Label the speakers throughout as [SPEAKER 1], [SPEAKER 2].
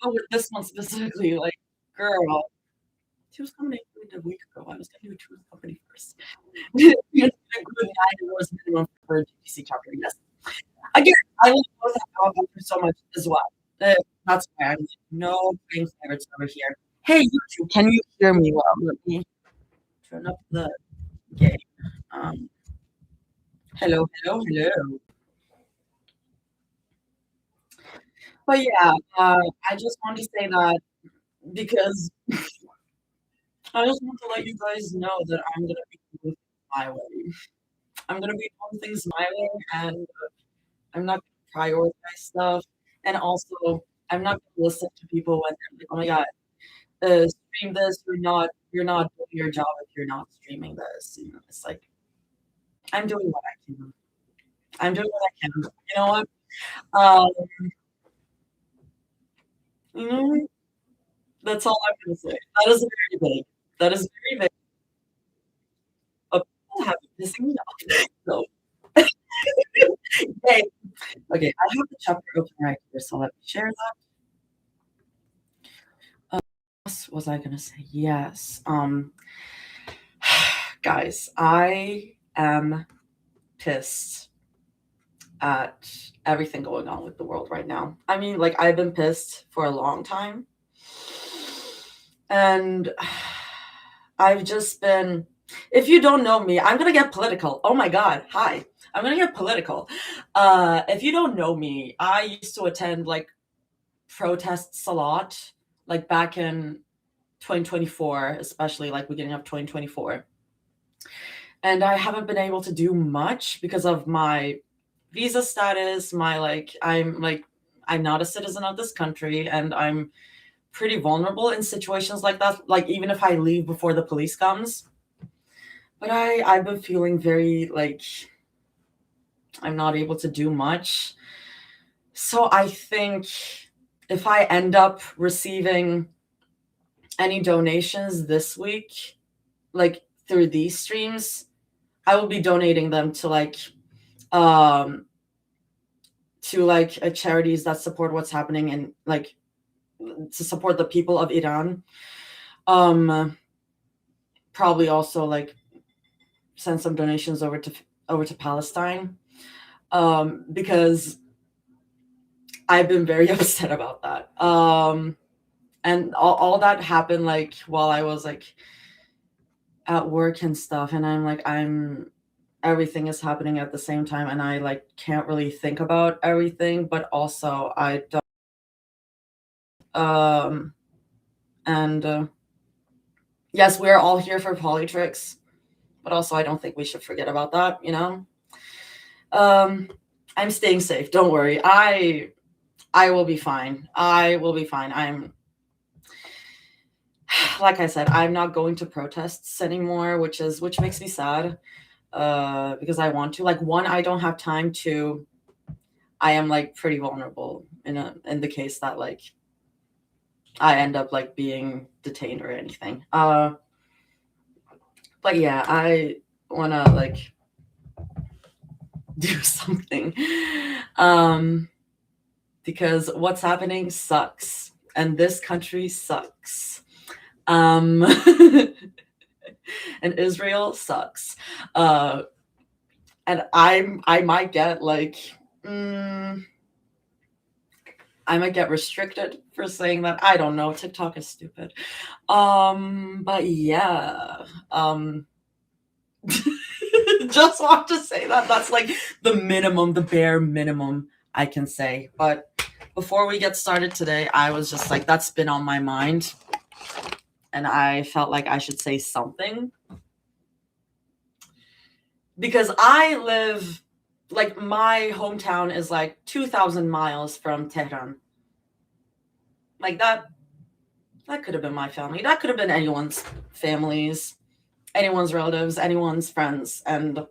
[SPEAKER 1] but with this one specifically, like, girl, she was coming in a week ago. I was gonna do a tour company first. You know, a good 9 hours minimum for a GPC chapter. Yes. Again, I will both have so much as well. That's why I'm like, no playing favorites over here. Hey, YouTube, can you hear me well? Let me turn up the game. Um, hello, hello, hello. But yeah, I just want to say that because I just want to let you guys know that I'm gonna be doing things my way. I'm gonna be doing things my way, and I'm not gonna prioritize stuff. And also, I'm not gonna listen to people when they're like, "Oh my god, stream this. You're not doing your job if you're not streaming this." You know, it's like I'm doing what I can. I'm doing what I can. You know what? Um, you know, that's all I'm gonna say. That is very big. That is very big. But people have been pissing me off. So, yay. Okay, I have the chapter open right here, so let me share that. What was I gonna say? Yes. Guys, I am pissed at everything going on with the world right now. I mean, like, I've been pissed for a long time. And I've just been, if you don't know me, I'm gonna get political. Oh my God. Hi. I'm gonna get political. If you don't know me, I used to attend like protests a lot, like back in 2024, especially like beginning of 2024. And I haven't been able to do much because of my visa status, I'm not a citizen of this country, and I'm pretty vulnerable in situations like that, like even if I leave before the police comes. But I've been feeling very like I'm not able to do much. So I think if I end up receiving any donations this week, like through these streams, I will be donating them to charities that support what's happening and like to support the people of Iran. Probably also like send some donations over to Palestine, because I've been very upset about that. And all that happened like while I was like at work and stuff, and everything is happening at the same time, and I like can't really think about everything, but also I don't. And yes, we're all here for polytrix, but also I don't think we should forget about that, you know. I'm staying safe. Don't worry. I will be fine. I will be fine. I'm like I said, I'm not going to protests anymore, which makes me sad. Because I want to. Like, one, I don't have time to. I am like pretty vulnerable in the case that like I end up like being detained or anything. But yeah, I wanna like do something. Because what's happening sucks, and this country sucks. And Israel sucks. And I might get like I might get restricted for saying that. I don't know. TikTok is stupid. But yeah. Just want to say that that's like the minimum, the bare minimum I can say. But before we get started today, I was just like, that's been on my mind. And I felt like I should say something. Because I live, like, my hometown is like 2,000 miles from Tehran. Like, that could have been my family. That could have been anyone's families, anyone's relatives, anyone's friends. And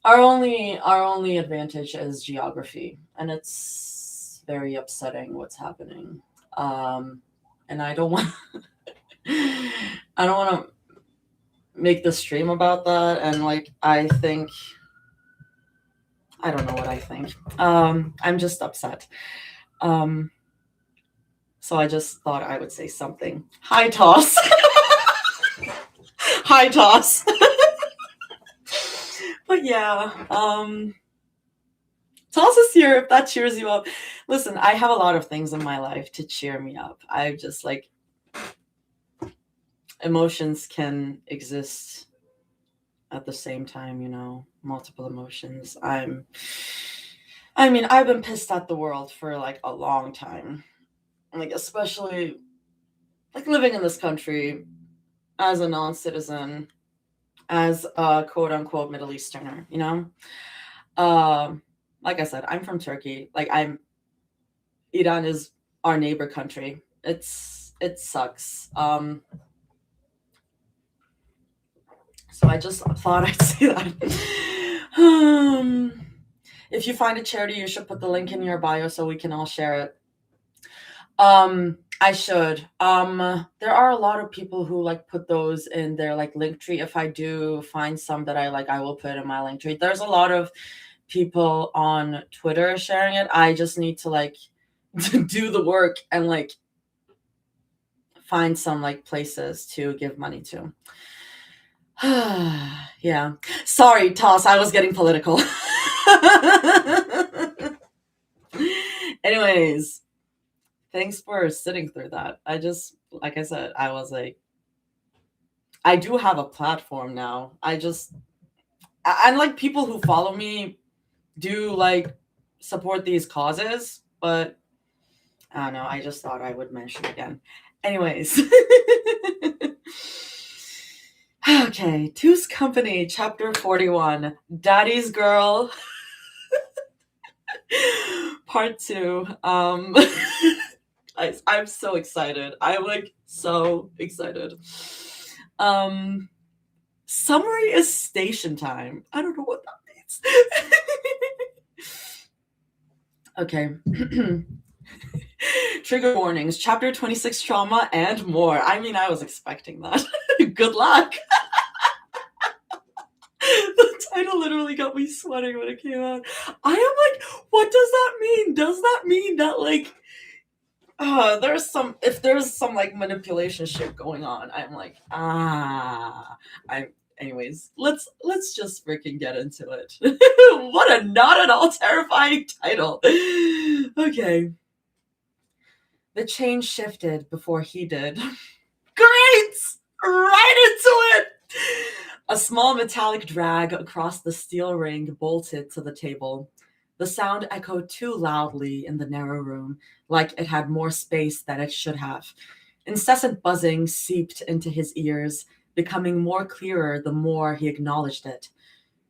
[SPEAKER 1] our only advantage is geography. And it's very upsetting what's happening. And I don't want to make the stream about that. And like, I don't know what I think. I'm just upset. So I just thought I would say something. Hi, Toss. Hi, Toss. But yeah, Toss is here if that cheers you up. Listen, I have a lot of things in my life to cheer me up. I just like emotions can exist at the same time, you know, multiple emotions. I mean, I've been pissed at the world for like a long time. Like especially like living in this country as a non-citizen, as a quote unquote Middle Easterner, you know? Like I said, I'm from Turkey. Iran is our neighbor country. It sucks. So I just thought I'd say that. If you find a charity, you should put the link in your bio so we can all share it. I should. There are a lot of people who like put those in their like link tree. If I do find some that I like, I will put in my link tree. There's a lot of people on Twitter sharing it. I just need to like do the work and like find some like places to give money to. Yeah. Sorry, Toss, I was getting political. Anyways, thanks for sitting through that. I just, like I said, I was like, I do have a platform now. And like people who follow me do like support these causes, but I don't know. I just thought I would mention again. Anyways. Okay, Two's Company, chapter 41, Daddy's Girl, part 2. I'm so excited. I'm like so excited. Summary is station time. I don't know what that means. Okay. Trigger warnings, chapter 26 trauma and more. I mean, I was expecting that. Good luck. The title literally got me sweating when it came out. I am like, what does that mean? Does that mean that like if there's some like manipulation shit going on, I'm like, anyways, let's just freaking get into it. What a not at all terrifying title. Okay. The chain shifted before he did. Great! Right into it! A small metallic drag across the steel ring bolted to the table. The sound echoed too loudly in the narrow room, like it had more space than it should have. Incessant buzzing seeped into his ears, becoming more clearer the more he acknowledged it.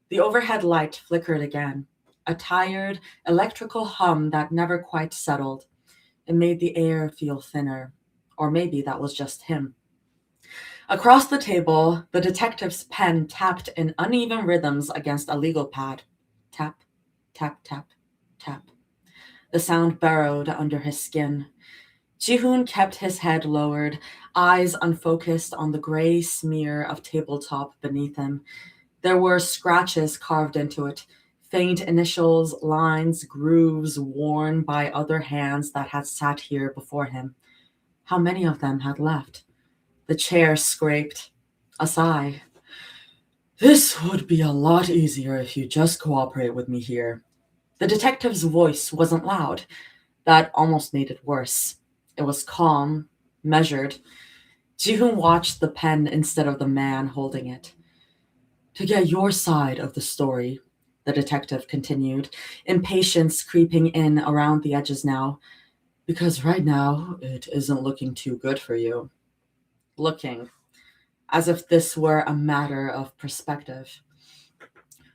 [SPEAKER 1] The overhead light flickered again, a tired, electrical hum that never quite settled. It made the air feel thinner, or maybe that was just him. Across the table, the detective's pen tapped in uneven rhythms against a legal pad. Tap, tap, tap, tap. The sound burrowed under his skin. Jihoon kept his head lowered, eyes unfocused on the gray smear of tabletop beneath him. There were scratches carved into it, faint initials, lines, grooves worn by other hands that had sat here before him. How many of them had left? The chair scraped. A sigh. This would be a lot easier if you just cooperate with me here. The detective's voice wasn't loud. That almost made it worse. It was calm, measured. Jihoon watched the pen instead of the man holding it. To get your side of the story, the detective continued, impatience creeping in around the edges now, because right now it isn't looking too good for you. Looking, as if this were a matter of perspective.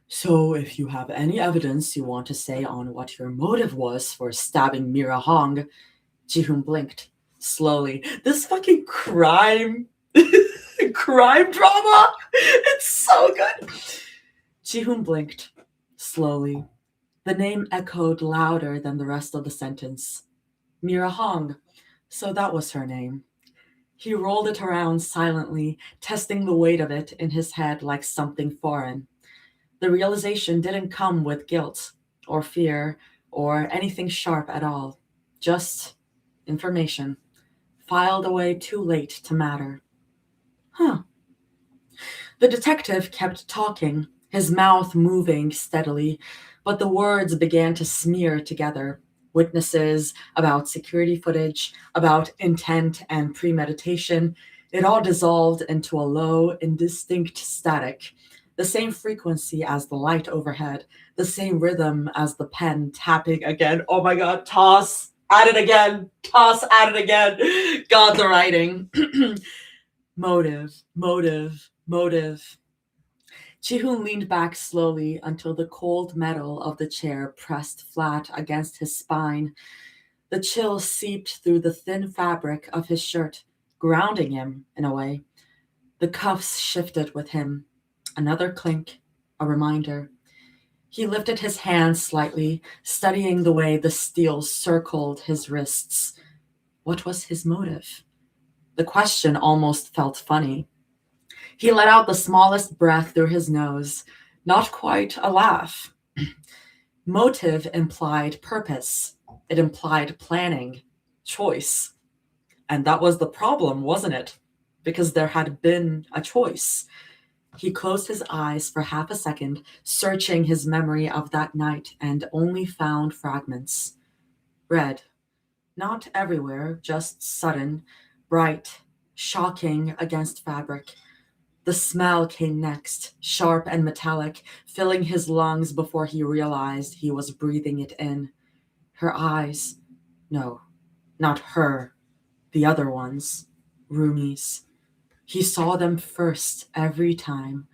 [SPEAKER 1] So if you have any evidence you want to say on what your motive was for stabbing Mira Hong, Jihoon blinked slowly. This fucking crime drama, it's so good. Jihoon blinked slowly. The name echoed louder than the rest of the sentence. Mira Hong. So that was her name. He rolled it around silently, testing the weight of it in his head like something foreign. The realization didn't come with guilt or fear or anything sharp at all. Just information. filed away too late to matter. Huh. The detective kept talking, his mouth moving steadily, but the words began to smear together. Witnesses, about security footage, about intent and premeditation. It all dissolved into a low, indistinct static, the same frequency as the light overhead, the same rhythm as the pen tapping again. Oh my God, toss, at it again, toss, at it again. God, the writing. Motive, motive, motive. Jihoon leaned back slowly until the cold metal of the chair pressed flat against his spine. The chill seeped through the thin fabric of his shirt, grounding him in a way. The cuffs shifted with him. Another clink, a reminder. He lifted his hands slightly, studying the way the steel circled his wrists. What was his motive? The question almost felt funny. He let out the smallest breath through his nose, not quite a laugh. Motive implied purpose. It implied planning, choice. And that was the problem, wasn't it? Because there had been a choice. He closed his eyes for half a second, searching his memory of that night, and only found fragments. Red. Not everywhere, just sudden, bright, shocking against fabric. The smell came next, sharp and metallic, filling his lungs before he realized he was breathing it in. Her eyes. No, not her. The other ones. Rumi's. He saw them first every time.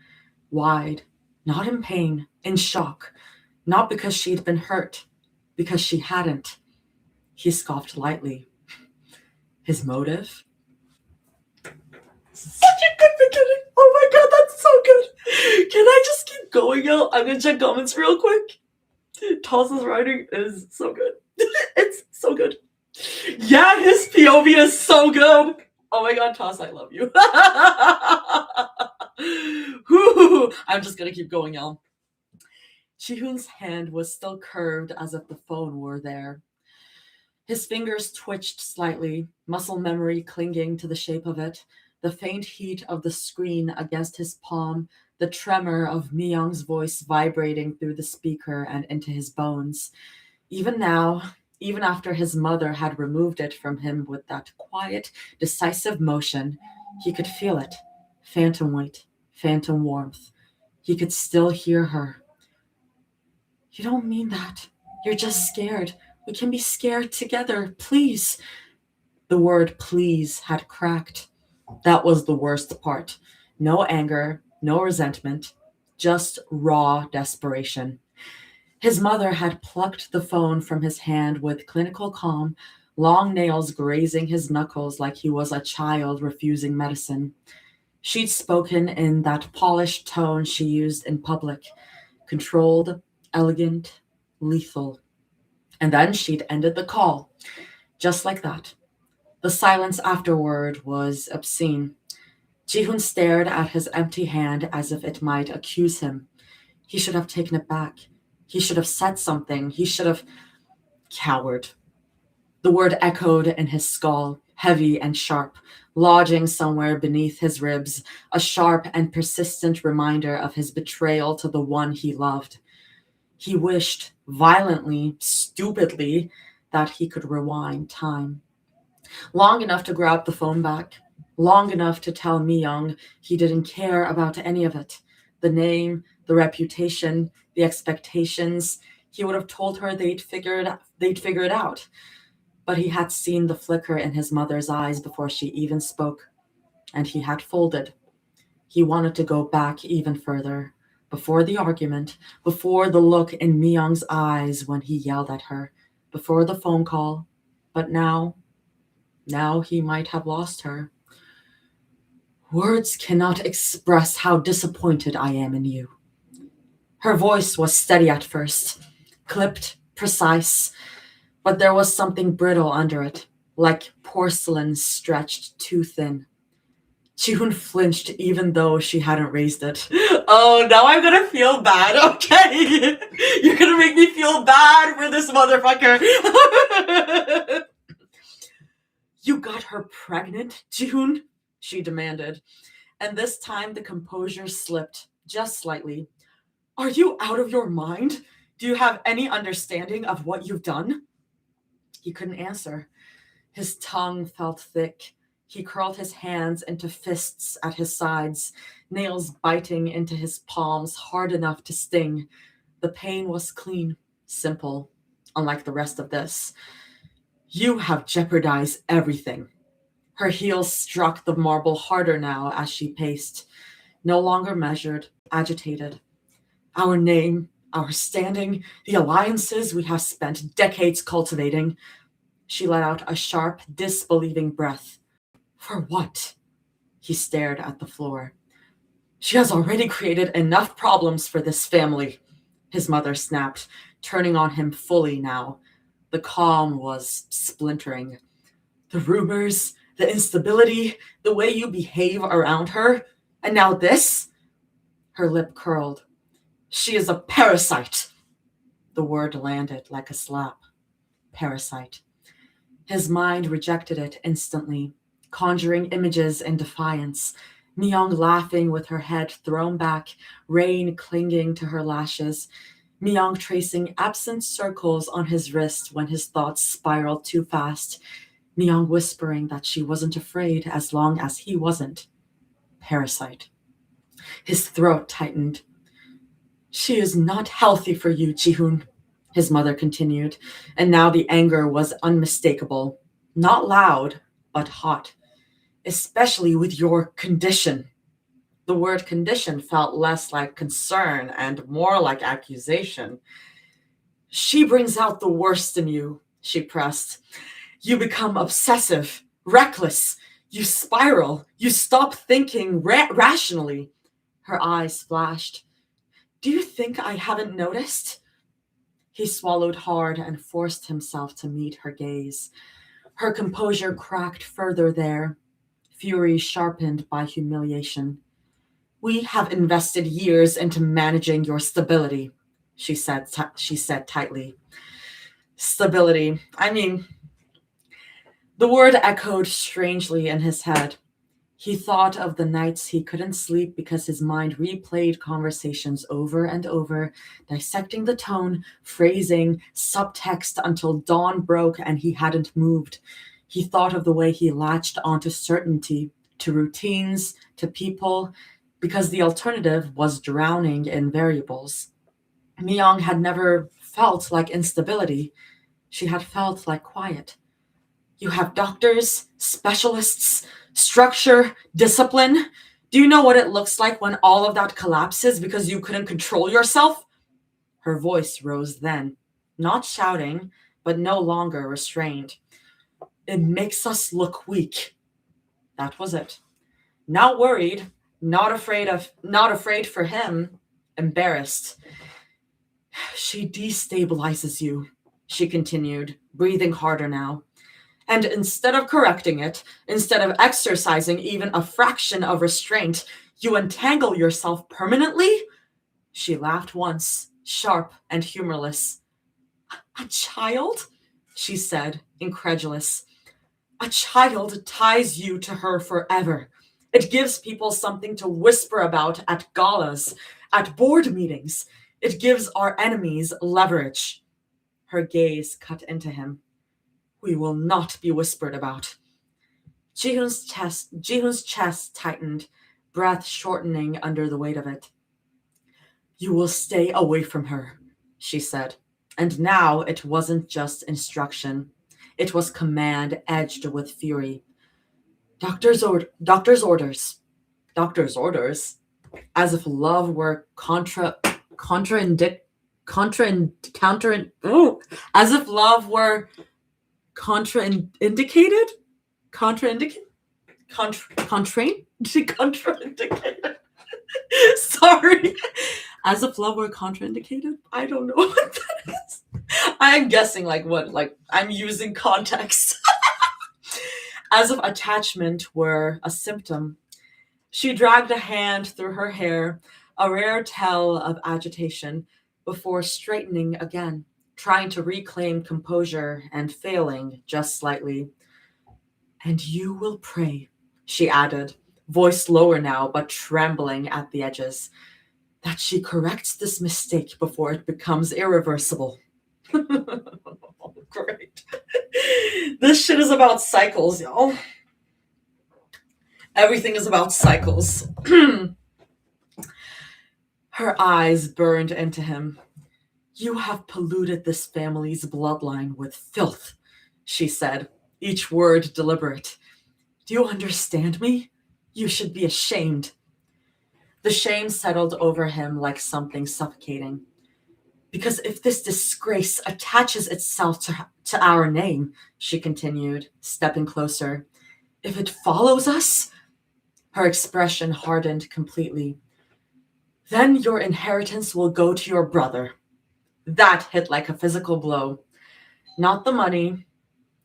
[SPEAKER 1] Wide. Not in pain, in shock. Not because she'd been hurt. Because she hadn't. He scoffed lightly. His motive? Such a good beginning. Oh my God, that's so good. Can I just keep going, yo? I'm gonna check comments real quick. Toss's writing is so good. It's so good. Yeah, his POV is so good. Oh my God, Toss, I love you. I'm just gonna keep going, y'all. Jihoon's hand was still curved as if the phone were there. His fingers twitched slightly, muscle memory clinging to the shape of it, the faint heat of the screen against his palm, the tremor of Mi-young's voice vibrating through the speaker and into his bones. Even now, even after his mother had removed it from him with that quiet, decisive motion, he could feel it. Phantom weight, phantom warmth. He could still hear her. You don't mean that. You're just scared. We can be scared together, please. The word please had cracked. That was the worst part. No anger, no resentment, just raw desperation. His mother had plucked the phone from his hand with clinical calm, long nails grazing his knuckles like he was a child refusing medicine. She'd spoken in that polished tone she used in public, controlled, elegant, lethal. And then she'd ended the call, just like that. The silence afterward was obscene. Jihoon stared at his empty hand as if it might accuse him. He should have taken it back. He should have said something. He should have... Coward. The word echoed in his skull, heavy and sharp, lodging somewhere beneath his ribs, a sharp and persistent reminder of his betrayal to the one he loved. He wished, violently, stupidly, that he could rewind time. Long enough to grab the phone back, long enough to tell Mi-young he didn't care about any of it. The name, the reputation, the expectations. He would have told her they'd figure it out. But he had seen the flicker in his mother's eyes before she even spoke, and he had folded. He wanted to go back even further, before the argument, before the look in Mi-young's eyes when he yelled at her, before the phone call. But now he might have lost her. Words cannot express how disappointed I am in you. Her voice was steady at first, clipped, precise, but there was something brittle under it, like porcelain stretched too thin. Jihoon flinched even though she hadn't raised it. Oh, now I'm gonna feel bad, okay? You're gonna make me feel bad for this motherfucker. You got her pregnant, Jihun? She demanded. And this time the composure slipped, just slightly. Are you out of your mind? Do you have any understanding of what you've done? He couldn't answer. His tongue felt thick. He curled his hands into fists at his sides, nails biting into his palms hard enough to sting. The pain was clean, simple, unlike the rest of this. You have jeopardized everything. Her heels struck the marble harder now as she paced, no longer measured, agitated. Our name, our standing, the alliances we have spent decades cultivating. She let out a sharp, disbelieving breath. For what? He stared at the floor. She has already created enough problems for this family, his mother snapped, turning on him fully now. The calm was splintering. The rumors, the instability, the way you behave around her, and now this? Her lip curled. She is a parasite. The word landed like a slap. Parasite. His mind rejected it instantly, conjuring images in defiance. Myung laughing with her head thrown back, rain clinging to her lashes. Myung tracing absent circles on his wrist when his thoughts spiraled too fast. Myung whispering that she wasn't afraid as long as he wasn't. Parasite. His throat tightened. She is not healthy for you, Jihun, his mother continued, and now the anger was unmistakable. Not loud, but hot. Especially with your condition. The word condition felt less like concern and more like accusation. She brings out the worst in you, she pressed. You become obsessive, reckless. You spiral. You stop thinking rationally. Her eyes flashed. Do you think I haven't noticed? He swallowed hard and forced himself to meet her gaze. Her composure cracked further there, fury sharpened by humiliation. We have invested years into managing your stability, she said tightly. Stability. The word echoed strangely in his head. He thought of the nights he couldn't sleep because his mind replayed conversations over and over, dissecting the tone, phrasing, subtext until dawn broke and he hadn't moved. He thought of the way he latched onto certainty, to routines, to people, because the alternative was drowning in variables. Myung had never felt like instability. She had felt like quiet. You have doctors, specialists, structure, discipline. Do you know what it looks like when all of that collapses because you couldn't control yourself? Her voice rose then, not shouting, but no longer restrained. It makes us look weak. That was it. Not worried, not afraid for him, embarrassed. She destabilizes you, she continued, breathing harder now. And instead of correcting it, instead of exercising even a fraction of restraint, you entangle yourself permanently? She laughed once, sharp and humorless. A child? She said, incredulous. A child ties you to her forever. It gives people something to whisper about at galas, at board meetings. It gives our enemies leverage. Her gaze cut into him. We will not be whispered about. Jihun's chest tightened, breath shortening under the weight of it. You will stay away from her, she said. And now it wasn't just instruction. It was command edged with fury. Doctor's orders. Doctor's orders? As if love were as if love were contraindicated? Contraindicated? Sorry. As if love were contraindicated? I don't know what that is. I'm guessing like I'm using context. As if attachment were a symptom. She dragged a hand through her hair, a rare tell of agitation, before straightening again, trying to reclaim composure and failing just slightly. "And you will pray," she added, voice lower now but trembling at the edges, "that she corrects this mistake before it becomes irreversible." Oh, great. This shit is about cycles, y'all. Everything is about cycles. Her eyes burned into him. "You have polluted this family's bloodline with filth," she said, each word deliberate. "Do you understand me? You should be ashamed." The shame settled over him like something suffocating. "Because if this disgrace attaches itself to our name," she continued, stepping closer, "if it follows us," her expression hardened completely, "then your inheritance will go to your brother." That hit like a physical blow. Not the money,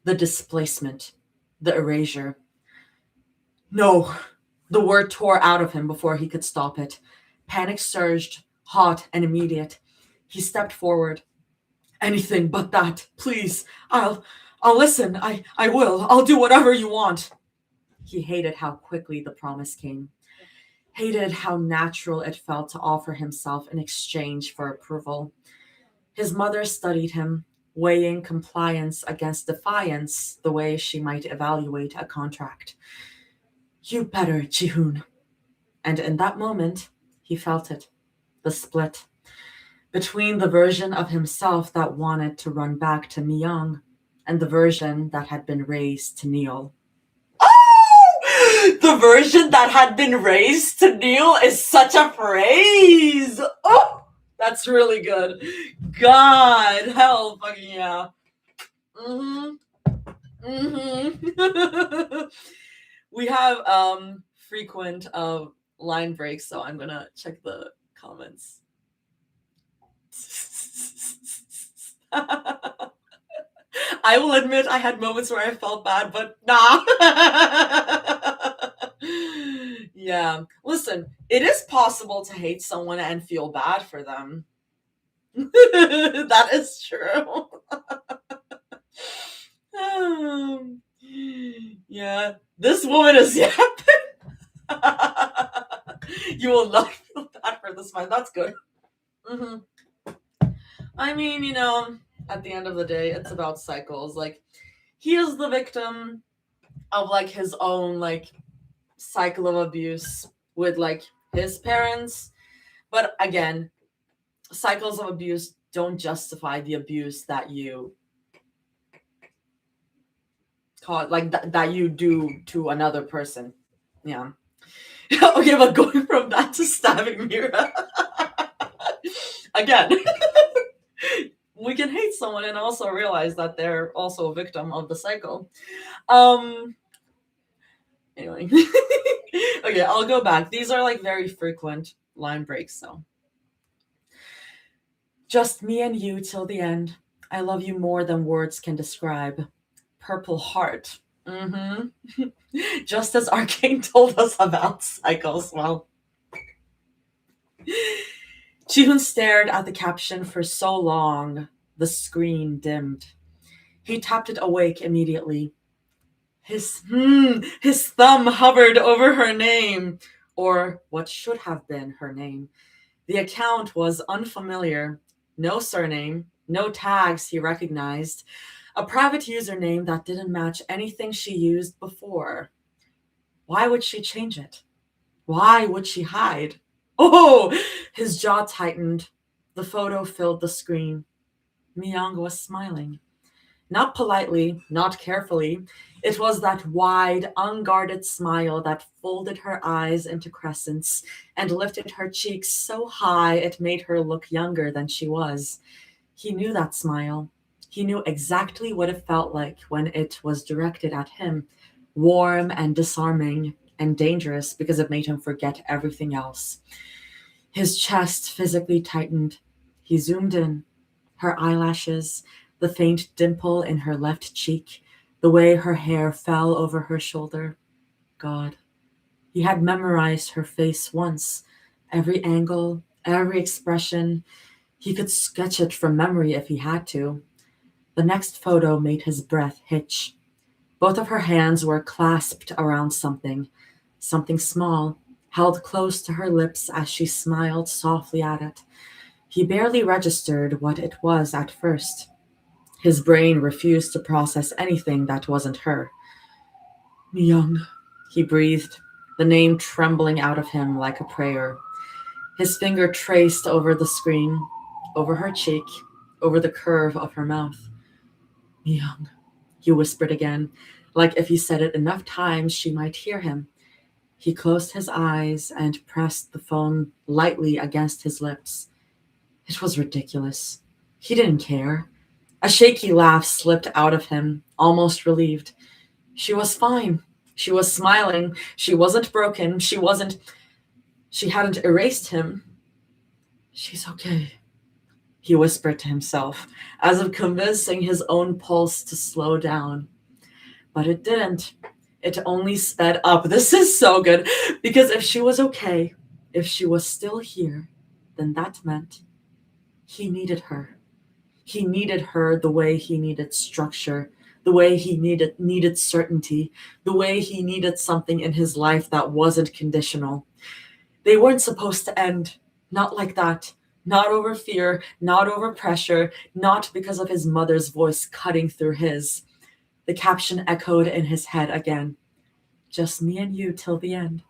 [SPEAKER 1] the displacement, the erasure. "No," the word tore out of him before he could stop it. Panic surged, hot and immediate. He stepped forward. "Anything but that, please. I'll listen. I will. I'll do whatever you want." He hated how quickly the promise came. Hated how natural it felt to offer himself in exchange for approval. His mother studied him, weighing compliance against defiance the way she might evaluate a contract. "You better, Jihoon." And in that moment, he felt it. The split. Between the version of himself that wanted to run back to Myung and the version that had been raised to kneel. Oh! The version that had been raised to kneel is such a phrase. Oh! That's really good. God, hell fucking yeah. We have frequent line breaks, so I'm gonna check the comments. I will admit I had moments where I felt bad, but nah. Yeah. Listen, it is possible to hate someone and feel bad for them. That is true. Yeah. This woman is yapping. You will not feel bad for this man. That's good. I mean, at the end of the day, it's about cycles. Like, he is the victim of like his own like cycle of abuse with like his parents. But again, cycles of abuse don't justify the abuse that you cause, like that you do to another person. Yeah. Okay, but going from that to stabbing Mira. Again. We can hate someone and also realize that they're also a victim of the cycle. Anyway. Okay, I'll go back. These are like very frequent line breaks, so. "Just me and you till the end. I love you more than words can describe. Purple heart." Just as Arcane told us about cycles. Well, Jihoon stared at the caption for so long, the screen dimmed. He tapped it awake immediately. His thumb hovered over her name, or what should have been her name. The account was unfamiliar. No surname, no tags he recognized. A private username that didn't match anything she used before. Why would she change it? Why would she hide? Oh! His jaw tightened. The photo filled the screen. Myung was smiling. Not politely, not carefully. It was that wide, unguarded smile that folded her eyes into crescents and lifted her cheeks so high it made her look younger than she was. He knew that smile. He knew exactly what it felt like when it was directed at him. Warm and disarming and dangerous because it made him forget everything else. His chest physically tightened. He zoomed in. Her eyelashes, the faint dimple in her left cheek, the way her hair fell over her shoulder. God. He had memorized her face once. Every angle, every expression. He could sketch it from memory if he had to. The next photo made his breath hitch. Both of her hands were clasped around something, something small, held close to her lips as she smiled softly at it. He barely registered what it was at first. His brain refused to process anything that wasn't her. Young, he breathed, the name trembling out of him like a prayer. His finger traced over the screen, over her cheek, over the curve of her mouth. Young, he whispered again, like if he said it enough times she might hear him. He closed his eyes and pressed the phone lightly against his lips. It was ridiculous. He didn't care. A shaky laugh slipped out of him, almost relieved. She was fine. She was smiling. She wasn't broken. She hadn't erased him. She's okay, he whispered to himself, as if convincing his own pulse to slow down. But it didn't. It only sped up. This is so good, because if she was okay, if she was still here, then that meant he needed her. He needed her the way he needed structure, the way he needed certainty, the way he needed something in his life that wasn't conditional. They weren't supposed to end, not like that. Not over fear, not over pressure, not because of his mother's voice cutting through his. The caption echoed in his head again. Just me and you till the end.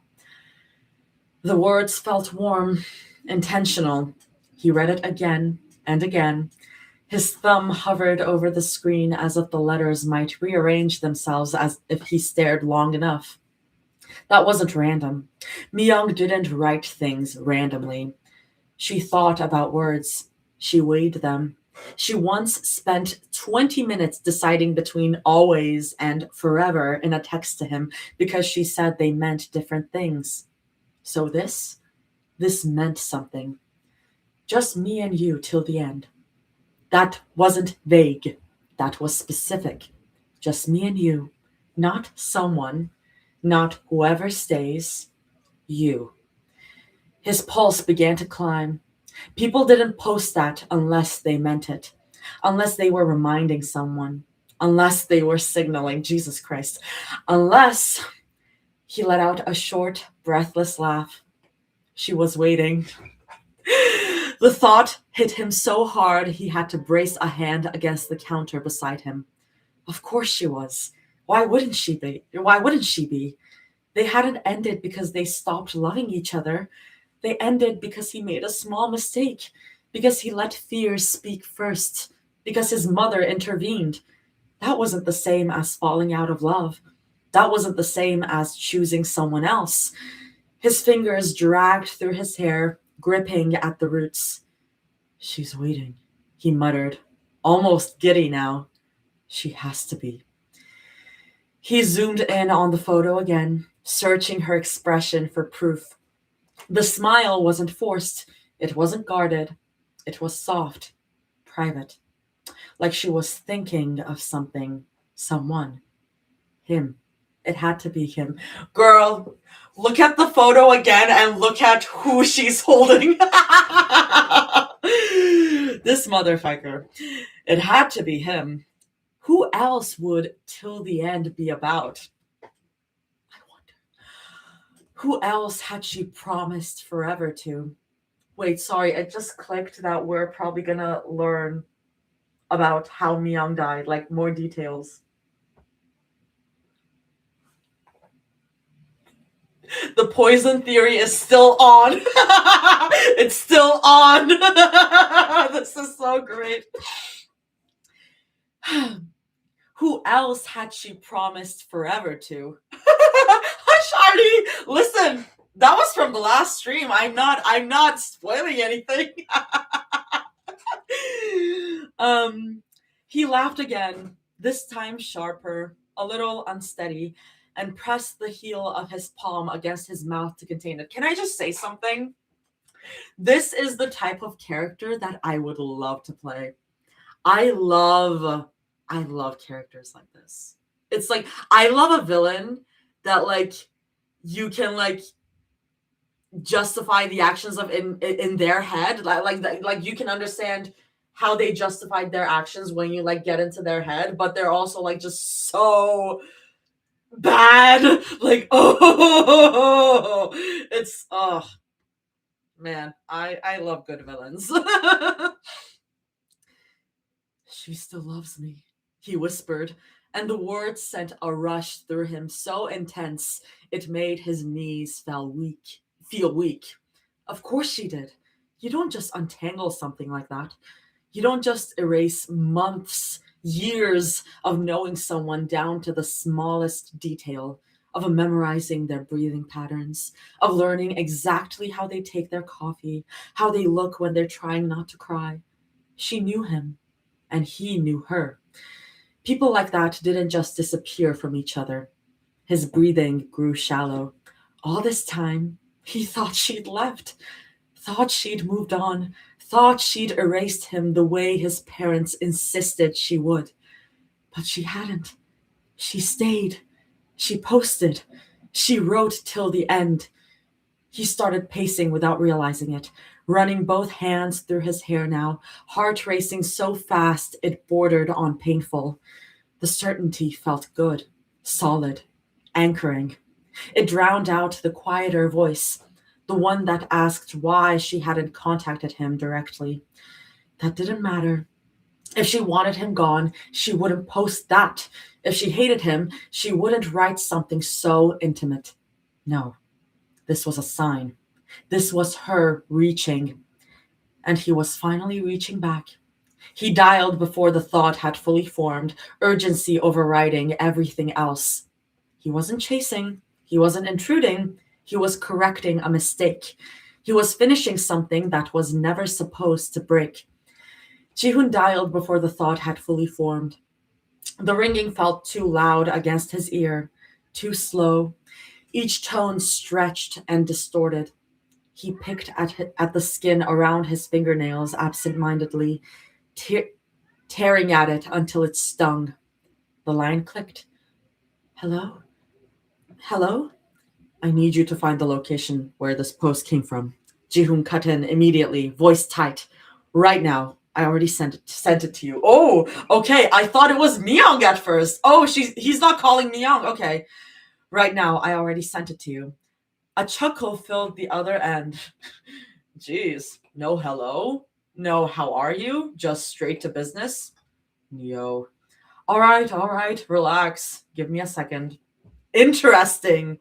[SPEAKER 1] The words felt warm, intentional. He read it again and again. His thumb hovered over the screen as if the letters might rearrange themselves as if he stared long enough. That wasn't random. Myung didn't write things randomly. She thought about words. She weighed them. She once spent 20 minutes deciding between always and forever in a text to him because she said they meant different things. So this meant something. Just me and you till the end. That wasn't vague. That was specific. Just me and you. Not someone. Not whoever stays. You. His pulse began to climb. People didn't post that unless they meant it, unless they were reminding someone, unless they were signaling, Jesus Christ, unless he let out a short, breathless laugh. She was waiting. The thought hit him so hard he had to brace a hand against the counter beside him. Of course she was. Why wouldn't she be? They hadn't ended because they stopped loving each other. They ended because he made a small mistake, because he let fears speak first, because his mother intervened. That wasn't the same as falling out of love. That wasn't the same as choosing someone else. His fingers dragged through his hair, gripping at the roots. She's waiting, he muttered, almost giddy now. She has to be. He zoomed in on the photo again, searching her expression for proof. The smile wasn't forced. It wasn't guarded. It was soft, private, like she was thinking of something, someone, him. It had to be him. Girl, look at the photo again and look at who she's holding. This motherfucker. It had to be him. Who else would Till the End be about? I wonder. Who else had she promised forever to? Wait, sorry, it just clicked that we're probably gonna learn about how Myung died, like more details. The poison theory is still on. It's still on. This is so great. Who else had she promised forever to? Hush, Artie. Listen, that was from the last stream. I'm not spoiling anything. He laughed again, this time sharper, a little unsteady, and pressed the heel of his palm against his mouth to contain it. Can I just say something? This is the type of character that I would love to play. I love characters like this. It's like, I love a villain that like you can like justify the actions of in their head. Like you can understand how they justified their actions when you like get into their head, but they're also like just so bad. Like, oh, it's, oh, man, I love good villains. She still loves me, he whispered, and the words sent a rush through him so intense it made his knees feel weak. Of course she did. You don't just untangle something like that. You don't just erase months, years of knowing someone down to the smallest detail, of memorizing their breathing patterns, of learning exactly how they take their coffee, how they look when they're trying not to cry. She knew him, and he knew her. People like that didn't just disappear from each other. His breathing grew shallow. All this time, he thought she'd left, thought she'd moved on, thought she'd erased him the way his parents insisted she would. But she hadn't. She stayed. She posted. She wrote till the end. He started pacing without realizing it, running both hands through his hair now, heart racing so fast it bordered on painful. The certainty felt good, solid, anchoring. It drowned out the quieter voice, the one that asked why she hadn't contacted him directly. That didn't matter. If she wanted him gone, she wouldn't post that. If she hated him, she wouldn't write something so intimate. No, this was a sign. This was her reaching. And he was finally reaching back. He dialed before the thought had fully formed, urgency overriding everything else. He wasn't chasing. He wasn't intruding. He was correcting a mistake. He was finishing something that was never supposed to break. Jihoon dialed before the thought had fully formed. The ringing felt too loud against his ear, too slow. Each tone stretched and distorted. He picked at the skin around his fingernails absent-mindedly, tearing at it until it stung. The line clicked. Hello? Hello? I need you to find the location where this post came from. Jihoon cut in immediately, voice tight. Right now. I already sent it to you. Oh, okay. I thought it was Myung at first. Oh, he's not calling Myung. Okay. Right now. I already sent it to you. A chuckle filled the other end. Jeez. No hello? No how are you? Just straight to business? Yo. All right. Relax. Give me a second. Interesting.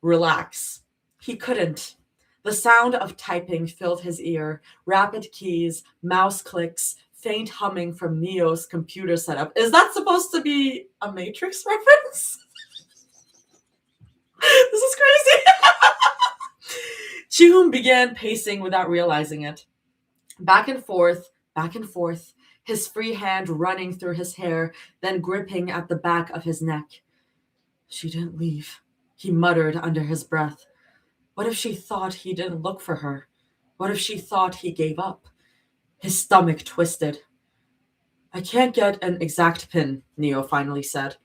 [SPEAKER 1] Relax. He couldn't. The sound of typing filled his ear, rapid keys, mouse clicks, faint humming from Neo's computer setup. Is that supposed to be a Matrix reference? This is crazy. Jihoon began pacing without realizing it. Back and forth, his free hand running through his hair, then gripping at the back of his neck. She didn't leave, he muttered under his breath. What if she thought he didn't look for her? What if she thought he gave up? His stomach twisted. I can't get an exact pin, Neo finally said.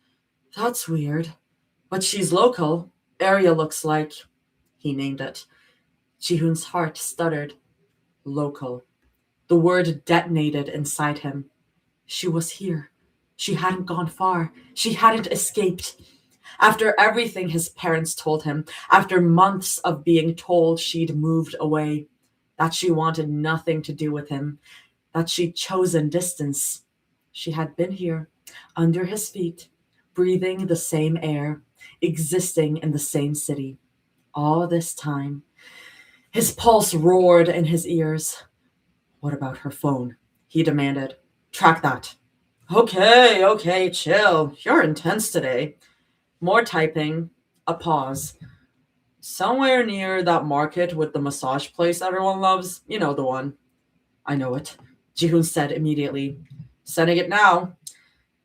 [SPEAKER 1] That's weird. But she's local. Area looks like... He named it. Jihoon's heart stuttered. Local. The word detonated inside him. She was here. She hadn't gone far. She hadn't escaped. After everything his parents told him, after months of being told she'd moved away, that she wanted nothing to do with him, that she'd chosen distance, she had been here, under his feet, breathing the same air, existing in the same city. All this time. His pulse roared in his ears. What about her phone? He demanded. Track that. Okay, chill. You're intense today. More typing, a pause. Somewhere near that market with the massage place everyone loves. You know the one. I know it, Jihoon said immediately. Sending it now.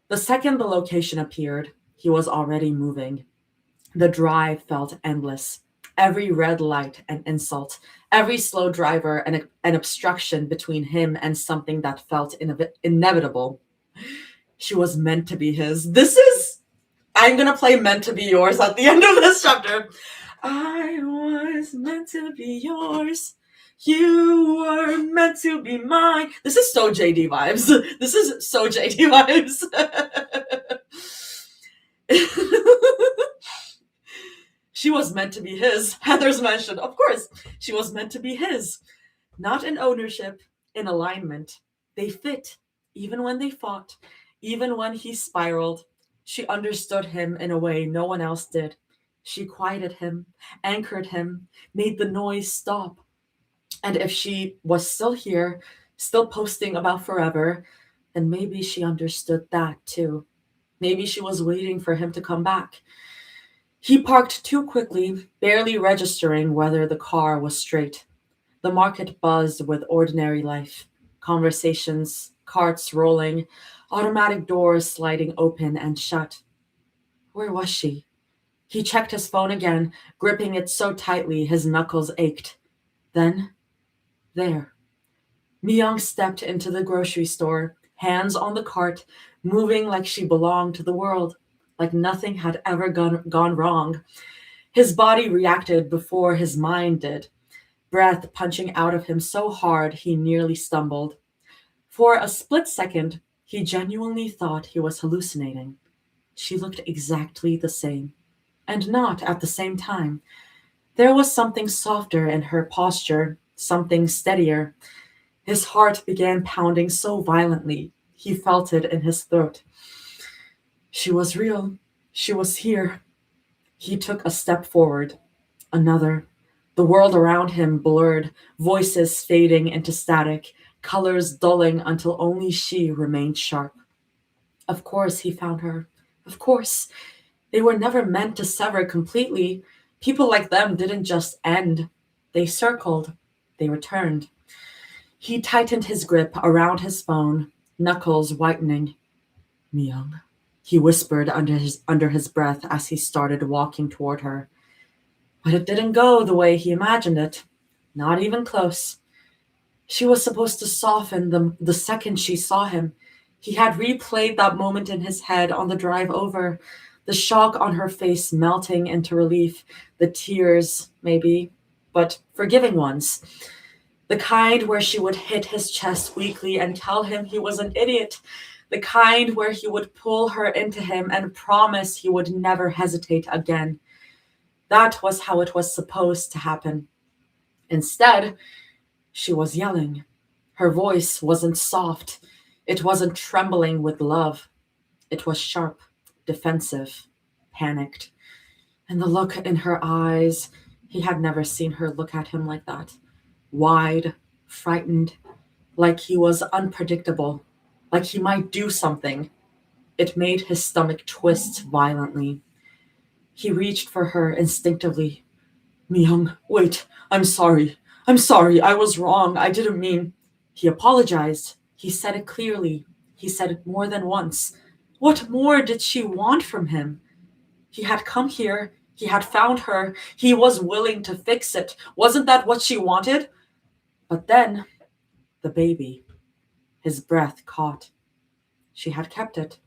[SPEAKER 1] The second the location appeared, he was already moving. The drive felt endless. Every red light an insult. Every slow driver an obstruction between him and something that felt inevitable. She was meant to be his. I'm going to play Meant to Be Yours at the end of this chapter. I was meant to be yours. You were meant to be mine. This is so JD vibes. She was meant to be his. Heather's mentioned, of course, she was meant to be his. Not in ownership, in alignment. They fit, even when they fought, even when he spiraled. She understood him in a way no one else did. She quieted him, anchored him, made the noise stop. And if she was still here, still posting about forever, then maybe she understood that too. Maybe she was waiting for him to come back. He parked too quickly, barely registering whether the car was straight. The market buzzed with ordinary life, conversations, carts rolling, automatic doors sliding open and shut. Where was she? He checked his phone again, gripping it so tightly his knuckles ached. Then, there. Myung stepped into the grocery store, hands on the cart, moving like she belonged to the world, like nothing had ever gone wrong. His body reacted before his mind did, breath punching out of him so hard he nearly stumbled. For a split second, he genuinely thought he was hallucinating. She looked exactly the same, and not at the same time. There was something softer in her posture, something steadier. His heart began pounding so violently, he felt it in his throat. She was real. She was here. He took a step forward, another. The world around him blurred, voices fading into static, colors dulling until only she remained sharp. Of course he found her. Of course. They were never meant to sever completely. People like them didn't just end. They circled. They returned. He tightened his grip around his phone, knuckles whitening. Myung, he whispered under his breath as he started walking toward her. But it didn't go the way he imagined it. Not even close. She was supposed to soften the second she saw him. He had replayed that moment in his head on the drive over, the shock on her face melting into relief, the tears, maybe, but forgiving ones. The kind where she would hit his chest weakly and tell him he was an idiot. The kind where he would pull her into him and promise he would never hesitate again. That was how it was supposed to happen. Instead, she was yelling. Her voice wasn't soft. It wasn't trembling with love. It was sharp, defensive, panicked. And the look in her eyes, he had never seen her look at him like that. Wide, frightened, like he was unpredictable, like he might do something. It made his stomach twist violently. He reached for her instinctively. Myung, wait, I'm sorry. I'm sorry, I was wrong, I didn't mean. He apologized. He said it clearly. He said it more than once. What more did she want from him? He had come here. He had found her. He was willing to fix it. Wasn't that what she wanted? But then, the baby. His breath caught. She had kept it.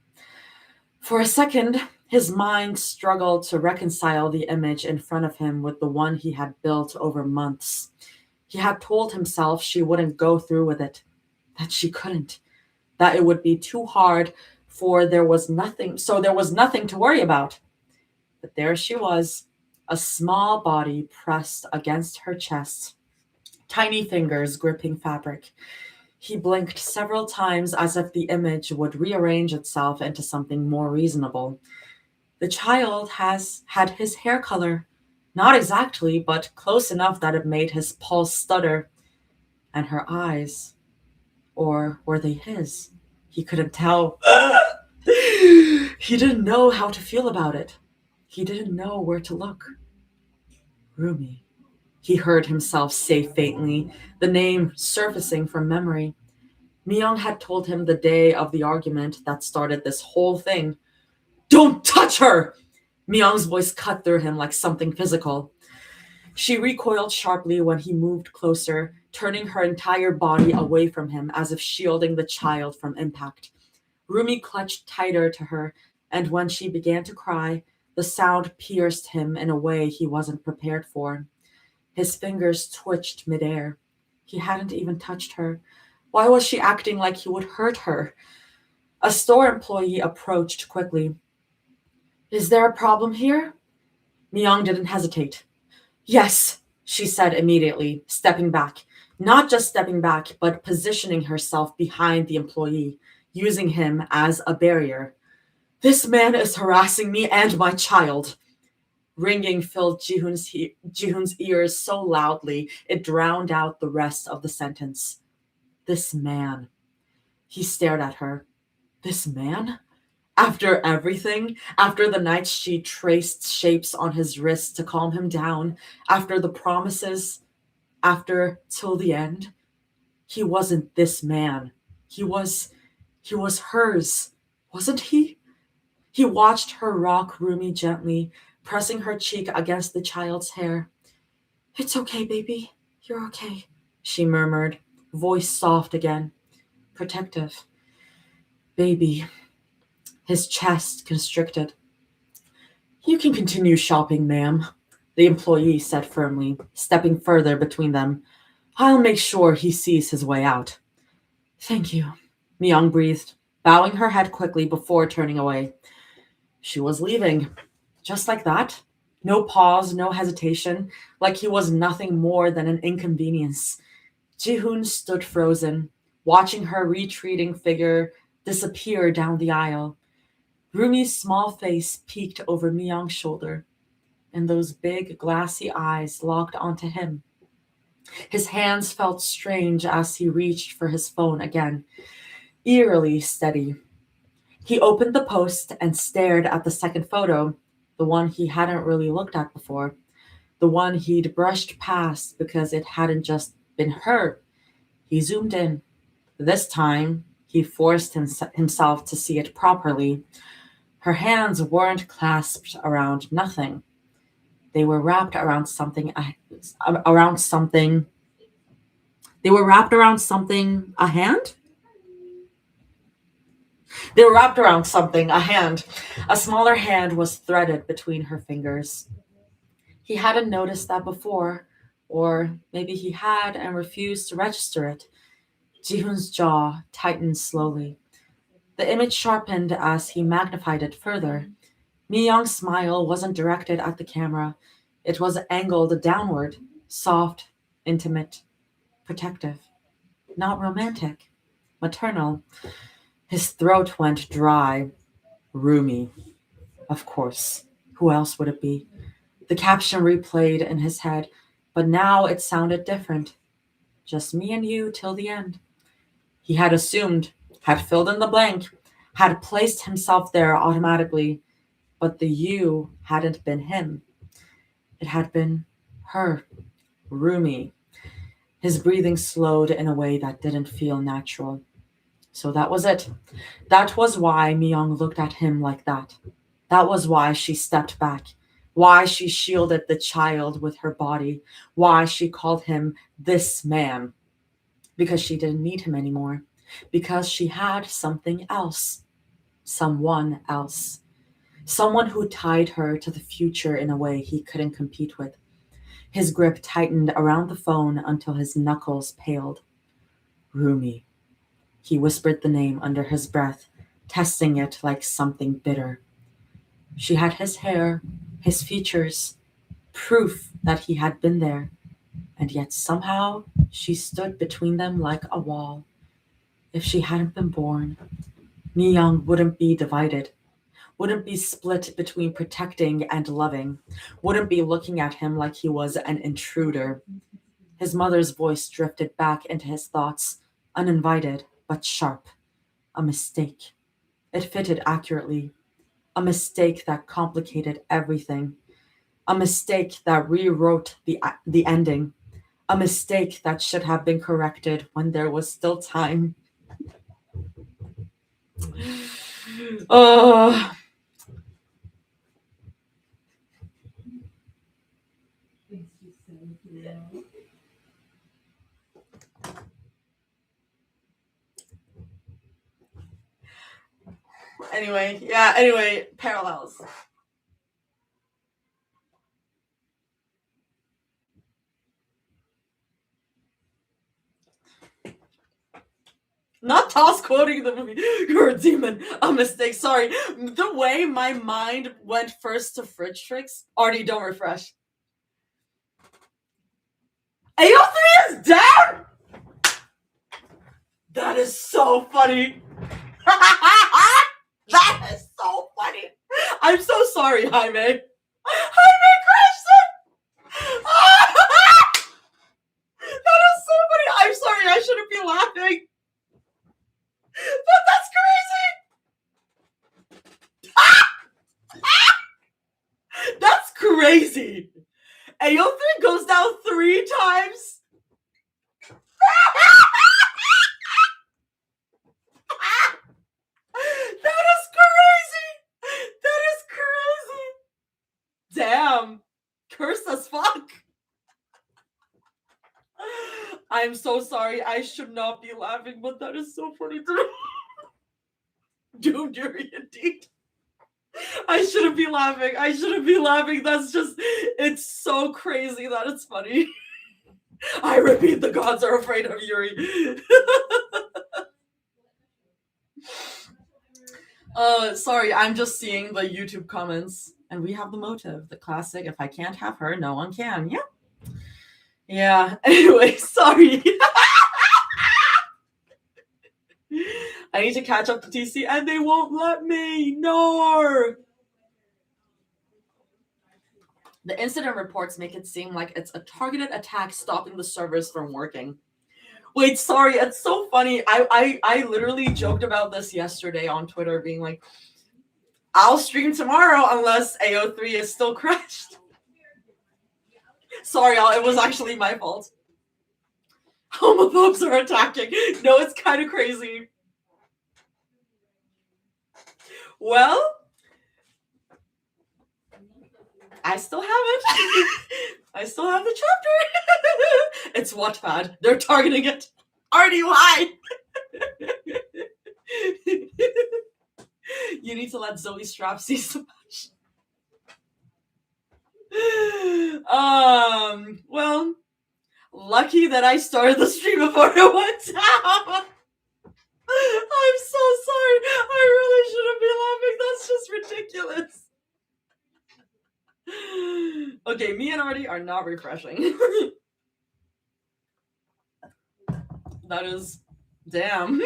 [SPEAKER 1] For a second, his mind struggled to reconcile the image in front of him with the one he had built over months. He had told himself she wouldn't go through with it, that she couldn't, that it would be too hard, there was nothing to worry about. But there she was, a small body pressed against her chest, tiny fingers gripping fabric. He blinked several times as if the image would rearrange itself into something more reasonable. The child had his hair color, not exactly, but close enough that it made his pulse stutter. And her eyes, or were they his? He couldn't tell. He didn't know how to feel about it. He didn't know where to look. Rumi. He heard himself say faintly, the name surfacing from memory. Myung had told him the day of the argument that started this whole thing. Don't touch her! Myung's voice cut through him like something physical. She recoiled sharply when he moved closer, turning her entire body away from him as if shielding the child from impact. Rumi clutched tighter to her, and when she began to cry, the sound pierced him in a way he wasn't prepared for. His fingers twitched midair. He hadn't even touched her. Why was she acting like he would hurt her? A store employee approached quickly. Is there a problem here? Myung didn't hesitate. Yes, she said immediately, stepping back. Not just stepping back, but positioning herself behind the employee, using him as a barrier. This man is harassing me and my child. Ringing filled Jihoon's ears so loudly it drowned out the rest of the sentence. This man. He stared at her. This man? After everything, after the nights she traced shapes on his wrist to calm him down, after the promises, after till the end, he wasn't this man. He was he was hers, wasn't he? He watched her rock Rumi gently, pressing her cheek against the child's hair. It's okay, baby. You're okay, she murmured, voice soft again, protective. Baby. His chest constricted. You can continue shopping, ma'am, the employee said firmly, stepping further between them. I'll make sure he sees his way out. Thank you, Myung breathed, bowing her head quickly before turning away. She was leaving. Just like that. No pause, no hesitation, like he was nothing more than an inconvenience. Jihoon stood frozen, watching her retreating figure disappear down the aisle. Rumi's small face peeked over Myung's shoulder, and those big, glassy eyes locked onto him. His hands felt strange as he reached for his phone again, eerily steady. He opened the post and stared at the second photo, the one he hadn't really looked at before, the one he'd brushed past because it hadn't just been her. He zoomed in. This time, he forced himself to see it properly. Her hands weren't clasped around nothing. They were wrapped around something, around something. They were wrapped around something, a hand? They were wrapped around something, a hand. A smaller hand was threaded between her fingers. He hadn't noticed that before, or maybe he had and refused to register it. Jihoon's jaw tightened slowly. The image sharpened as he magnified it further. Mi-young's smile wasn't directed at the camera. It was angled downward, soft, intimate, protective. Not romantic, maternal. His throat went dry. Roomy. Of course. Who else would it be? The caption replayed in his head, but now it sounded different. Just me and you till the end. He had assumed, had filled in the blank, had placed himself there automatically, but the you hadn't been him. It had been her, Rumi. His breathing slowed in a way that didn't feel natural. So that was it. That was why Mi-young looked at him like that. That was why she stepped back. Why she shielded the child with her body. Why she called him this man. Because she didn't need him anymore. Because she had something else. Someone else. Someone who tied her to the future in a way he couldn't compete with. His grip tightened around the phone until his knuckles paled. Rumi. He whispered the name under his breath, testing it like something bitter. She had his hair, his features, proof that he had been there, and yet somehow she stood between them like a wall. If she hadn't been born, Mi-young wouldn't be divided, wouldn't be split between protecting and loving, wouldn't be looking at him like he was an intruder. His mother's voice drifted back into his thoughts, uninvited but sharp. A mistake. It fitted accurately. A mistake that complicated everything. A mistake that rewrote the ending. A mistake that should have been corrected when there was still time. Oh. Anyway, parallels. Not Toss quoting the movie. You're a demon. A mistake. Sorry. The way my mind went first to fridge tricks. Artie, don't refresh. AO3 is down? That is so funny. That is so funny. I'm so sorry, Jaime. Jaime crashed it. That is so funny. I'm sorry. I shouldn't be laughing. But that's crazy. That's crazy. AO3 goes down 3 times. That is crazy. That is crazy. Damn. Cursed as fuck. I'm so sorry. I should not be laughing, but that is so funny to me. Doom Fury indeed. I shouldn't be laughing. I shouldn't be laughing. That's just, it's so crazy that it's funny. I repeat, the gods are afraid of Yuri. Sorry, I'm just seeing the YouTube comments. And we have the motive, the classic, if I can't have her, no one can. Yeah. Yeah. Anyway, sorry. I need to catch up to TC and they won't let me. No. The incident reports make it seem like it's a targeted attack stopping the servers from working. Wait, sorry, it's so funny. I literally joked about this yesterday on Twitter, being like, I'll stream tomorrow unless AO3 is still crashed. Sorry, y'all, it was actually my fault. Homophobes are attacking. No, it's kind of crazy. Well, I still have it. I still have the chapter. It's Wattpad. They're targeting it. RDY. You need to let Zoe Strap see some match. Well, lucky that I started the stream before it went down. I'm so sorry. I really shouldn't be laughing. That's just ridiculous. Okay, me and Artie are not refreshing. That is, damn.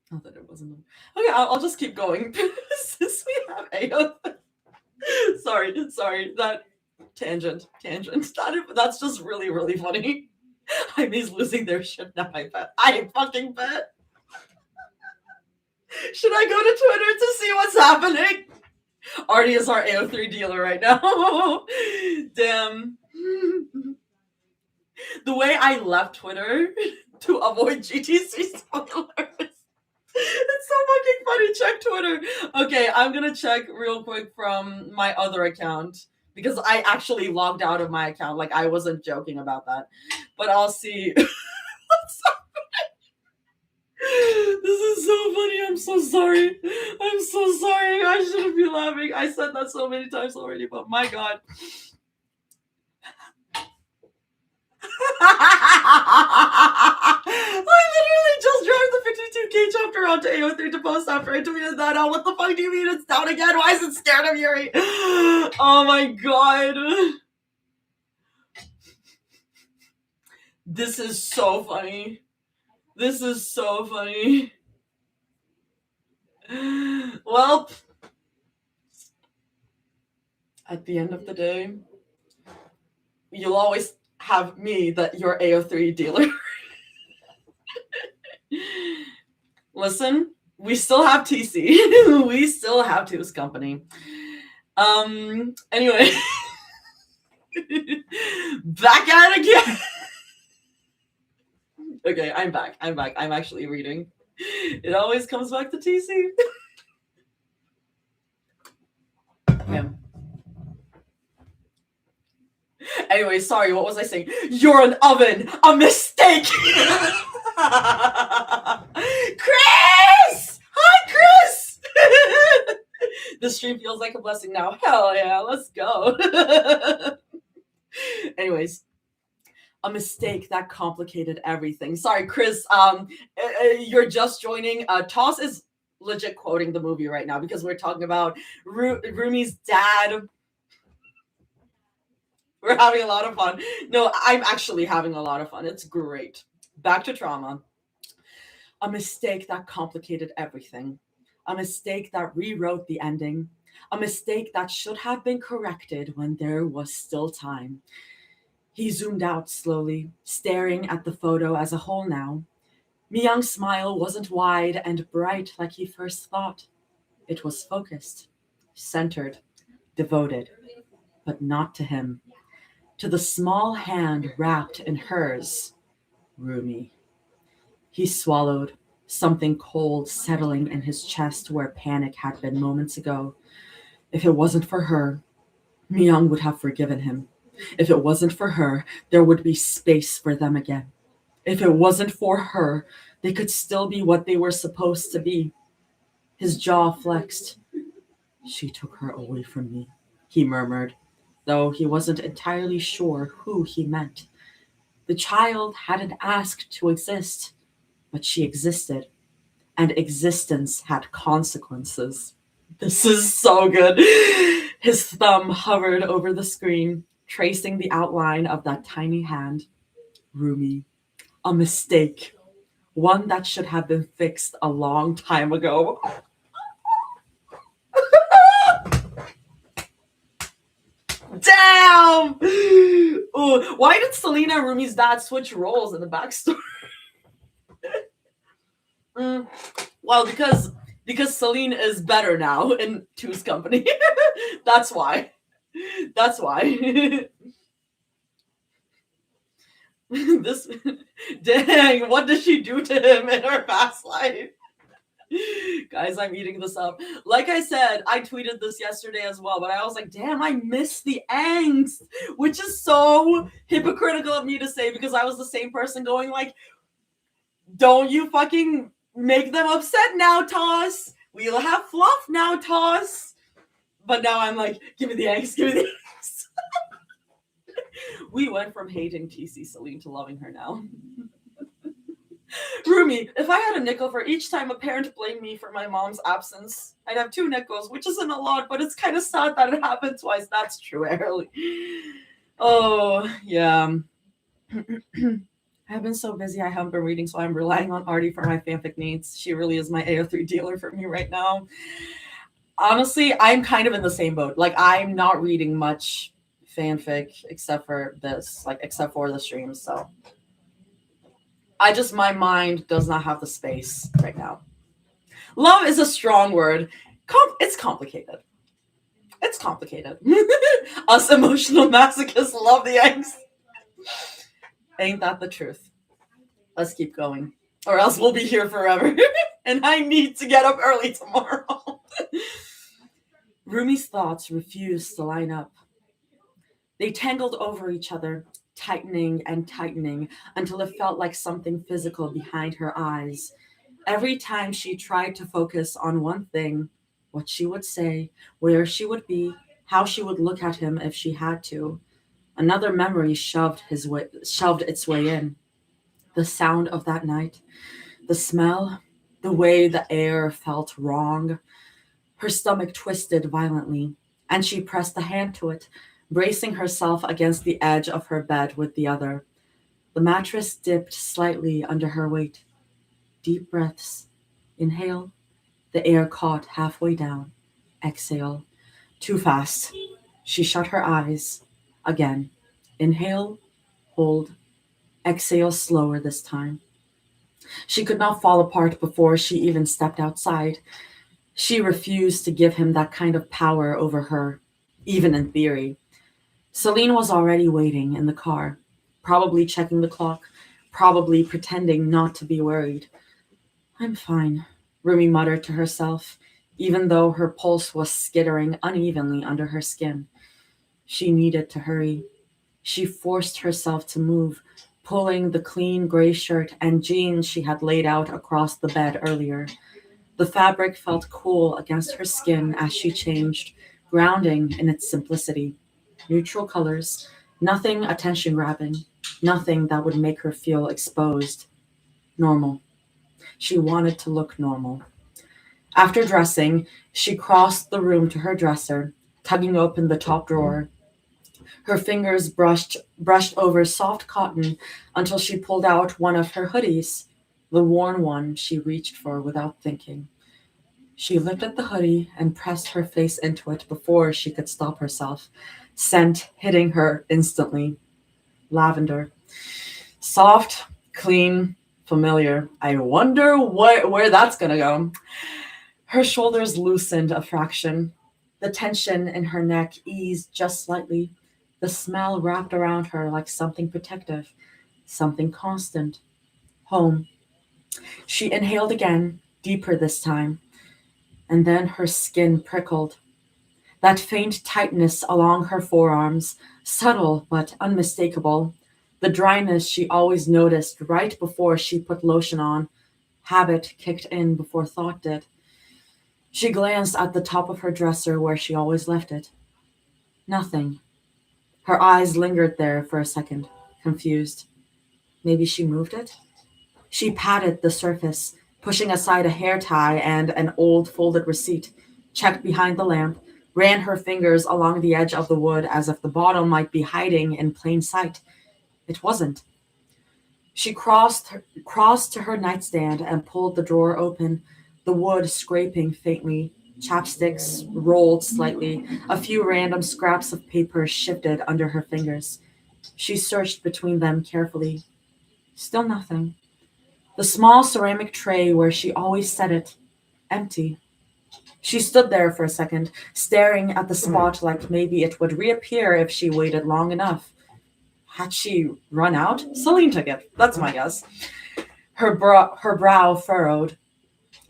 [SPEAKER 1] Not that it wasn't. Okay, I'll just keep going since we have AO. Sorry. That tangent. That's just really, really funny. Jaime's losing their shit now. I fucking bet. Should I go to Twitter to see what's happening? Artie is our AO3 dealer right now. Damn. The way I left Twitter to avoid GTC spoilers. It's so fucking funny. Check Twitter. Okay, I'm gonna check real quick from my other account because I actually logged out of my account. Like, I wasn't joking about that. But I'll see. What's happening? This is so funny. I'm so sorry. I shouldn't be laughing. I said that so many times already, but my God. I literally just dragged the 52K chapter onto AO3 to post after I tweeted that out. What the fuck do you mean it's down again? Why is it scared of Yuri? Oh my God. This is so funny. Well, at the end of the day, you'll always have me, that your AO3 dealer. Listen, we still have TC. We still have Two's company. Anyway. Back at it again. Okay, I'm back. I'm actually reading. It always comes back to TC. Yeah. Anyway, sorry, what was I saying? You're an oven! A mistake! Chris! Hi, Chris! The stream feels like a blessing now. Hell yeah, let's go. Anyways, A mistake that complicated everything. Sorry, Chris. You're just joining. Toss is legit quoting the movie right now because we're talking about Rumi's dad. We're having a lot of fun. No, I'm actually having a lot of fun. It's great. Back to trauma. A mistake that complicated everything. A mistake that rewrote the ending. A mistake that should have been corrected when there was still time. He zoomed out slowly, staring at the photo as a whole now. Myung's smile wasn't wide and bright like he first thought. It was focused, centered, devoted, but not to him. To the small hand wrapped in hers, Rumi. He swallowed, something cold settling in his chest where panic had been moments ago. If it wasn't for her, Myung would have forgiven him. If it wasn't for her, there would be space for them again. If it wasn't for her, they could still be what they were supposed to be. His jaw flexed. She took her away from me, he murmured, though he wasn't entirely sure who he meant. The child hadn't asked to exist, but she existed, and existence had consequences. This is so good. His thumb hovered over the screen, tracing the outline of that tiny hand. Rumi. A mistake. One that should have been fixed a long time ago. Damn! Ooh, why did Selena and Rumi's dad switch roles in the backstory? Well, because Celine is better now in Two's company. That's why. That's why. This, dang, what did she do to him in her past life? Guys, I'm eating this up. Like I said, I tweeted this yesterday as well, but I was like, damn, I miss the angst, which is so hypocritical of me to say because I was the same person going like, don't you fucking make them upset now, Toss. We'll have fluff now, Toss. But now I'm like, give me the angst, give me the angst. We went from hating TC Celine to loving her now. Rumi, if I had a nickel for each time a parent blamed me for my mom's absence, I'd have 2 nickels, which isn't a lot, but it's kind of sad that it happened twice. That's true, Early. Oh, yeah. I've been so busy I haven't been reading, so I'm relying on Arty for my fanfic needs. She really is my AO3 dealer for me right now. Honestly, I'm kind of in the same boat. Like, I'm not reading much fanfic except for this, like, except for the streams, so my mind does not have the space right now. Love is a strong word. It's complicated. It's complicated. Us emotional masochists love the angst. Ain't that the truth? Let's keep going, or else we'll be here forever. And I need to get up early tomorrow. Rumi's thoughts refused to line up. They tangled over each other, tightening and tightening until it felt like something physical behind her eyes. Every time she tried to focus on one thing, what she would say, where she would be, how she would look at him if she had to, another memory shoved its way in. The sound of that night, the smell, the way the air felt wrong. Her stomach twisted violently, and she pressed a hand to it, bracing herself against the edge of her bed with the other. The mattress dipped slightly under her weight. Deep breaths. Inhale. The air caught halfway down. Exhale. Too fast. She shut her eyes. Again. Inhale. Hold. Exhale slower this time. She could not fall apart before she even stepped outside. She refused to give him that kind of power over her, even in theory. Celine was already waiting in the car, probably checking the clock, probably pretending not to be worried. I'm fine, Rumi muttered to herself, even though her pulse was skittering unevenly under her skin. She needed to hurry. She forced herself to move, pulling the clean gray shirt and jeans she had laid out across the bed earlier. The fabric felt cool against her skin as she changed, grounding in its simplicity. Neutral colors, nothing attention-grabbing. Nothing that would make her feel exposed. Normal. She wanted to look normal. After dressing, she crossed the room to her dresser, tugging open the top drawer. Her fingers brushed over soft cotton until she pulled out one of her hoodies, the worn one she reached for without thinking. She lifted the hoodie and pressed her face into it before she could stop herself, scent hitting her instantly. Lavender. Soft, clean, familiar. I wonder where that's gonna go. Her shoulders loosened a fraction. The tension in her neck eased just slightly. The smell wrapped around her like something protective, something constant. Home. She inhaled again, deeper this time, and then her skin prickled. That faint tightness along her forearms, subtle but unmistakable. The dryness she always noticed right before she put lotion on. Habit kicked in before thought did. She glanced at the top of her dresser where she always left it. Nothing. Her eyes lingered there for a second, confused. Maybe she moved it? She patted the surface, pushing aside a hair tie and an old folded receipt, checked behind the lamp, ran her fingers along the edge of the wood as if the bottle might be hiding in plain sight. It wasn't. She crossed to her nightstand and pulled the drawer open, the wood scraping faintly. Chapsticks rolled slightly. A few random scraps of paper shifted under her fingers. She searched between them carefully. Still nothing. The small ceramic tray where she always set it, empty. She stood there for a second, staring at the spot like maybe it would reappear if she waited long enough. Had she run out? Celine took it. That's my guess. Her brow furrowed.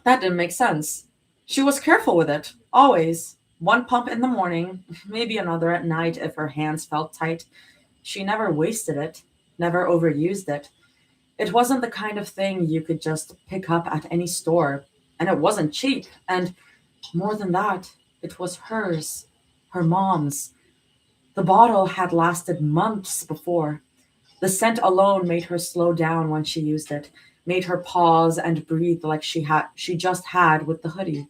[SPEAKER 1] That didn't make sense. She was careful with it, always. One pump in the morning, maybe another at night if her hands felt tight. She never wasted it, never overused it. It wasn't the kind of thing you could just pick up at any store, and it wasn't cheap. And more than that, it was hers, her mom's. The bottle had lasted months before. The scent alone made her slow down when she used it, made her pause and breathe like she just had with the hoodie.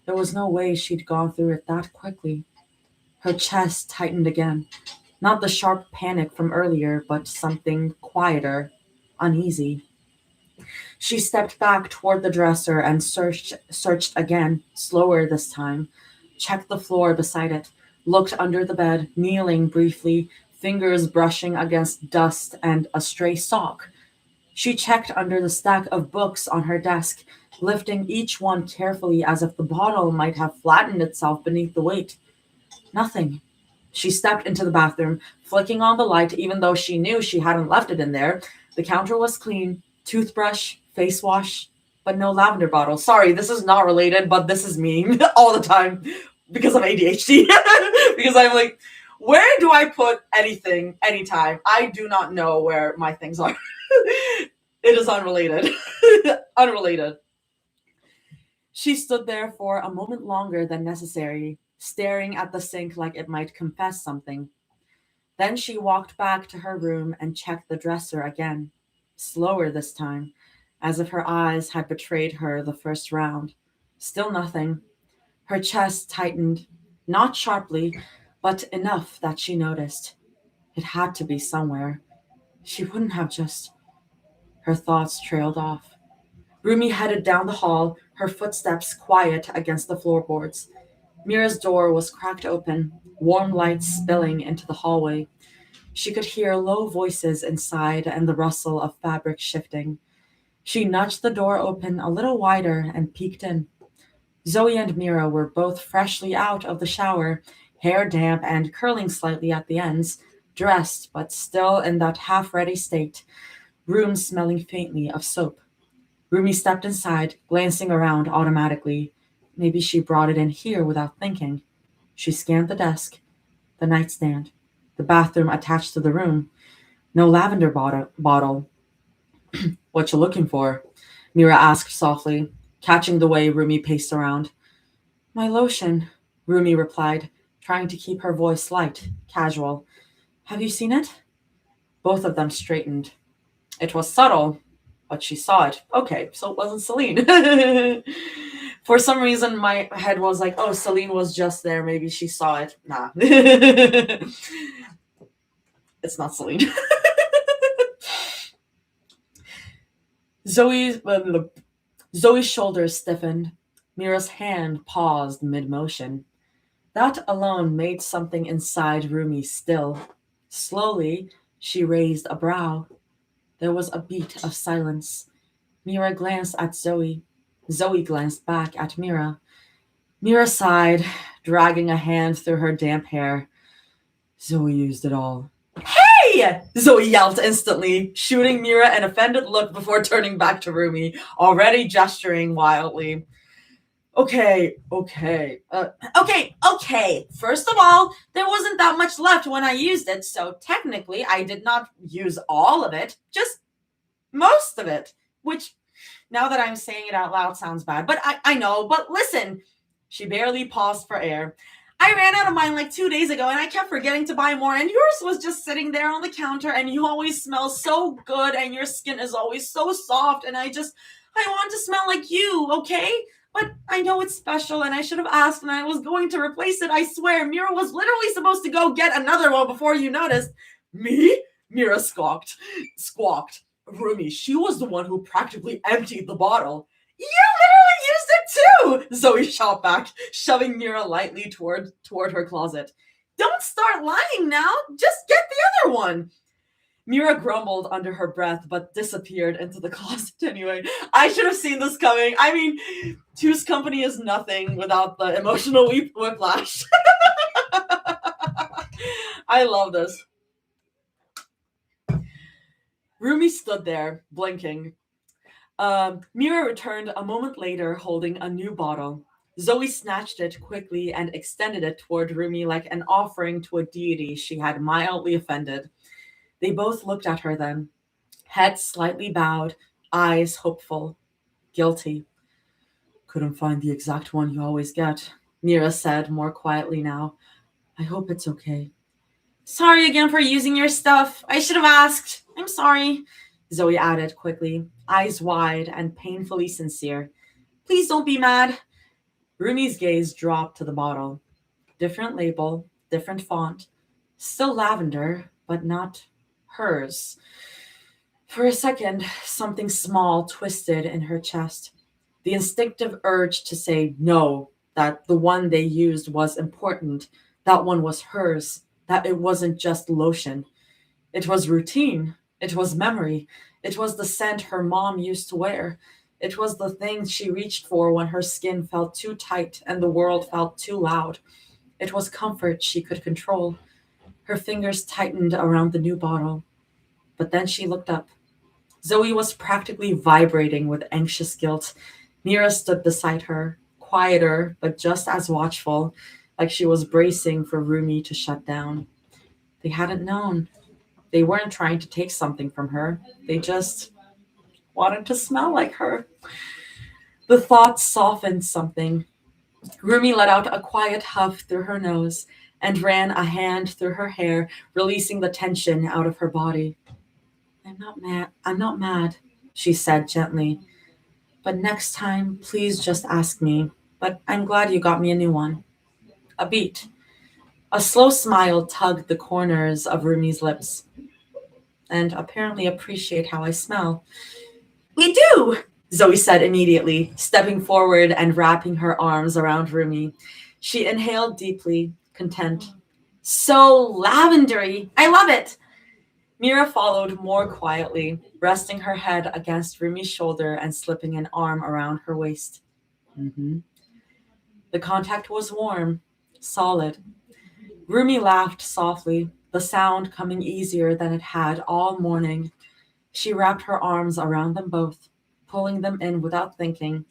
[SPEAKER 1] There was no way she'd gone through it that quickly. Her chest tightened again. Not the sharp panic from earlier, but something quieter, uneasy. She stepped back toward the dresser and searched again, slower this time. Checked the floor beside it, looked under the bed, kneeling briefly, fingers brushing against dust and a stray sock. She checked under the stack of books on her desk, lifting each one carefully as if the bottle might have flattened itself beneath the weight. Nothing. She stepped into the bathroom, flicking on the light even though she knew she hadn't left it in there. The counter was clean, toothbrush, face wash, but no lavender bottle. Sorry, this is not related, but this is me all the time because of ADHD. Because I'm like, where do I put anything, anytime? I do not know where my things are. It is unrelated. Unrelated. She stood there for a moment longer than necessary, staring at the sink like it might confess something. Then she walked back to her room and checked the dresser again, slower this time, as if her eyes had betrayed her the first round. Still nothing. Her chest tightened, not sharply, but enough that she noticed. It had to be somewhere. She wouldn't have just... Her thoughts trailed off. Rumi headed down the hall, her footsteps quiet against the floorboards. Mira's door was cracked open, warm light spilling into the hallway. She could hear low voices inside and the rustle of fabric shifting. She nudged the door open a little wider and peeked in. Zoe and Mira were both freshly out of the shower, hair damp and curling slightly at the ends, dressed but still in that half-ready state, room smelling faintly of soap. Rumi stepped inside, glancing around automatically. Maybe she brought it in here without thinking. She scanned the desk, the nightstand, the bathroom attached to the room. No lavender bottle. What you looking for? Mira asked softly, catching the way Rumi paced around. My lotion, Rumi replied, trying to keep her voice light, casual. Have you seen it? Both of them straightened. It was subtle, but she saw it. Okay, so it wasn't Celine. For some reason, my head was like, oh, Celine was just there. Maybe she saw it. Nah. It's not Celine. Zoe's shoulders stiffened. Mira's hand paused mid-motion. That alone made something inside Rumi still. Slowly, she raised a brow. There was a beat of silence. Mira glanced at Zoe. Zoe glanced back at Mira. Mira sighed, dragging a hand through her damp hair. Zoe used it all. Hey! Zoe yelled instantly, shooting Mira an offended look before turning back to Rumi, already gesturing wildly. Okay. First of all, there wasn't that much left when I used it, so technically I did not use all of it, just most of it, which, now that I'm saying it out loud, sounds bad, but I know, but listen. She barely paused for air. I ran out of mine like 2 days ago and I kept forgetting to buy more, and yours was just sitting there on the counter, and you always smell so good and your skin is always so soft, and I want to smell like you, okay? But I know it's special and I should have asked and I was going to replace it, I swear. Mira was literally supposed to go get another one before you noticed. Me? Mira squawked. Rumi, she was the one who practically emptied the bottle. You literally used it too! Zoe shot back, shoving Mira lightly toward her closet. Don't start lying now. Just get the other one. Mira grumbled under her breath, but disappeared into the closet anyway. I should have seen this coming. I mean, Two's company is nothing without the emotional whiplash. I love this. Rumi stood there, blinking. Mira returned a moment later, holding a new bottle. Zoe snatched it quickly and extended it toward Rumi like an offering to a deity she had mildly offended. They both looked at her then, heads slightly bowed, eyes hopeful, guilty. Couldn't find the exact one you always get, Mira said more quietly now. I hope it's okay. Sorry again for using your stuff. I should have asked. I'm sorry, Zoe added quickly, eyes wide and painfully sincere. Please don't be mad. Rumi's gaze dropped to the bottle. Different label, different font. Still lavender, but not hers. For a second, something small twisted in her chest. The instinctive urge to say no, that the one they used was important, that one was hers, that it wasn't just lotion. It was routine. It was memory. It was the scent her mom used to wear. It was the thing she reached for when her skin felt too tight and the world felt too loud. It was comfort she could control. Her fingers tightened around the new bottle. But then she looked up. Zoe was practically vibrating with anxious guilt. Mira stood beside her, quieter but just as watchful, like she was bracing for Rumi to shut down. They hadn't known. They weren't trying to take something from her. They just wanted to smell like her. The thought softened something. Rumi let out a quiet huff through her nose and ran a hand through her hair, releasing the tension out of her body. I'm not mad, she said gently. But next time, please just ask me. But I'm glad you got me a new one. A beat. A slow smile tugged the corners of Rumi's lips. And apparently appreciate how I smell. We do, Zoe said immediately, stepping forward and wrapping her arms around Rumi. She inhaled deeply, content. So lavendery. I love it. Mira followed more quietly, resting her head against Rumi's shoulder and slipping an arm around her waist. Mm-hmm. The contact was warm, solid. Rumi laughed softly, the sound coming easier than it had all morning. She wrapped her arms around them both, pulling them in without thinking.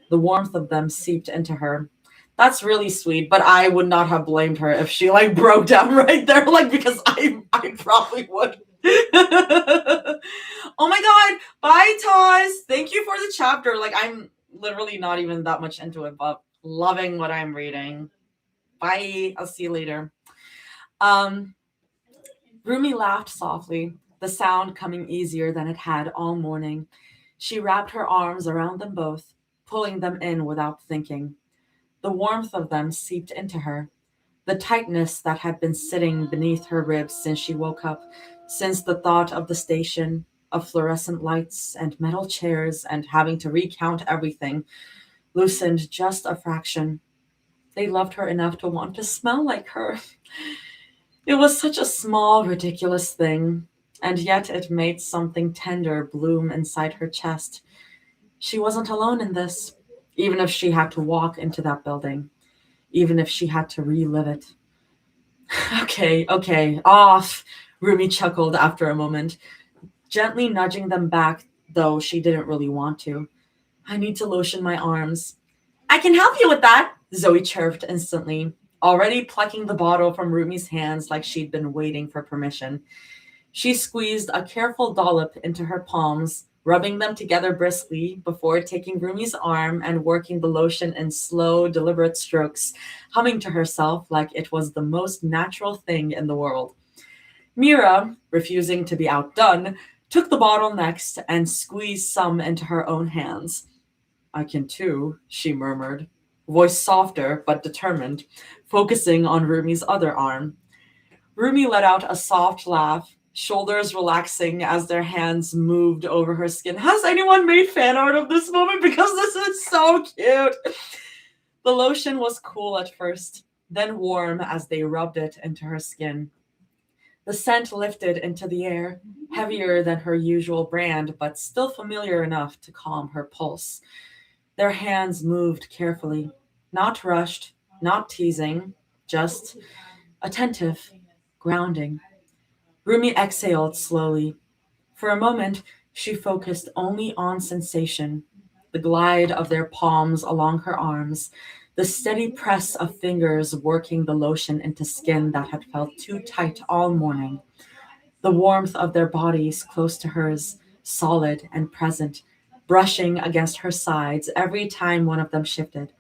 [SPEAKER 1] The warmth of them seeped into her. That's really sweet, but I would not have blamed her if she broke down right there, because I probably would. Oh my god, bye Taz. Thank you for the chapter. I'm literally not even that much into it, but loving what I'm reading. Bye. I'll see you later. Rumi laughed softly, the sound coming easier than it had all morning. She wrapped her arms around them both, pulling them in without thinking. The warmth of them seeped into her, the tightness that had been sitting beneath her ribs since she woke up, since the thought of the station, of fluorescent lights and metal chairs and having to recount everything, loosened just a fraction. They loved her enough to want to smell like her. It was such a small, ridiculous thing, and yet it made something tender bloom inside her chest. She wasn't alone in this, even if she had to walk into that building, even if she had to relive it. Okay, off, Rumi chuckled after a moment, gently nudging them back, though she didn't really want to. I need to lotion my arms. I can help you with that, Zoe chirped instantly, already plucking the bottle from Rumi's hands like she'd been waiting for permission. She squeezed a careful dollop into her palms, rubbing them together briskly before taking Rumi's arm and working the lotion in slow, deliberate strokes, humming to herself like it was the most natural thing in the world. Mira, refusing to be outdone, took the bottle next and squeezed some into her own hands. I can too, she murmured, voice softer but determined, focusing on Rumi's other arm. Rumi let out a soft laugh, shoulders relaxing as their hands moved over her skin. Has anyone made fan art of this moment? Because this is so cute. The lotion was cool at first, then warm as they rubbed it into her skin. The scent lifted into the air, heavier than her usual brand, but still familiar enough to calm her pulse. Their hands moved carefully, not rushed, not teasing, just attentive, grounding. Rumi exhaled slowly. For a moment, she focused only on sensation, the glide of their palms along her arms, the steady press of fingers working the lotion into skin that had felt too tight all morning, the warmth of their bodies close to hers, solid and present, brushing against her sides every time one of them shifted.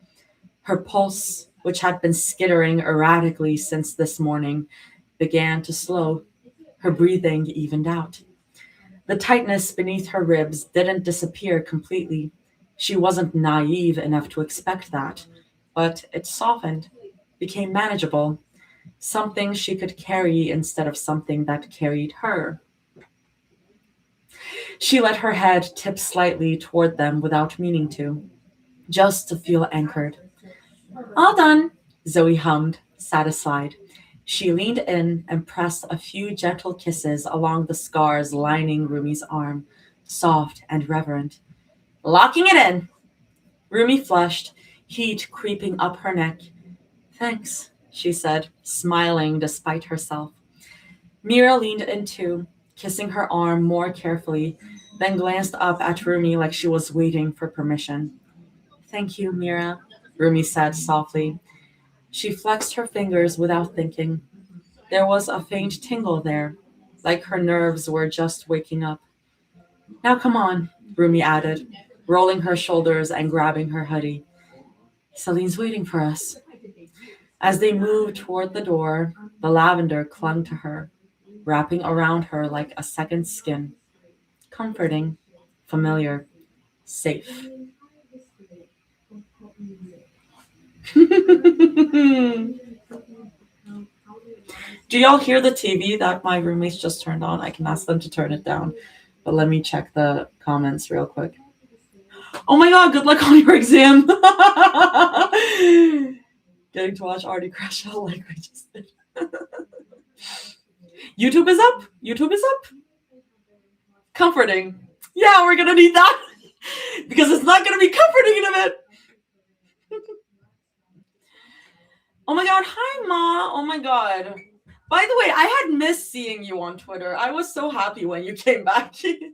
[SPEAKER 1] Her pulse, which had been skittering erratically since this morning, began to slow. Her breathing evened out. The tightness beneath her ribs didn't disappear completely. She wasn't naive enough to expect that, but it softened, became manageable, something she could carry instead of something that carried her. She let her head tip slightly toward them without meaning to, just to feel anchored. All done, Zoe hummed, satisfied. She leaned in and pressed a few gentle kisses along the scars lining Rumi's arm, soft and reverent. Locking it in. Rumi flushed, heat creeping up her neck. Thanks, she said, smiling despite herself. Mira leaned in too, kissing her arm more carefully, then glanced up at Rumi like she was waiting for permission. Thank you, Mira, Rumi said softly. She flexed her fingers without thinking. There was a faint tingle there, like her nerves were just waking up. Now come on, Rumi added, rolling her shoulders and grabbing her hoodie. Celine's waiting for us. As they moved toward the door, the lavender clung to her, wrapping around her like a second skin. Comforting, familiar, safe. Do y'all hear the TV that my roommates just turned on? I can ask them to turn it down, but let me check the comments real quick. Oh my god, good luck on your exam. Getting to watch Artie crash out like we just did. YouTube is up. YouTube is up. Comforting. Yeah, we're gonna need that because it's not gonna be comforting in a bit. Oh my god, hi Ma. Oh my god. By the way, I had missed seeing you on Twitter. I was so happy when you came back. Check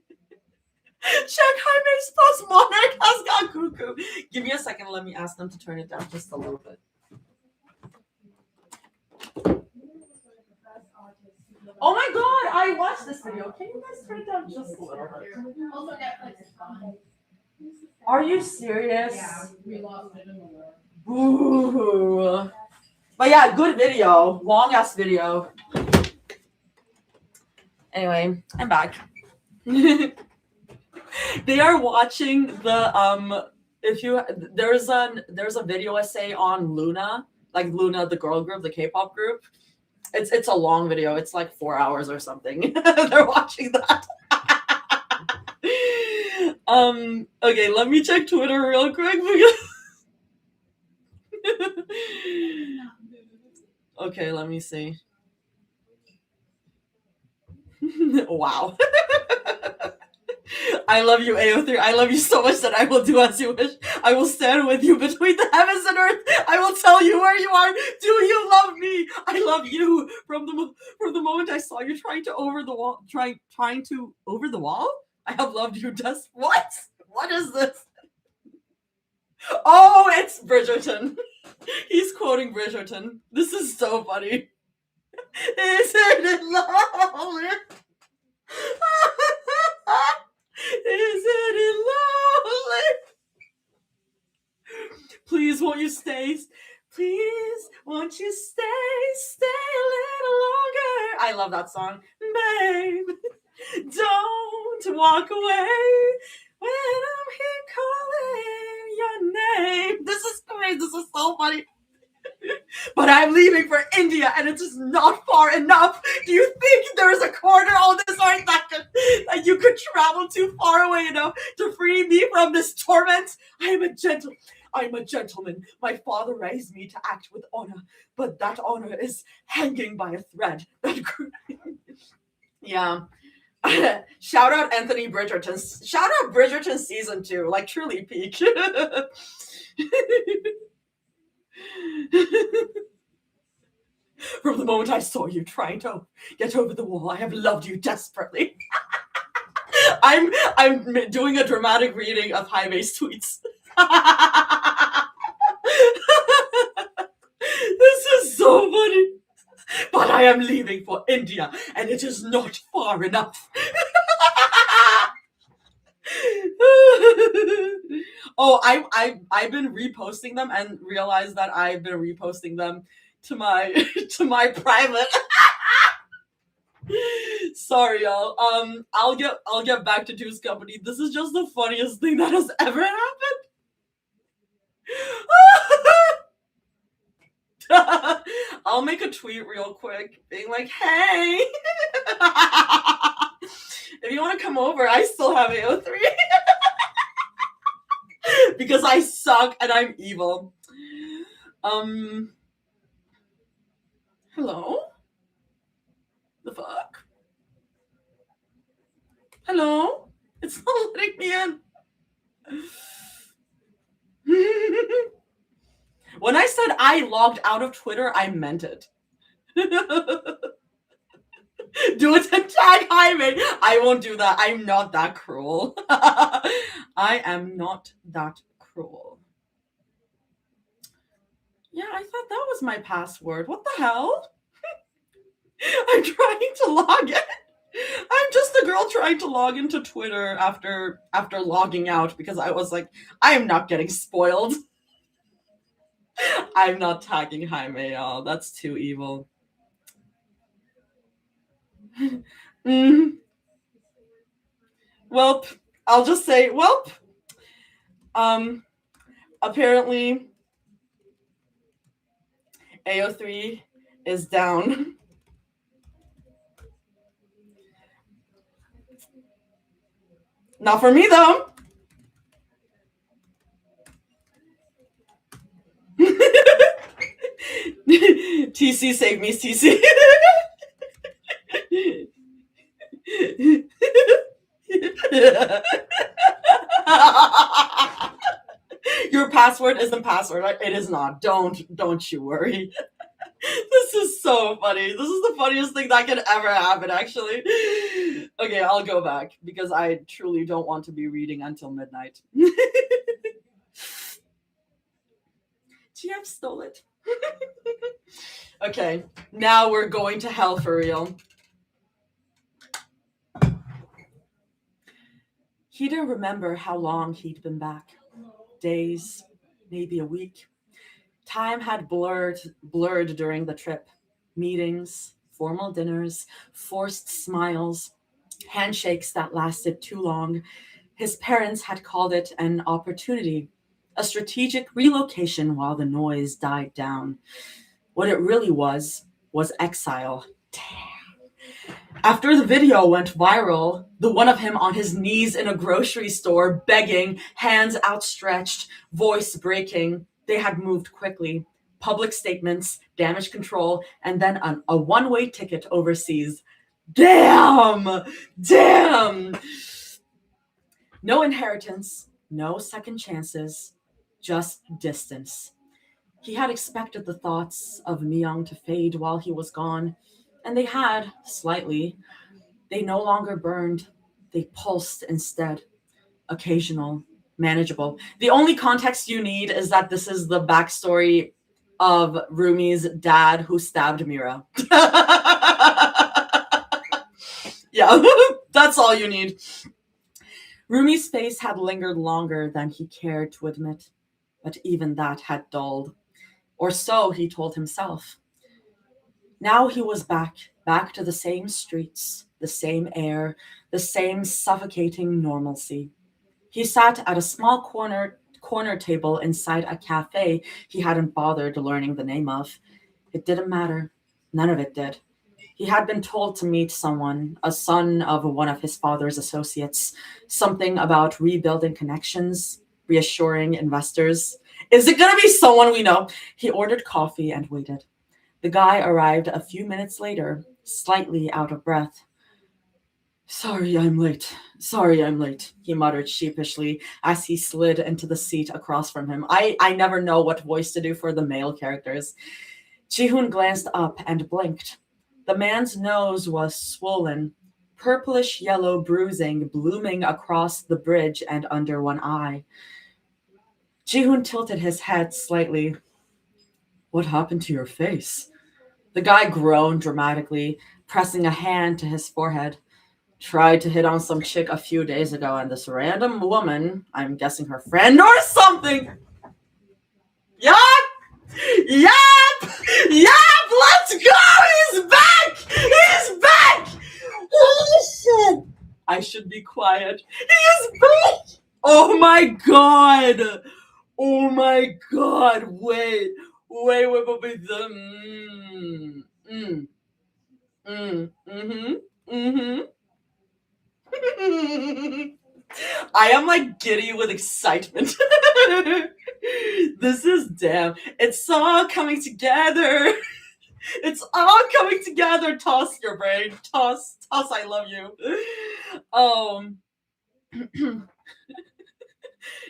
[SPEAKER 1] Jaime's plus Monarch has got cuckoo. Give me a second. Let me ask them to turn it down just a little bit. Oh my god, I watched this video. Can you guys turn it down just a little bit? Are you serious? Yeah, we lost it in the war. Ooh. But yeah, good video. Long ass video. Anyway, I'm back. They are watching the there's a video essay on Luna, like Luna, the girl group, the K-pop group. It's a long video. It's like 4 hours or something. They're watching that. Okay, let me check Twitter real quick because okay, let me see. Wow. I love you, AO3. I love you so much that I will do as you wish. I will stand with you between the heavens and earth. I will tell you where you are. Do you love me? I love you. From the moment I saw you trying to over the wall. I have loved you just what? What is this? Oh, it's Bridgerton. He's quoting Bridgerton. This is so funny. Isn't it lonely? Isn't it lonely? Please, won't you stay? Please, won't you stay a little longer? I love that song. Babe, don't walk away when I'm here calling your name. This is great. This is so funny. But I'm leaving for India and it's just not far enough. Do you think there's a corner on this earth that you could travel too far away enough to free me from this torment? I'm a gentleman. My father raised me to act with honor, but that honor is hanging by a thread. Yeah. Shout out Anthony Bridgerton. Shout out Bridgerton season 2, like truly peak. From the moment I saw you trying to get over the wall, I have loved you desperately. I'm doing a dramatic reading of Jaime's tweets. This is so funny. But I am leaving for India, and it is not far enough. Oh, I've been reposting them and realized that I've been reposting them to my private. Sorry, y'all. I'll get back to Two's Company. This is just the funniest thing that has ever happened. I'll make a tweet real quick being like, hey, if you want to come over, I still have AO3. Because I suck and I'm evil. Hello? The fuck? Hello? It's not letting me in. When I said I logged out of Twitter, I meant it. Do it and tag Jaime. I won't do that. I'm not that cruel. I am not that cruel. Yeah, I thought that was my password. What the hell? I'm trying to log in. I'm just a girl trying to log into Twitter after logging out because I was like, I am not getting spoiled. I'm not tagging Jaime, y'all. That's too evil. Welp. I'll just say, welp. Apparently, AO3 is down. Not for me, though. TC, save me, TC. Your password isn't password. It is not. Don't you worry. This is so funny. This is the funniest thing that could ever happen, actually. Okay, I'll go back because I truly don't want to be reading until midnight. GF stole it. Okay, now we're going to hell for real. He didn't remember how long he'd been back. Days, maybe a week. Time had blurred during the trip. Meetings, Formal dinners, forced smiles, handshakes that lasted too long. His parents had called it an opportunity, a strategic relocation while the noise died down. What it really was exile. After the video went viral, the one of him on his knees in a grocery store, begging, hands outstretched, voice breaking, they had moved quickly. Public statements, damage control, and then a one-way ticket overseas. Damn! Damn! No inheritance, no second chances, just distance. He had expected the thoughts of Myung to fade while he was gone, and they had, slightly. They no longer burned, they pulsed instead. Occasional, manageable. The only context you need is that this is the backstory of Rumi's dad who stabbed Mira. Yeah, that's all you need. Rumi's face had lingered longer than he cared to admit, but even that had dulled. Or so he told himself. Now he was back to the same streets, the same air, the same suffocating normalcy. He sat at a small corner table inside a cafe he hadn't bothered learning the name of. It didn't matter. None of it did. He had been told to meet someone, a son of one of his father's associates, something about rebuilding connections, reassuring investors. Is it going to be someone we know? He ordered coffee and waited. The guy arrived a few minutes later, slightly out of breath. Sorry, I'm late, he muttered sheepishly as he slid into the seat across from him. I never know what voice to do for the male characters. Ji-hoon glanced up and blinked. The man's nose was swollen, purplish yellow bruising blooming across the bridge and under one eye. Ji-hoon tilted his head slightly. What happened to your face? The guy groaned dramatically, pressing a hand to his forehead. Tried to hit on some chick a few days ago, and this random woman, I'm guessing her friend or something. Yup! Let's go! He's back! He's back! Oh, shit! I should be quiet. He is back! Oh my god! Oh my god! Wait. I am like giddy with excitement. This is damn. It's all coming together. It's all coming together. Toss your brain. Toss. I love you.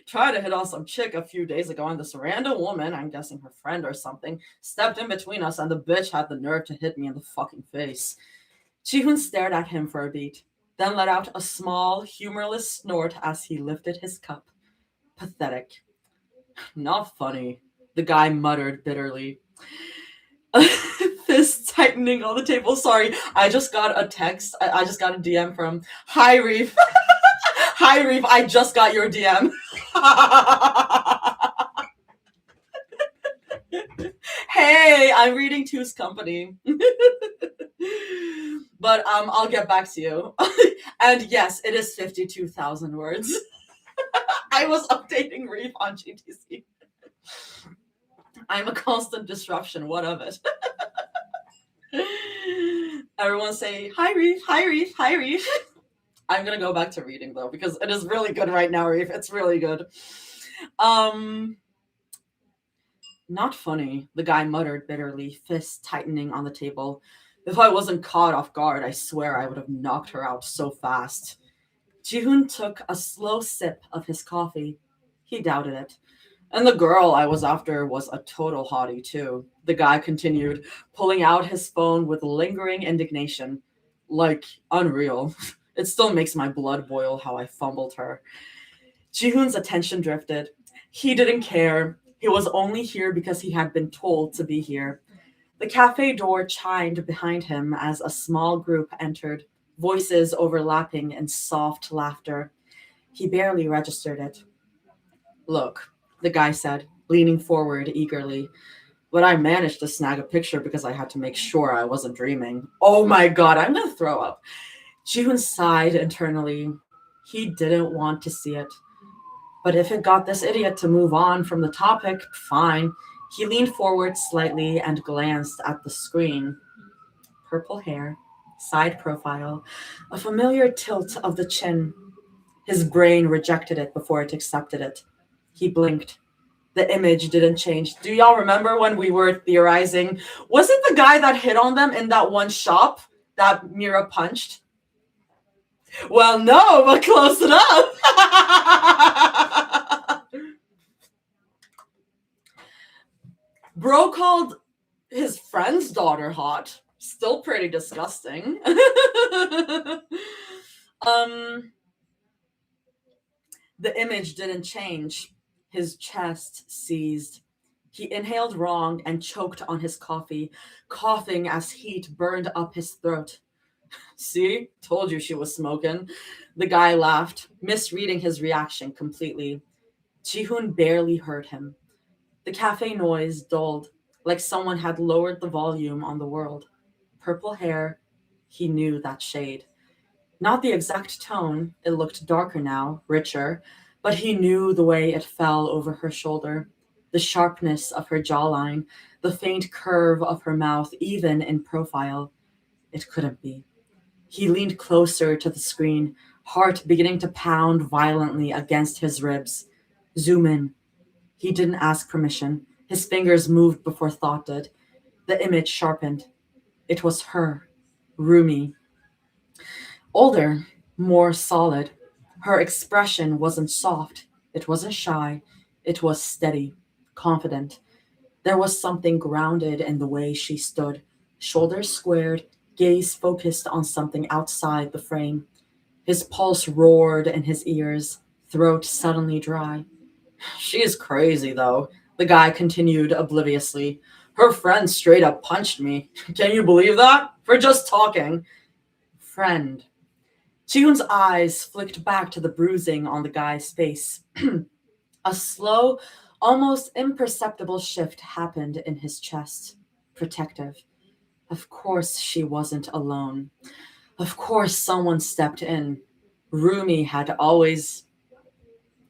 [SPEAKER 1] Tried to hit on some chick a few days ago, and this random woman, I'm guessing her friend or something, stepped in between us, and the bitch had the nerve to hit me in the fucking face. Ji-hoon stared at him for a beat, then let out a small, humorless snort as he lifted his cup. Pathetic. Not funny, the guy muttered bitterly. Fist tightening on the table. Sorry, I just got a text. I just got a DM from, Hi, Reef. Hi, Reef, I just got your DM. Hey, I'm reading Two's Company. But I'll get back to you. And yes, it is 52,000 words. I was updating Reef on GTC. I'm a constant disruption. What of it? Everyone say, Hi, Reef. Hi, Reef. Hi, Reef. I'm going to go back to reading, though, because it is really good right now, Reef. It's really good. Not funny, the guy muttered bitterly, fist tightening on the table. If I wasn't caught off guard, I swear I would have knocked her out so fast. Ji-hoon took a slow sip of his coffee. He doubted it. And the girl I was after was a total hottie, too. The guy continued, pulling out his phone with lingering indignation. Like, unreal. It still makes my blood boil how I fumbled her. Ji-hoon's attention drifted. He didn't care. He was only here because he had been told to be here. The cafe door chimed behind him as a small group entered, voices overlapping in soft laughter. He barely registered it. Look, the guy said, leaning forward eagerly. but I managed to snag a picture because I had to make sure I wasn't dreaming. Oh my god, I'm gonna throw up. Jihoon sighed internally. He didn't want to see it. But if it got this idiot to move on from the topic, fine. He leaned forward slightly and glanced at the screen. Purple hair, side profile, a familiar tilt of the chin. His brain rejected it before it accepted it. He blinked. The image didn't change. Do y'all remember when we were theorizing? Was it the guy that hit on them in that one shop that Mira punched? Well, no, but close enough. Bro called his friend's daughter hot. Still pretty disgusting. The image didn't change. His chest seized. He inhaled wrong and choked on his coffee, coughing as heat burned up his throat. See? Told you she was smoking. The guy laughed, misreading his reaction completely. Jihoon barely heard him. The cafe noise dulled, like someone had lowered the volume on the world. Purple hair, he knew that shade. Not the exact tone, it looked darker now, richer, but he knew the way it fell over her shoulder, the sharpness of her jawline, the faint curve of her mouth, even in profile. It couldn't be. He leaned closer to the screen, heart beginning to pound violently against his ribs. Zoom in. He didn't ask permission. His fingers moved before thought did. The image sharpened. It was her, Rumi. Older, more solid. Her expression wasn't soft. It wasn't shy. It was steady, confident. There was something grounded in the way she stood, shoulders squared, gaze focused on something outside the frame. His pulse roared in his ears, throat suddenly dry. She is crazy, though, the guy continued obliviously. Her friend straight up punched me. Can you believe that? For just talking. Friend. Jihoon's eyes flicked back to the bruising on the guy's face. A slow, almost imperceptible shift happened in his chest. Protective. Of course she wasn't alone. Of course someone stepped in. Rumi had always...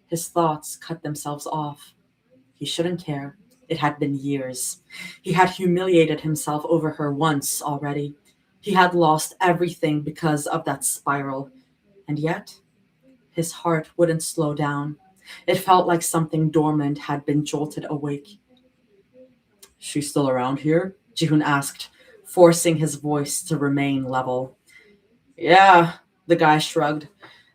[SPEAKER 1] His thoughts cut themselves off. He shouldn't care. It had been years. He had humiliated himself over her once already. He had lost everything because of that spiral. And yet, his heart wouldn't slow down. It felt like something dormant had been jolted awake. She's still around here? Jihoon asked, forcing his voice to remain level. Yeah, the guy shrugged.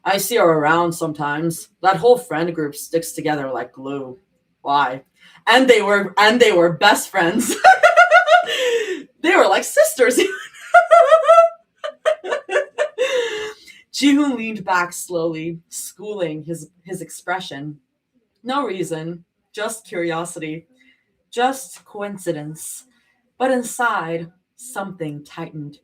[SPEAKER 1] I see her around sometimes. That whole friend group sticks together like glue. Why? And they were best friends. They were like sisters. Jihoon leaned back slowly, schooling his expression. No reason, just curiosity, just coincidence. But inside, something tightened.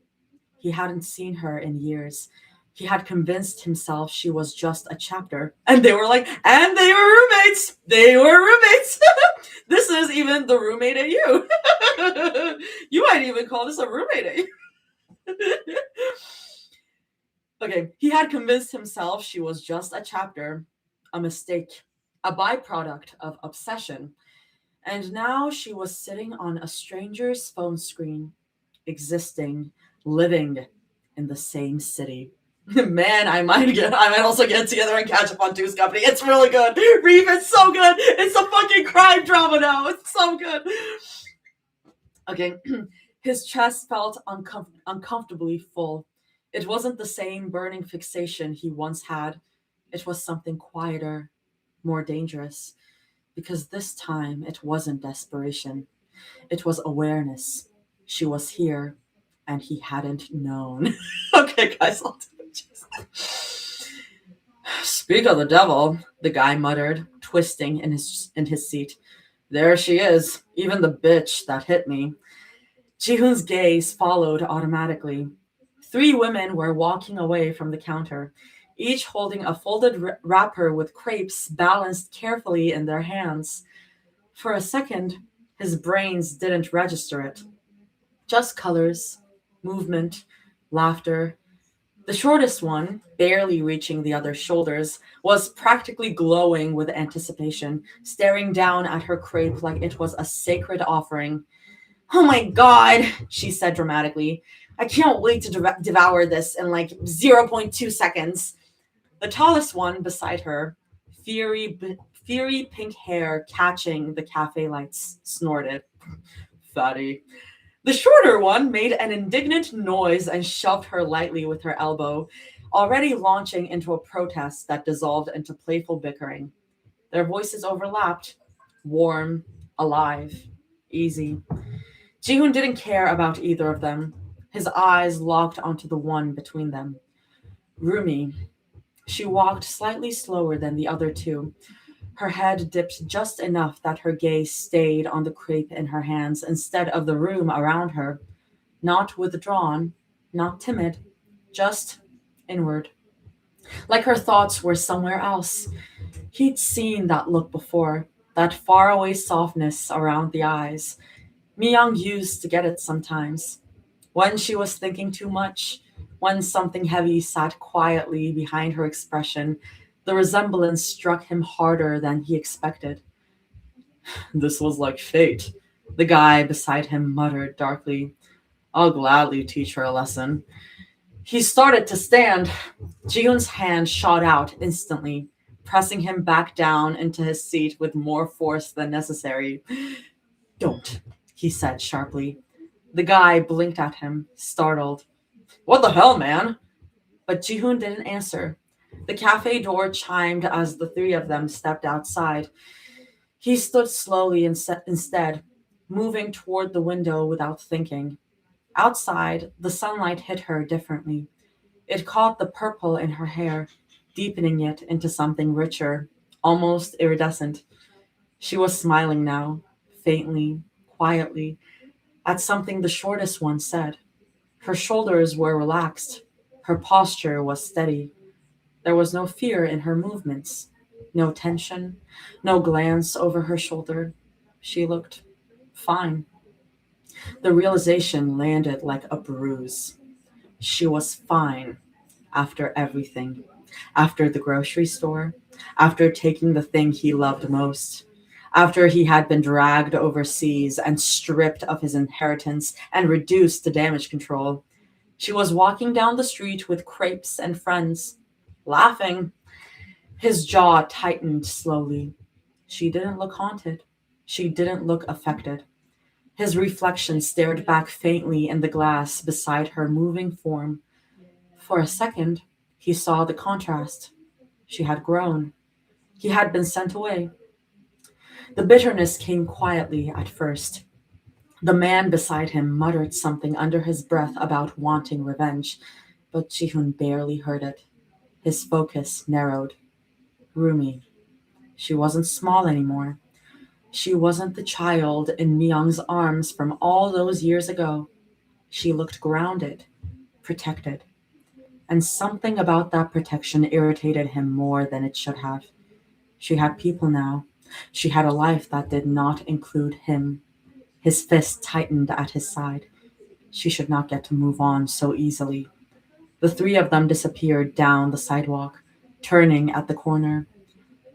[SPEAKER 1] He hadn't seen her in years. He had convinced himself she was just a chapter. And they were roommates. They were roommates. This is even the roommate at you. You might even call this a roommate at you. Okay, he had convinced himself she was just a chapter, a mistake, a byproduct of obsession. And now she was sitting on a stranger's phone screen, existing, living in the same city. Man, I might also get together and catch up on Two's Company. It's really good. Reeve, it's so good. It's a fucking crime drama now. It's so good. Okay, his chest felt uncomfortably full. It wasn't the same burning fixation he once had. It was something quieter, more dangerous. Because this time it wasn't desperation. It was awareness. She was here, and he hadn't known. Okay, guys, I'll do it. Speak of the devil, the guy muttered, twisting in his seat. There she is, even the bitch that hit me. Jihoon's gaze followed automatically. 3 women were walking away from the counter, each holding a folded wrapper with crepes balanced carefully in their hands. For a second, His brains didn't register it. Just colors, movement, laughter. The shortest one, barely reaching the other's shoulders, was practically glowing with anticipation, staring down at her crepe like it was a sacred offering. "Oh my god," she said dramatically. "I can't wait to devour this in like zero point 0.2 seconds." The tallest one beside her, fiery pink hair catching the cafe lights, snorted. "Fatty." The shorter one made an indignant noise and shoved her lightly with her elbow, already launching into a protest that dissolved into playful bickering. Their voices overlapped, warm, alive, easy. Jihoon didn't care about either of them. His eyes locked onto the one between them. Rumi. She walked slightly slower than the other two. Her head dipped just enough that her gaze stayed on the crepe in her hands instead of the room around her. Not withdrawn, not timid, just inward. Like her thoughts were somewhere else. He'd seen that look before, that faraway softness around the eyes. Miyang used to get it sometimes. When she was thinking too much, when something heavy sat quietly behind her expression, the resemblance struck him harder than he expected. "This was like fate," the guy beside him muttered darkly. "I'll gladly teach her a lesson." He started to stand. Jiun's hand shot out instantly, pressing him back down into his seat with more force than necessary. "Don't," he said sharply. The guy blinked at him, startled. "What the hell, man?" But Jihoon didn't answer. The cafe door chimed as the three of them stepped outside. He stood slowly instead, moving toward the window without thinking. Outside, the sunlight hit her differently. It caught the purple in her hair, deepening it into something richer, almost iridescent. She was smiling now, faintly, quietly, at something the shortest one said. Her shoulders were relaxed. Her posture was steady. There was no fear in her movements, no tension, no glance over her shoulder. She looked fine. The realization landed like a bruise. She was fine after everything. After the grocery store, after taking the thing he loved most, after he had been dragged overseas and stripped of his inheritance and reduced to damage control. She was walking down the street with crepes and friends, laughing. His jaw tightened slowly. She didn't look haunted. She didn't look affected. His reflection stared back faintly in the glass beside her moving form. For a second, he saw the contrast. She had grown. He had been sent away. The bitterness came quietly at first. The man beside him muttered something under his breath about wanting revenge, but Jihun barely heard it. His focus narrowed. Rumi. She wasn't small anymore. She wasn't the child in Myung's arms from all those years ago. She looked grounded, protected. And something about that protection irritated him more than it should have. She had people now. She had a life that did not include him. His fist tightened at his side. She should not get to move on so easily. The three of them disappeared down the sidewalk, turning at the corner.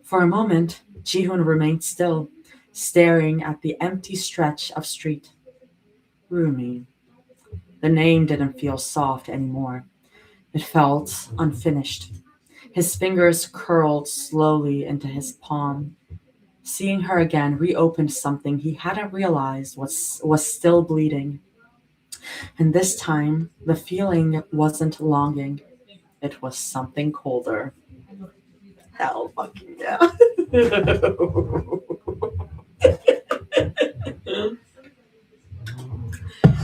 [SPEAKER 1] For a moment, Jihoon remained still, staring at the empty stretch of street. Rumi. The name didn't feel soft anymore. It felt unfinished. His fingers curled slowly into his palm. Seeing her again reopened something he hadn't realized was still bleeding. And this time, the feeling wasn't longing. It was something colder. Hell fucking yeah.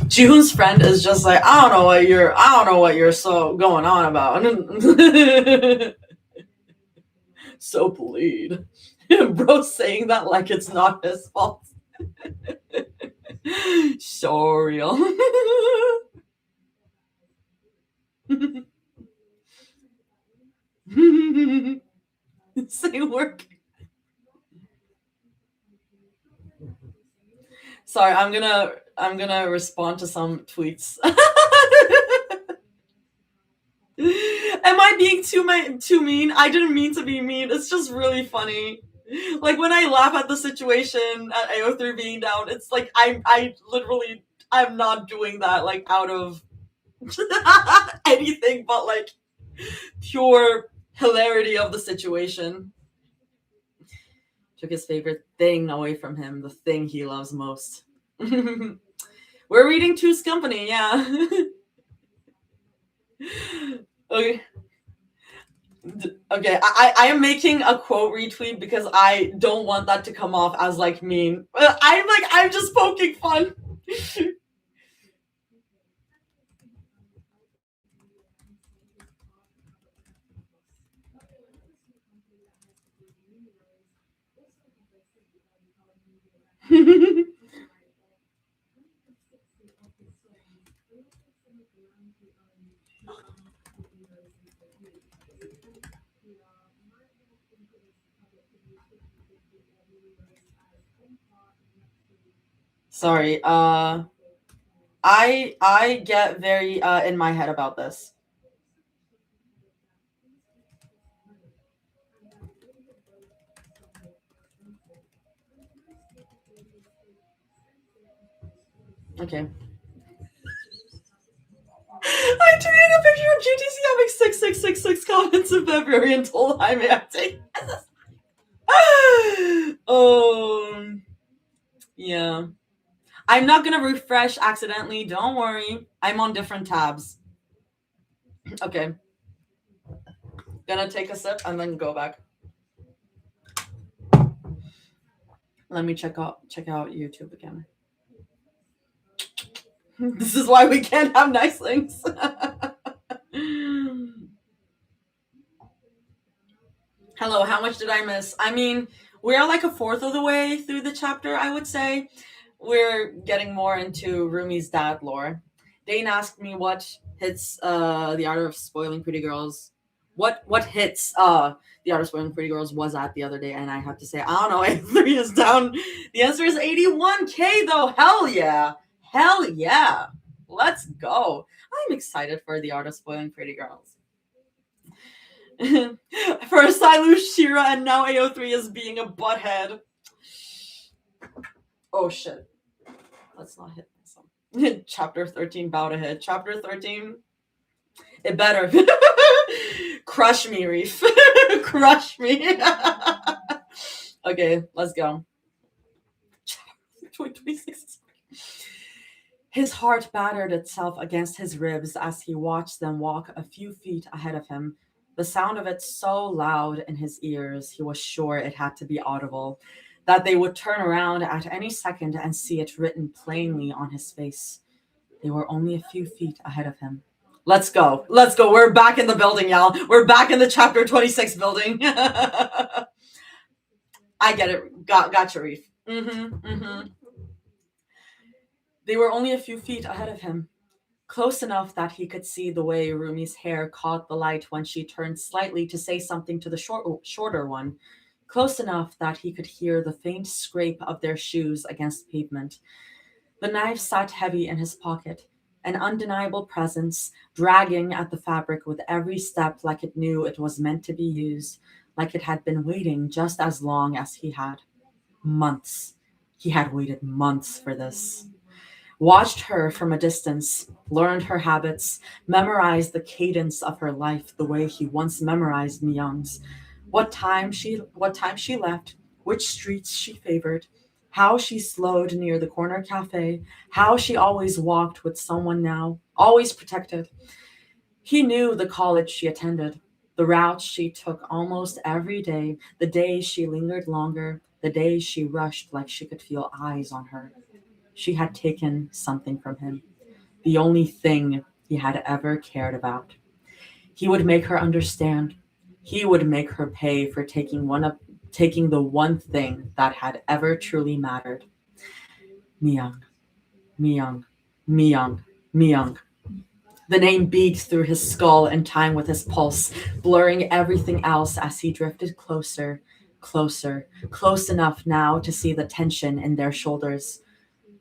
[SPEAKER 1] June's friend is just like, I don't know what you're so going on about. So bleed. Bro saying that like it's not his fault. So real. Say work. Sorry, I'm gonna respond to some tweets. Am I being too mean? I didn't mean to be mean. It's just really funny. Like when I laugh at the situation at AO3 being down, it's like I literally I'm not doing that like out of anything but like pure hilarity of the situation. Took his favorite thing away from him, the thing he loves most. We're reading Two's Company, yeah. Okay. Okay, I am making a quote retweet because I don't want that to come off as like mean. I'm just poking fun. Sorry, I get very in my head about this. Okay. I tweeted a picture of GTC having 6666 comments in February and told Jaime I'm taking this. Yeah. I'm not gonna refresh accidentally. Don't worry. I'm on different tabs. Okay. Gonna take a sip and then go back. Let me check out YouTube again. This is why we can't have nice things. Hello, how much did I miss? I mean, we are like a fourth of the way through the chapter, I would say. We're getting more into Rumi's dad lore. Dane asked me what hits the art of spoiling pretty girls. What hits the art of spoiling pretty girls was at the other day, and I have to say, I don't know, 83 is down. The answer is 81K though. Hell yeah. Hell yeah. Let's go. I'm excited for the art of spoiling pretty girls. First I lose Shira and now AO3 is being a butthead. Oh shit. Let's not hit myself. Chapter 13 about to hit. Chapter 13. It better. Crush me, Reef. Crush me. Okay, let's go. 26. His heart battered itself against his ribs as he watched them walk a few feet ahead of him. The sound of it so loud in his ears, he was sure it had to be audible, that they would turn around at any second and see it written plainly on his face. They were only a few feet ahead of him. Let's go. Let's go. We're back in the building, y'all. We're back in the chapter 26 building. I get it. Gotcha, Reef. They were only a few feet ahead of him, close enough that he could see the way Rumi's hair caught the light when she turned slightly to say something to the shorter one, close enough that he could hear the faint scrape of their shoes against pavement. The knife sat heavy in his pocket, an undeniable presence, dragging at the fabric with every step like it knew it was meant to be used, like it had been waiting just as long as he had. Months. He had waited months for this. Watched her from a distance, learned her habits, memorized the cadence of her life the way he once memorized Myung's. What time she left, which streets she favored, how she slowed near the corner cafe, how she always walked with someone now, always protected. He knew the college she attended, the routes she took almost every day, the days she lingered longer, the days she rushed like she could feel eyes on her. She had taken something from him, the only thing he had ever cared about. He would make her understand. He would make her pay for taking the one thing that had ever truly mattered. Myung, Myung, Myung, Myung. The name beat through his skull in time with his pulse, blurring everything else as he drifted closer, close enough now to see the tension in their shoulders.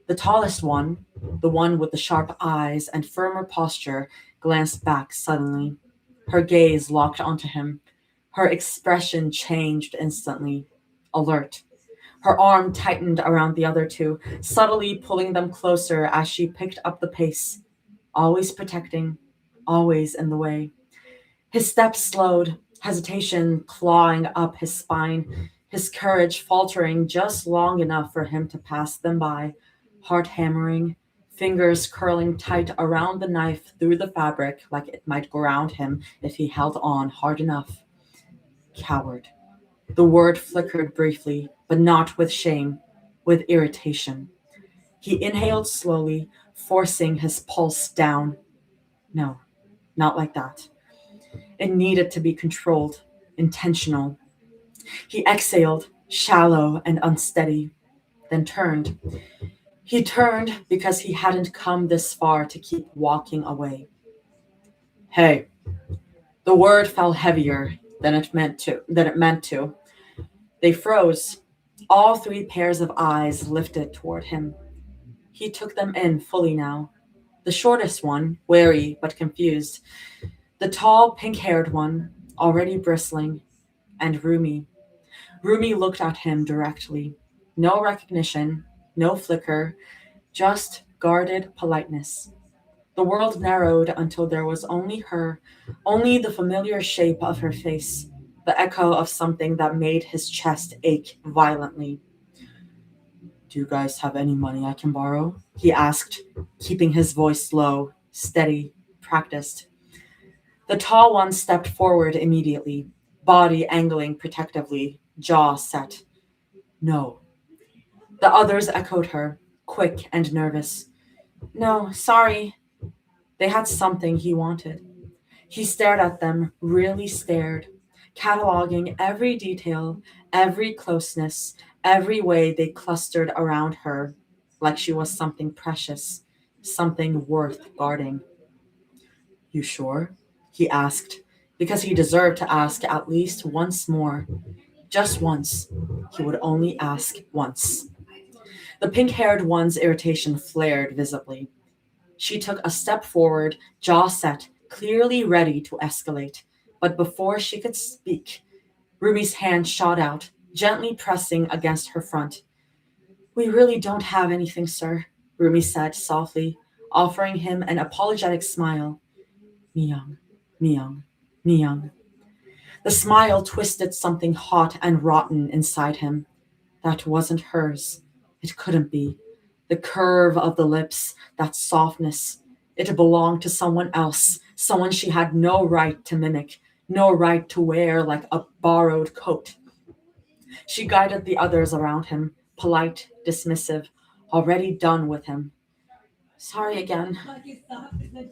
[SPEAKER 1] The tallest one, the one with the sharp eyes and firmer posture, glanced back suddenly. Her gaze locked onto him. Her expression changed instantly. Alert. Her arm tightened around the other two, subtly pulling them closer as she picked up the pace, always protecting, always in the way. His steps slowed, hesitation clawing up his spine, his courage faltering just long enough for him to pass them by, heart hammering, fingers curling tight around the knife through the fabric like it might ground him if he held on hard enough. Coward. The word flickered briefly, but not with shame, with irritation. He inhaled slowly, forcing his pulse down. No, not like that. It needed to be controlled, intentional. He exhaled, shallow and unsteady, then turned. He turned because he hadn't come this far to keep walking away. Hey, the word fell heavier than it meant to. They froze. All three pairs of eyes lifted toward him. He took them in fully now. The shortest one, wary but confused. The tall, pink-haired one, already bristling. And Rumi. Rumi looked at him directly. No recognition, no flicker, just guarded politeness. The world narrowed until there was only her, only the familiar shape of her face, the echo of something that made his chest ache violently. Do you guys have any money I can borrow? He asked, keeping his voice low, steady, practiced. The tall one stepped forward immediately, body angling protectively, jaw set. No. The others echoed her, quick and nervous. No, sorry. They had something he wanted. He stared at them, really stared, cataloging every detail, every closeness, every way they clustered around her, like she was something precious, something worth guarding. You sure? He asked, because he deserved to ask at least once more. Just once. He would only ask once. The pink-haired one's irritation flared visibly. She took a step forward, jaw set, clearly ready to escalate. But before she could speak, Rumi's hand shot out, gently pressing against her front. We really don't have anything, sir, Rumi said softly, offering him an apologetic smile. Myung, Myung, Myung. The smile twisted something hot and rotten inside him. That wasn't hers. It couldn't be. The curve of the lips, that softness. It belonged to someone else, someone she had no right to mimic, no right to wear like a borrowed coat. She guided the others around him, polite, dismissive, already done with him. Sorry again.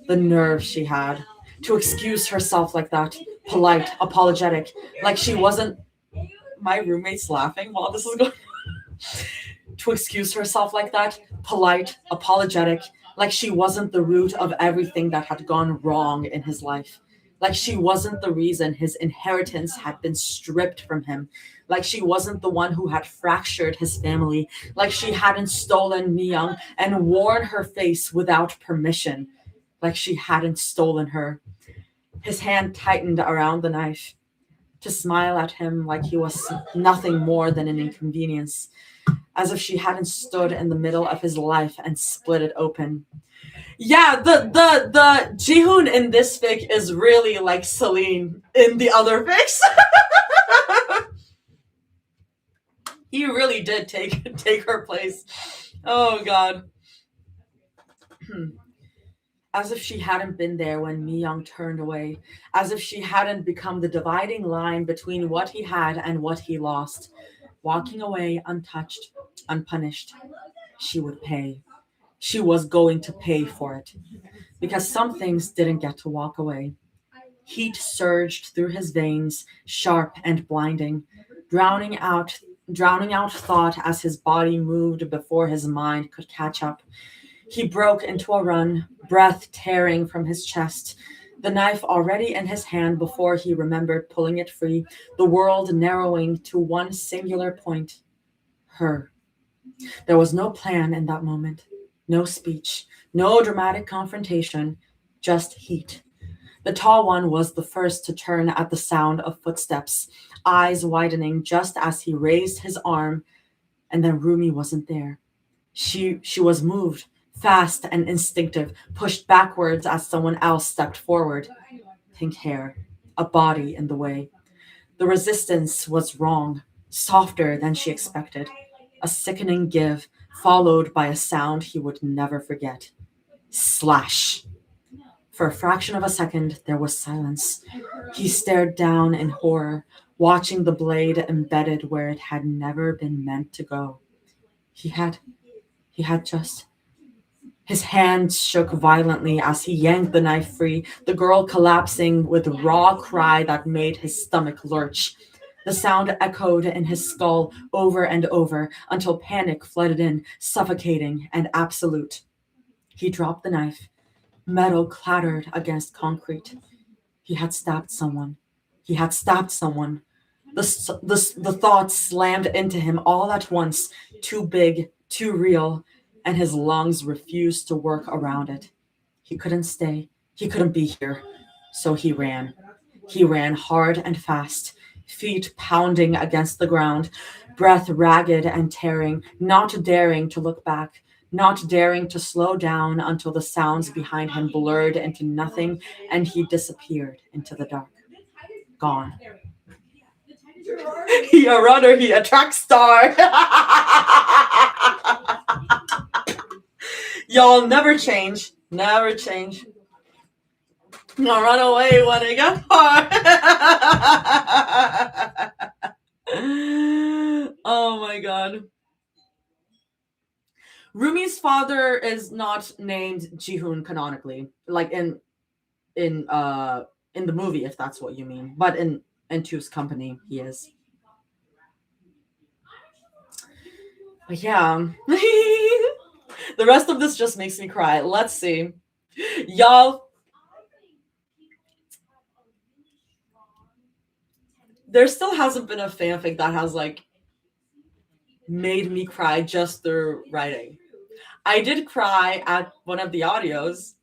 [SPEAKER 1] The nerve she had to excuse herself like that, polite, apologetic, like she wasn't. My roommate's laughing while this is going on. To excuse herself like that, polite, apologetic, like she wasn't the root of everything that had gone wrong in his life. Like she wasn't the reason his inheritance had been stripped from him. Like she wasn't the one who had fractured his family. Like she hadn't stolen Myung and worn her face without permission. Like she hadn't stolen her. His hand tightened around the knife. To smile at him like he was nothing more than an inconvenience. As if she hadn't stood in the middle of his life and split it open. Yeah, the Jihoon in this fic is really like Celine in the other fics. He really did take her place. Oh god. As if she hadn't been there when Myung turned away, as if she hadn't become the dividing line between what he had and what he lost. Walking away untouched, unpunished. She would pay. She was going to pay for it. Because some things didn't get to walk away. Heat surged through his veins, sharp and blinding, drowning out thought as his body moved before his mind could catch up. He broke into a run, breath tearing from his chest, the knife already in his hand before he remembered pulling it free, the world narrowing to one singular point. Her. There was no plan in that moment, no speech, no dramatic confrontation, just heat. The tall one was the first to turn at the sound of footsteps, eyes widening just as he raised his arm, and then Rumi wasn't there. She was moved, fast and instinctive, pushed backwards as someone else stepped forward. Pink hair, a body in the way. The resistance was wrong, softer than she expected. A sickening give, followed by a sound he would never forget. Slash. For a fraction of a second, there was silence. He stared down in horror, watching the blade embedded where it had never been meant to go. He had just. His hands shook violently as he yanked the knife free, the girl collapsing with a raw cry that made his stomach lurch. The sound echoed in his skull over and over until panic flooded in, suffocating and absolute. He dropped the knife. Metal clattered against concrete. He had stabbed someone. He had stabbed someone. The thoughts slammed into him all at once, too big, too real, and his lungs refused to work around it. He couldn't stay. He couldn't be here. So he ran. He ran hard and fast, feet pounding against the ground, breath ragged and tearing, not daring to look back, not daring to slow down until the sounds behind him blurred into nothing and he disappeared into the dark. Gone. He a runner, he a track star. Y'all never change. Never change. No, run away when it gets hard. Oh my god. Rumi's father is not named Jihoon canonically, like in the movie, if that's what you mean. But in Two's company, he is. But yeah. The rest of this just makes me cry. Let's see. Y'all, there still hasn't been a fanfic that has like made me cry just through writing. I did cry at one of the audios,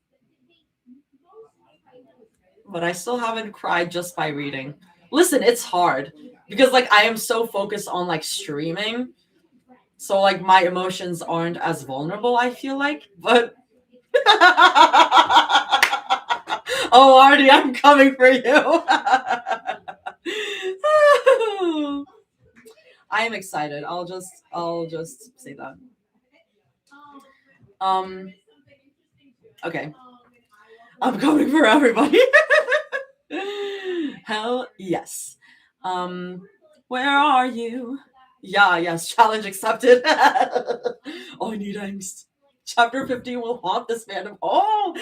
[SPEAKER 1] but I still haven't cried just by reading. Listen, it's hard because like I am so focused on like streaming, so like my emotions aren't as vulnerable, I feel like. But oh, Artie, I'm coming for you. I am excited. I'll just say that. Okay. I'm coming for everybody. Hell yes. Where are you? Yeah, yes, challenge accepted. Oh, I need angst. Chapter 15 will haunt this fandom. Oh,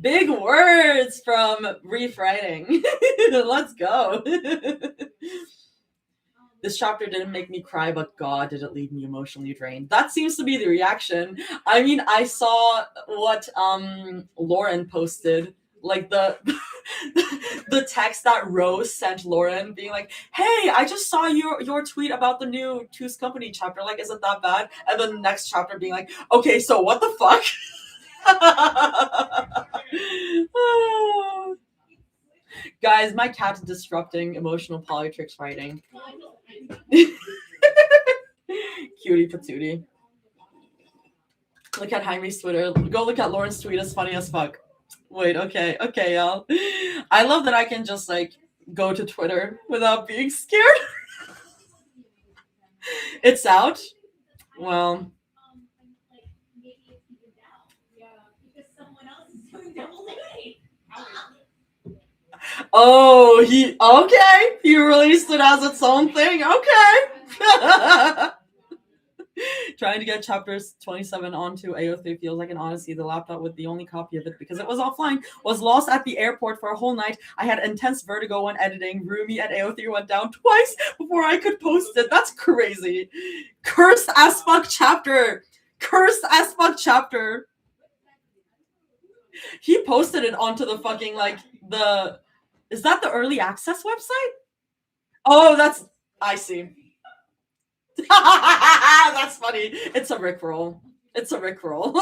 [SPEAKER 1] big words from Reef Writing. Let's go. This chapter didn't make me cry, but God, did it leave me emotionally drained. That seems to be the reaction. I mean, I saw what Lauren posted, like the the text that Rose sent Lauren, being like, "Hey, I just saw your tweet about the new Two's Company chapter. Like, isn't that bad?" And then the next chapter being like, "Okay, so what the fuck?" Guys, my cat's disrupting emotional polytrix writing. Cutie patootie. Look at Jaime's Twitter. Go look at Lauren's tweet. It's funny as fuck. Wait, okay, y'all. I love that I can just like go to Twitter without being scared. It's out. Well. Oh, he released it as its own thing. Okay. Trying to get chapters 27 onto AO3 feels like an odyssey. The laptop with the only copy of it, because it was offline, was lost at the airport for a whole night. I had intense vertigo when editing. Rumi at AO3 went down twice before I could post it. That's crazy. Cursed as fuck chapter. Cursed as fuck chapter. He posted it onto the fucking like the... Is that the early access website? Oh, that's... I see. That's funny. It's a Rickroll. It's a Rickroll.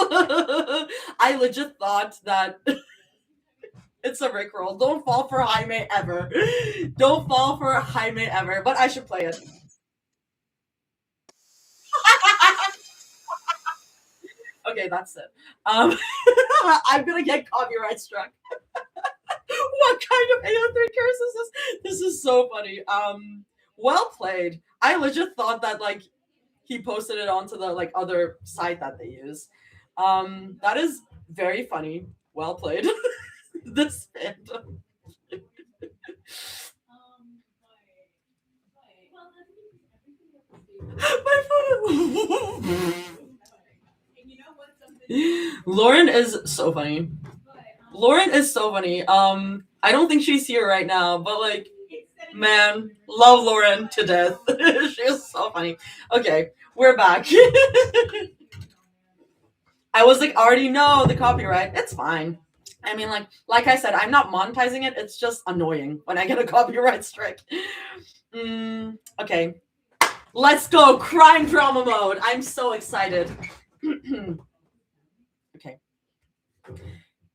[SPEAKER 1] I legit thought that it's a Rickroll. Don't fall for Jaime ever. Don't fall for Jaime ever. But I should play it. Okay, that's it. I'm gonna get copyright struck. What kind of AO3 curse is this? This is so funny. Well played. I legit thought that like he posted it onto the like other site that they use. That is very funny. Well played. This fandom. My phone. Lauren is so funny. Lauren is so funny. I don't think she's here right now, but like, man, love Lauren to death. She is so funny. Okay, we're back. I was like, already know the copyright. It's fine. I mean, like I said, I'm not monetizing it. It's just annoying when I get a copyright strike. Okay, let's go crime drama mode. I'm so excited. Okay.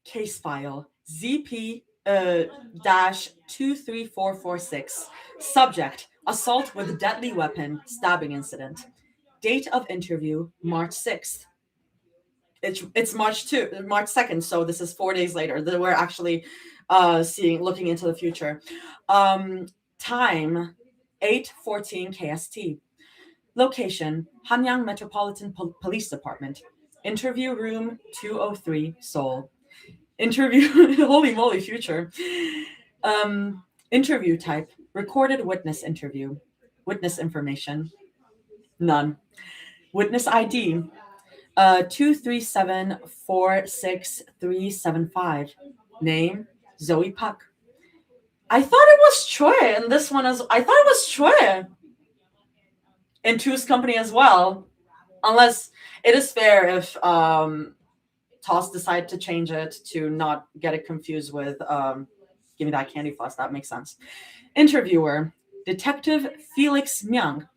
[SPEAKER 1] Case file ZP dash 23446. Subject: assault with deadly weapon, stabbing incident. Date of interview: March 6th. It's March 2nd, so this is 4 days later. We're actually looking into the future. Time 8:14 KST. Location: Hanyang Metropolitan Police Department. Interview room 203, Seoul. Interview, holy moly, future. Interview type: recorded witness interview. Witness information: none. Witness ID: 2374635. Name: Zoe Puck. I thought it was Choi, and this one is. I thought it was Choi in Two's company as well. Unless it is fair if Toss decide to change it to not get it confused with Give Me That Candy Floss. That makes sense. Interviewer: Detective Felix Myung.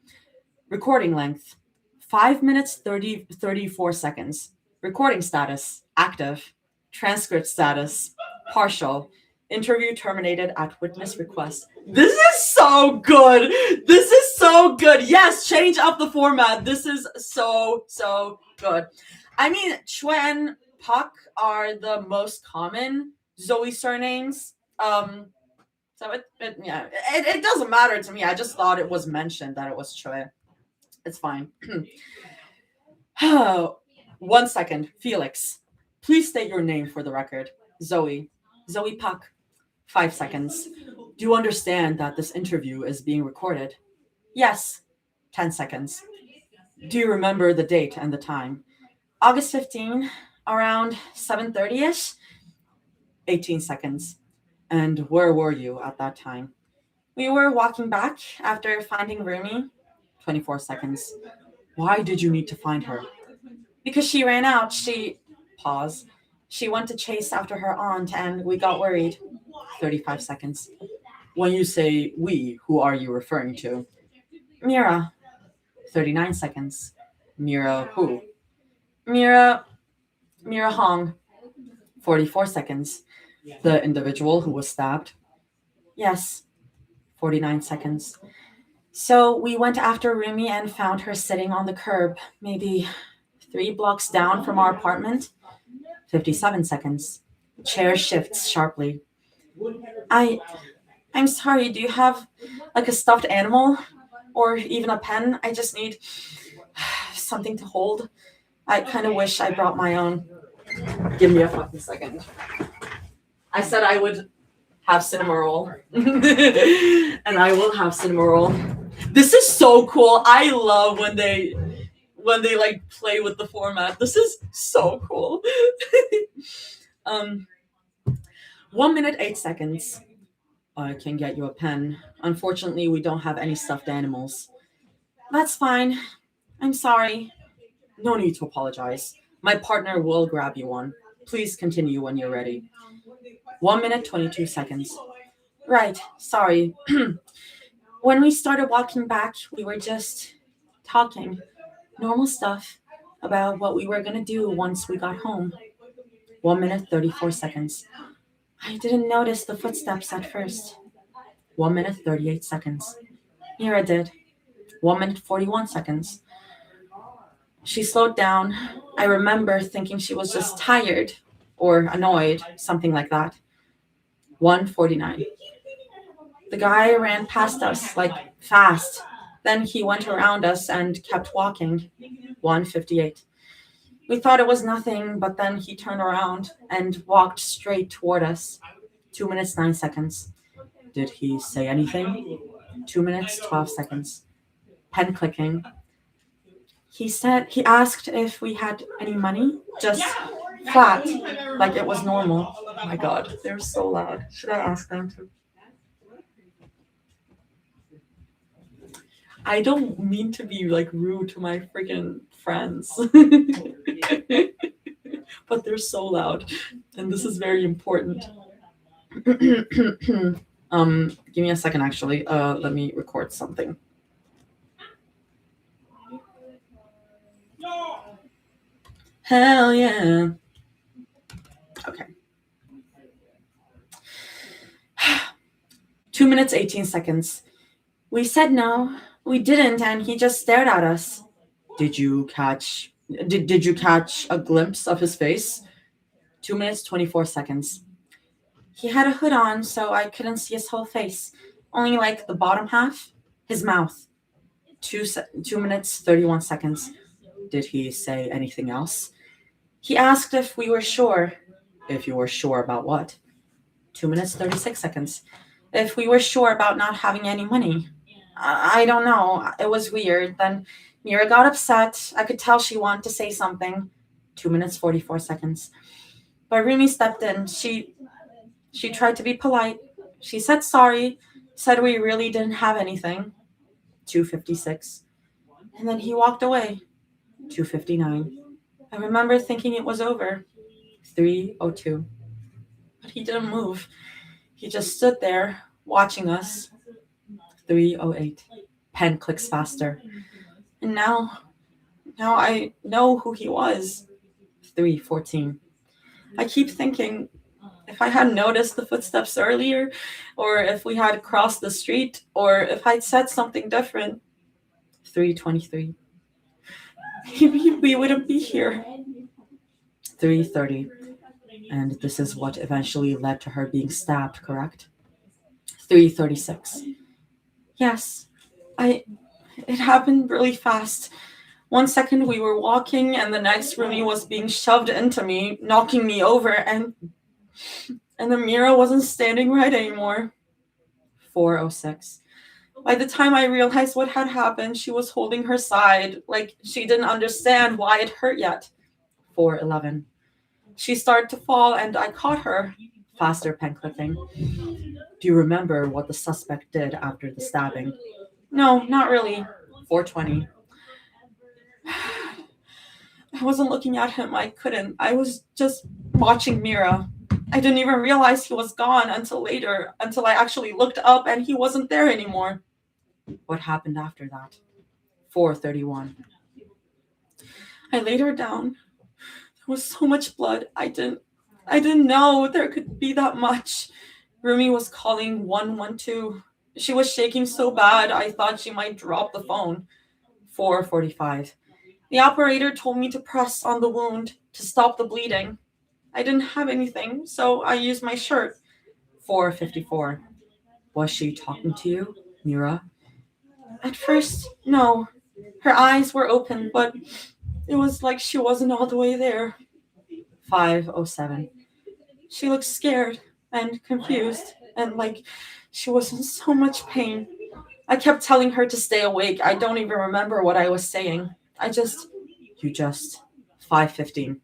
[SPEAKER 1] Recording length: 5 minutes 34 seconds. Recording status: active. Transcript status: partial. Interview terminated at witness request. This is so good. This is so good. Yes, change up the format. This is so good. I mean, Chuen, Puck are the most common Zoe surnames. So it doesn't matter to me. I just thought it was mentioned that it was Chue. It's fine. 1 second. Felix, please state your name for the record. Zoe Puck. 5 seconds. Do you understand that this interview is being recorded? Yes. 10 seconds. Do you remember the date and the time? August 15, around 7:30ish. 18 seconds. And where were you at that time? We were walking back after finding Rumi. 24 seconds. Why did you need to find her? Because she ran out. Pause. She went to chase after her aunt and we got worried. 35 seconds. When you say we, who are you referring to? Mira. 39 seconds. Mira who? Mira Hong. 44 seconds. The individual who was stabbed? Yes. 49 seconds. So we went after Rumi and found her sitting on the curb, maybe 3 blocks down from our apartment. 57 seconds. Chair shifts sharply. I'm sorry, do you have like a stuffed animal or even a pen? I just need something to hold. I kind of wish I brought my own. Give me a fucking second. I said I would have cinema roll. And I will have cinema roll. This is so cool. I love when they like play with the format. This is so cool. 1 minute 8 seconds. I can get you a pen. Unfortunately, we don't have any stuffed animals. That's fine. I'm sorry. No need to apologize. My partner will grab you one. Please continue when you're ready. 1 minute 22 seconds. Right. Sorry. When we started walking back, we were just talking. Normal stuff about what we were gonna do once we got home. 1 minute 34 seconds. I didn't notice the footsteps at first. 1 minute 38 seconds. Mira did. 1 minute 41 seconds. She slowed down. I remember thinking she was just tired or annoyed, something like that. 1:49. The guy ran past us, like fast. Then he went around us and kept walking. 1:58. We thought it was nothing, but then he turned around and walked straight toward us. 2 minutes 9 seconds. Did he say anything? 2 minutes 12 seconds. Pen clicking. He asked if we had any money, just flat, like it was normal. Oh my god, they're so loud. Should I ask them to? I don't mean to be like rude to my freaking friends, but they're so loud, and this is very important. Give me a second, actually. Let me record something. Hell yeah. Okay. 2 minutes 18 seconds. We said no, we didn't, and he just stared at us. Did you catch a glimpse of his face? 2 minutes 24 seconds. He had a hood on, so I couldn't see his whole face. Only like the bottom half, his mouth. 2 minutes 31 seconds. Did he say anything else? He asked if we were sure. If you were sure about what? 2 minutes 36 seconds. If we were sure about not having any money. I don't know. It was weird. Then Mira got upset. I could tell she wanted to say something. 2 minutes 44 seconds. But Rumi stepped in. She tried to be polite. She said sorry. Said we really didn't have anything. 2:56. And then he walked away. 2:59. I remember thinking it was over. 3:02. But he didn't move. He just stood there, watching us. 3:08. Pen clicks faster. And now I know who he was. 3:14. I keep thinking, if I had noticed the footsteps earlier, or if we had crossed the street, or if I'd said something different. 3:23. Maybe we wouldn't be here. 3:30. And this is what eventually led to her being stabbed, correct? 3:36. Yes. It happened really fast. 1 second we were walking, and the next Rumi was being shoved into me, knocking me over, and the Mira wasn't standing right anymore. 4:06. By the time I realized what had happened, she was holding her side, like she didn't understand why it hurt yet. 4:11. She started to fall, and I caught her. Faster pen clicking. Do you remember what the suspect did after the stabbing? No, not really. 4:20. I wasn't looking at him. I couldn't. I was just watching Mira. I didn't even realize he was gone until later, until I actually looked up and he wasn't there anymore. What happened after that? 4:31. I laid her down. There was so much blood. I didn't know there could be that much. Rumi was calling 112. She was shaking so bad I thought she might drop the phone. 4:45. The operator told me to press on the wound to stop the bleeding. I didn't have anything, so I used my shirt. 4:54. Was she talking to you, Mira? At first, no. Her eyes were open, but it was like she wasn't all the way there. 5:07. She looked scared and confused, and like she was in so much pain. I kept telling her to stay awake. I don't even remember what I was saying. You just. 5:15.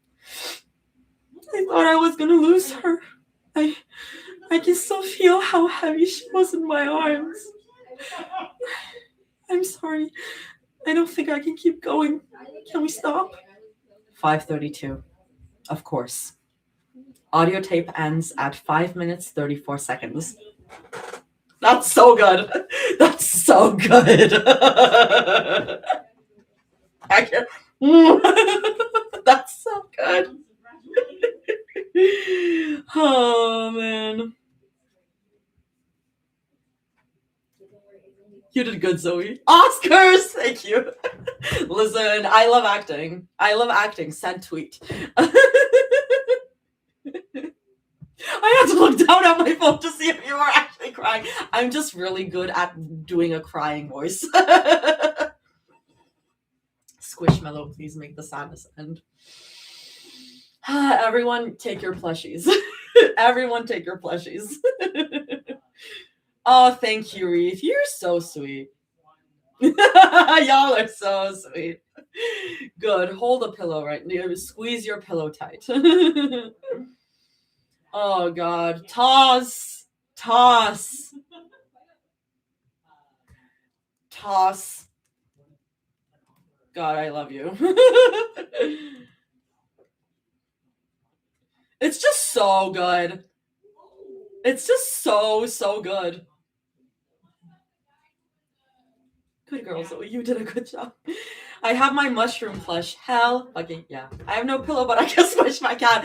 [SPEAKER 1] I thought I was gonna lose her. I can still feel how heavy she was in my arms. I'm sorry. I don't think I can keep going. Can we stop? 5:32. Of course. Audio tape ends at 5 minutes 34 seconds. That's so good. That's so good. I can't. That's so good. Oh, man. You did good, Zoe. Oscars! Thank you. Listen, I love acting. I love acting. Send tweet. I had to look down at my phone to see if you were actually crying. I'm just really good at doing a crying voice. Squishmallow, please make the sadness end. Everyone, take your plushies. Everyone, take your plushies. Oh, thank you, Reef. You're so sweet. Y'all are so sweet. Good. Hold a pillow right now. Squeeze your pillow tight. Oh, God. Toss. Toss. Toss. God, I love you. It's just so good. It's just so, so good. Good girl, Zoe. You did a good job. I have my mushroom plush. Hell fucking yeah. I have no pillow, but I can squish my cat.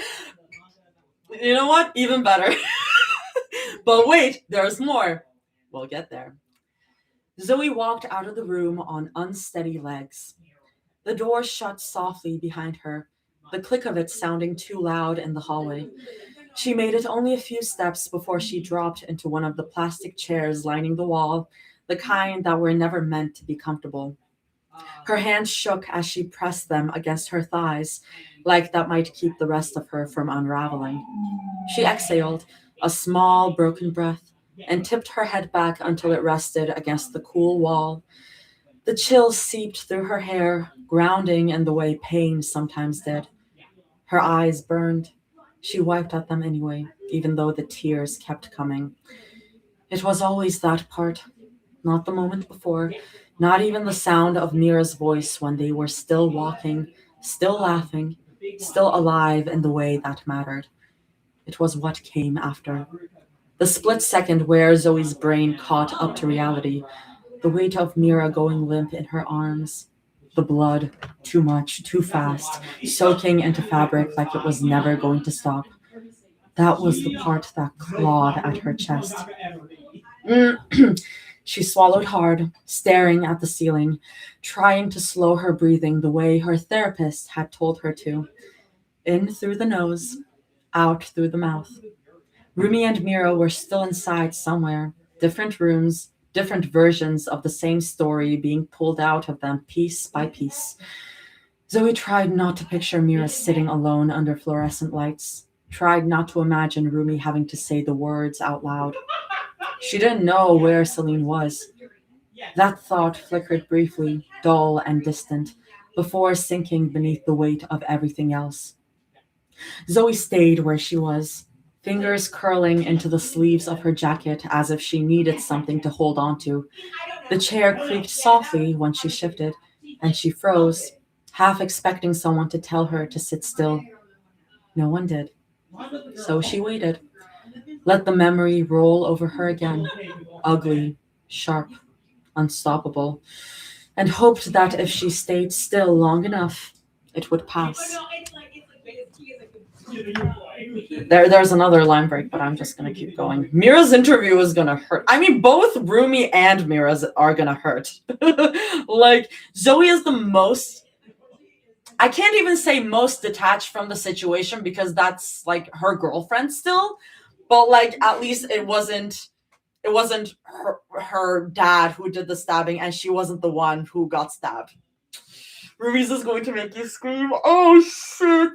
[SPEAKER 1] You know what? Even better. But wait, there's more. We'll get there. Zoe walked out of the room on unsteady legs. The door shut softly behind her, the click of it sounding too loud in the hallway. She made it only a few steps before she dropped into one of the plastic chairs lining the wall, the kind that were never meant to be comfortable. Her hands shook as she pressed them against her thighs, like that might keep the rest of her from unraveling. She exhaled, a small, broken breath, and tipped her head back until it rested against the cool wall. The chill seeped through her hair, grounding in the way pain sometimes did. Her eyes burned. She wiped at them anyway, even though the tears kept coming. It was always that part, not the moment before, not even the sound of Mira's voice when they were still walking, still laughing, still alive in the way that mattered. It was what came after. The split second where Zoe's brain caught up to reality, the weight of Mira going limp in her arms, the blood, too much, too fast, soaking into fabric like it was never going to stop. That was the part that clawed at her chest. She swallowed hard, staring at the ceiling, trying to slow her breathing the way her therapist had told her to. In through the nose, out through the mouth. Rumi and Mira were still inside somewhere, different rooms, different versions of the same story being pulled out of them piece by piece. Zoe tried not to picture Mira sitting alone under fluorescent lights, tried not to imagine Rumi having to say the words out loud. She didn't know where Celine was. That thought flickered briefly, dull and distant, before sinking beneath the weight of everything else. Zoe stayed where she was, fingers curling into the sleeves of her jacket as if she needed something to hold on to. The chair creaked softly when she shifted, and she froze, half expecting someone to tell her to sit still. No one did. So she waited, let the memory roll over her again, ugly, sharp, unstoppable, and hoped that if she stayed still long enough, it would pass. There's another line break, but I'm just going to keep going. Mira's interview is going to hurt. I mean, both Rumi and Mira's are going to hurt. Like, Zoe is the most, I can't even say most detached from the situation because that's like her girlfriend still, but like at least it wasn't her dad who did the stabbing and she wasn't the one who got stabbed. Rumi's is going to make you scream. Oh shit.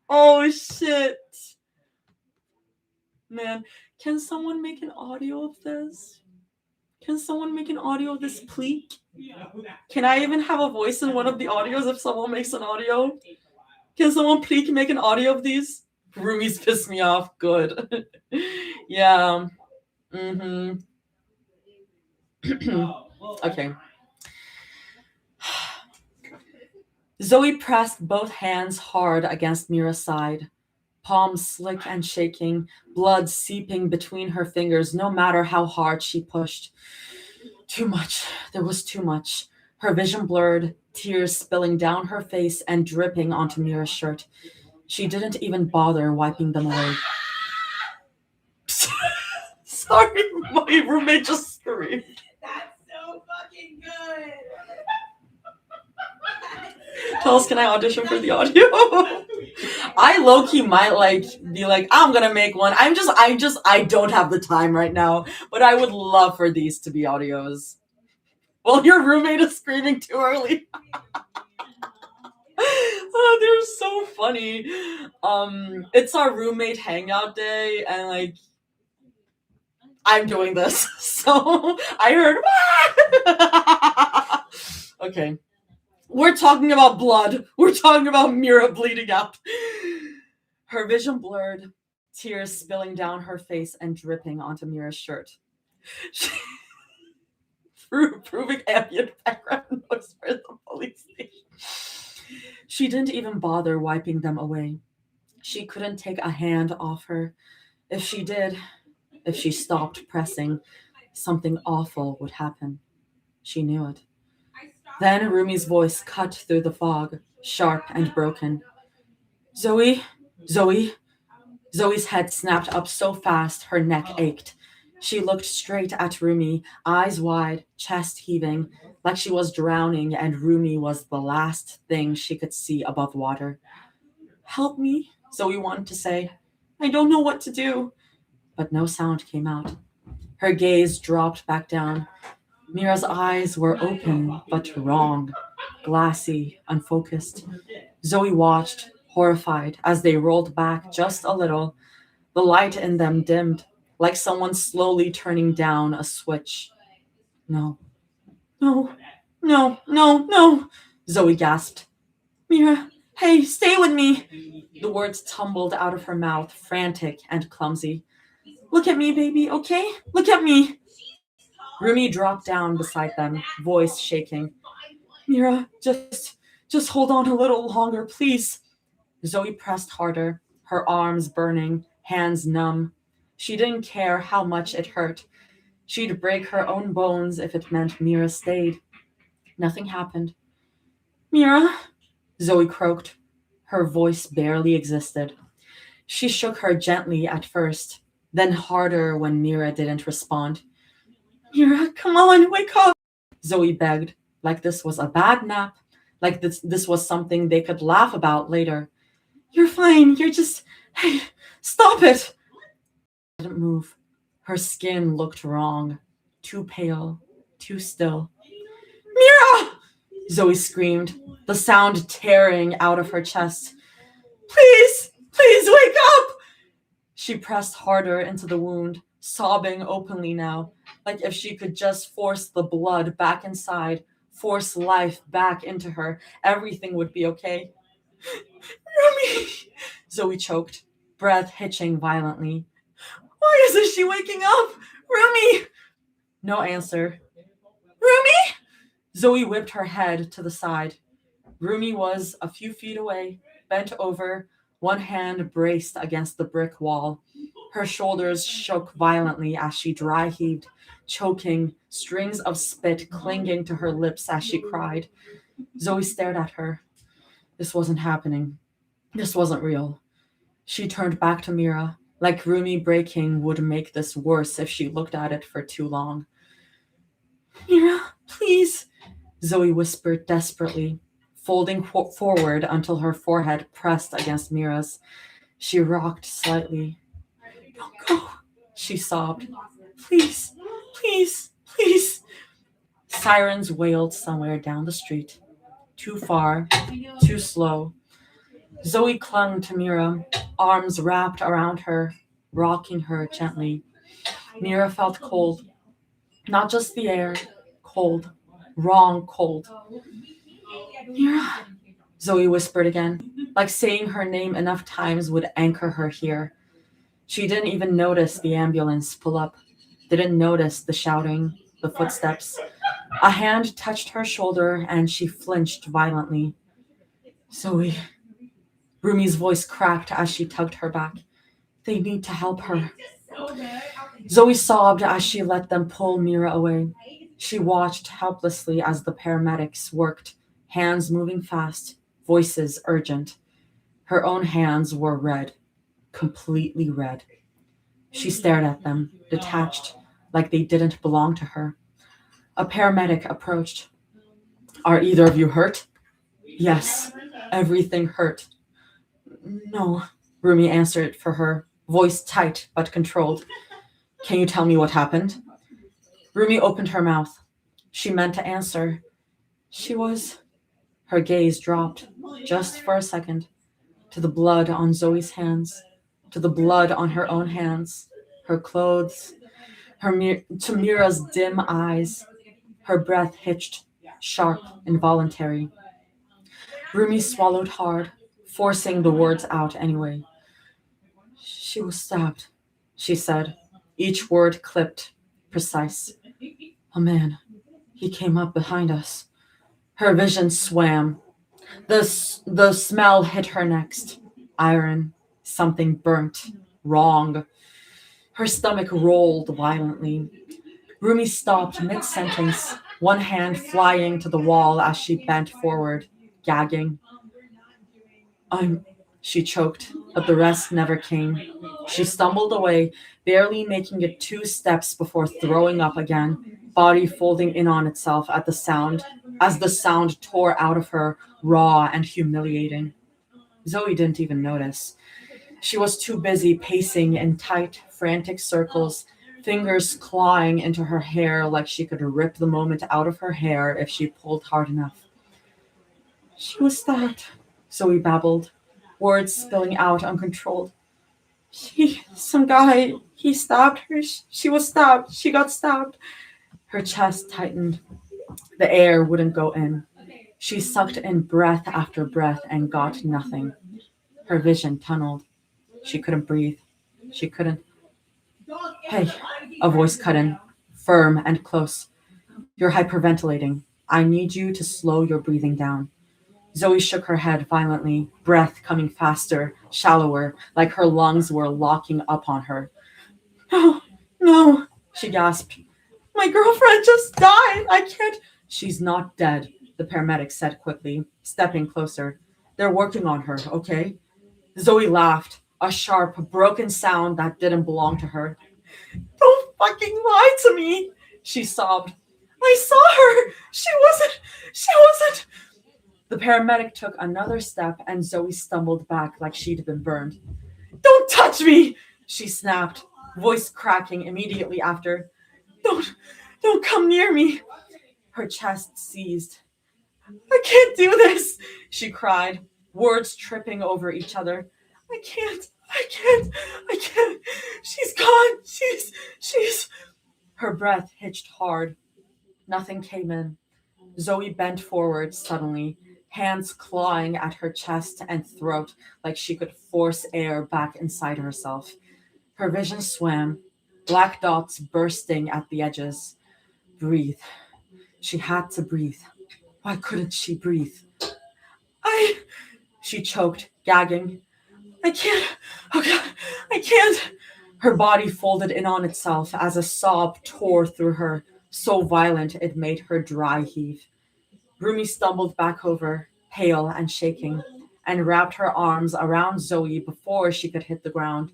[SPEAKER 1] Oh shit. Man, can someone make an audio of this? Can someone make an audio of this, please? Can I even have a voice in one of the audios if someone makes an audio? Can someone please make an audio of these? Rumi's pissed me off. Good. Yeah. Mm-hmm. Okay. Zoe pressed both hands hard against Mira's side, palms slick and shaking, blood seeping between her fingers no matter how hard she pushed. Too much. There was too much. Her vision blurred, tears spilling down her face and dripping onto Mira's shirt. She didn't even bother wiping them away. Sorry, my roommate just screamed.
[SPEAKER 2] That's so fucking good.
[SPEAKER 1] Tell us, can I audition for the audio? I low-key might be like, I'm gonna make one. I don't have the time right now, but I would love for these to be audios. Well, your roommate is screaming too early. Oh, they're so funny. It's our roommate hangout day, and I'm doing this, so I heard. Okay. We're talking about blood. We're talking about Mira bleeding out. Her vision blurred, tears spilling down her face and dripping onto Mira's shirt. Proving ambient background noise for the police station. She didn't even bother wiping them away. She couldn't take a hand off her. If she did, if she stopped pressing, something awful would happen. She knew it. Then Rumi's voice cut through the fog, sharp and broken. Zoe? Zoe's head snapped up so fast her neck ached. She looked straight at Rumi, eyes wide, chest heaving, like she was drowning and Rumi was the last thing she could see above water. Help me, Zoe wanted to say. I don't know what to do. But no sound came out. Her gaze dropped back down. Mira's eyes were open, but wrong, glassy, unfocused. Zoe watched, horrified, as they rolled back just a little. The light in them dimmed, like someone slowly turning down a switch. No, Zoe gasped. Mira, hey, stay with me. The words tumbled out of her mouth, frantic and clumsy. Look at me, baby, okay? Look at me. Rumi dropped down beside them, voice shaking. Mira, just hold on a little longer, please. Zoe pressed harder, her arms burning, hands numb. She didn't care how much it hurt. She'd break her own bones if it meant Mira stayed. Nothing happened. Mira, Zoe croaked. Her voice barely existed. She shook her gently at first, then harder when Mira didn't respond. Mira, come on, wake up, Zoe begged, like this was a bad nap, like this was something they could laugh about later. You're fine, hey, stop it. She didn't move. Her skin looked wrong, too pale, too still. Mira! Zoe screamed, the sound tearing out of her chest. Please wake up! She pressed harder into the wound, sobbing openly now, like if she could just force the blood back inside, force life back into her, everything would be okay. Rumi! Zoe choked, breath hitching violently. Why isn't she waking up? Rumi! No answer. Rumi! Zoe whipped her head to the side. Rumi was a few feet away, bent over, one hand braced against the brick wall. Her shoulders shook violently as she dry heaved, choking, strings of spit clinging to her lips as she cried. Zoe stared at her. This wasn't happening. This wasn't real. She turned back to Mira, like Rumi breaking would make this worse if she looked at it for too long. Mira, please, Zoe whispered desperately, folding forward until her forehead pressed against Mira's. She rocked slightly. Don't go, she sobbed. Please. Sirens wailed somewhere down the street. Too far, too slow. Zoe clung to Mira, arms wrapped around her, rocking her gently. Mira felt cold. Not just the air, cold. Wrong cold. Mira, Zoe whispered again, like saying her name enough times would anchor her here. She didn't even notice the ambulance pull up, didn't notice the shouting, the footsteps. A hand touched her shoulder and she flinched violently. Zoe. Rumi's voice cracked as she tugged her back. They need to help her. Zoe sobbed as she let them pull Mira away. She watched helplessly as the paramedics worked, hands moving fast, voices urgent. Her own hands were red, completely red. She stared at them, detached, like they didn't belong to her. A paramedic approached. Are either of you hurt? Yes, everything hurt. No, Rumi answered for her, voice tight but controlled. Can you tell me what happened? Rumi opened her mouth. She meant to answer. She was. Her gaze dropped, just for a second, to the blood on Zoe's hands, to the blood on her own hands, her clothes, to Mira's dim eyes. Her breath hitched, sharp, involuntary. Rumi swallowed hard, forcing the words out anyway. She was stabbed, she said, each word clipped, precise. A man. He came up behind us. Her vision swam. The smell hit her next. Iron. Something burnt. Wrong. Her stomach rolled violently. Rumi stopped mid-sentence, one hand flying to the wall as she bent forward, gagging. She choked, but the rest never came. She stumbled away, barely making it 2 steps before throwing up again, body folding in on itself at the sound, as the sound tore out of her, raw and humiliating. Zoe didn't even notice. She was too busy pacing in tight, frantic circles, fingers clawing into her hair like she could rip the moment out of her hair if she pulled hard enough. She was stabbed, Zoe babbled, words spilling out uncontrolled. Some guy, he stabbed her. She was stabbed. She got stabbed. Her chest tightened. The air wouldn't go in. She sucked in breath after breath and got nothing. Her vision tunneled. She couldn't breathe. She couldn't. Hey, a voice cut in, firm and close. You're hyperventilating. I need you to slow your breathing down. Zoe shook her head violently, breath coming faster, shallower, like her lungs were locking up on her. No, no, she gasped. My girlfriend just died. I can't. She's not dead, the paramedic said quickly, stepping closer. They're working on her, okay? Zoe laughed, a sharp, broken sound that didn't belong to her. Don't fucking lie to me, she sobbed. I saw her. She wasn't. The paramedic took another step and Zoe stumbled back like she'd been burned. Don't touch me, she snapped, voice cracking immediately after. Don't come near me. Her chest seized. I can't do this, she cried, words tripping over each other. I can't. She's gone. She's. Her breath hitched hard. Nothing came in. Zoe bent forward suddenly, hands clawing at her chest and throat like she could force air back inside herself. Her vision swam, black dots bursting at the edges. Breathe. She had to breathe. Why couldn't she breathe? She choked, gagging. I can't. Oh God, I can't. Her body folded in on itself as a sob tore through her, so violent it made her dry heave. Rumi stumbled back over, pale and shaking, and wrapped her arms around Zoe before she could hit the ground.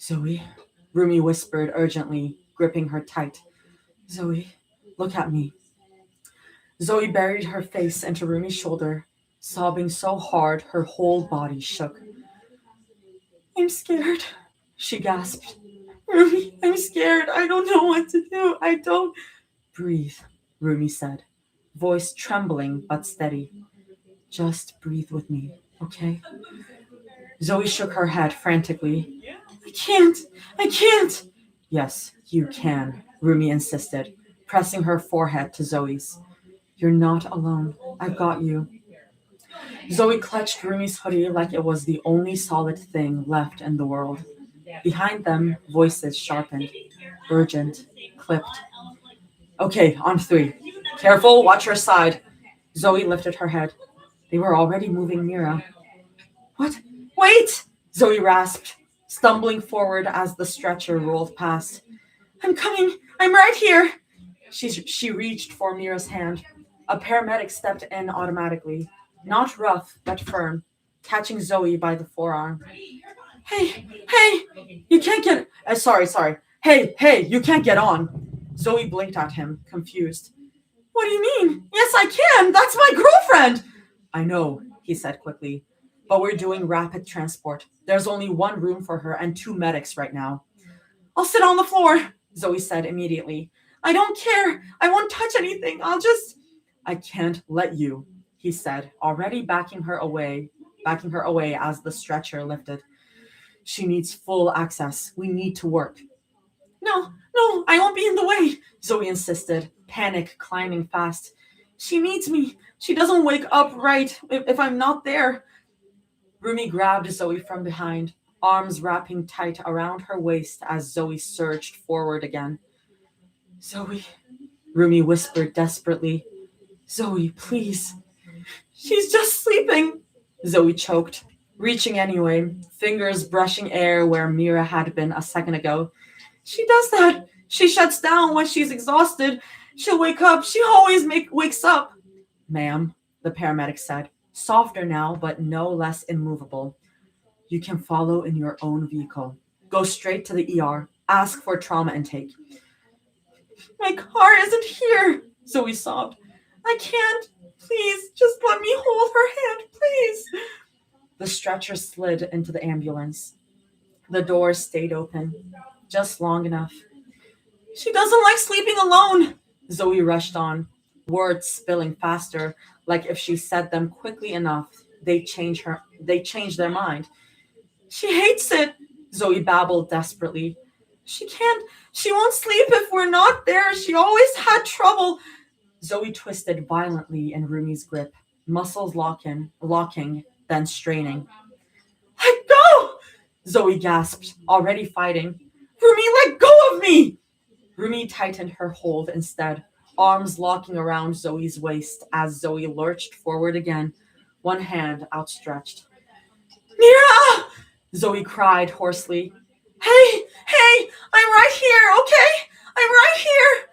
[SPEAKER 1] Zoe, Rumi whispered urgently, gripping her tight. Zoe, look at me. Zoe buried her face into Rumi's shoulder, sobbing so hard her whole body shook. I'm scared, she gasped. Rumi, I'm scared. I don't know what to do. I don't. Breathe, Rumi said, voice trembling but steady. Just breathe with me, okay? Zoe shook her head frantically. I can't. Yes, you can, Rumi insisted, pressing her forehead to Zoe's. You're not alone. I've got you. Zoe clutched Rumi's hoodie like it was the only solid thing left in the world. Behind them, voices sharpened, urgent, clipped. Okay, on 3. Careful, watch your side. Zoe lifted her head. They were already moving Mira. What? Wait! Zoe rasped, stumbling forward as the stretcher rolled past. I'm coming. I'm right here. She reached for Mira's hand. A paramedic stepped in automatically, not rough, but firm, catching Zoe by the forearm. Hey, hey, you can't get. Sorry. Hey, you can't get on. Zoe blinked at him, confused. What do you mean? Yes, I can. That's my girlfriend. I know, he said quickly, but we're doing rapid transport. There's only one room for her and 2 medics right now. I'll sit on the floor, Zoe said immediately. I don't care. I won't touch anything. I can't let you, he said, already backing her away as the stretcher lifted. She needs full access. We need to work. No, I won't be in the way, Zoe insisted, panic climbing fast. She needs me. She doesn't wake up right if I'm not there. Rumi grabbed Zoe from behind, arms wrapping tight around her waist as Zoe surged forward again. Zoe, Rumi whispered desperately. Zoe, please. She's just sleeping, Zoe choked, reaching anyway, fingers brushing air where Mira had been a second ago. She does that. She shuts down when she's exhausted. She'll wake up. She always wakes up. Ma'am, the paramedic said, softer now, but no less immovable. You can follow in your own vehicle. Go straight to the ER. Ask for trauma intake. My car isn't here, Zoe sobbed. I can't. Please, just let me hold her hand, please. The stretcher slid into the ambulance. The door stayed open, just long enough. She doesn't like sleeping alone, Zoe rushed on, words spilling faster, like if she said them quickly enough, they'd change their mind. She hates it, Zoe babbled desperately. She won't sleep if we're not there. She always had trouble. Zoe twisted violently in Rumi's grip, muscles locking, then straining. Let go! Zoe gasped, already fighting. Rumi, let go of me! Rumi tightened her hold instead, arms locking around Zoe's waist as Zoe lurched forward again, one hand outstretched. Mira! Zoe cried hoarsely. Hey, I'm right here, okay? I'm right here!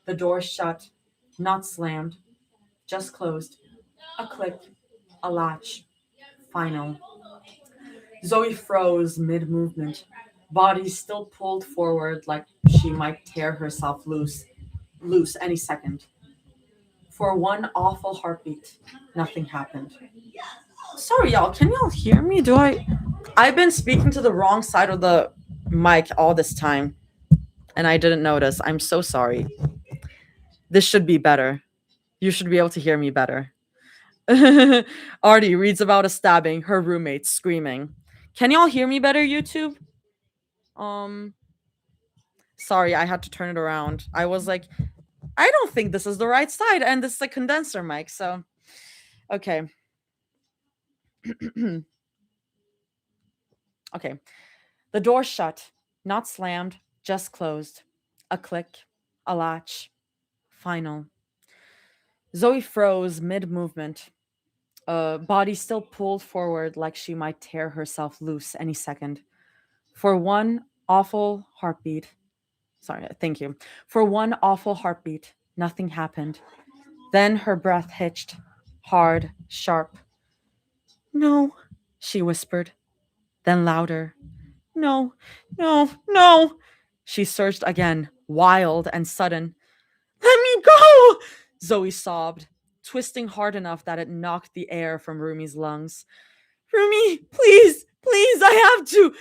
[SPEAKER 1] The door shut, not slammed, just closed. A click, a latch. Final. Zoe froze mid-movement, body still pulled forward like she might tear herself loose any second. For one awful heartbeat, nothing happened. Sorry, y'all. Can y'all hear me? I've been speaking to the wrong side of the mic all this time, and I didn't notice. I'm so sorry. This should be better. You should be able to hear me better. Artie reads about a stabbing, her roommate screaming. Can y'all hear me better, YouTube? Sorry, I had to turn it around. I was like, I don't think this is the right side, and this is a condenser mic, so okay. Okay. The door shut, not slammed, just closed. A click, a latch. Final. Zoe froze mid-movement, body still pulled forward like she might tear herself loose any second. For one awful heartbeat, nothing happened. Then her breath hitched, hard, sharp. No, she whispered. Then louder. No. She surged again, wild and sudden. Let me go! Zoe sobbed, twisting hard enough that it knocked the air from Rumi's lungs. Rumi, please, I have to.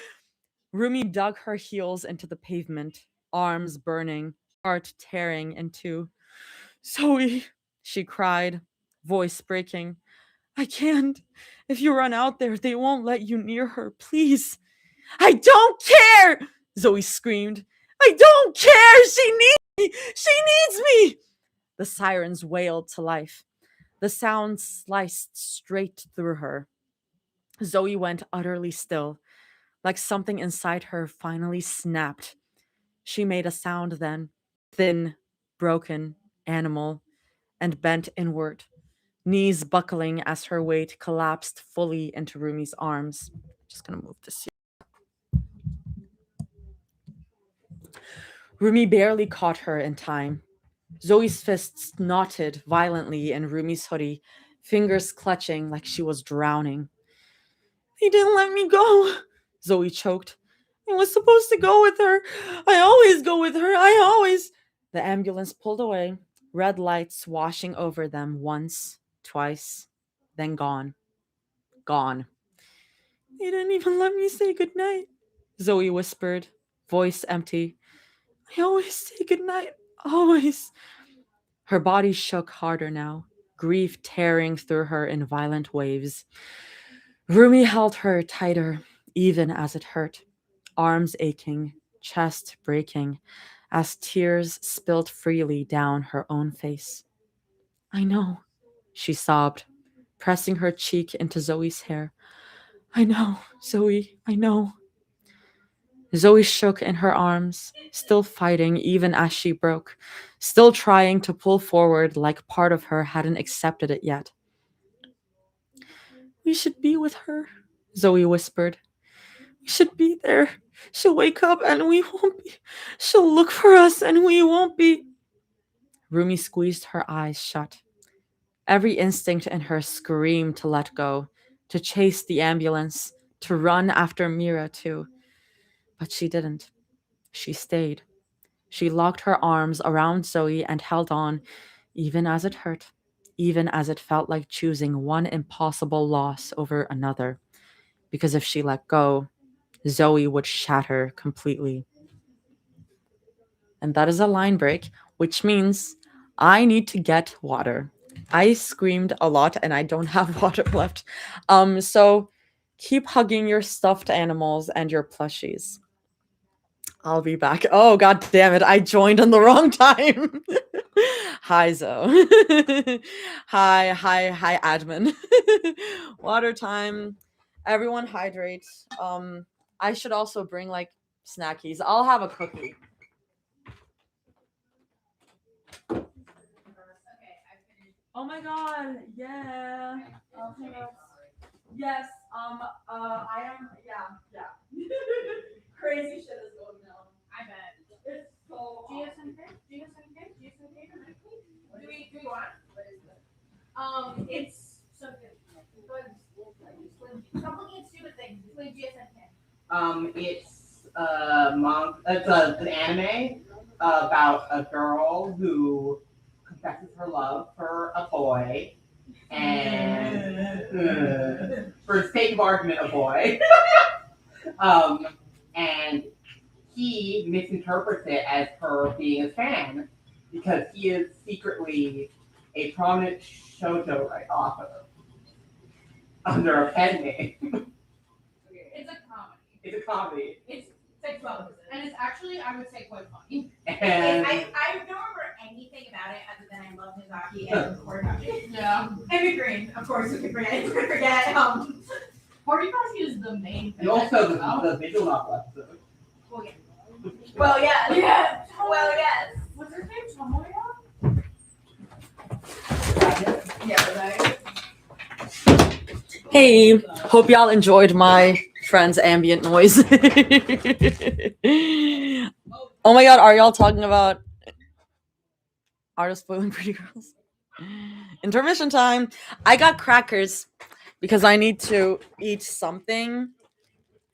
[SPEAKER 1] Rumi dug her heels into the pavement, arms burning, heart tearing in two. Zoe, she cried, voice breaking. I can't. If you run out there, they won't let you near her. Please. I don't care, Zoe screamed. I don't care. She needs me. The sirens wailed to life. The sound sliced straight through her. Zoe went utterly still, like something inside her finally snapped. She made a sound then, thin, broken, animal, and bent inward, knees buckling as her weight collapsed fully into Rumi's arms. Just gonna move this here. Rumi barely caught her in time. Zoe's fists knotted violently in Rumi's hoodie, fingers clutching like she was drowning. They didn't let me go, Zoe choked. I was supposed to go with her. I always go with her. I always. The ambulance pulled away, red lights washing over them once, twice, then gone. Gone. They didn't even let me say goodnight, Zoe whispered, voice empty. I always say goodnight. Always. Her body shook harder now, grief tearing through her in violent waves. Rumi held her tighter, even as it hurt, arms aching, chest breaking, as tears spilled freely down her own face. I know, she sobbed, pressing her cheek into Zoe's hair. I know, Zoe, I know. Zoe shook in her arms, still fighting even as she broke, still trying to pull forward like part of her hadn't accepted it yet. We should be with her, Zoe whispered. We should be there. She'll wake up and we won't be. She'll look for us and we won't be. Rumi squeezed her eyes shut. Every instinct in her screamed to let go, to chase the ambulance, to run after Mira too. But she didn't. She stayed. She locked her arms around Zoe and held on, even as it hurt, even as it felt like choosing one impossible loss over another. Because if she let go, Zoe would shatter completely. And that is a line break, which means I need to get water. I screamed a lot and I don't have water left. So keep hugging your stuffed animals and your plushies. I'll be back. Oh, god damn it. I joined in the wrong time. Hi, Zoe. Hi, admin. Water time. Everyone hydrate. I should also bring like snackies. I'll have a cookie. Oh my god, yeah. Yes, I am, yeah. Crazy shit is going down.
[SPEAKER 2] I bet.
[SPEAKER 1] It's so
[SPEAKER 2] GSMK? Do we want? What is it? It's something. Stop looking at stupid things. Explain GSMK.
[SPEAKER 3] It's it's an anime about a girl who confesses her love for a boy, and for the sake of argument, a boy, and he misinterprets it as her being a fan because he is secretly a prominent shoujo author under a pen name.
[SPEAKER 2] It's a comedy.
[SPEAKER 3] It's a comedy.
[SPEAKER 2] It's both. And it's actually, I would say, quite funny.
[SPEAKER 3] And
[SPEAKER 2] I don't remember anything about it other than I love Mizaki and Horikoshi.
[SPEAKER 4] Yeah.
[SPEAKER 2] And Green, of course, we could forget.
[SPEAKER 4] Horikoshi is the main thing.
[SPEAKER 3] and also the visual novel episode.
[SPEAKER 2] Well, yeah. Yes. Well, yes.
[SPEAKER 4] What's her name? Tomoya?
[SPEAKER 2] Yeah,
[SPEAKER 1] Hey, hope y'all enjoyed my friend's ambient noise. Oh my god, are y'all talking about artists spoiling pretty girls? Intermission time. I got crackers because I need to eat something.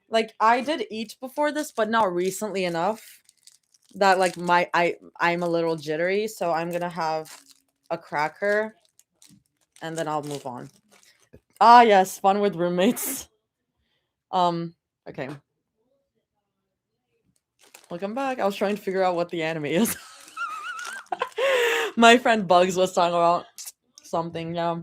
[SPEAKER 1] Like I did eat before this, but not recently enough that like I'm a little jittery, so I'm gonna have a cracker and then I'll move on. Ah yes, fun with roommates. Okay. Welcome back. I was trying to figure out what the anime is. My friend Bugs was talking about something, yeah.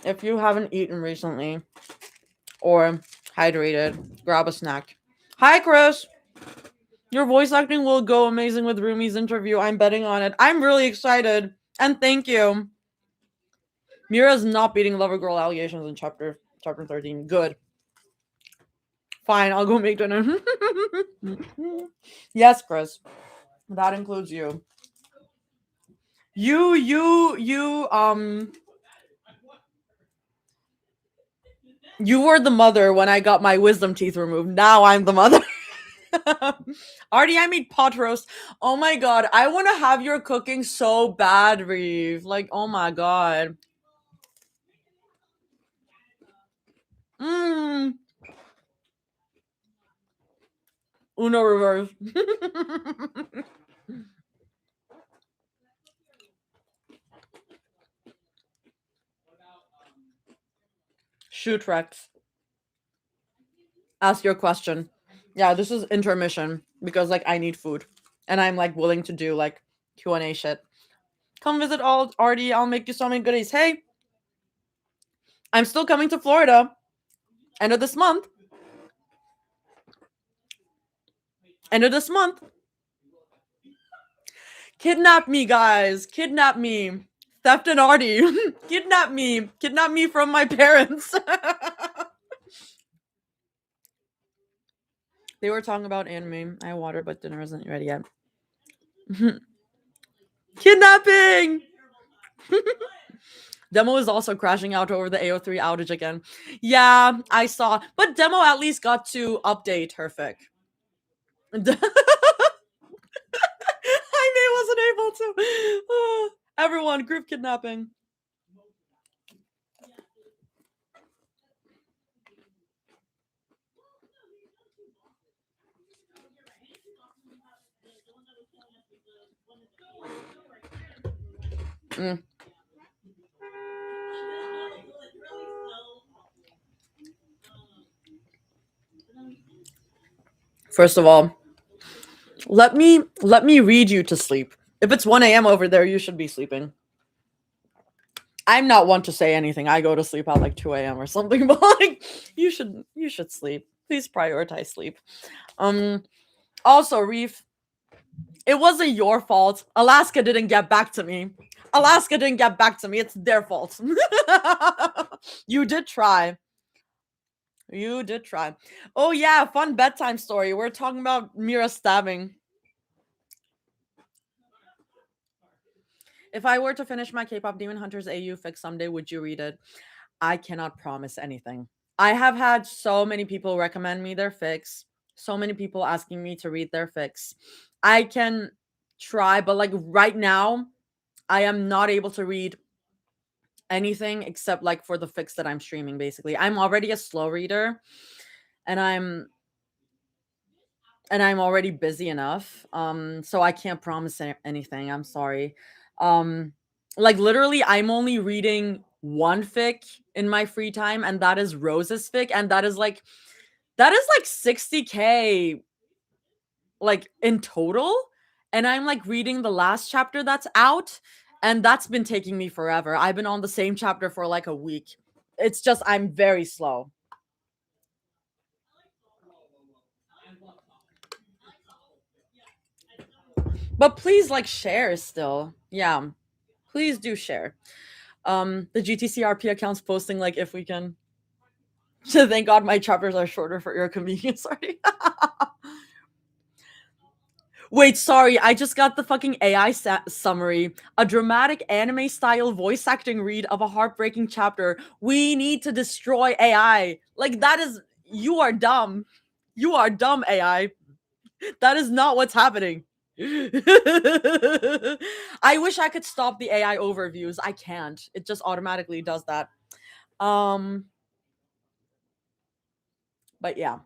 [SPEAKER 1] If you haven't eaten recently or hydrated, grab a snack. Hi, Chris. Your voice acting will go amazing with Rumi's interview. I'm betting on it. I'm really excited. And thank you. Mira's not beating Lover Girl allegations in chapter 13. Good. Fine, I'll go make dinner. Yes, Chris. That includes you. You You were the mother when I got my wisdom teeth removed. Now I'm the mother. Artie, I made pot roast. Oh my god, I want to have your cooking so bad, Reeve. Like, oh my god. Mmm. Uno reverse. Shoot, Rex. Ask your question. Yeah, this is intermission because like I need food, and I'm like willing to do like Q&A shit. Come visit all Artie. I'll make you so many goodies. Hey, I'm still coming to Florida. End of this month. End of this month. Kidnap me, guys. Kidnap me. Theft and Artie. Kidnap me. Kidnap me from my parents. They were talking about anime. I have water, but dinner isn't ready yet. Kidnapping! Demo is also crashing out over the AO3 outage again. Yeah, I saw. But Demo at least got to update her fic. Jaime wasn't able to. Everyone, group kidnapping. First of all, let me read you to sleep. If it's 1 a.m. over there, you should be sleeping. I'm not one to say anything. I go to sleep at like 2 a.m. or something, but like you should sleep. Please prioritize sleep. Also, Reef, it wasn't your fault. Alaska didn't get back to me. It's their fault. You did try. Oh yeah, fun bedtime story. We're talking about Mira stabbing. If I were to finish my K-pop Demon Hunters AU fic someday, would you read it? I cannot promise anything. I have had so many people recommend me their fics. So many people asking me to read their fics. I can try, but like right now, I am not able to read anything except like for the fics that I'm streaming, basically. I'm already a slow reader, and I'm already busy enough. So I can't promise anything. I'm sorry. Like literally I'm only reading one fic in my free time, and that is Rose's fic, and that is like 60k like in total, and I'm like reading the last chapter that's out, and that's been taking me forever. I've been on the same chapter for like a week. It's just I'm very slow. But please like share still. Yeah. Please do share. The GTCRP account's posting like if we can. So thank God my chapters are shorter for your convenience already. Wait, sorry, I just got the fucking AI summary. A dramatic anime-style voice acting read of a heartbreaking chapter. We need to destroy AI. Like, that is... You are dumb. You are dumb, AI. That is not what's happening. I wish I could stop the AI overviews. I can't. It just automatically does that. But yeah.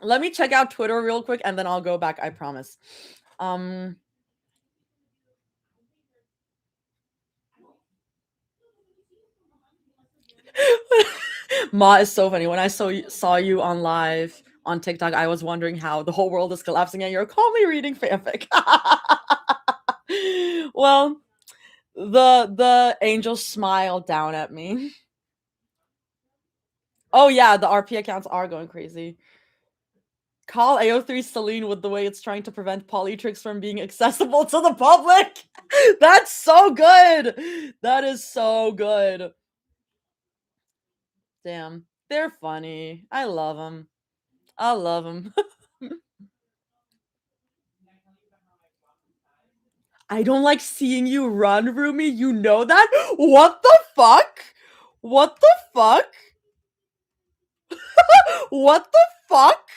[SPEAKER 1] Let me check out Twitter real quick and then I'll go back, I promise. Ma is so funny. When I saw you on live on TikTok, I was wondering how the whole world is collapsing and you're calmly reading fanfic. Well, the angel smiled down at me. Oh yeah, the RP accounts are going crazy. Call AO3 Celine with the way it's trying to prevent polytrix from being accessible to the public. That's so good. That is so good. Damn, they're funny. I love them. I don't like seeing you run, Rumi. You know that? What the fuck? What the fuck?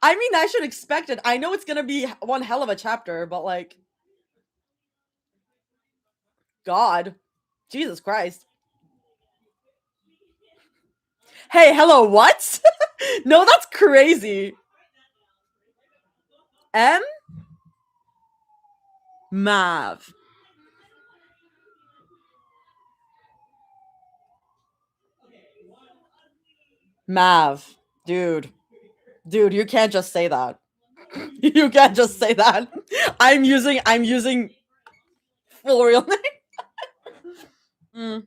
[SPEAKER 1] I mean, I should expect it. I know it's gonna be one hell of a chapter, but like, God, Jesus Christ. Hey, hello, what? No, that's crazy. M? Mav. Mav. Dude, you can't just say that. You can't just say that. I'm using full real name.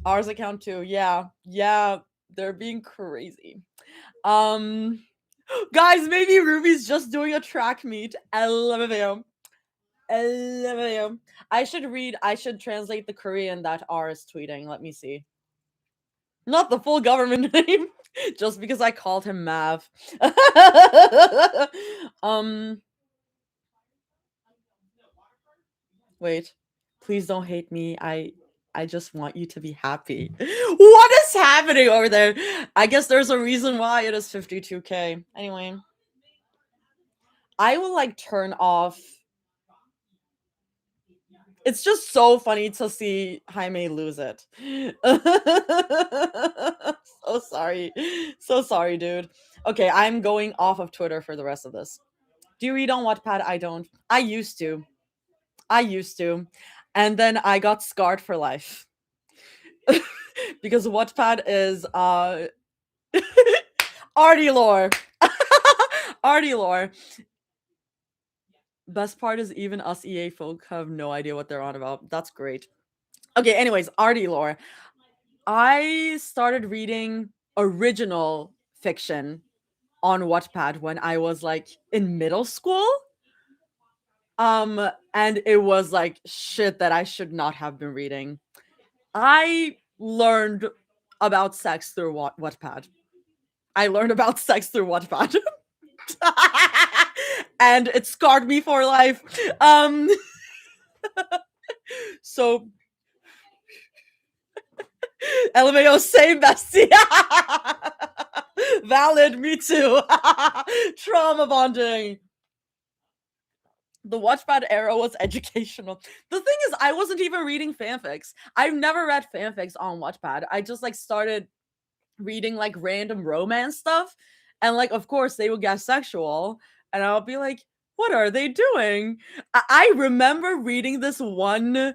[SPEAKER 1] Ours account too. Yeah, they're being crazy. Guys, maybe Ruby's just doing a track meet. LMAO. I should translate the Korean that R is tweeting. Let me see. Not the full government name, just because I called him Mav. Wait. Please don't hate me. I just want you to be happy. What is happening over there? I guess there's a reason why it is 52K. Anyway. I will like turn off. It's just so funny to see Jaime lose it. So sorry. So sorry, dude. Okay, I'm going off of Twitter for the rest of this. Do you read on Wattpad? I don't. I used to. And then I got scarred for life. Because Wattpad is arty lore. Arty lore. Best part is even us EA folk have no idea what they're on about. That's great. Okay, anyways, arty lore. I started reading original fiction on Wattpad when I was like in middle school. And it was like shit that I should not have been reading. I learned about sex through Wattpad. And it scarred me for life. So LMAO, same bestie. Valid, me too. Trauma bonding. The Wattpad era was educational. The thing is, I wasn't even reading fanfics. I've never read fanfics on Wattpad. I just like started reading like random romance stuff, and like of course they would get sexual, and I'll be like, what are they doing? I remember reading this one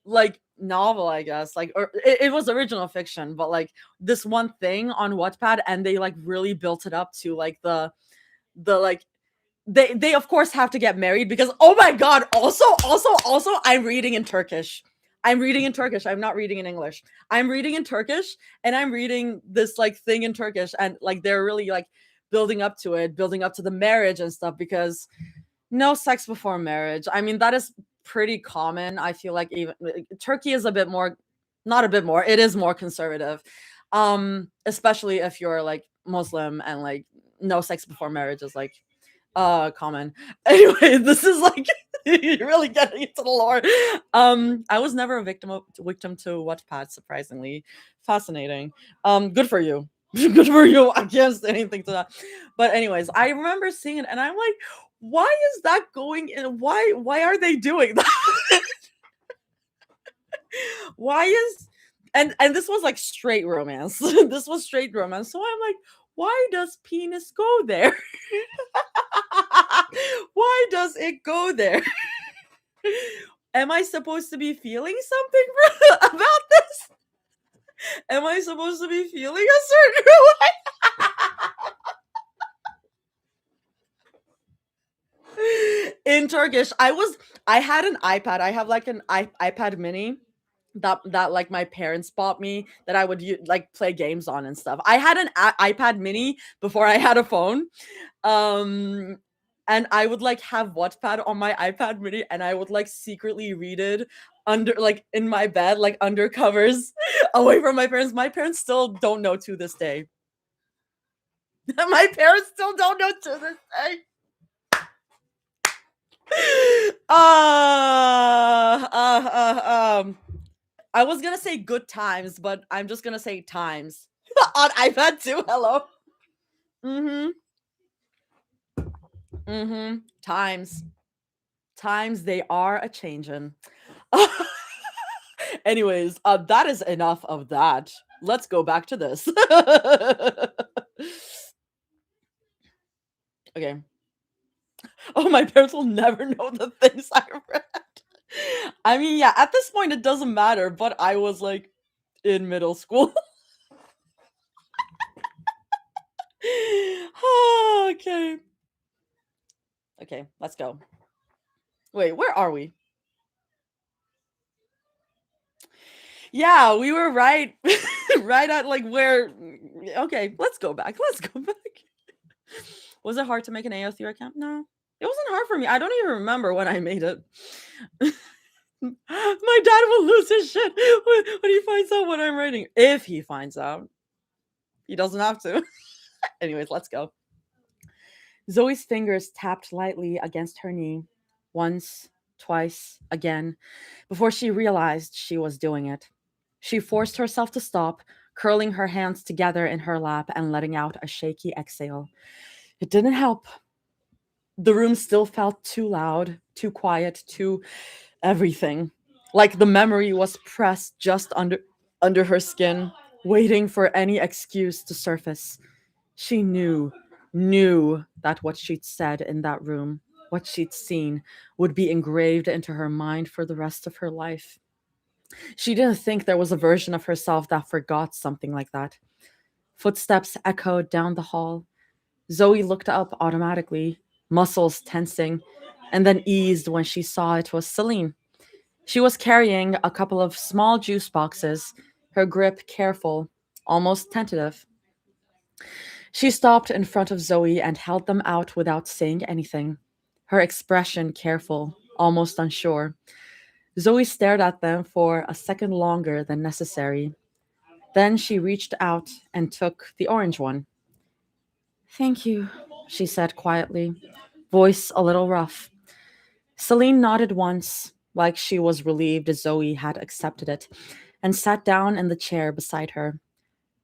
[SPEAKER 1] like novel, I guess, like, or it was original fiction, but like this one thing on Wattpad, and they like really built it up to like the like they of course have to get married because oh my god, also I'm reading in Turkish. I'm not reading in English. I'm reading in Turkish, and I'm reading this like thing in Turkish, and like they're really like building up to the marriage and stuff, because no sex before marriage. I mean, that is pretty common. I feel like even Turkey is a bit more, not a bit more, it is more conservative. Especially if you're like Muslim, and like no sex before marriage is like common. Anyway, this is like you're really getting into the lore. I was never a victim to Wattpad, surprisingly. Fascinating. Good for you. Good for you. I can't say anything to that. But anyways, I remember seeing it, and I'm like, why is that going in? Why are they doing that? Why is and this was like straight romance. This was straight romance. So I'm like, why does penis go there? Why does it go there? Am I supposed to be feeling something about this? Am I supposed to be feeling a certain way? In Turkish, I had an iPad. I have like an iPad mini that like my parents bought me, that I would like play games on and stuff. I had an iPad mini before I had a phone. And I would like have Wattpad on my iPad mini, and I would like secretly read it under like in my bed, like under covers, away from my parents. My parents still don't know to this day. My parents still don't know to this day. I was gonna say good times, but I'm just gonna say times. On iPad too, hello. Times. Times they are a changin'. Anyways, that is enough of that. Let's go back to this. Okay. Oh, my parents will never know the things I read. I mean, yeah, at this point it doesn't matter, but I was like in middle school. Okay. Okay, let's go. Wait, where are we? Yeah, we were right right at like where. Okay, let's go back. Let's go back. Was it hard to make an AO3 account? No. It wasn't hard for me. I don't even remember when I made it. My dad will lose his shit when he finds out what I'm writing. If he finds out. He doesn't have to. Anyways, let's go. Zoe's fingers tapped lightly against her knee. Once, twice, again, before she realized she was doing it. She forced herself to stop, curling her hands together in her lap and letting out a shaky exhale. It didn't help. The room still felt too loud, too quiet, too everything. Like the memory was pressed just under her skin, waiting for any excuse to surface. She knew that what she'd said in that room, what she'd seen, would be engraved into her mind for the rest of her life. She didn't think there was a version of herself that forgot something like that. Footsteps echoed down the hall. Zoe looked up automatically, muscles tensing, and then eased when she saw it was Celine. She was carrying a couple of small juice boxes, her grip careful, almost tentative. She stopped in front of Zoe and held them out without saying anything, her expression careful, almost unsure. Zoe stared at them for a second longer than necessary. Then she reached out and took the orange one. "Thank you," she said quietly, voice a little rough. Celine nodded once, like she was relieved Zoe had accepted it, and sat down in the chair beside her.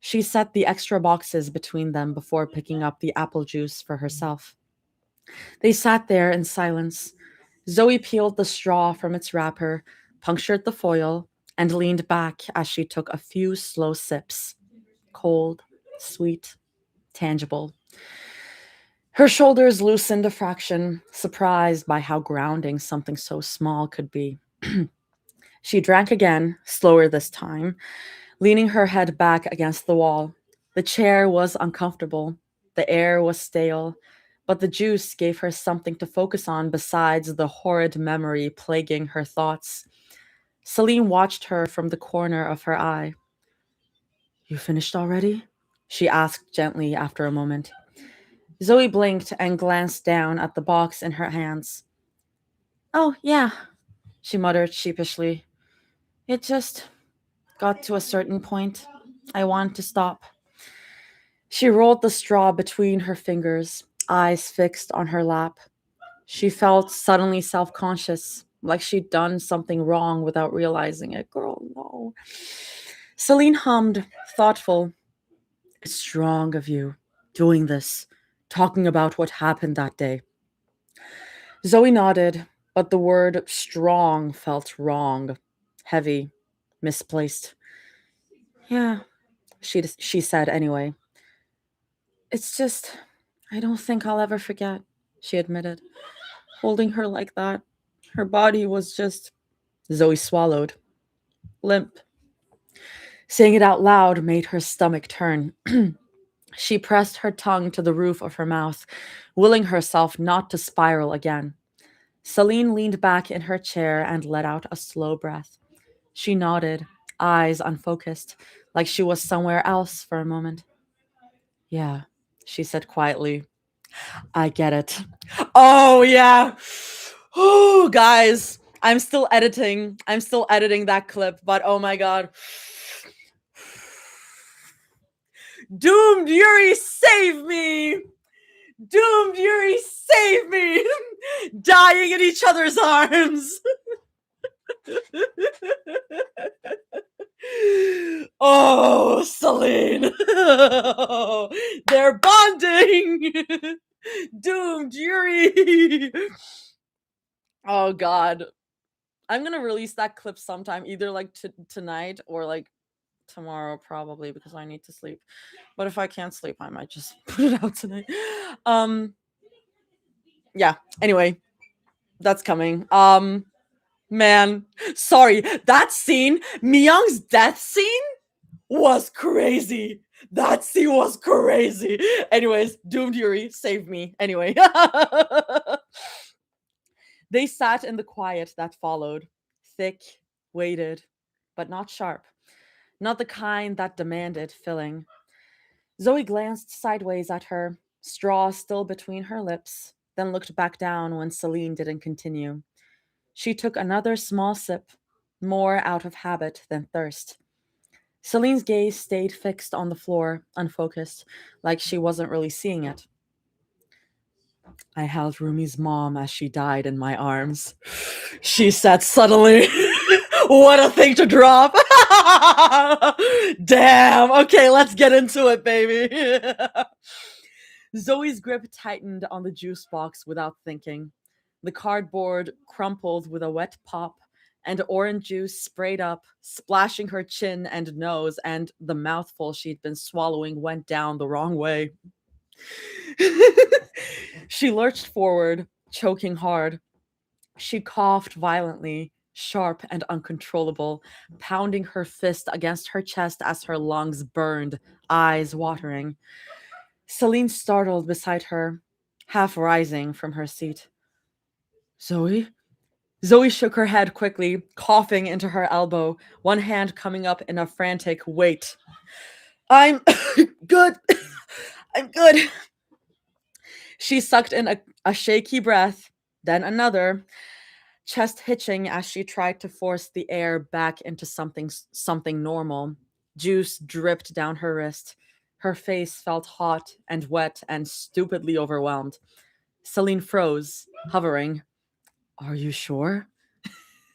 [SPEAKER 1] She set the extra boxes between them before picking up the apple juice for herself. They sat there in silence. Zoe peeled the straw from its wrapper, punctured the foil, and leaned back as she took a few slow sips. Cold, sweet, tangible. Her shoulders loosened a fraction, surprised by how grounding something so small could be. She drank again, slower this time, leaning her head back against the wall. The chair was uncomfortable. The air was stale, but the juice gave her something to focus on besides the horrid memory plaguing her thoughts. Celine watched her from the corner of her eye. "You finished already?" she asked gently after a moment. Zoe blinked and glanced down at the box in her hands. "Oh, yeah," she muttered sheepishly. "It just got to a certain point. I want to stop." She rolled the straw between her fingers, eyes fixed on her lap. She felt suddenly self-conscious, like she'd done something wrong without realizing it. Girl, no. Celine hummed, thoughtful. "It's strong of you, doing this, talking about what happened that day." Zoe nodded, but the word strong felt wrong, heavy, misplaced. "Yeah," she said anyway. "It's just, I don't think I'll ever forget," she admitted. Holding her like that, her body was just... Zoe swallowed, limp. Saying it out loud made her stomach turn. She pressed her tongue to the roof of her mouth, willing herself not to spiral again. Celine leaned back in her chair and let out a slow breath. She nodded, eyes unfocused, like she was somewhere else for a moment. "Yeah," she said quietly. "I get it." Oh, yeah. Oh, guys, I'm still editing. I'm still editing that clip, but oh my god. Doomed Yuri, save me! Doomed Yuri, save me! Dying in each other's arms. Oh, Celine. They're bonding. Doomed Yuri. Oh God. I'm gonna release that clip sometime, either like tonight or like tomorrow, probably, because I need to sleep. But if I can't sleep, I might just put it out tonight. Yeah. Anyway, that's coming. Man, sorry. That scene, Myung's death scene, was crazy. That scene was crazy. Anyways, Doomed Yuri, save me. Anyway. They sat in the quiet that followed, thick, weighted, but not sharp. Not the kind that demanded filling. Zoe glanced sideways at her, straw still between her lips, then looked back down when Celine didn't continue. She took another small sip, more out of habit than thirst. Celine's gaze stayed fixed on the floor, unfocused, like she wasn't really seeing it. I held Rumi's mom as she died in my arms. She said suddenly. What a thing to drop. Damn. Okay, let's get into it, baby. Zoe's grip tightened on the juice box without thinking. The cardboard crumpled with a wet pop, and orange juice sprayed up, splashing her chin and nose, and the mouthful she'd been swallowing went down the wrong way. She lurched forward, choking hard. She coughed violently, sharp and uncontrollable, pounding her fist against her chest as her lungs burned, eyes watering. Celine startled beside her, half rising from her seat. Zoe? Zoe shook her head quickly, coughing into her elbow, one hand coming up in a frantic wait. I'm good. I'm good. She sucked in a shaky breath, then another, chest hitching as she tried to force the air back into something normal. Juice dripped down her wrist. Her face felt hot and wet and stupidly overwhelmed. Celine froze, hovering. Are you sure?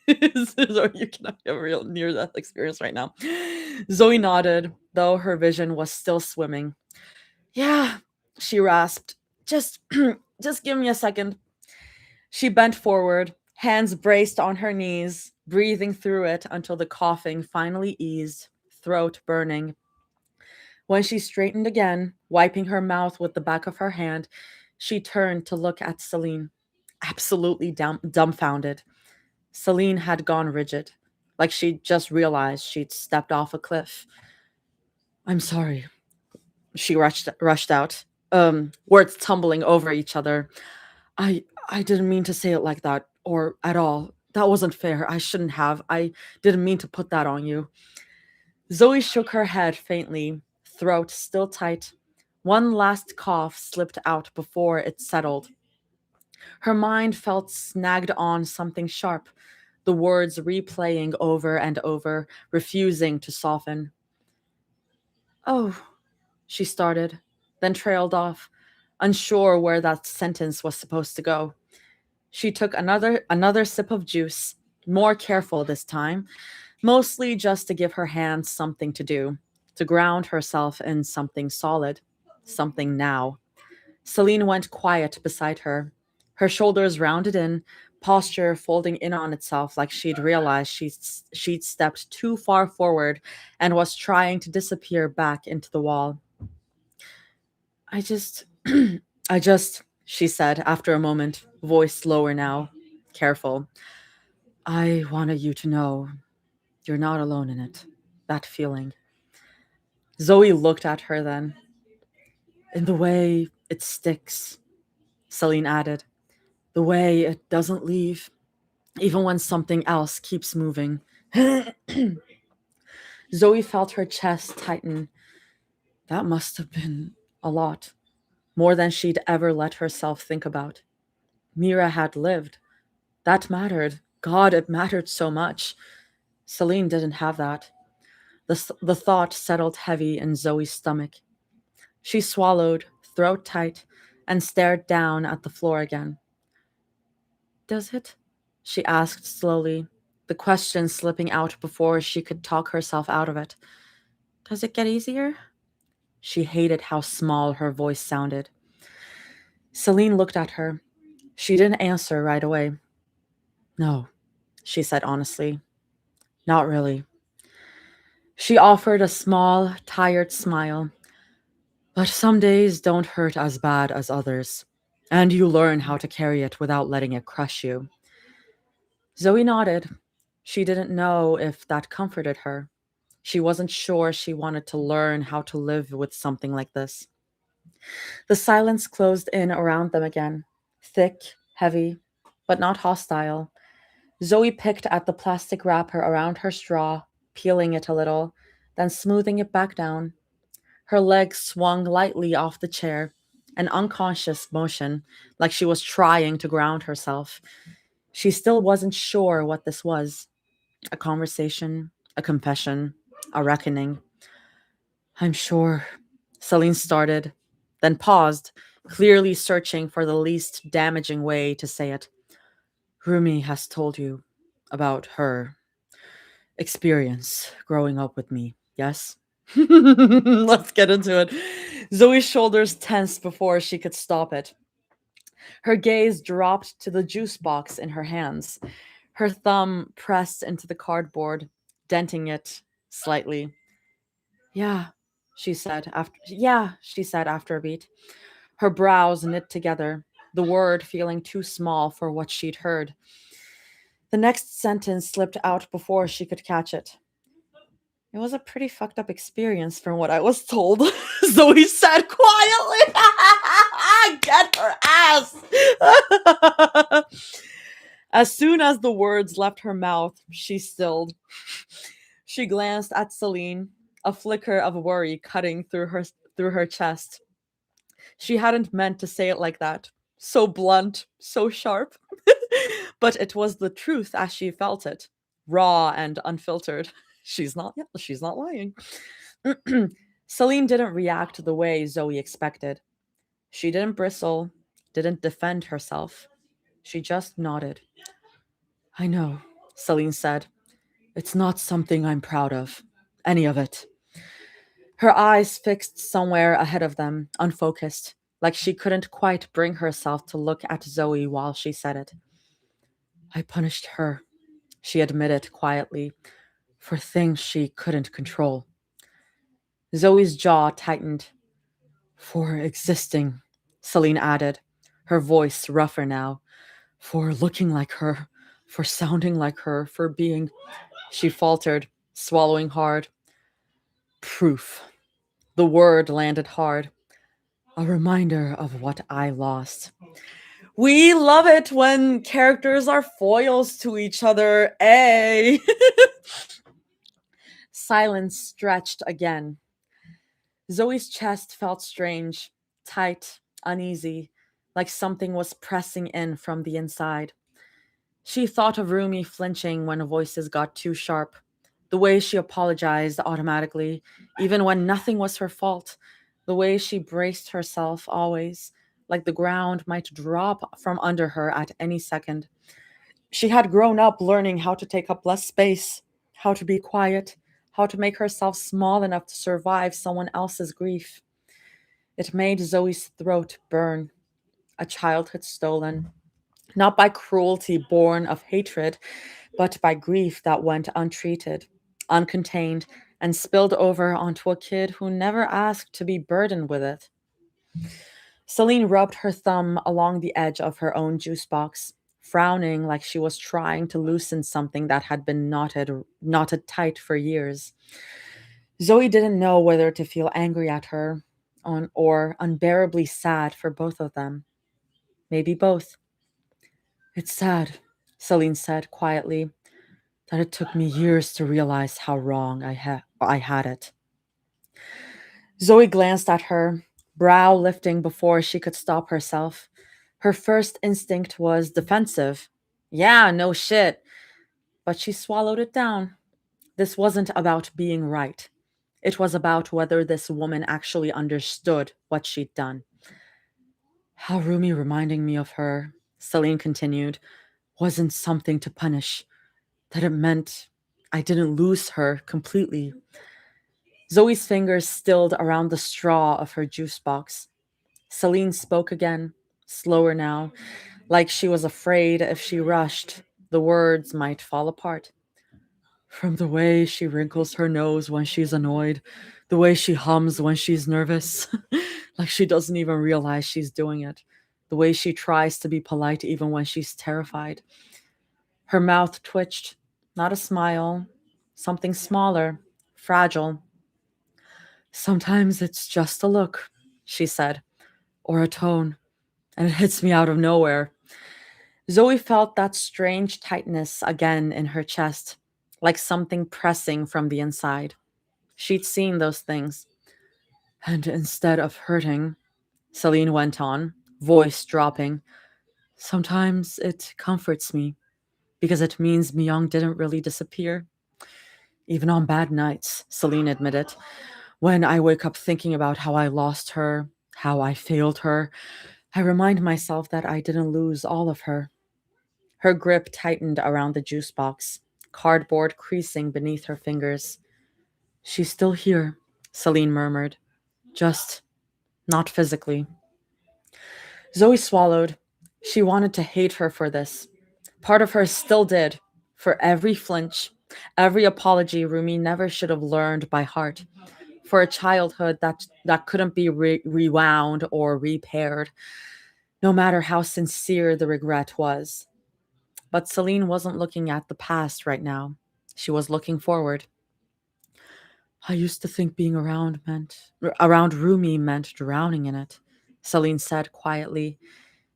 [SPEAKER 1] You cannot have a real near-death experience right now. Zoe nodded, though her vision was still swimming. Yeah, she rasped. Just give me a second. She bent forward, hands braced on her knees, breathing through it until the coughing finally eased, throat burning. When she straightened again, wiping her mouth with the back of her hand, she turned to look at Celine, absolutely dumbfounded. Celine had gone rigid, like she'd just realized she'd stepped off a cliff. I'm sorry, she rushed out, words tumbling over each other. I didn't mean to say it like that, or at all. That wasn't fair. I shouldn't have. I didn't mean to put that on you. Zoe shook her head faintly, throat still tight. One last cough slipped out before it settled. Her mind felt snagged on something sharp, the words replaying over and over, refusing to soften. Oh, she started, then trailed off, unsure where that sentence was supposed to go. She took another sip of juice, more careful this time, mostly just to give her hands something to do, to ground herself in something solid, something now. Celine went quiet beside her, her shoulders rounded in, posture folding in on itself like she'd realized she'd stepped too far forward and was trying to disappear back into the wall. I just, she said after a moment, voice lower now, careful. I wanted you to know you're not alone in it, that feeling. Zoe looked at her then. In the way it sticks, Celine added. The way it doesn't leave, even when something else keeps moving. Zoe felt her chest tighten. That must have been a lot, more than she'd ever let herself think about. Mira had lived. That mattered. God, it mattered so much. Celine didn't have that. The thought settled heavy in Zoe's stomach. She swallowed, throat tight, and stared down at the floor again. Does it? She asked slowly, the question slipping out before she could talk herself out of it. Does it get easier? She hated how small her voice sounded. Celine looked at her. She didn't answer right away. No, she said honestly. Not really. She offered a small, tired smile. But some days don't hurt as bad as others, and you learn how to carry it without letting it crush you. Zoe nodded. She didn't know if that comforted her. She wasn't sure she wanted to learn how to live with something like this. The silence closed in around them again, thick, heavy, but not hostile. Zoe picked at the plastic wrapper around her straw, peeling it a little, then smoothing it back down. Her legs swung lightly off the chair, an unconscious motion, like she was trying to ground herself. She still wasn't sure what this was. A conversation, a confession, a reckoning. I'm sure. Celine started, then paused, clearly searching for the least damaging way to say it. Rumi has told you about her experience growing up with me, yes? Let's get into it. Zoe's shoulders tensed before she could stop it. Her gaze dropped to the juice box in her hands. Her thumb pressed into the cardboard, denting it slightly. Yeah, she said after a beat. Her brows knit together, the word feeling too small for what she'd heard. The next sentence slipped out before she could catch it. It was a pretty fucked up experience from what I was told. Zoe said quietly. Get her ass. As soon as the words left her mouth, she stilled. She glanced at Celine, a flicker of worry cutting through her chest. She hadn't meant to say it like that. So blunt, so sharp. But it was the truth as she felt it, raw and unfiltered. She's not lying. Celine didn't react the way Zoe expected. She didn't bristle, didn't defend herself. She just nodded. I know, Celine said. It's not something I'm proud of. Any of it. Her eyes fixed somewhere ahead of them, unfocused, like she couldn't quite bring herself to look at Zoe while she said it. I punished her, she admitted quietly, for things she couldn't control. Zoe's jaw tightened. For existing, Celine added, her voice rougher now. For looking like her, for sounding like her, for being... She faltered, swallowing hard. Proof. The word landed hard. A reminder of what I lost. We love it when characters are foils to each other, eh? Silence stretched again. Zoe's chest felt strange, tight, uneasy, like something was pressing in from the inside. She thought of Rumi flinching when voices got too sharp, the way she apologized automatically, even when nothing was her fault, the way she braced herself always, like the ground might drop from under her at any second. She had grown up learning how to take up less space, how to be quiet, how to make herself small enough to survive someone else's grief. It made Zoe's throat burn, a childhood stolen, not by cruelty born of hatred, but by grief that went untreated, uncontained, and spilled over onto a kid who never asked to be burdened with it. Celine rubbed her thumb along the edge of her own juice box, frowning like she was trying to loosen something that had been knotted tight for years. Zoe didn't know whether to feel angry at her or unbearably sad for both of them. Maybe both. It's sad, Celine said quietly, that it took me years to realize how wrong I had it. Zoe glanced at her, brow lifting before she could stop herself. Her first instinct was defensive. Yeah, no shit. But she swallowed it down. This wasn't about being right. It was about whether this woman actually understood what she'd done. How Rumi reminding me of her, Celine continued, wasn't something to punish. that it meant I didn't lose her completely. Zoe's fingers stilled around the straw of her juice box. Celine spoke again, slower now, like she was afraid if she rushed, the words might fall apart. From the way she wrinkles her nose when she's annoyed, the way she hums when she's nervous, like she doesn't even realize she's doing it, the way she tries to be polite even when she's terrified. Her mouth twitched, not a smile, something smaller, fragile. Sometimes it's just a look, she said, or a tone, and it hits me out of nowhere. Zoe felt that strange tightness again in her chest, like something pressing from the inside. She'd seen those things. And instead of hurting, Celine went on, voice dropping, sometimes it comforts me because it means Myung didn't really disappear. Even on bad nights, Celine admitted, when I wake up thinking about how I lost her, how I failed her, I remind myself that I didn't lose all of her. Her grip tightened around the juice box, cardboard creasing beneath her fingers. She's still here, Celine murmured. Just not physically. Zoe swallowed. She wanted to hate her for this. Part of her still did. For every flinch, every apology Rumi never should have learned by heart. For a childhood that couldn't be rewound or repaired, no matter how sincere the regret was. But Celine wasn't looking at the past right now. She was looking forward. I used to think being around Rumi meant drowning in it, Celine said quietly,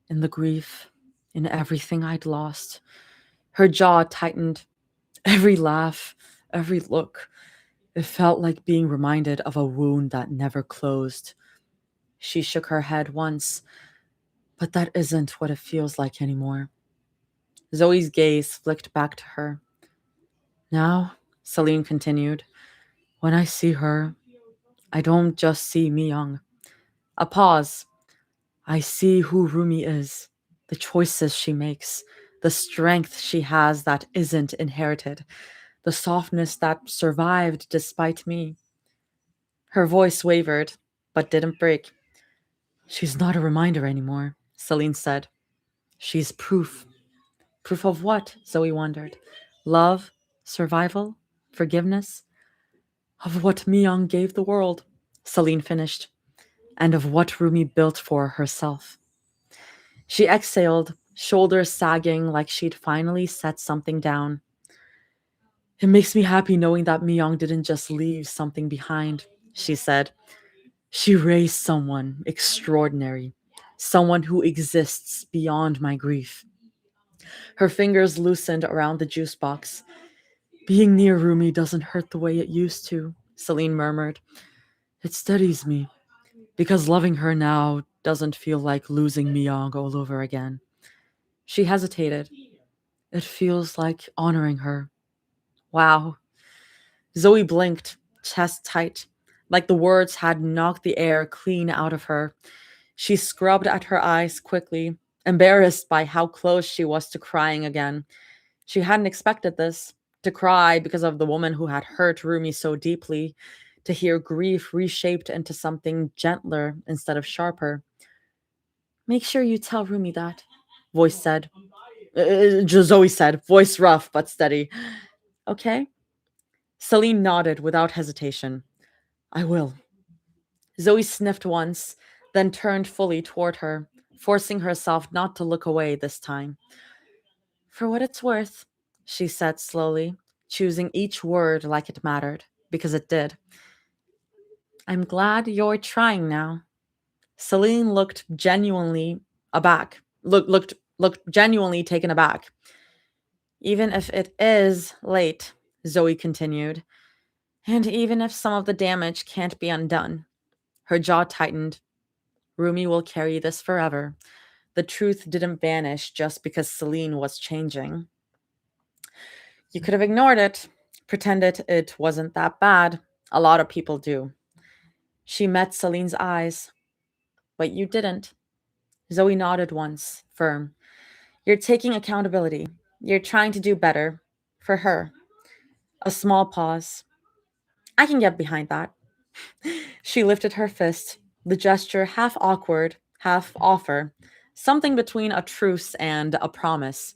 [SPEAKER 1] in the grief, in everything I'd lost. Her jaw tightened. Every laugh, every look. It felt like being reminded of a wound that never closed. She shook her head once, but that isn't what it feels like anymore. Zoe's gaze flicked back to her. Now, Celine continued, when I see her, I don't just see Myung. A pause. I see who Rumi is, the choices she makes, the strength she has that isn't inherited, the softness that survived despite me. Her voice wavered, but didn't break. She's not a reminder anymore, Celine said. She's proof. Proof of what? Zoe wondered. Love? Survival? Forgiveness? Of what Myung gave the world, Celine finished, and of what Rumi built for herself. She exhaled, shoulders sagging like she'd finally set something down. It makes me happy knowing that Myung didn't just leave something behind, she said. She raised someone extraordinary, someone who exists beyond my grief. Her fingers loosened around the juice box. Being near Rumi doesn't hurt the way it used to, Celine murmured. It steadies me, because loving her now doesn't feel like losing Myung all over again. She hesitated. It feels like honoring her. Wow. Zoe blinked, chest tight, like the words had knocked the air clean out of her. She scrubbed at her eyes quickly, embarrassed by how close she was to crying again. She hadn't expected this, to cry because of the woman who had hurt Rumi so deeply, to hear grief reshaped into something gentler instead of sharper. Make sure you tell Rumi that, voice said. Zoe said, voice rough but steady. Okay? Celine nodded without hesitation. I will. Zoe sniffed once, then turned fully toward her, forcing herself not to look away this time. For what it's worth, she said slowly, choosing each word like it mattered, because it did. I'm glad you're trying now. Celine looked genuinely aback. Looked genuinely taken aback. Even if it is late, Zoe continued, and even if some of the damage can't be undone. Her jaw tightened. Rumi will carry this forever. The truth didn't vanish just because Celine was changing. You could have ignored it, pretended it wasn't that bad. A lot of people do. She met Celine's eyes, but you didn't. Zoe nodded once, firm. You're taking accountability. You're trying to do better For her. A small pause. I can get behind that. She lifted her fist, the gesture half awkward, half offer, something between a truce and a promise.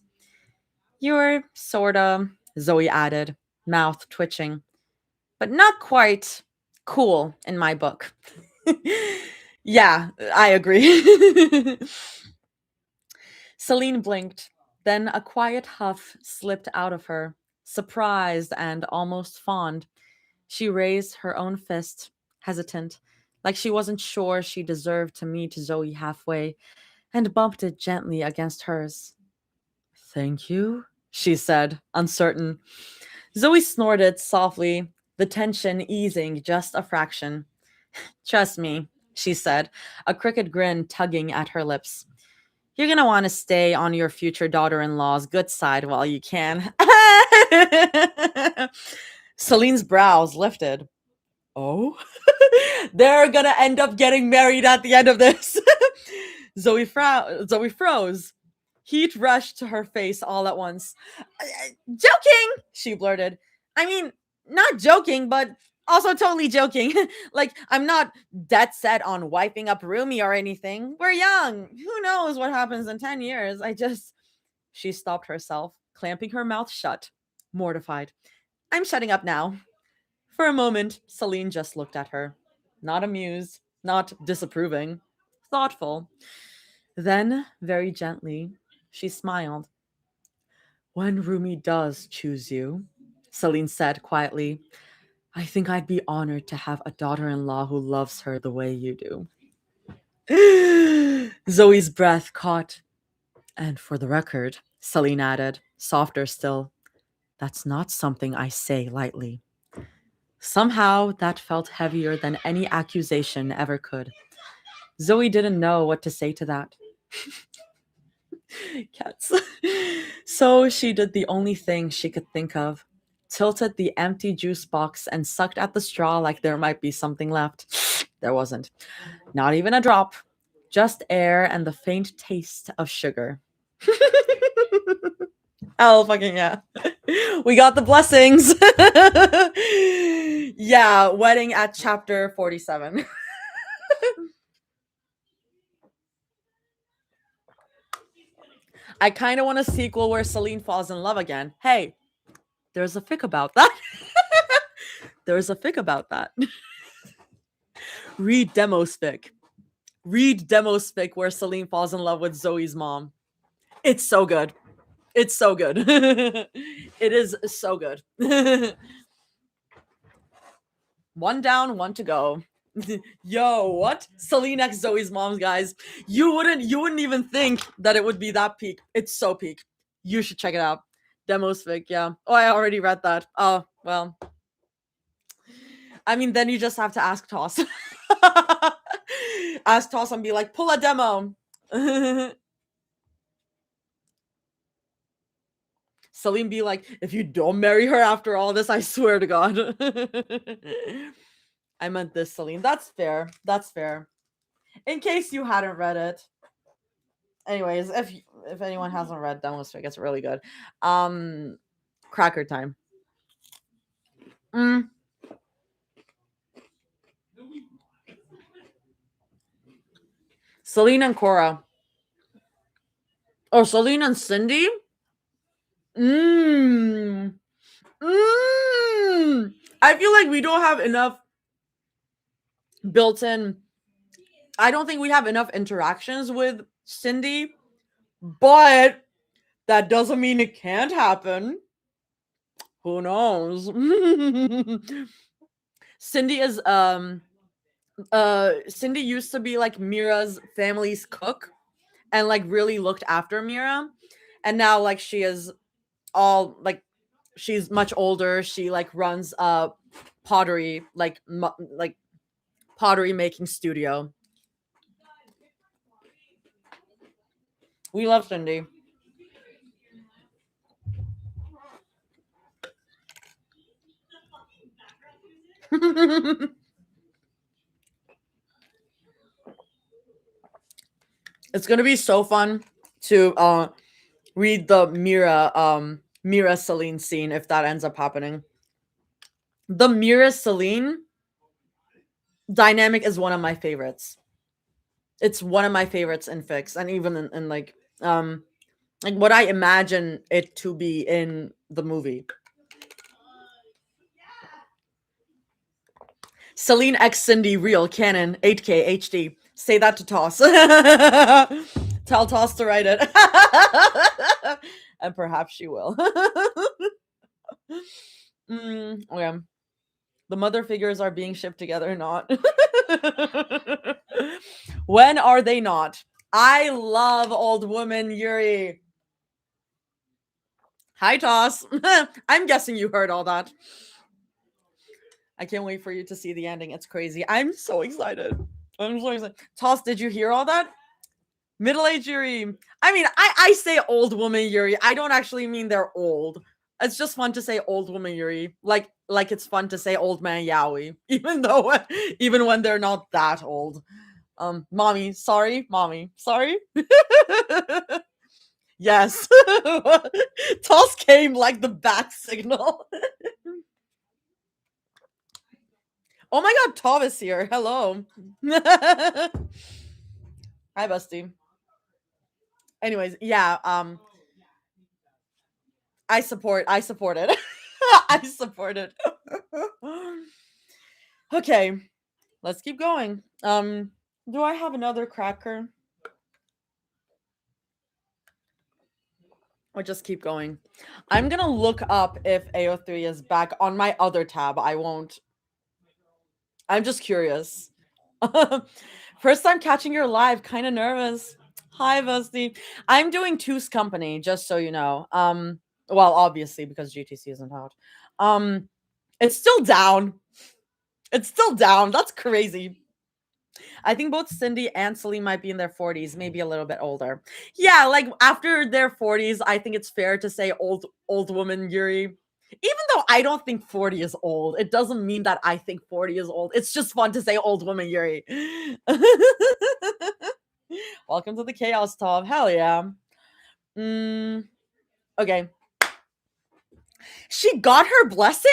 [SPEAKER 1] You're sorta, Zoe added, mouth twitching, but not quite cool in my book. Yeah, I agree. Celine blinked. Then a quiet huff slipped out of her, surprised and almost fond. She raised her own fist, hesitant, like she wasn't sure she deserved to meet Zoe halfway, and bumped it gently against hers. Thank you, she said, uncertain. Zoe snorted softly, the tension easing just a fraction. Trust me, she said, a crooked grin tugging at her lips. You're gonna want to stay on your future daughter in law's good side while you can. Celine's brows lifted. Oh? They're gonna end up getting married at the end of this. Zoe froze. Heat rushed to her face all at once. Joking, she blurted. I mean, not joking, but also totally joking. Like, I'm not dead set on wiping up Rumi or anything. We're young. Who knows what happens in 10 years? She stopped herself, clamping her mouth shut, mortified. I'm shutting up now. For a moment, Celine just looked at her. Not amused, not disapproving, thoughtful. Then, very gently, she smiled. When Rumi does choose you, Celine said quietly, I think I'd be honored to have a daughter-in-law who loves her the way you do. Zoe's breath caught. And for the record, Celine added, softer still, that's not something I say lightly. Somehow, that felt heavier than any accusation ever could. Zoe didn't know what to say to that. Cats. So she did the only thing she could think of, tilted the empty juice box and sucked at the straw like there might be something left. There wasn't. Not even a drop. Just air and the faint taste of sugar. Hell fucking yeah. We got the blessings. Yeah, wedding at chapter 47. I kind of want a sequel where Celine falls in love again. Hey, there's a fic about that. There's a fic about that. Read Demo's fic. Read Demo's fic where Celine falls in love with Zoe's mom. It's so good. It's so good. It is so good. One down, one to go. Yo, what? Celine x Zoe's moms, guys. You wouldn't even think that it would be that peak. It's so peak. You should check it out. Demo's fic, yeah. Oh, I already read that. Oh, well. I mean, then you just have to ask Toss. Ask Toss and be like, pull a demo. Celine be like, if you don't marry her after all this, I swear to God. I meant this, Celine. That's fair. That's fair. In case you hadn't read it. Anyways, if anyone hasn't read Demo's fic, it's really good. Cracker time. Celine and Cora. Oh, Celine and Cindy? I feel like we don't have enough built-in. I don't think we have enough interactions with Cindy, but that doesn't mean it can't happen. Who knows? Cindy is Cindy used to be like Mira's family's cook and like really looked after Mira, and now like she is all like she's much older. She like runs a pottery like pottery making studio. We love Cindy. It's gonna be so fun to read the Mira Mira Celine scene if that ends up happening. The Mira Celine dynamic is one of my favorites. It's one of my favorites in fics, and even in like what I imagine it to be in the movie. Celine X Cindy real canon 8K HD. Say that to Toss. Tell Toss to write it. And perhaps she will. Okay. The mother figures are being shipped together, not. When are they not? I love old woman Yuri. Hi, Toss. I'm guessing you heard all that. I can't wait for you to see the ending. It's crazy. I'm so excited. I'm so excited. Toss, did you hear all that? Middle-aged Yuri. I mean, I say old woman Yuri. I don't actually mean they're old. It's just fun to say old woman Yuri. Like it's fun to say old man Yaoi. Even when they're not that old. Mommy, sorry. Mommy, sorry. Yes. Toss came like the bat signal. Oh my god, Tom is here. Hello. Hi, bestie. Anyways, yeah, I support it. I support it. Okay, let's keep going. Do I have another cracker? Or just keep going? I'm gonna look up if AO3 is back on my other tab. I won't. I'm just curious. First time catching your live, kind of nervous. Hi, bestie. I'm doing Two's Company, just so you know. Well, obviously because GTC isn't out. It's still down. It's still down. That's crazy. I think both Cindy and Celine might be in their 40s, maybe a little bit older. Yeah, like after their 40s, I think it's fair to say old woman Yuri. Even though I don't think 40 is old, it doesn't mean that I think 40 is old. It's just fun to say old woman Yuri. Welcome to the chaos, Tom. Hell yeah. Okay. She got her blessing?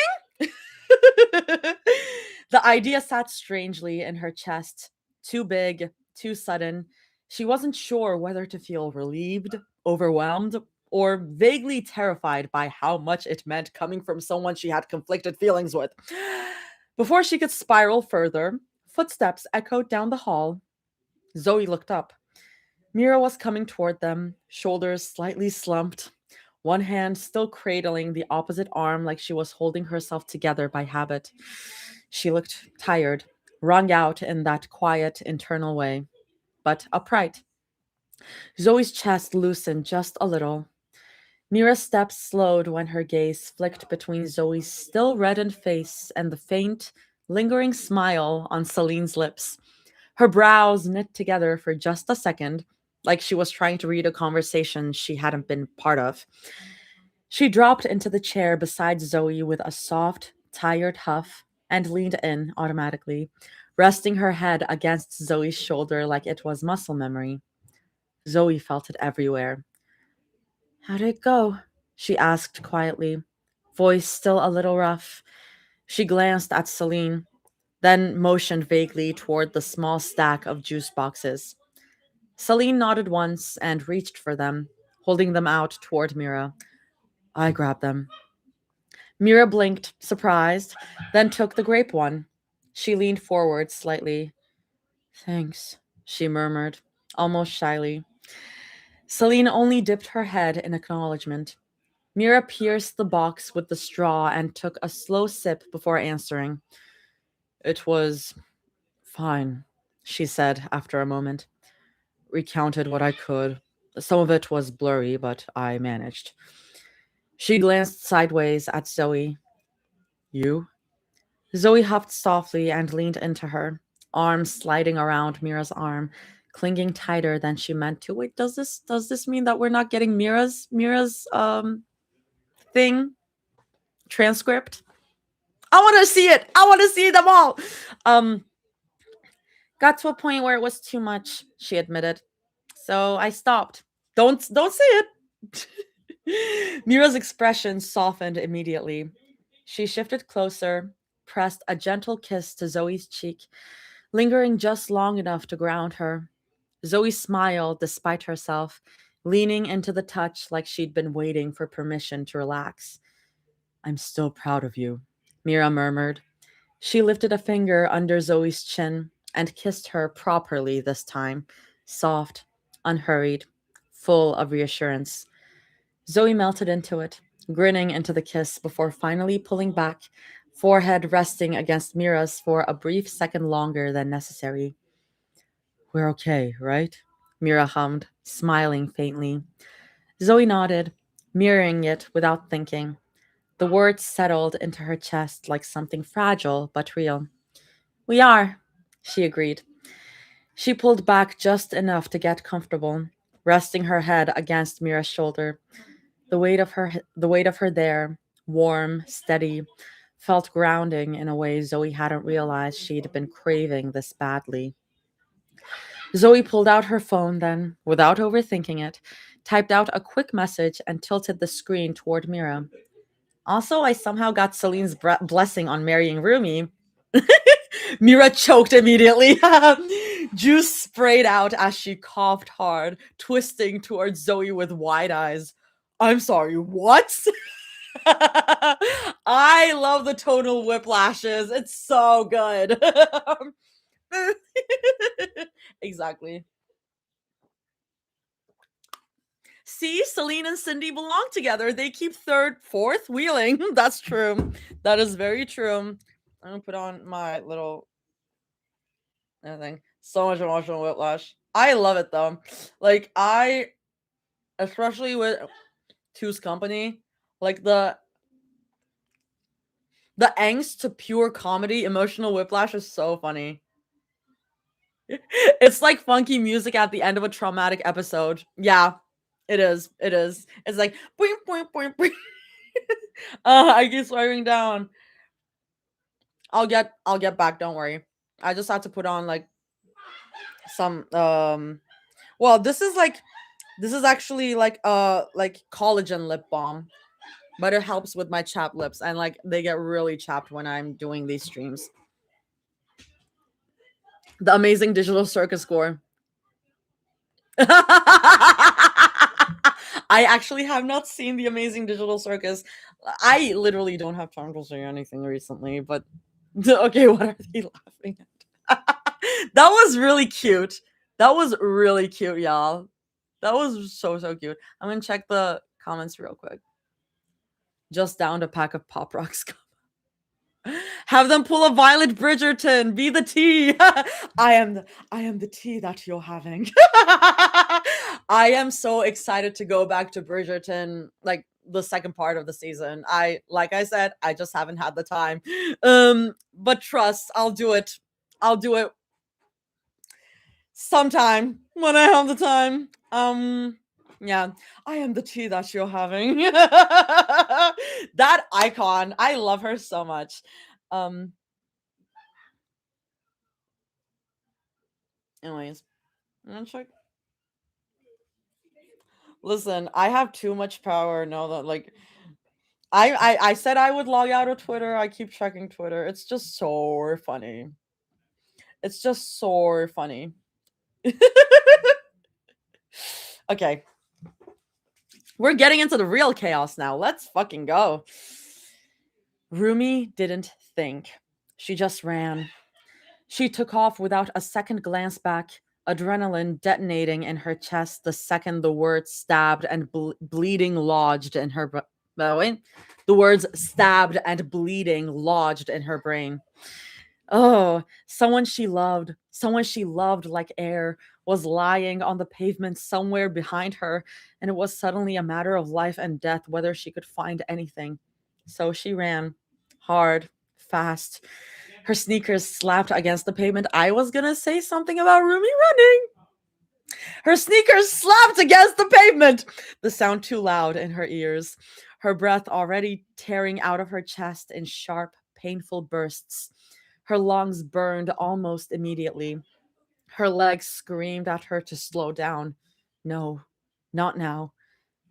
[SPEAKER 1] The idea sat strangely in her chest. Too big, too sudden. She wasn't sure whether to feel relieved, overwhelmed, or vaguely terrified by how much it meant coming from someone she had conflicted feelings with. Before she could spiral further, footsteps echoed down the hall. Zoe looked up. Mira was coming toward them, shoulders slightly slumped, one hand still cradling the opposite arm like she was holding herself together by habit. She looked tired, wrung out in that quiet, internal way, but upright. Zoe's chest loosened just a little. Mira's steps slowed when her gaze flicked between Zoe's still reddened face and the faint, lingering smile on Celine's lips. Her brows knit together for just a second, like she was trying to read a conversation she hadn't been part of. She dropped into the chair beside Zoe with a soft, tired huff and leaned in automatically, resting her head against Zoe's shoulder like it was muscle memory. Zoe felt it everywhere. "How'd it go?" she asked quietly, voice still a little rough. She glanced at Celine, then motioned vaguely toward the small stack of juice boxes. Celine nodded once and reached for them, holding them out toward Mira. I grabbed them. Mira blinked, surprised, then took the grape one. She leaned forward slightly. Thanks, she murmured, almost shyly. Celine only dipped her head in acknowledgement. Mira pierced the box with the straw and took a slow sip before answering. It was fine, she said after a moment. Recounted what I could. Some of it was blurry, but I managed. She glanced sideways at Zoe. You? Zoe huffed softly and leaned into her, arms sliding around Mira's arm, clinging tighter than she meant to. Wait, does this mean that we're not getting Mira's thing transcript? I want to see it. I want to see them all. Got to a point where it was too much, she admitted. So I stopped. Don't say it. Mira's expression softened immediately. She shifted closer, pressed a gentle kiss to Zoe's cheek, lingering just long enough to ground her. Zoe smiled despite herself, leaning into the touch like she'd been waiting for permission to relax. I'm still proud of you, Mira murmured. She lifted a finger under Zoe's chin and kissed her properly this time, soft, unhurried, full of reassurance. Zoe melted into it, grinning into the kiss before finally pulling back, forehead resting against Mira's for a brief second longer than necessary. We're okay, right? Mira hummed, smiling faintly. Zoe nodded, mirroring it without thinking. The words settled into her chest like something fragile but real. We are, she agreed. She pulled back just enough to get comfortable, resting her head against Mira's shoulder. The weight of her there, warm, steady, felt grounding in a way Zoe hadn't realized she'd been craving this badly. Zoe pulled out her phone then, without overthinking it, typed out a quick message and tilted the screen toward Mira. Also, I somehow got Celine's blessing on marrying Rumi. Mira choked immediately. Juice sprayed out as she coughed hard, twisting towards Zoe with wide eyes. I'm sorry, what? I love the tonal whiplashes. It's so good. Exactly. See, Celine and Cindy belong together. They keep third, fourth wheeling. That's true. That is very true. I'm gonna put on my little thing. So much emotional whiplash. I love it though. Like especially with Two's Company, like the angst to pure comedy, emotional whiplash is so funny. It's like funky music at the end of a traumatic episode. Yeah, it is. It is. It's like boing boing boing boing. I keep slowing down. I'll get back, don't worry. I just have to put on like some well, this is actually like collagen lip balm, but it helps with my chapped lips and like they get really chapped when I'm doing these streams. The Amazing Digital Circus score. I actually have not seen The Amazing Digital Circus. I literally don't have time to say anything recently, but okay, what are they laughing at? That was really cute. That was really cute, y'all. That was so cute. I'm gonna check the comments real quick. Just downed a pack of Pop Rocks. Have them pull a Violet Bridgerton. Be the tea. I am the tea that you're having. I am so excited to go back to Bridgerton, like the second part of the season. Like I said, I just haven't had the time. But trust, I'll do it. I'll do it sometime when I have the time. Yeah, I am the tea that you're having. That icon, I love her so much. Anyways, I'm gonna check. Listen, I have too much power now that like I said I would log out of Twitter. I keep checking Twitter. It's just so funny. It's just so funny. Okay. We're getting into the real chaos now. Let's fucking go. Rumi didn't think. She just ran. She took off without a second glance back, adrenaline detonating in her chest the second the words stabbed and bleeding lodged in her wait. The words stabbed and bleeding lodged in her brain. Oh, someone she loved like air, was lying on the pavement somewhere behind her, and it was suddenly a matter of life and death whether she could find anything. So she ran, hard, fast. Her sneakers slapped against the pavement. I was gonna say something about Rumi running. Her sneakers slapped against the pavement. The sound too loud in her ears. Her breath already tearing out of her chest in sharp, painful bursts. Her lungs burned almost immediately. Her legs screamed at her to slow down. No, not now.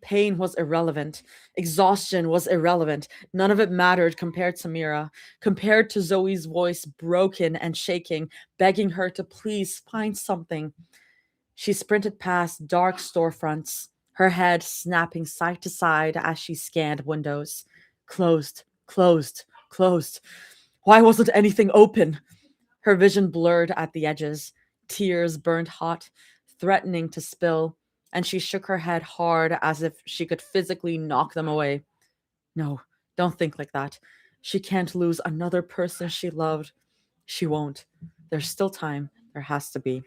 [SPEAKER 1] Pain was irrelevant. Exhaustion was irrelevant. None of it mattered compared to Mira, compared to Zoe's voice broken and shaking, begging her to please find something. She sprinted past dark storefronts, her head snapping side to side as she scanned windows. Closed, closed, closed. Why wasn't anything open? Her vision blurred at the edges. Tears burned hot, threatening to spill, and she shook her head hard as if she could physically knock them away. No, don't think like that. She can't lose another person she loved. She won't. There's still time. There has to be.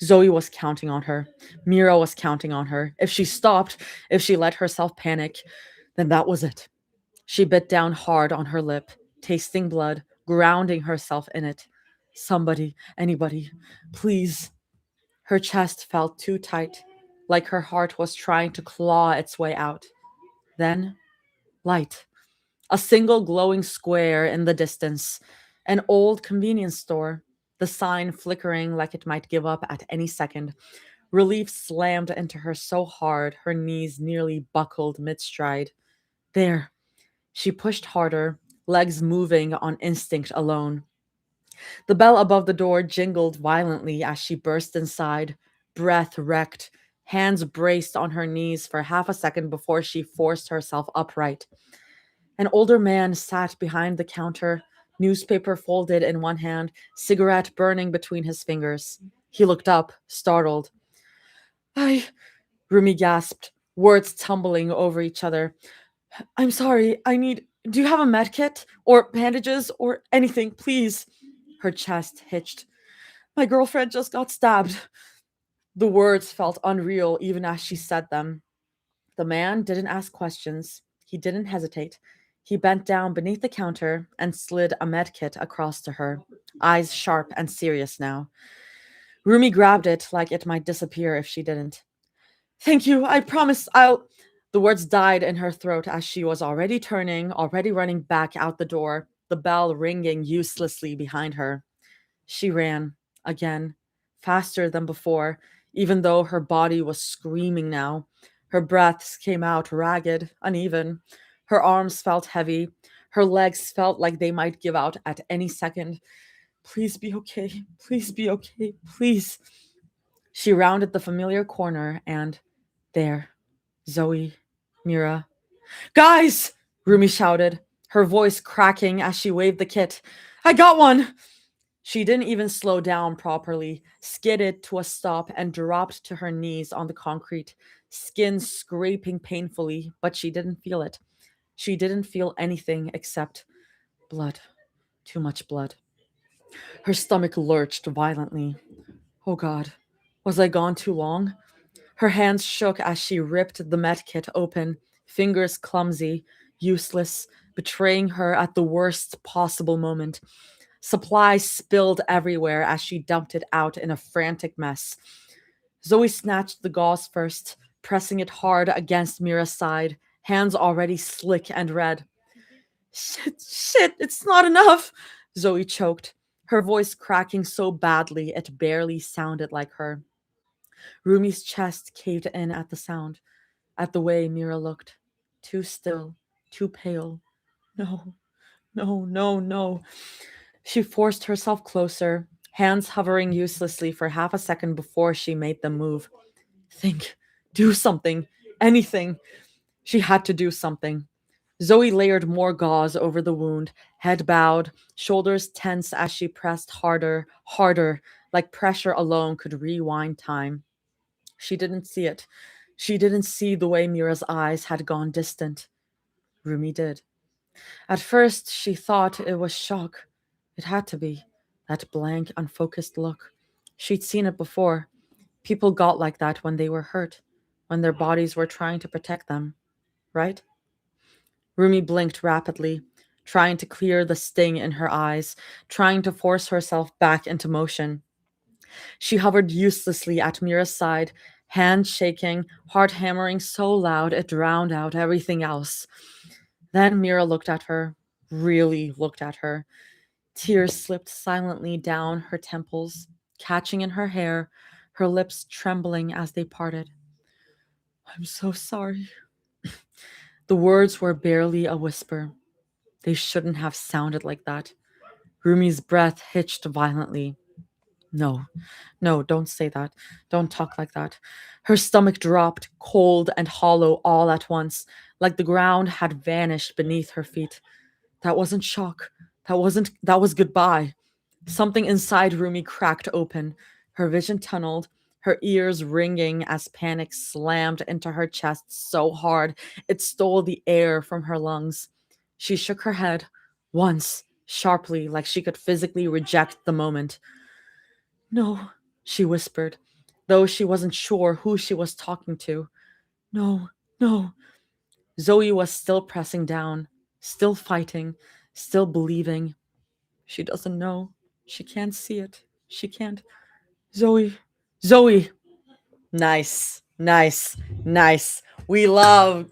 [SPEAKER 1] Zoe was counting on her. Mira was counting on her. If she stopped, if she let herself panic, then that was it. She bit down hard on her lip, tasting blood, grounding herself in it. Somebody, anybody, please. Her chest felt too tight, like her heart was trying to claw its way out. Then, light. A single glowing square in the distance. An old convenience store, the sign flickering like it might give up at any second. Relief slammed into her so hard her knees nearly buckled mid-stride. There. She pushed harder, legs moving on instinct alone. The bell above the door jingled violently as she burst inside, breath wrecked, hands braced on her knees for half a second before she forced herself upright. An older man sat behind the counter, newspaper folded in one hand, cigarette burning between his fingers. He looked up, startled. Rumi gasped, words tumbling over each other. I'm sorry, do you have a med kit? Or bandages? Or anything, please? Her chest hitched. My girlfriend just got stabbed. The words felt unreal even as she said them. The man didn't ask questions. He didn't hesitate. He bent down beneath the counter and slid a med kit across to her, eyes sharp and serious now. Rumi grabbed it like it might disappear if she didn't. Thank you, I promise I'll... The words died in her throat as she was already turning, already running back out the door, the bell ringing uselessly behind her. She ran, again, faster than before, even though her body was screaming now. Her breaths came out ragged, uneven. Her arms felt heavy. Her legs felt like they might give out at any second. Please be okay. Please be okay. Please. She rounded the familiar corner and there, Zoe, Mira. Guys! Rumi shouted, her voice cracking as she waved the kit. I got one! She didn't even slow down properly, skidded to a stop and dropped to her knees on the concrete, skin scraping painfully, but she didn't feel it. She didn't feel anything except blood. Too much blood. Her stomach lurched violently. Oh God, was I gone too long? Her hands shook as she ripped the medkit open, fingers clumsy, useless, betraying her at the worst possible moment. Supplies spilled everywhere as she dumped it out in a frantic mess. Zoe snatched the gauze first, pressing it hard against Mira's side, hands already slick and red. Shit, it's not enough, Zoe choked, her voice cracking so badly it barely sounded like her. Rumi's chest caved in at the sound, at the way Mira looked. Too still, too pale. No, no, no, no. She forced herself closer, hands hovering uselessly for half a second before she made them move. Think, do something, anything. She had to do something. Zoe layered more gauze over the wound, head bowed, shoulders tense as she pressed harder, harder, like pressure alone could rewind time. She didn't see it. She didn't see the way Mira's eyes had gone distant. Rumi did. At first, she thought it was shock. It had to be. That blank, unfocused look. She'd seen it before. People got like that when they were hurt, when their bodies were trying to protect them. Right? Rumi blinked rapidly, trying to clear the sting in her eyes, trying to force herself back into motion. She hovered uselessly at Mira's side, hands shaking, heart hammering so loud it drowned out everything else. Then Mira looked at her, really looked at her. Tears slipped silently down her temples, catching in her hair, her lips trembling as they parted. I'm so sorry. The words were barely a whisper. They shouldn't have sounded like that. Rumi's breath hitched violently. No, no, don't say that. Don't talk like that. Her stomach dropped, cold and hollow all at once, like the ground had vanished beneath her feet. That wasn't shock. That was goodbye. Something inside Rumi cracked open. Her vision tunneled, her ears ringing as panic slammed into her chest so hard it stole the air from her lungs. She shook her head once, sharply, like she could physically reject the moment. No, she whispered, though she wasn't sure who she was talking to. No, no. Zoe was still pressing down, still fighting, still believing. She doesn't know. She can't see it. She can't. Zoe. Zoe. Nice. Nice. Nice. We love.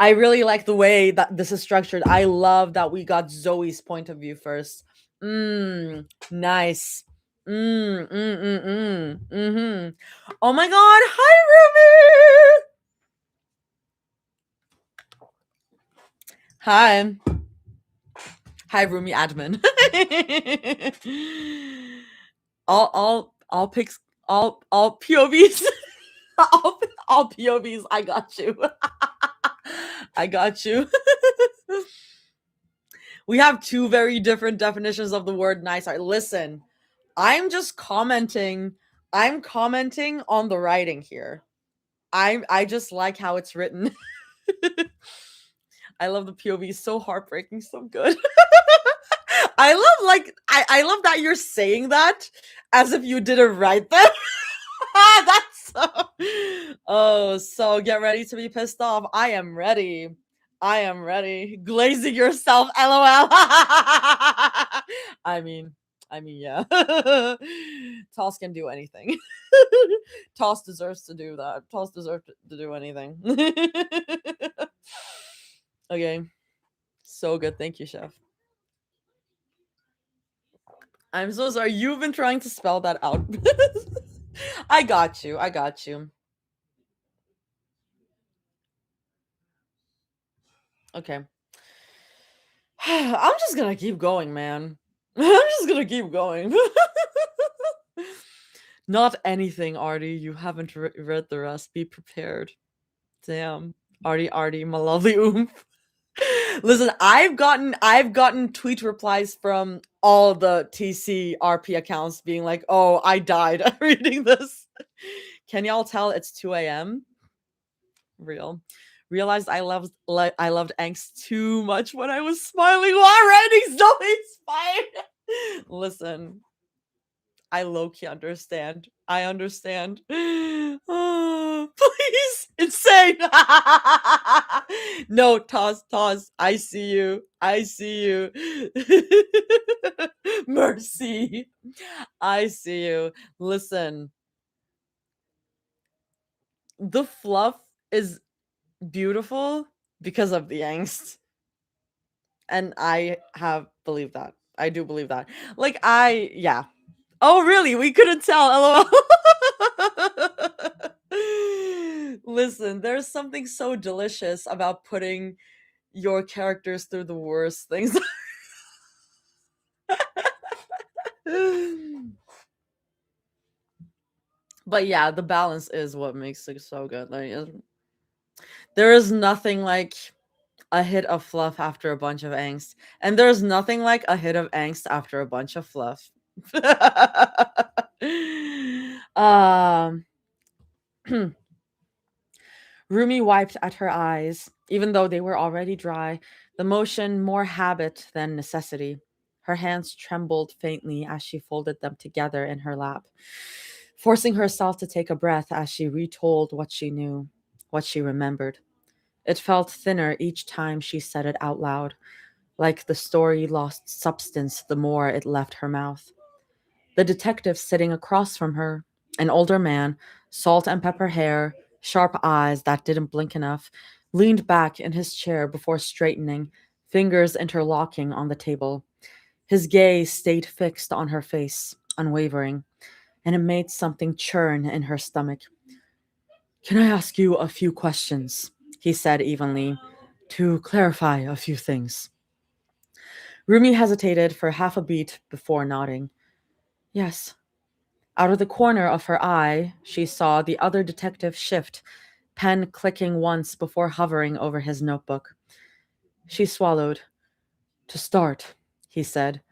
[SPEAKER 1] I really like the way that this is structured. I love that we got Zoe's point of view first. Nice. Oh my god. Hi, Ruby. Hi. Hi, Rumi admin. all pics, all POVs, all POVs. I got you. I got you. We have two very different definitions of the word nice. Listen, I'm just commenting. I'm commenting on the writing here. I just like how it's written. I love the POV. So heartbreaking, so good. I love that you're saying that as if you didn't write them. That's so get ready to be pissed off. I am ready. I am ready. Glazing yourself, LOL. I mean, yeah. Toss can do anything. Toss deserves to do that. Toss deserves to do anything. Okay. So good. Thank you, chef. I'm so sorry. You've been trying to spell that out. I got you. I got you. Okay. I'm just gonna keep going, man. I'm just gonna keep going. Not anything, Artie. You haven't read the rest. Be prepared. Damn. Artie, my lovely oomph. Listen, I've gotten tweet replies from all the TC RP accounts being like, "Oh, I died reading this." Can y'all tell it's 2 a.m.? Real. Realized I loved angst too much when I was smiling while writing Zoe's fine. Listen, I low-key understand. I understand. Oh, please, insane. No, Toss. I see you. I see you. Mercy. I see you. Listen, the fluff is beautiful because of the angst. And I have believed that. I do believe that. Like, yeah. Oh, really? We couldn't tell. LOL. Listen, there's something so delicious about putting your characters through the worst things. But yeah, the balance is what makes it so good. Like, there is nothing like a hit of fluff after a bunch of angst, and there's nothing like a hit of angst after a bunch of fluff. Rumi wiped at her eyes, even though they were already dry, the motion more habit than necessity. Her hands trembled faintly as she folded them together in her lap, forcing herself to take a breath as she retold what she knew, what she remembered. It felt thinner each time she said it out loud, like the story lost substance the more it left her mouth. The detective sitting across from her, an older man, salt and pepper hair, sharp eyes that didn't blink enough, leaned back in his chair before straightening, fingers interlocking on the table. His gaze stayed fixed on her face, unwavering. and it made something churn in her stomach. "Can I ask you a few questions?" he said evenly, "to clarify a few things." Rumi hesitated for half a beat before nodding. "Yes." Out of the corner of her eye, she saw the other detective shift, pen clicking once before hovering over his notebook. She swallowed. "To start," he said,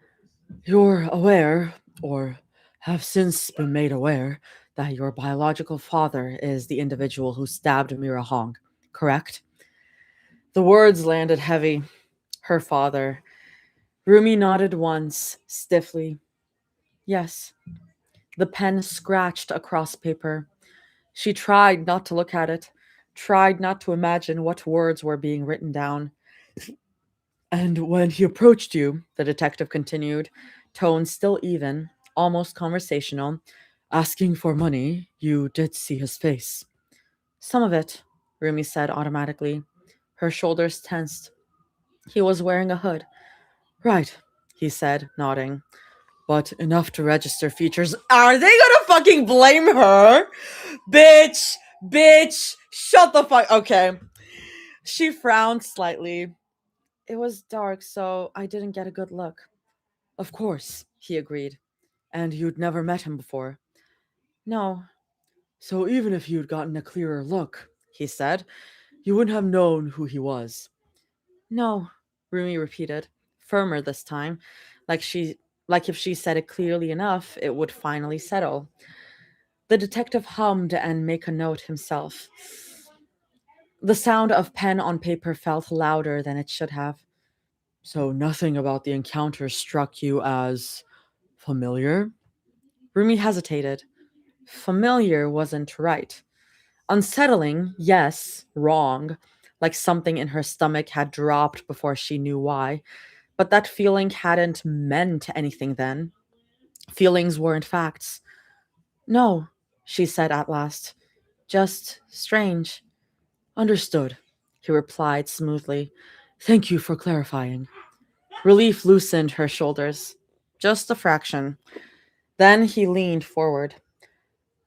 [SPEAKER 1] "you're aware, or have since been made aware, that your biological father is the individual who stabbed Mira Hong, correct?" The words landed heavy. Her father. Rumi nodded once, stiffly. "Yes." The pen scratched across paper. She tried not to look at it, tried not to imagine what words were being written down. "And when he approached you," the detective continued, tone still even, almost conversational, "asking for money, you did see his face." "Some of it," Rumi said automatically. Her shoulders tensed. "He was wearing a hood." "Right," he said, nodding. "But enough to register features." Are they gonna fucking blame her? Bitch! Bitch! Shut the fuck. Okay. She frowned slightly. "It was dark, so I didn't get a good look." "Of course," he agreed. "And you'd never met him before?" "No." "So even if you'd gotten a clearer look," he said, "you wouldn't have known who he was." "No," Rumi repeated, firmer this time, like if she said it clearly enough, it would finally settle. The detective hummed and made a note himself. The sound of pen on paper felt louder than it should have. "So nothing about the encounter struck you as familiar?" Rumi hesitated. Familiar wasn't right. Unsettling, yes, wrong, like something in her stomach had dropped before she knew why. But that feeling hadn't meant anything then. Feelings weren't facts. "No," she said at last. "Just strange." "Understood," he replied smoothly. "Thank you for clarifying." Relief loosened her shoulders. Just a fraction. Then he leaned forward.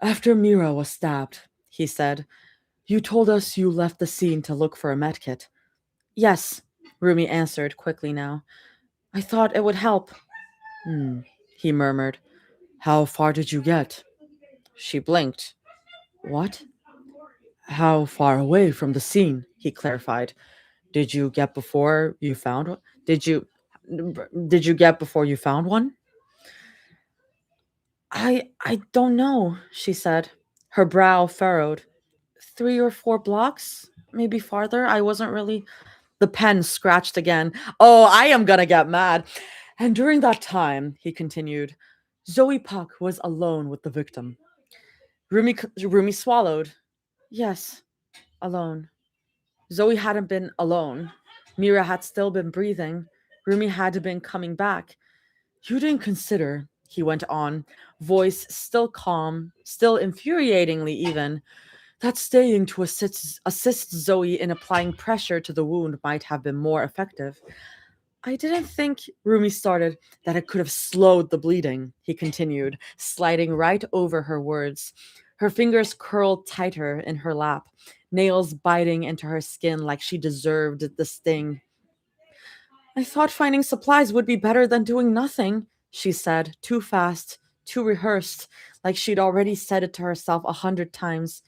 [SPEAKER 1] "After Mira was stabbed," he said, "you told us you left the scene to look for a medkit." "Yes," Rumi answered quickly now. "I thought it would help." "Hmm," he murmured. "How far did you get?" She blinked. "What?" "How far away from the scene?" he clarified. "Did you get before you found one? Did you get before you found one?" I don't know," she said. Her brow furrowed. 3 or 4 blocks, maybe farther. I wasn't really. The pen scratched again. "Oh, I am gonna get mad." "And during that time," he continued, "Zoe Puck was alone with the victim." Rumi swallowed. "Yes, alone." Zoe hadn't been alone. Mira had still been breathing. Rumi had been coming back. "You didn't consider," he went on, voice still calm, still infuriatingly even, "that staying to assist Zoe in applying pressure to the wound might have been more effective." "I didn't think," Rumi started, "that it could have slowed the bleeding," he continued, sliding right over her words. Her fingers curled tighter in her lap, nails biting into her skin like she deserved the sting. "I thought finding supplies would be better than doing nothing," she said, too fast, too rehearsed, like she'd already said it to herself 100 times.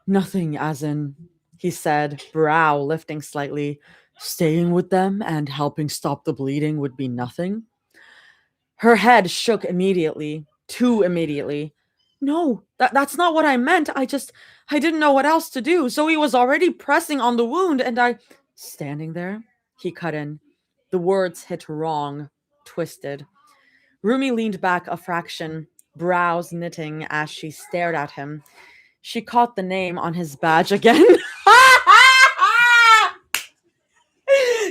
[SPEAKER 1] "Nothing as in," he said, brow lifting slightly, "staying with them and helping stop the bleeding would be nothing?" Her head shook immediately, too immediately. "No, that's not what I meant. I didn't know what else to do. Zoe was already pressing on the wound and I..." "Standing there?" he cut in. The words hit wrong, twisted. Rumi leaned back a fraction, brows knitting as she stared at him. She caught the name on his badge again.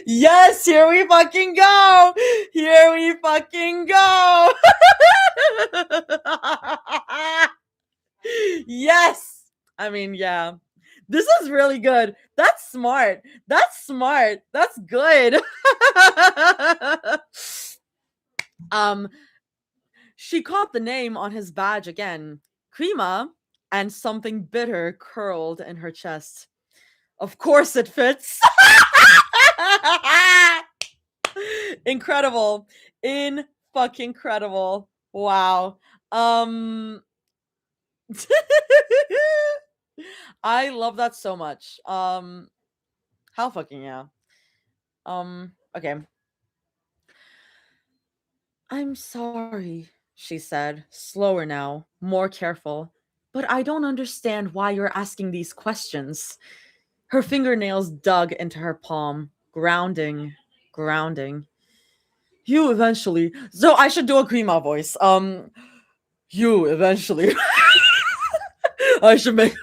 [SPEAKER 1] Yes, here we fucking go. Here we fucking go. Yes. I mean, yeah. This is really good. That's smart. That's smart. That's good. um She caught the name on his badge again. Krima, and something bitter curled in her chest. Of course it fits. Incredible. In fucking credible. Wow. I love that so much. How fucking yeah. Okay. I'm sorry, she said, slower now, more careful. But I don't understand why you're asking these questions. Her fingernails dug into her palm, grounding. You eventually. So I should do a Grima voice. You eventually. I should make.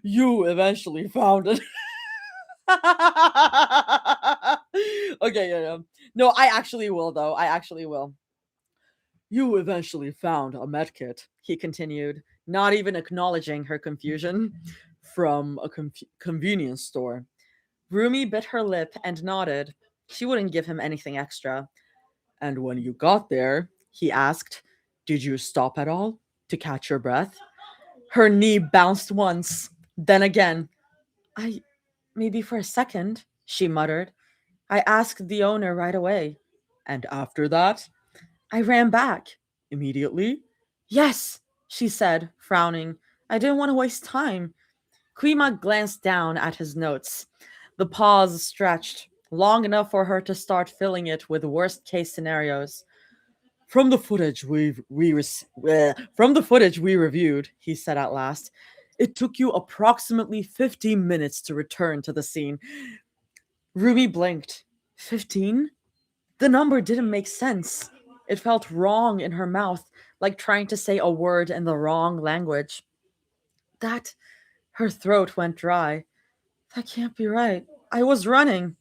[SPEAKER 1] You eventually found it. Okay, yeah. No, I actually will, though. I actually will. You eventually found a medkit, he continued, not even acknowledging her confusion, from a convenience store. Rumi bit her lip and nodded. She wouldn't give him anything extra. And when you got there, he asked, did you stop at all to catch your breath? Her knee bounced once, then again. Maybe for a second, she muttered. I asked the owner right away. And after that? I ran back. Immediately? Yes, she said, frowning. I didn't want to waste time. Klima glanced down at his notes. The pause stretched, long enough for her to start filling it with worst-case scenarios. From the footage we reviewed, he said at last, it took you approximately 15 minutes to return to the scene. Ruby blinked. 15? The number didn't make sense. It felt wrong in her mouth, like trying to say a word in the wrong language. Her throat went dry. That can't be right. I was running.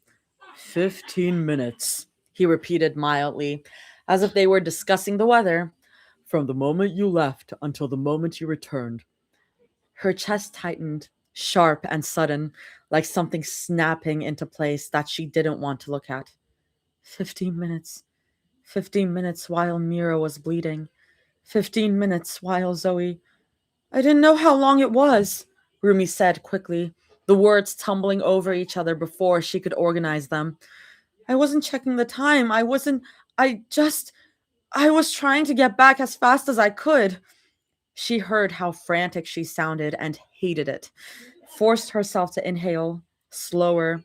[SPEAKER 1] 15 minutes, he repeated mildly, as if they were discussing the weather. From the moment you left until the moment you returned. Her chest tightened, sharp and sudden, like something snapping into place that she didn't want to look at. 15 minutes. 15 minutes while Mira was bleeding. 15 minutes while Zoe... I didn't know how long it was, Rumi said quickly, the words tumbling over each other before she could organize them. I wasn't checking the time. I was trying to get back as fast as I could. She heard how frantic she sounded and hated it. Forced herself to inhale slower.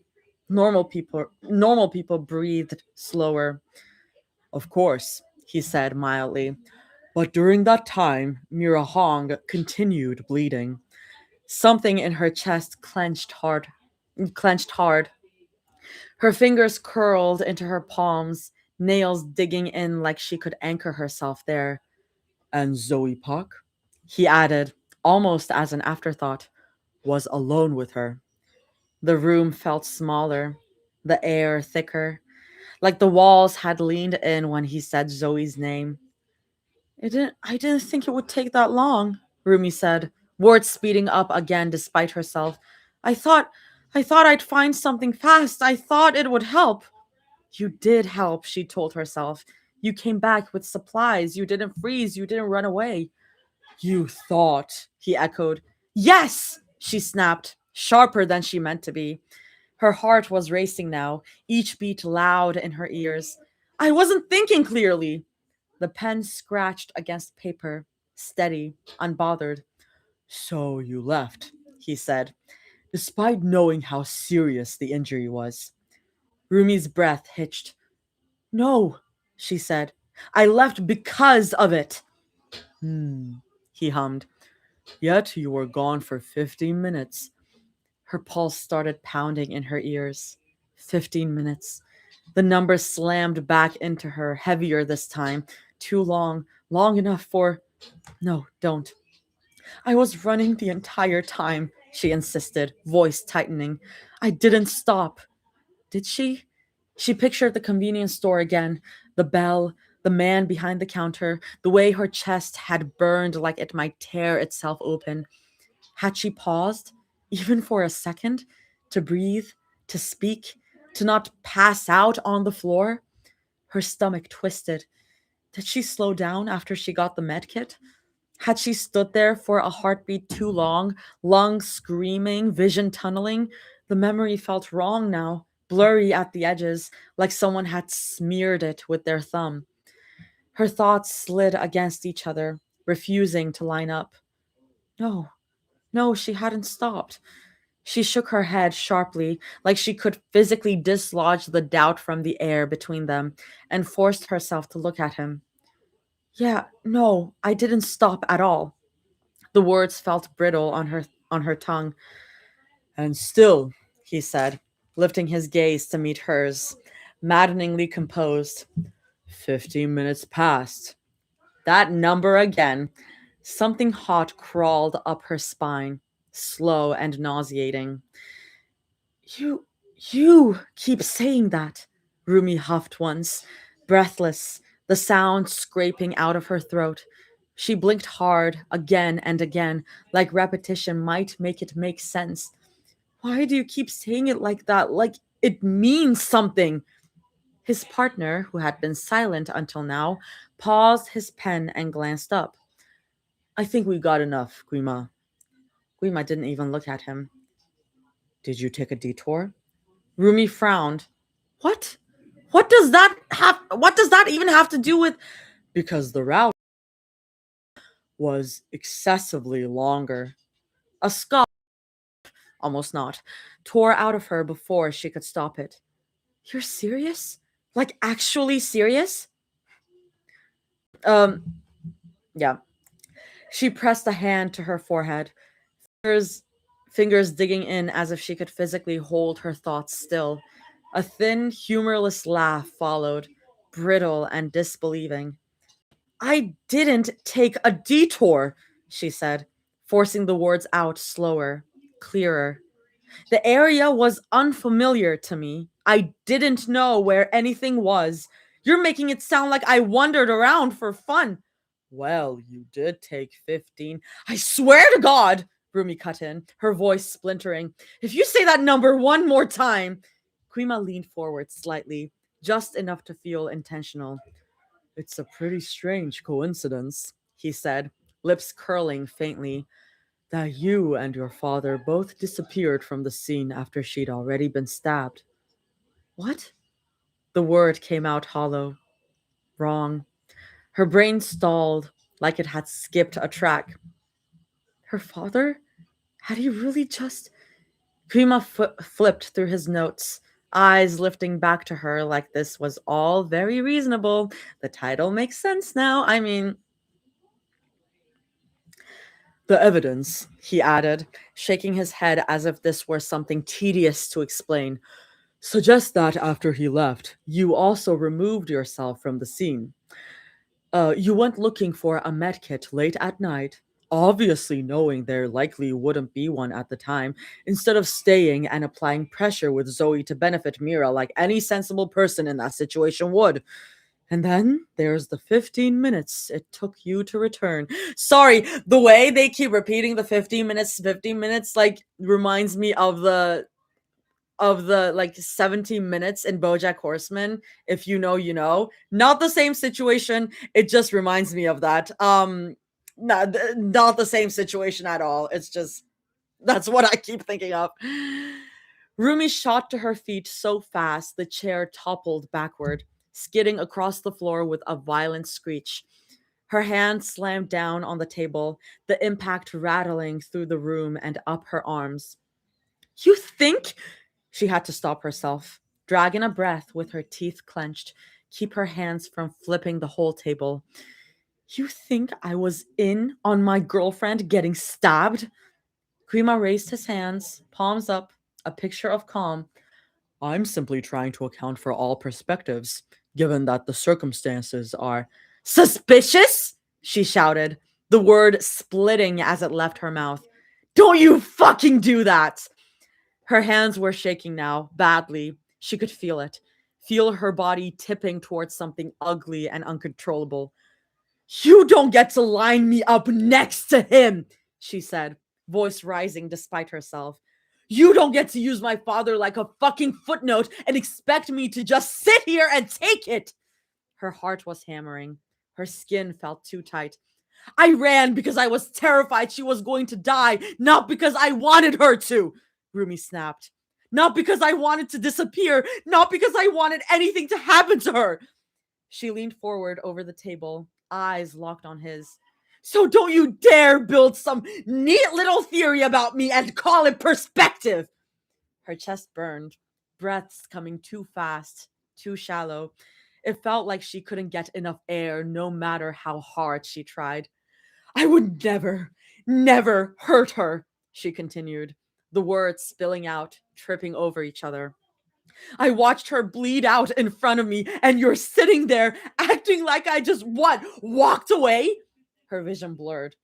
[SPEAKER 1] Normal people breathed slower. Of course, he said mildly. But during that time, Mira Hong continued bleeding. Something in her chest clenched hard. Her fingers curled into her palms, nails digging in like she could anchor herself there. And Zoe Pak, he added, almost as an afterthought, was alone with her. The room felt smaller, the air thicker, like the walls had leaned in when he said Zoe's name. I didn't think it would take that long, Rumi said, words speeding up again despite herself. I thought I'd find something fast. I thought it would help. You did help, she told herself. You came back with supplies. You didn't freeze. You didn't run away. You thought, he echoed. Yes, she snapped, sharper than she meant to be. Her heart was racing now, each beat loud in her ears. I wasn't thinking clearly. The pen scratched against paper, steady, unbothered. So you left, he said, despite knowing how serious the injury was. Rumi's breath hitched. No, she said. I left because of it. He hummed. Yet you were gone for 15 minutes. Her pulse started pounding in her ears. 15 minutes. The number slammed back into her, heavier this time. Too long. Long enough for... No, don't. I was running the entire time, she insisted, voice tightening. I didn't stop. Did she? She pictured the convenience store again, the bell, the man behind the counter, the way her chest had burned like it might tear itself open. Had she paused, even for a second, to breathe, to speak? To not pass out on the floor? Her stomach twisted. Did she slow down after she got the med kit? Had she stood there for a heartbeat too long, lungs screaming, vision tunneling? The memory felt wrong now, blurry at the edges, like someone had smeared it with their thumb. Her thoughts slid against each other, refusing to line up. No, no, she hadn't stopped. She shook her head sharply, like she could physically dislodge the doubt from the air between them, and forced herself to look at him. Yeah, no, I didn't stop at all. The words felt brittle on her tongue. And still, he said, lifting his gaze to meet hers, maddeningly composed. 15 minutes passed. That number again. Something hot crawled up her spine, slow and nauseating. You, you keep saying that, Rumi huffed once, breathless, the sound scraping out of her throat. She blinked hard, again and again, like repetition might make it make sense. Why do you keep saying it like that? Like it means something. His partner, who had been silent until now, paused his pen and glanced up. I think we got enough, Guima. Guima didn't even look at him. Did you take a detour? Rumi frowned. What? What does that even have to do with because the route was excessively longer. A scoff, almost not, tore out of her before she could stop it. You're serious? Like actually serious? Um yeah. She pressed a hand to her forehead, fingers fingers digging in as if she could physically hold her thoughts still. A thin, humorless laugh followed, brittle and disbelieving. I didn't take a detour, she said, forcing the words out slower, clearer. The area was unfamiliar to me. I didn't know where anything was. You're making it sound like I wandered around for fun. Well, you did take 15. I swear to God, Rumi cut in, her voice splintering. If you say that number one more time. Kuima leaned forward slightly, just enough to feel intentional. It's a pretty strange coincidence, he said, lips curling faintly, that you and your father both disappeared from the scene after she'd already been stabbed. What? The word came out hollow. Wrong. Her brain stalled like it had skipped a track. Her father? Had he really just... Krima flipped through his notes, eyes lifting back to her like this was all very reasonable. The title makes sense now. I mean... The evidence, he added, shaking his head as if this were something tedious to explain, suggests that after he left, you also removed yourself from the scene. You went looking for a medkit late at night, obviously knowing there likely wouldn't be one at the time, instead of staying and applying pressure with Zoe to benefit Mira like any sensible person in that situation would. And then there's the 15 minutes it took you to return. Sorry, the way they keep repeating the 15 minutes, like reminds me of the like 17 minutes in BoJack Horseman. If you know, you know. Not the same situation. It just reminds me of that. Not the same situation at all. It's just that's what I keep thinking of. Rumi shot to her feet so fast the chair toppled backward, skidding across the floor with a violent screech. Her hand slammed down on the table, the impact rattling through the room and up her arms. You think? She had to stop herself, drag in a breath with her teeth clenched, keep her hands from flipping the whole table. You think I was in on my girlfriend getting stabbed? Grima raised his hands, palms up, a picture of calm. I'm simply trying to account for all perspectives, given that the circumstances are suspicious, she shouted, the word splitting as it left her mouth. Don't you fucking do that! Her hands were shaking now, badly. She could feel it. Feel her body tipping towards something ugly and uncontrollable. You don't get to line me up next to him, she said, voice rising despite herself. You don't get to use my father like a fucking footnote and expect me to just sit here and take it. Her heart was hammering. Her skin felt too tight. I ran because I was terrified she was going to die, not because I wanted her to, Rumi snapped. Not because I wanted to disappear, not because I wanted anything to happen to her. She leaned forward over the table, eyes locked on his. So don't you dare build some neat little theory about me and call it perspective. Her chest burned, breaths coming too fast, too shallow. It felt like she couldn't get enough air no matter how hard she tried. I would never, never hurt her, she continued, the words spilling out, tripping over each other. I watched her bleed out in front of me, and you're sitting there acting like I just walked away? Her vision blurred.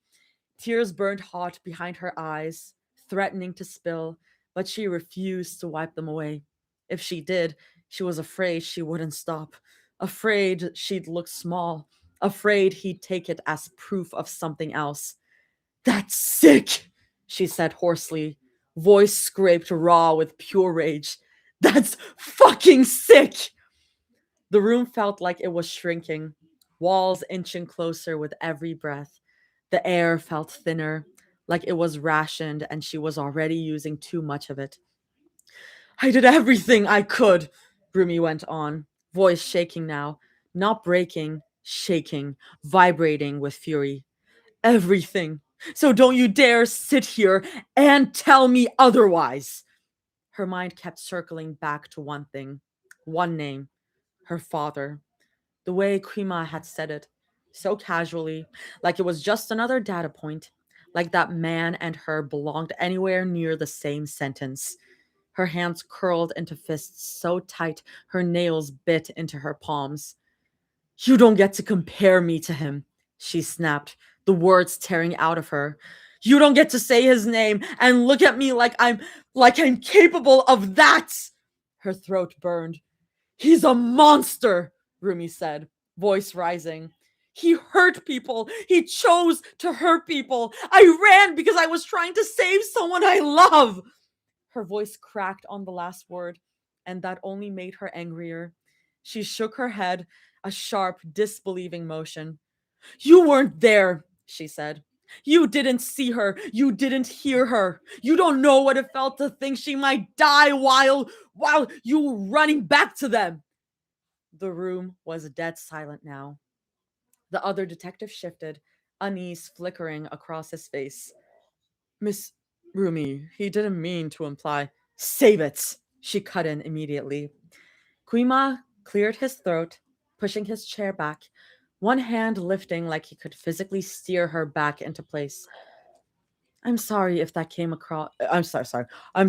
[SPEAKER 1] Tears burned hot behind her eyes, threatening to spill, but she refused to wipe them away. If she did, she was afraid she wouldn't stop, afraid she'd look small, afraid he'd take it as proof of something else. That's sick, she said hoarsely, voice scraped raw with pure rage. That's fucking sick! The room felt like it was shrinking, walls inching closer with every breath. The air felt thinner, like it was rationed and she was already using too much of it. I did everything I could, Rumi went on, voice shaking now, not breaking, shaking, vibrating with fury. Everything. So don't you dare sit here and tell me otherwise. Her mind kept circling back to one thing, one name, her father. The way Krima had said it, so casually, like it was just another data point, like that man and her belonged anywhere near the same sentence. Her hands curled into fists so tight her nails bit into her palms. You don't get to compare me to him, she snapped, the words tearing out of her. You don't get to say his name and look at me like I'm capable of that. Her throat burned. He's a monster, Rumi said, voice rising. He hurt people. He chose to hurt people. I ran because I was trying to save someone I love. Her voice cracked on the last word, and that only made her angrier. She shook her head, a sharp, disbelieving motion. You weren't there, she said. You didn't see her. You didn't hear her. You don't know what it felt to think she might die while you were running back to them. The room was dead silent now. The other detective shifted, unease flickering across his face. Miss Rumi, he didn't mean to imply. Save it, she cut in immediately. Kuima cleared his throat, pushing his chair back, one hand lifting like he could physically steer her back into place. I'm sorry if that came across. I'm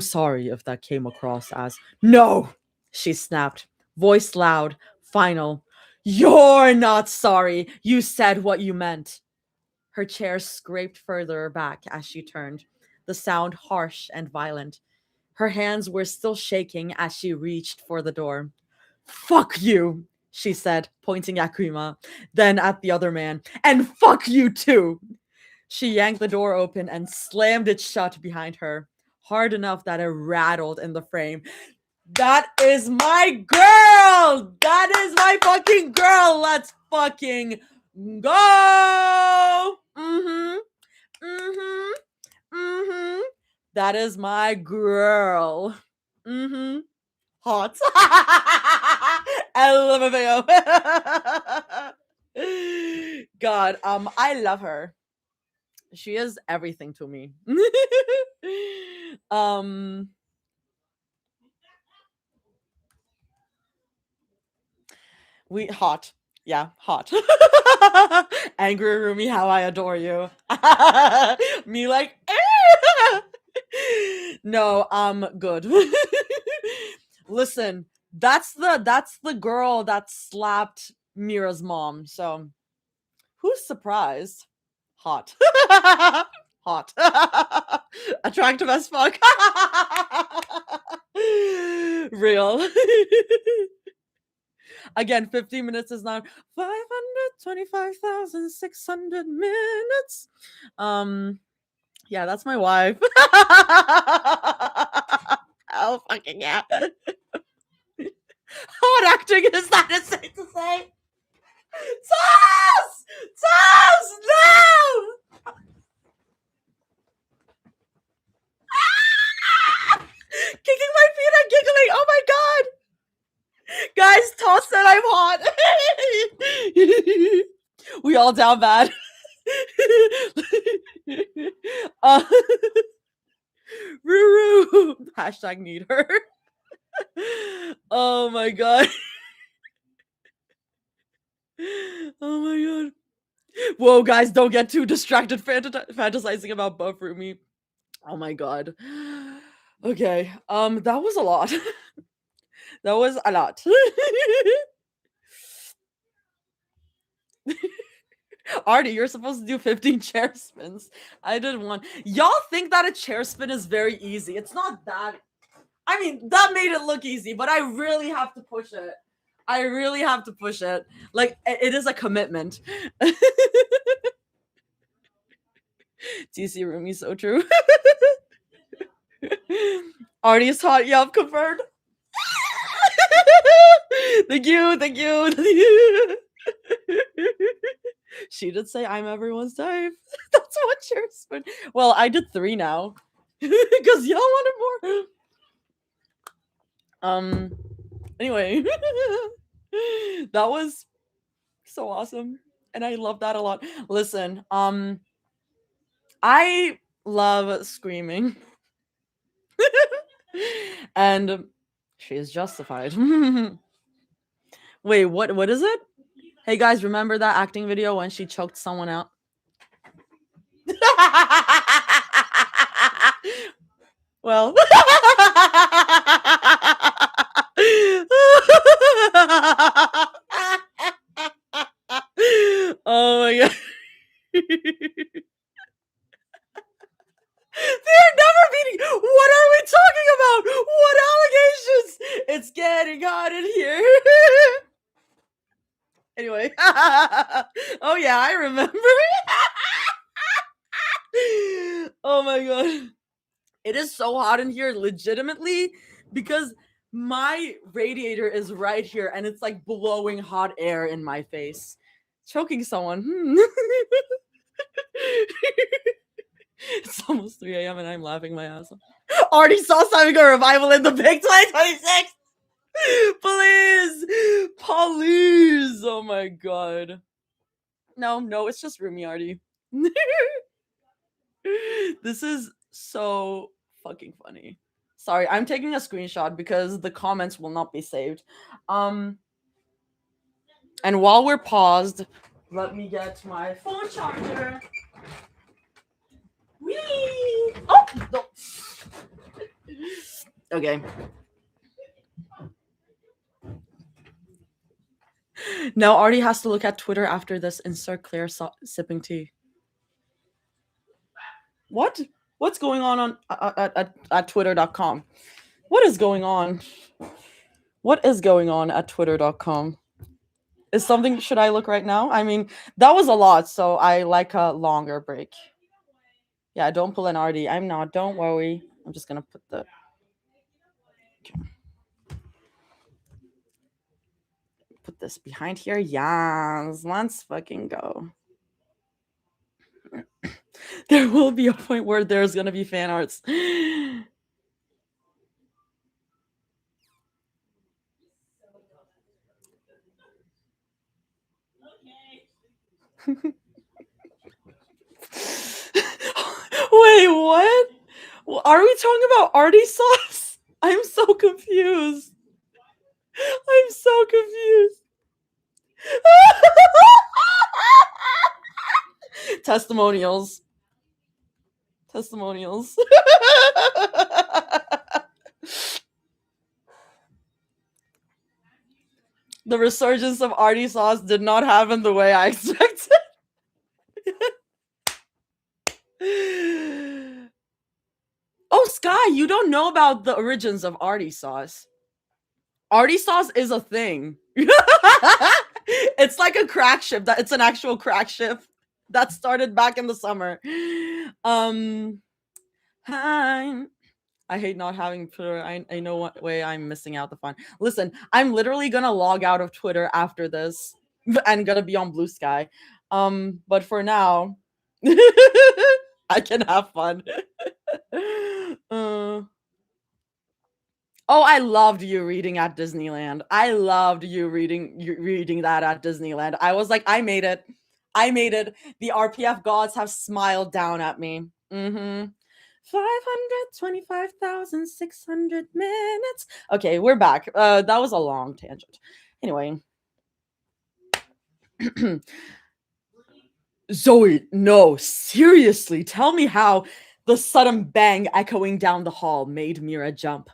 [SPEAKER 1] sorry if that came across as. No, she snapped, voice loud, final. You're not sorry. You said what you meant. Her chair scraped further back as she turned, the sound harsh and violent. Her hands were still shaking as she reached for the door. Fuck you, she said, pointing at Kuima, then at the other man. And fuck you too. She yanked the door open and slammed it shut behind her, hard enough that it rattled in the frame. That is my girl! That is my fucking girl! Let's fucking go! That is my girl. Hot. LMFAO. God, I love her. She is everything to me. We hot. Yeah, hot. Angry Rumi, how I adore you. Me like, no, good. Listen, that's the girl that slapped Mira's mom. So, who's surprised? Hot. Hot. Attractive as fuck. Real. Again, 50 minutes is not 525,600 minutes. Yeah, that's my wife. Hell fucking yeah. Hot acting, is that insane to say? Toss! Toss! No! Kicking my feet and giggling. Oh my god! Guys, Toss said I'm hot. We all down bad. Ruru. Hashtag need her. Oh my god. Oh my god. Whoa, guys, don't get too distracted fantasizing about Buff Rumi. Oh my god. Okay. That was a lot. That was a lot. Artie, you're supposed to do 15 chair spins. I did one. Y'all think that a chair spin is very easy. It's not that. I mean, that made it look easy, but I really have to push it. I really have to push it. Like, it is a commitment. TC Rumi, so true. Artie's hot. Yup, confirmed. Thank you, thank you. She did say I'm everyone's type. That's what chair spin. Well, I did 3 now. Because y'all wanted more. Anyway. That was so awesome. And I love that a lot. Listen, I love screaming. And she is justified. Wait, what is it? Hey guys, remember that acting video when she choked someone out? Well. Oh my god. They're never meeting. What are we talking about? What allegations? It's getting hot in here. Anyway. Oh yeah, I remember. Oh my god. It is so hot in here, legitimately, because my radiator is right here and it's like blowing hot air in my face. Choking someone. It's almost 3 a.m. and I'm laughing my ass off. Already saw having a revival in the big 2026. Please. Please. Oh my god. No, it's just Rumi Artie. This is so fucking funny. Sorry, I'm taking a screenshot because the comments will not be saved. And while we're paused, let me get my phone charger. Whee! Oh! No. Okay. Now Artie has to look at Twitter after this. Insert Claire sipping tea. What? What's going on at twitter.com? What is going on? What is going on at twitter.com? Is something, should I look right now? I mean, that was a lot, so I like a longer break. Yeah, don't pull an Artie. I'm not, don't worry. I'm just gonna put the... Okay. Put this behind here. Yes, let's fucking go. There will be a point where there's gonna be fan arts. Wait, what? Are we talking about Artie sauce? I'm so confused. I'm so confused. Testimonials. Testimonials. The resurgence of Artie sauce did not happen the way I expected. Oh, Sky, you don't know about the origins of Artie sauce. Artie sauce is a thing. It's like a crack ship. It's an actual crack ship that started back in the summer. Hi. I hate not having Twitter. I know what way I'm missing out the fun. Listen, I'm literally gonna log out of Twitter after this and gonna be on Blue Sky. But for now, I can have fun. uh, Oh, I loved you reading at Disneyland. I loved you reading that at Disneyland. I was like, I made it. I made it. The RPF gods have smiled down at me. Mm-hmm. 525,600 minutes. Okay, we're back. That was a long tangent. Anyway. Zoe, no, seriously, tell me how the sudden bang echoing down the hall made Mira jump.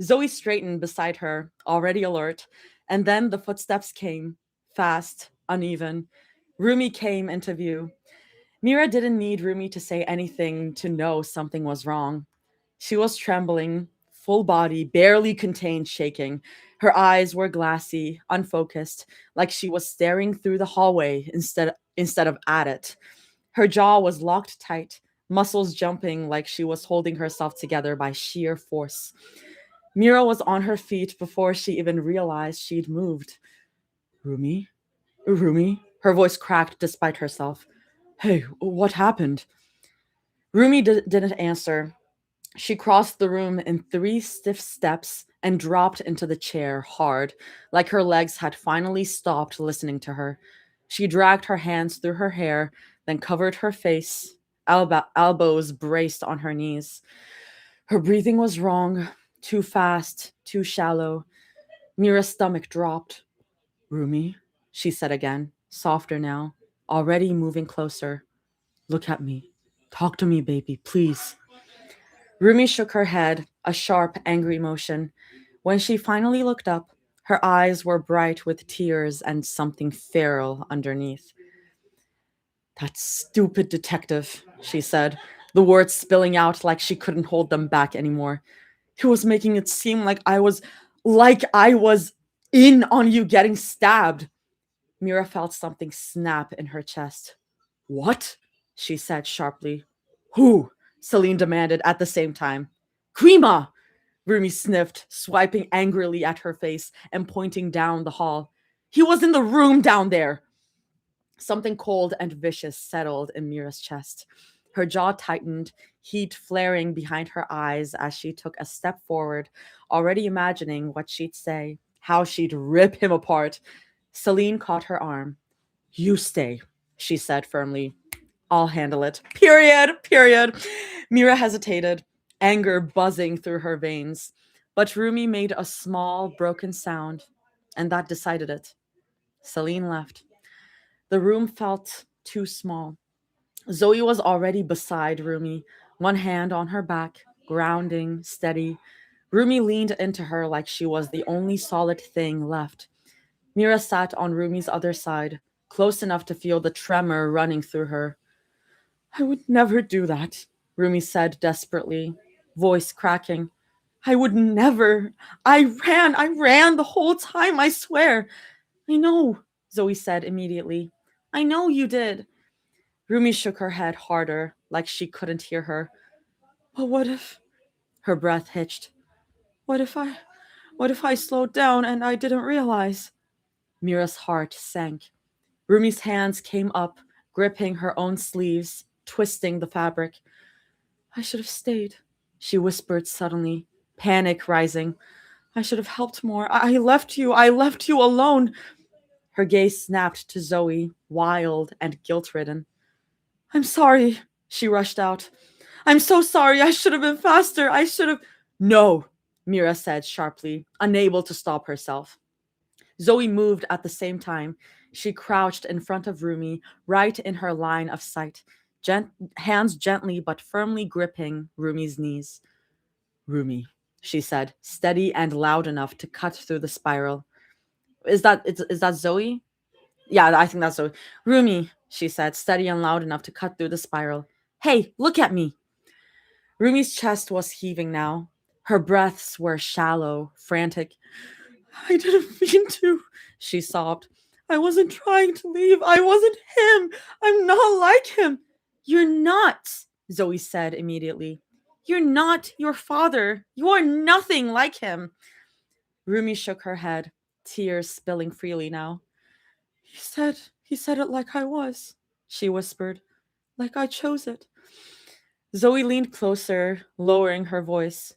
[SPEAKER 1] Zoe straightened beside her, already alert, and then the footsteps came, fast, uneven. Rumi came into view. Mira didn't need Rumi to say anything to know something was wrong. She was trembling, full body, barely contained shaking. Her eyes were glassy, unfocused, like she was staring through the hallway instead of at it. Her jaw was locked tight, muscles jumping like she was holding herself together by sheer force. Mira was on her feet before she even realized she'd moved. Rumi? Rumi? Her voice cracked despite herself. Hey, what happened? Rumi didn't answer. She crossed the room in 3 stiff steps and dropped into the chair hard, like her legs had finally stopped listening to her. She dragged her hands through her hair, then covered her face, elbows braced on her knees. Her breathing was wrong, too fast, too shallow. Mira's stomach dropped. Rumi, she said again, softer now, already moving closer. Look at me. Talk to me, baby, please. Rumi shook her head, a sharp, angry motion. When she finally looked up, her eyes were bright with tears and something feral underneath. That stupid detective, she said, the words spilling out like she couldn't hold them back anymore. He was making it seem like I was in on you getting stabbed. Mira felt something snap in her chest. What? She said sharply. Who? Celine demanded at the same time. Krima! Rumi sniffed, swiping angrily at her face and pointing down the hall. He was in the room down there. Something cold and vicious settled in Mira's chest. Her jaw tightened, heat flaring behind her eyes as she took a step forward, already imagining what she'd say, how she'd rip him apart. Celine caught her arm. You stay, she said firmly. I'll handle it. Period. Mira hesitated, anger buzzing through her veins. But Rumi made a small, broken sound, and that decided it. Celine left. The room felt too small. Zoe was already beside Rumi, one hand on her back, grounding, steady. Rumi leaned into her like she was the only solid thing left. Mira sat on Rumi's other side, close enough to feel the tremor running through her. I would never do that, Rumi said desperately, voice cracking. I would never. I ran the whole time, I swear. I know, Zoe said immediately. I know you did. Rumi shook her head harder, like she couldn't hear her. But what if... Her breath hitched. What if I slowed down and I didn't realize? Mira's heart sank. Rumi's hands came up, gripping her own sleeves, twisting the fabric. I should have stayed, she whispered suddenly, panic rising. I should have helped more. I left you alone. Her gaze snapped to Zoe, wild and guilt-ridden. I'm sorry, she rushed out. I'm so sorry. I should have been faster. I should have... No, Mira said sharply, unable to stop herself. Zoe moved at the same time. She crouched in front of Rumi, right in her line of sight, hands gently but firmly gripping Rumi's knees. Rumi, she said, steady and loud enough to cut through the spiral. Is that Zoe? Yeah, I think that's Zoe. Rumi, she said, steady and loud enough to cut through the spiral. Hey, look at me. Rumi's chest was heaving now. Her breaths were shallow, frantic. I didn't mean to, she sobbed. I wasn't trying to leave. I wasn't him. I'm not like him. You're not, Zoe said immediately. You're not your father. You are nothing like him. Rumi shook her head, tears spilling freely now. He said it like I was, she whispered, like I chose it. Zoe leaned closer, lowering her voice.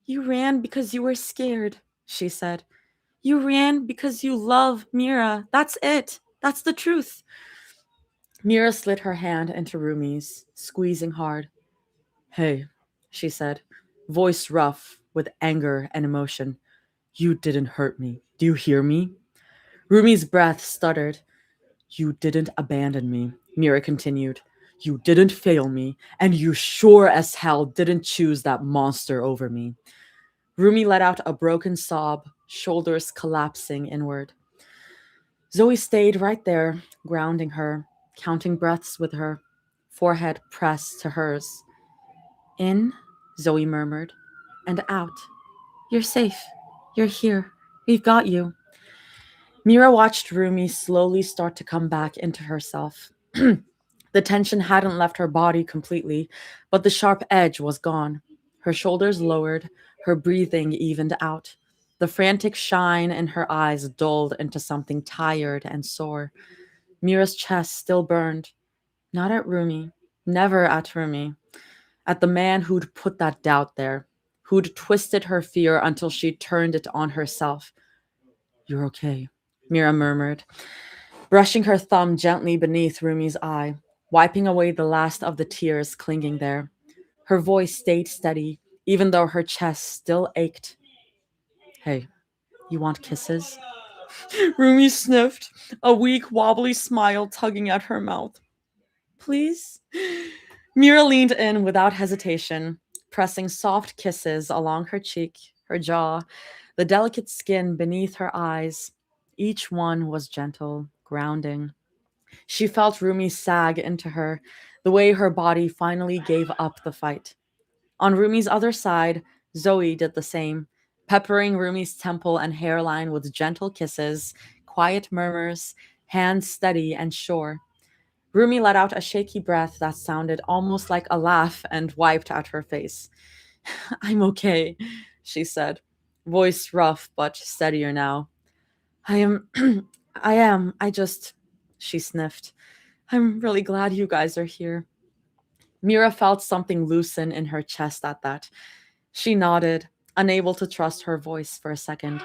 [SPEAKER 1] You ran because you were scared, she said. You ran because you love Mira. That's it. That's the truth. Mira slid her hand into Rumi's, squeezing hard. Hey, she said, voice rough with anger and emotion. You didn't hurt me. Do you hear me? Rumi's breath stuttered. You didn't abandon me, Mira continued. You didn't fail me, and you sure as hell didn't choose that monster over me. Rumi let out a broken sob, shoulders collapsing inward. Zoe stayed right there, grounding her, counting breaths with her, forehead pressed to hers. In, Zoe murmured, and out. You're safe. You're here. We've got you. Mira watched Rumi slowly start to come back into herself. The tension hadn't left her body completely, but the sharp edge was gone. Her shoulders lowered, her breathing evened out. The frantic shine in her eyes dulled into something tired and sore. Mira's chest still burned. Not at Rumi. Never at Rumi. At the man who'd put that doubt there, who'd twisted her fear until she turned it on herself. You're okay, Mira murmured, brushing her thumb gently beneath Rumi's eye, wiping away the last of the tears clinging there. Her voice stayed steady, even though her chest still ached. Hey, you want kisses? Rumi sniffed, a weak, wobbly smile tugging at her mouth. Please? Mira leaned in without hesitation, pressing soft kisses along her cheek, her jaw, the delicate skin beneath her eyes. Each one was gentle, grounding. She felt Rumi sag into her, the way her body finally gave up the fight. On Rumi's other side, Zoe did the same, peppering Rumi's temple and hairline with gentle kisses, quiet murmurs, hands steady and sure. Rumi let out a shaky breath that sounded almost like a laugh and wiped at her face. I'm okay, she said, voice rough but steadier now. I am, she sniffed. I'm really glad you guys are here. Mira felt something loosen in her chest at that. She nodded, unable to trust her voice for a second.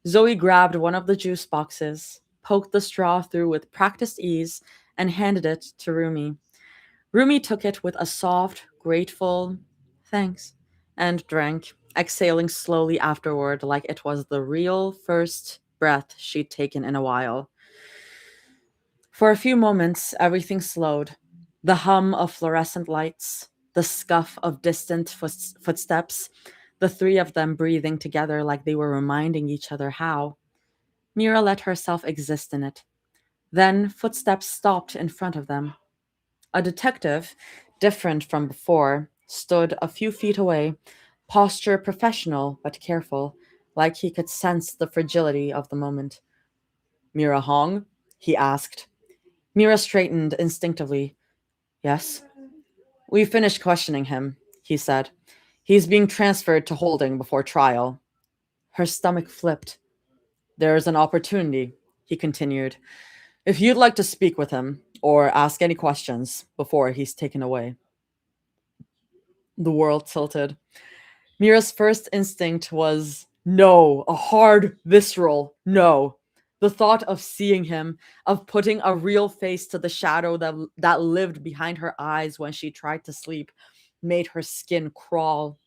[SPEAKER 1] Zoe grabbed one of the juice boxes, poked the straw through with practiced ease, and handed it to Rumi. Rumi took it with a soft, grateful thanks and drank, exhaling slowly afterward like it was the real first breath she'd taken in a while. For a few moments, everything slowed. The hum of fluorescent lights, the scuff of distant footsteps, the three of them breathing together like they were reminding each other how. Mira let herself exist in it. Then footsteps stopped in front of them. A detective, different from before, stood a few feet away, posture professional but careful, like he could sense the fragility of the moment. Mira Hong? He asked. Mira straightened instinctively. Yes? We finished questioning him, he said. He's being transferred to holding before trial. Her stomach flipped. There's an opportunity, he continued. If you'd like to speak with him or ask any questions before he's taken away. The world tilted. Mira's first instinct was no, a hard, visceral no. The thought of seeing him, of putting a real face to the shadow that lived behind her eyes when she tried to sleep, made her skin crawl.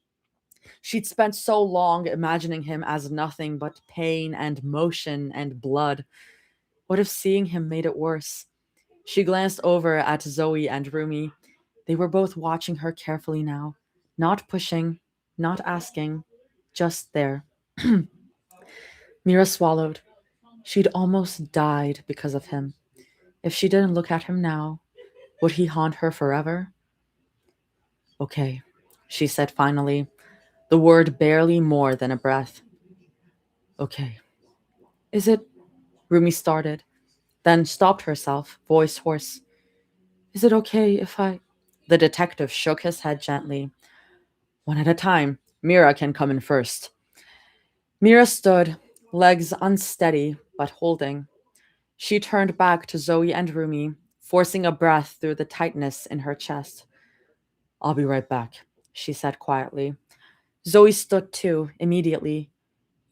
[SPEAKER 1] She'd spent so long imagining him as nothing but pain and motion and blood. What if seeing him made it worse? She glanced over at Zoe and Rumi. They were both watching her carefully now, not pushing, not asking, just there. Mira swallowed. She'd almost died because of him. If she didn't look at him now, would he haunt her forever? Okay, she said finally, the word barely more than a breath. Okay. Is it? Rumi started, then stopped herself, voice hoarse. Is it okay if I... The detective shook his head gently. One at a time. Mira can come in first. Mira stood, legs unsteady but holding. She turned back to Zoe and Rumi, forcing a breath through the tightness in her chest. I'll be right back, she said quietly. Zoe stood too, immediately.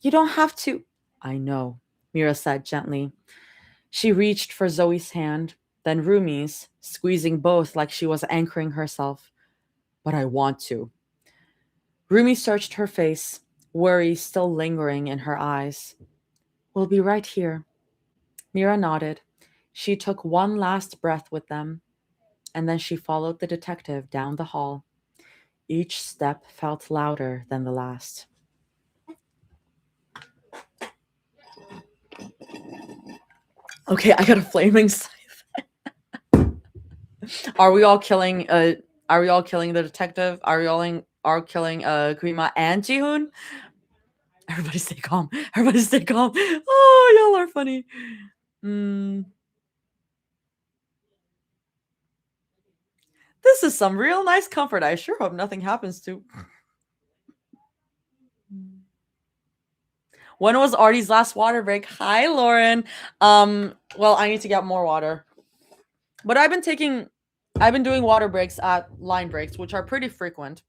[SPEAKER 1] You don't have to. I know, Mira said gently. She reached for Zoe's hand, then Rumi's, squeezing both like she was anchoring herself. But I want to. Rumi searched her face, worry still lingering in her eyes. We'll be right here. Mira nodded. She took one last breath with them, and then she followed the detective down the hall. Each step felt louder than the last. Okay, I got a flaming scythe. Are we all killing the detective? Are we all killing Grima and Jihoon? Everybody stay calm. Everybody stay calm. Oh, y'all are funny. This is some real nice comfort. I sure hope nothing happens to. When was Artie's last water break? Hi, Lauren. Well, I need to get more water. But I've been doing water breaks at line breaks, which are pretty frequent.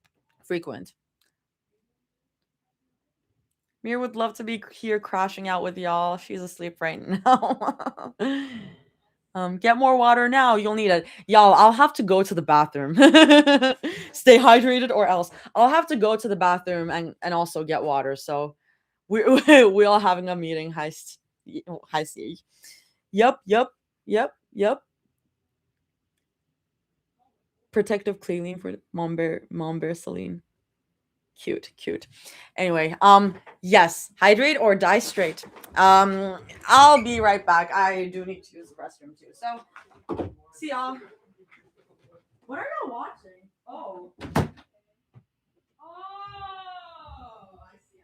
[SPEAKER 1] Mir would love to be here crashing out with y'all. She's asleep right now. Get more water now. You'll need it. Y'all, I'll have to go to the bathroom. Stay hydrated or else. I'll have to go to the bathroom and also get water. So we all having a meeting. Hi, C. Yep. Protective cleaning for Mombear Celine. Cute. Anyway, yes, hydrate or die straight. I'll be right back. I do need to use the restroom too. So, see y'all. What are y'all watching? Oh, I see.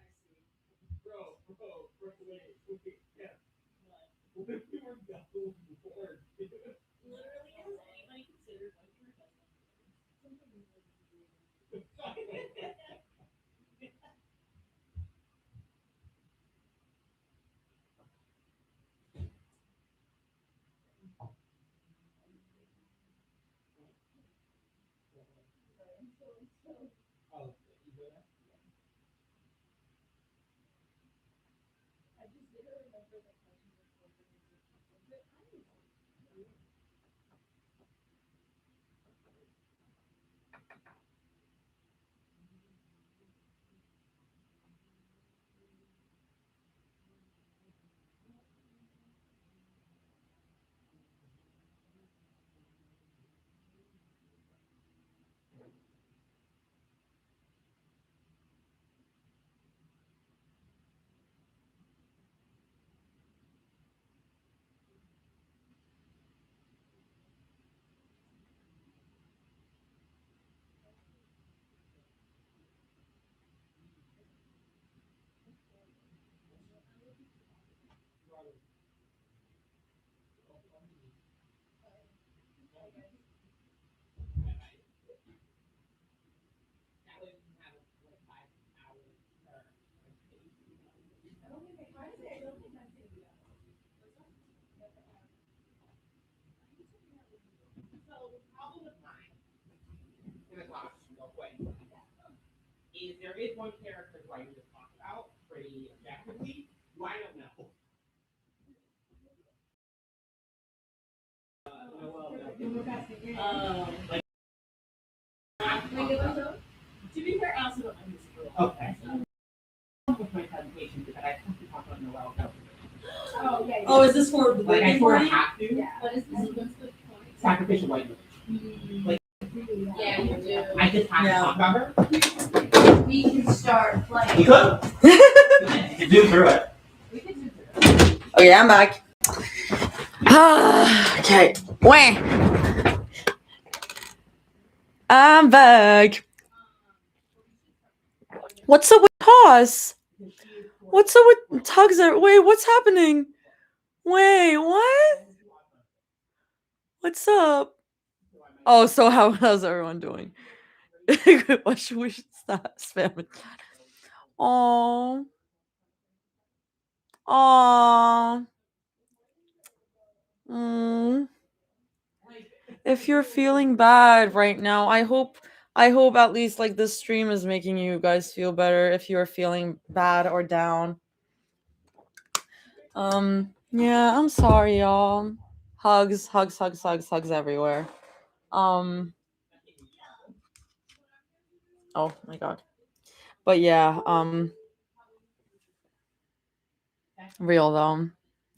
[SPEAKER 3] Is there is one character who I need to talk about pretty objectively, who I don't know.
[SPEAKER 4] To be fair, I also don't understand.
[SPEAKER 3] Okay. With my presentation, but I have to talk about Noel.
[SPEAKER 4] Oh, yeah.
[SPEAKER 1] Oh, is this for the
[SPEAKER 3] Like I
[SPEAKER 1] birthday
[SPEAKER 3] sort of
[SPEAKER 1] party?
[SPEAKER 3] have to.
[SPEAKER 4] Yeah. What is this?
[SPEAKER 3] Sacrificial white village.
[SPEAKER 4] Yeah, you do.
[SPEAKER 3] I just have
[SPEAKER 1] Yeah.
[SPEAKER 3] to talk about her.
[SPEAKER 4] We can start playing.
[SPEAKER 3] You could. You could do through it.
[SPEAKER 4] We can do it.
[SPEAKER 1] Okay, I'm back. Okay. Wait. I'm back. What's up with pause? What's up with tugs? Wait, what's happening? Wait, what? What's up? Oh, so how's everyone doing? What should we stop spamming? Oh. Oh. If you're feeling bad right now, I hope at least like this stream is making you guys feel better if you're feeling bad or down. Yeah, I'm sorry, y'all. Hugs, hugs, hugs, hugs, hugs everywhere. Oh my god. But yeah, real though.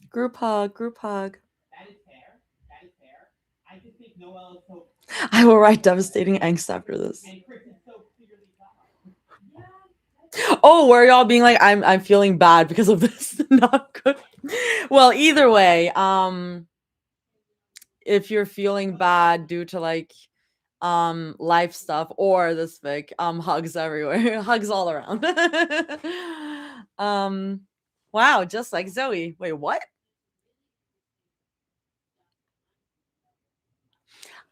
[SPEAKER 1] Group hug, group hug.
[SPEAKER 3] That is fair. That is fair. I just think Noelle is so.
[SPEAKER 1] I will write devastating angst after this.
[SPEAKER 3] And Chris is so clearly God.
[SPEAKER 1] Oh, where y'all being like, I'm feeling bad because of this. Not good. Well, either way, if you're feeling bad due to like life stuff or this fic, hugs everywhere. Hugs all around. Wow, just like Zoe. Wait, what?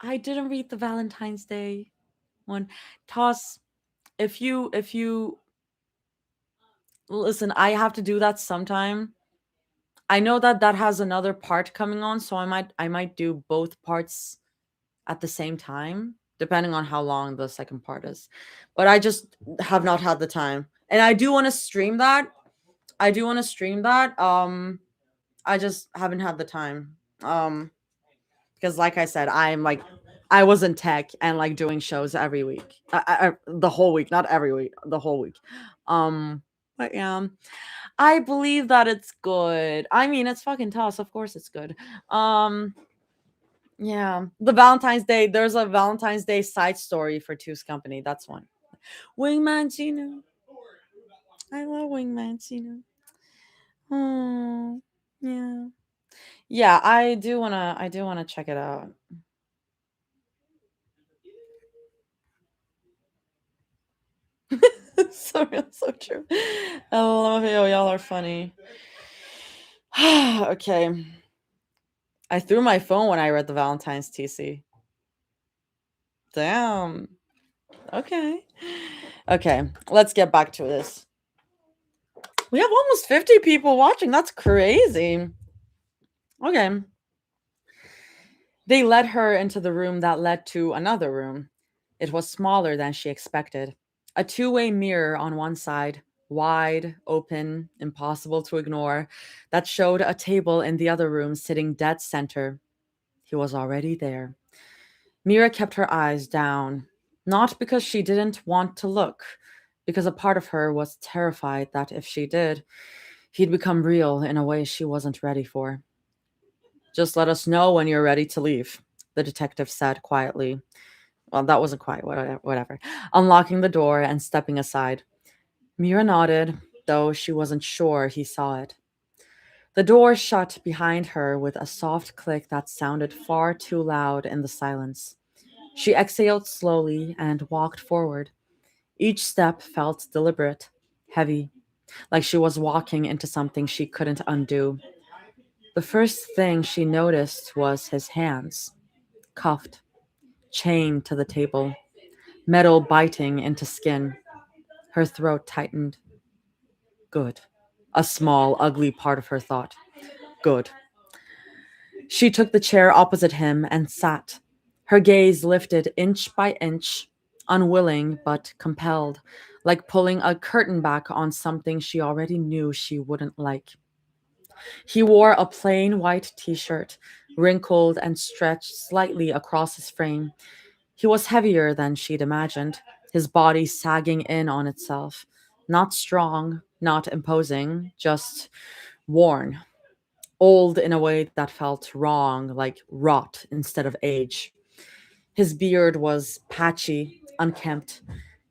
[SPEAKER 1] I didn't read the Valentine's Day one. Toss, if you listen, I have to do that sometime. I know that that has another part coming on, so I might do both parts at the same time, depending on how long the second part is. But I just have not had the time. And I do want to stream that. I just haven't had the time. Because like I said, I was in tech and like doing shows every week. The whole week, not every week, the whole week. But yeah. I believe that it's good. I mean, it's fucking toss. Of course it's good. Yeah. The Valentine's Day, there's a Valentine's Day side story for Two's Company. That's one. Wingman Chino. I love Wingman Chino. Oh, yeah. Yeah, I do wanna check it out. So true. I love you. Y'all are funny. Okay. I threw my phone when I read the Valentine's TC. Damn. Okay. Okay, let's get back to this. We have almost 50 people watching. That's crazy. Okay. They led her into the room that led to another room. It was smaller than she expected. A two-way mirror on one side, wide, open, impossible to ignore, that showed a table in the other room sitting dead center. He was already there. Mira kept her eyes down, not because she didn't want to look, because a part of her was terrified that if she did, he'd become real in a way she wasn't ready for. Just let us know when you're ready to leave, the detective said quietly. Well, that wasn't quiet, whatever. Unlocking the door and stepping aside. Mira nodded, though she wasn't sure he saw it. The door shut behind her with a soft click that sounded far too loud in the silence. She exhaled slowly and walked forward. Each step felt deliberate, heavy, like she was walking into something she couldn't undo. The first thing she noticed was his hands, cuffed, chained to the table, metal biting into skin. Her throat tightened. Good. A small, ugly part of her thought. Good. She took the chair opposite him and sat. Her gaze lifted inch by inch, unwilling but compelled, like pulling a curtain back on something she already knew she wouldn't like. He wore a plain white t-shirt, wrinkled and stretched slightly across his frame. He was heavier than she'd imagined, his body sagging in on itself. Not strong, not imposing, just worn. Old in a way that felt wrong, like rot instead of age. His beard was patchy, unkempt,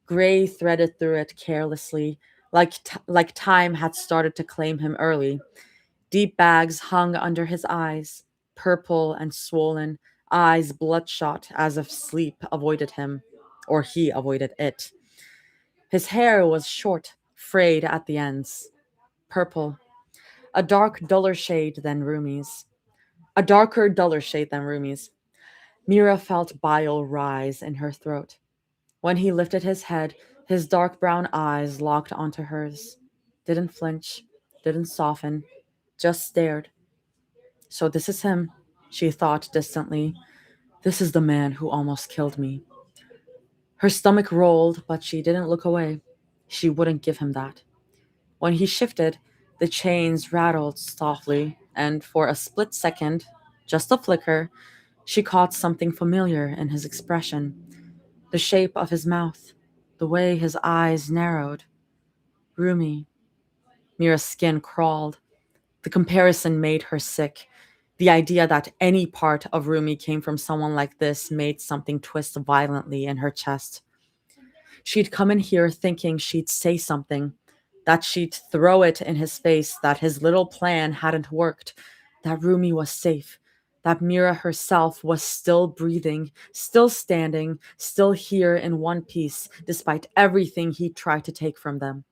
[SPEAKER 1] gray threaded through it carelessly, like time had started to claim him early. Deep bags hung under his eyes, purple and swollen, eyes bloodshot as if sleep avoided him, or he avoided it. His hair was short, frayed at the ends, purple, a dark, duller shade than Rumi's. A darker, duller shade than Rumi's. Mira felt bile rise in her throat. When he lifted his head, his dark brown eyes locked onto hers. Didn't flinch, didn't soften, just stared. So this is him, she thought distantly. This is the man who almost killed me. Her stomach rolled, but she didn't look away. She wouldn't give him that. When he shifted, the chains rattled softly, and for a split second, just a flicker, she caught something familiar in his expression. The shape of his mouth, the way his eyes narrowed. Rumi. Mira's skin crawled. The comparison made her sick. The idea that any part of Rumi came from someone like this made something twist violently in her chest. She'd come in here thinking she'd say something, that she'd throw it in his face, that his little plan hadn't worked, that Rumi was safe, that Mira herself was still breathing, still standing, still here in one piece, despite everything he tried to take from them.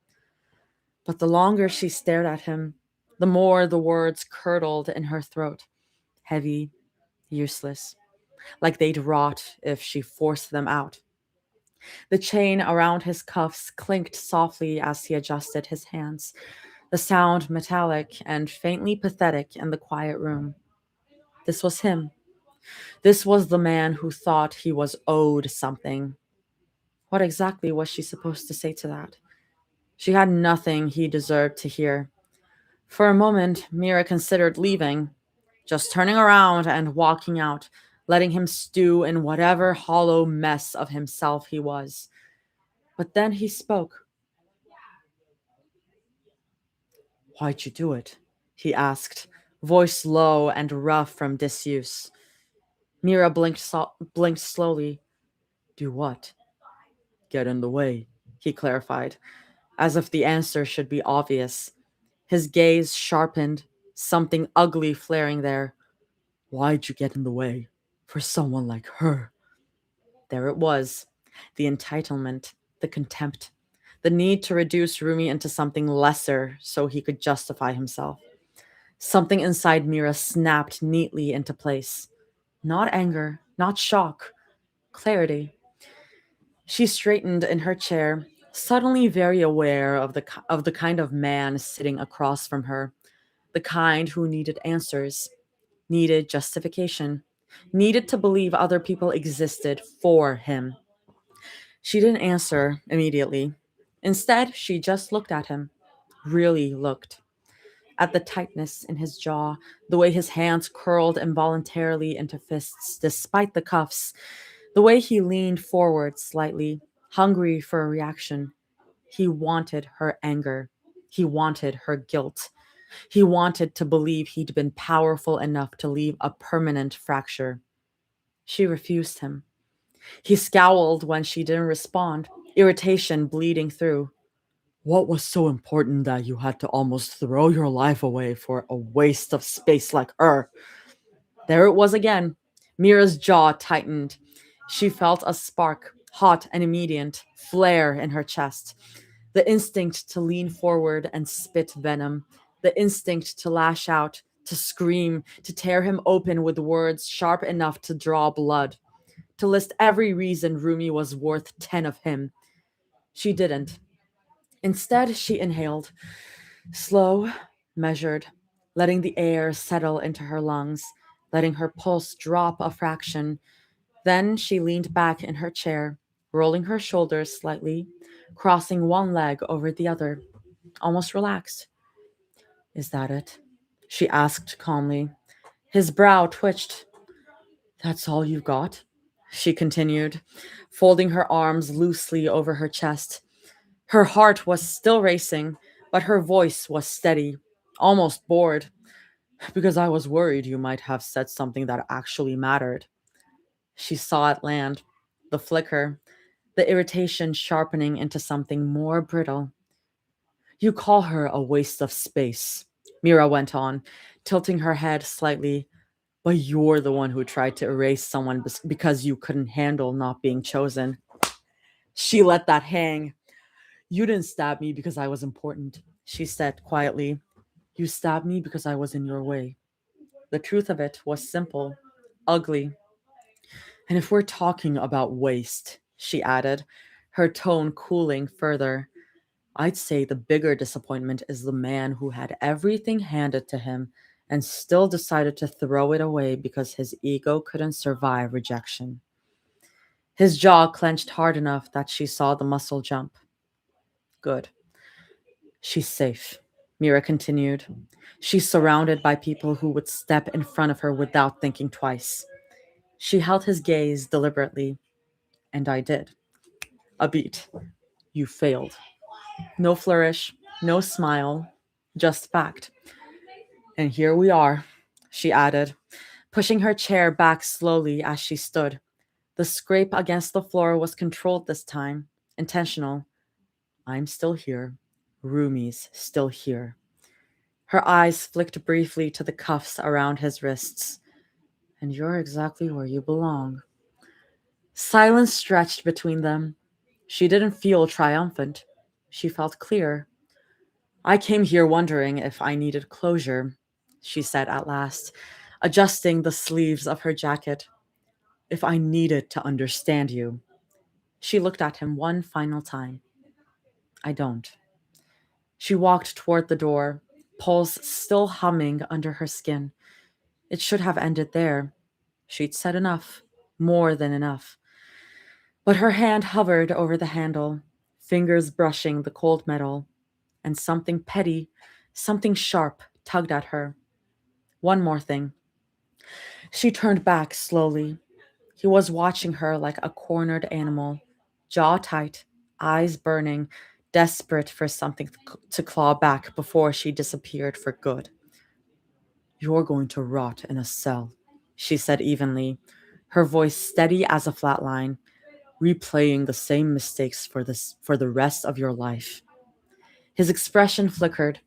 [SPEAKER 1] But the longer she stared at him, the more the words curdled in her throat, heavy, useless, like they'd rot if she forced them out. The chain around his cuffs clinked softly as he adjusted his hands, the sound metallic and faintly pathetic in the quiet room. This was him. This was the man who thought he was owed something. What exactly was she supposed to say to that? She had nothing he deserved to hear. For a moment, Mira considered leaving, just turning around and walking out, letting him stew in whatever hollow mess of himself he was. But then he spoke. "Why'd you do it?" he asked, voice low and rough from disuse. Mira blinked slowly. "Do what?" "Get in the way," he clarified, as if the answer should be obvious. His gaze sharpened, something ugly flaring there. "Why'd you get in the way? For someone like her?" There it was. The entitlement, the contempt, the need to reduce Rumi into something lesser so he could justify himself. Something inside Mira snapped neatly into place. Not anger, not shock, clarity. She straightened in her chair, suddenly very aware of the kind of man sitting across from her, the kind who needed answers, needed justification, needed to believe other people existed for him. She didn't answer immediately. Instead, she just looked at him, really looked. At the tightness in his jaw, the way his hands curled involuntarily into fists despite the cuffs, the way he leaned forward slightly, hungry for a reaction. He wanted her anger. He wanted her guilt. He wanted to believe he'd been powerful enough to leave a permanent fracture. She refused him. He scowled when she didn't respond, irritation bleeding through. "What was so important that you had to almost throw your life away for a waste of space like her?" There it was again. Mira's jaw tightened. She felt a spark, hot and immediate, flare in her chest. The instinct to lean forward and spit venom. The instinct to lash out, to scream, to tear him open with words sharp enough to draw blood. To list every reason Rumi was worth 10 of him. She didn't. Instead, she inhaled. Slow, measured, letting the air settle into her lungs, letting her pulse drop a fraction. Then she leaned back in her chair, rolling her shoulders slightly, crossing one leg over the other, almost relaxed. "Is that it?" she asked calmly. His brow twitched. "That's all you got?" she continued, folding her arms loosely over her chest. Her heart was still racing, but her voice was steady, almost bored. "Because I was worried you might have said something that actually mattered." She saw it land, the flicker, the irritation sharpening into something more brittle. "You call her a waste of space," Mira went on, tilting her head slightly. "But you're the one who tried to erase someone because you couldn't handle not being chosen." She let that hang. "You didn't stab me because I was important," she said quietly. "You stabbed me because I was in your way." The truth of it was simple, ugly. "And if we're talking about waste," she added, her tone cooling further. I'd say the bigger disappointment is the man who had everything handed to him and still decided to throw it away because his ego couldn't survive rejection. His jaw clenched hard enough that she saw the muscle jump. Good. She's safe, Mira continued. She's surrounded by people who would step in front of her without thinking twice. She held his gaze deliberately, and I did. A beat. You failed. No flourish, no smile, just fact. And here we are, she added, pushing her chair back slowly as she stood. The scrape against the floor was controlled this time, intentional. I'm still here. Rumi's still here. Her eyes flicked briefly to the cuffs around his wrists. And you're exactly where you belong. Silence stretched between them. She didn't feel triumphant. She felt clear. I came here wondering if I needed closure, she said at last, adjusting the sleeves of her jacket. If I needed to understand you. She looked at him one final time. I don't. She walked toward the door, pulse still humming under her skin. It should have ended there. She'd said enough, more than enough. But her hand hovered over the handle, fingers brushing the cold metal, and something petty, something sharp tugged at her. One more thing. She turned back slowly. He was watching her like a cornered animal, jaw tight, eyes burning, desperate for something to claw back before she disappeared for good. You're going to rot in a cell, she said evenly, her voice steady as a flat line, replaying the same mistakes for the rest of your life. His expression flickered.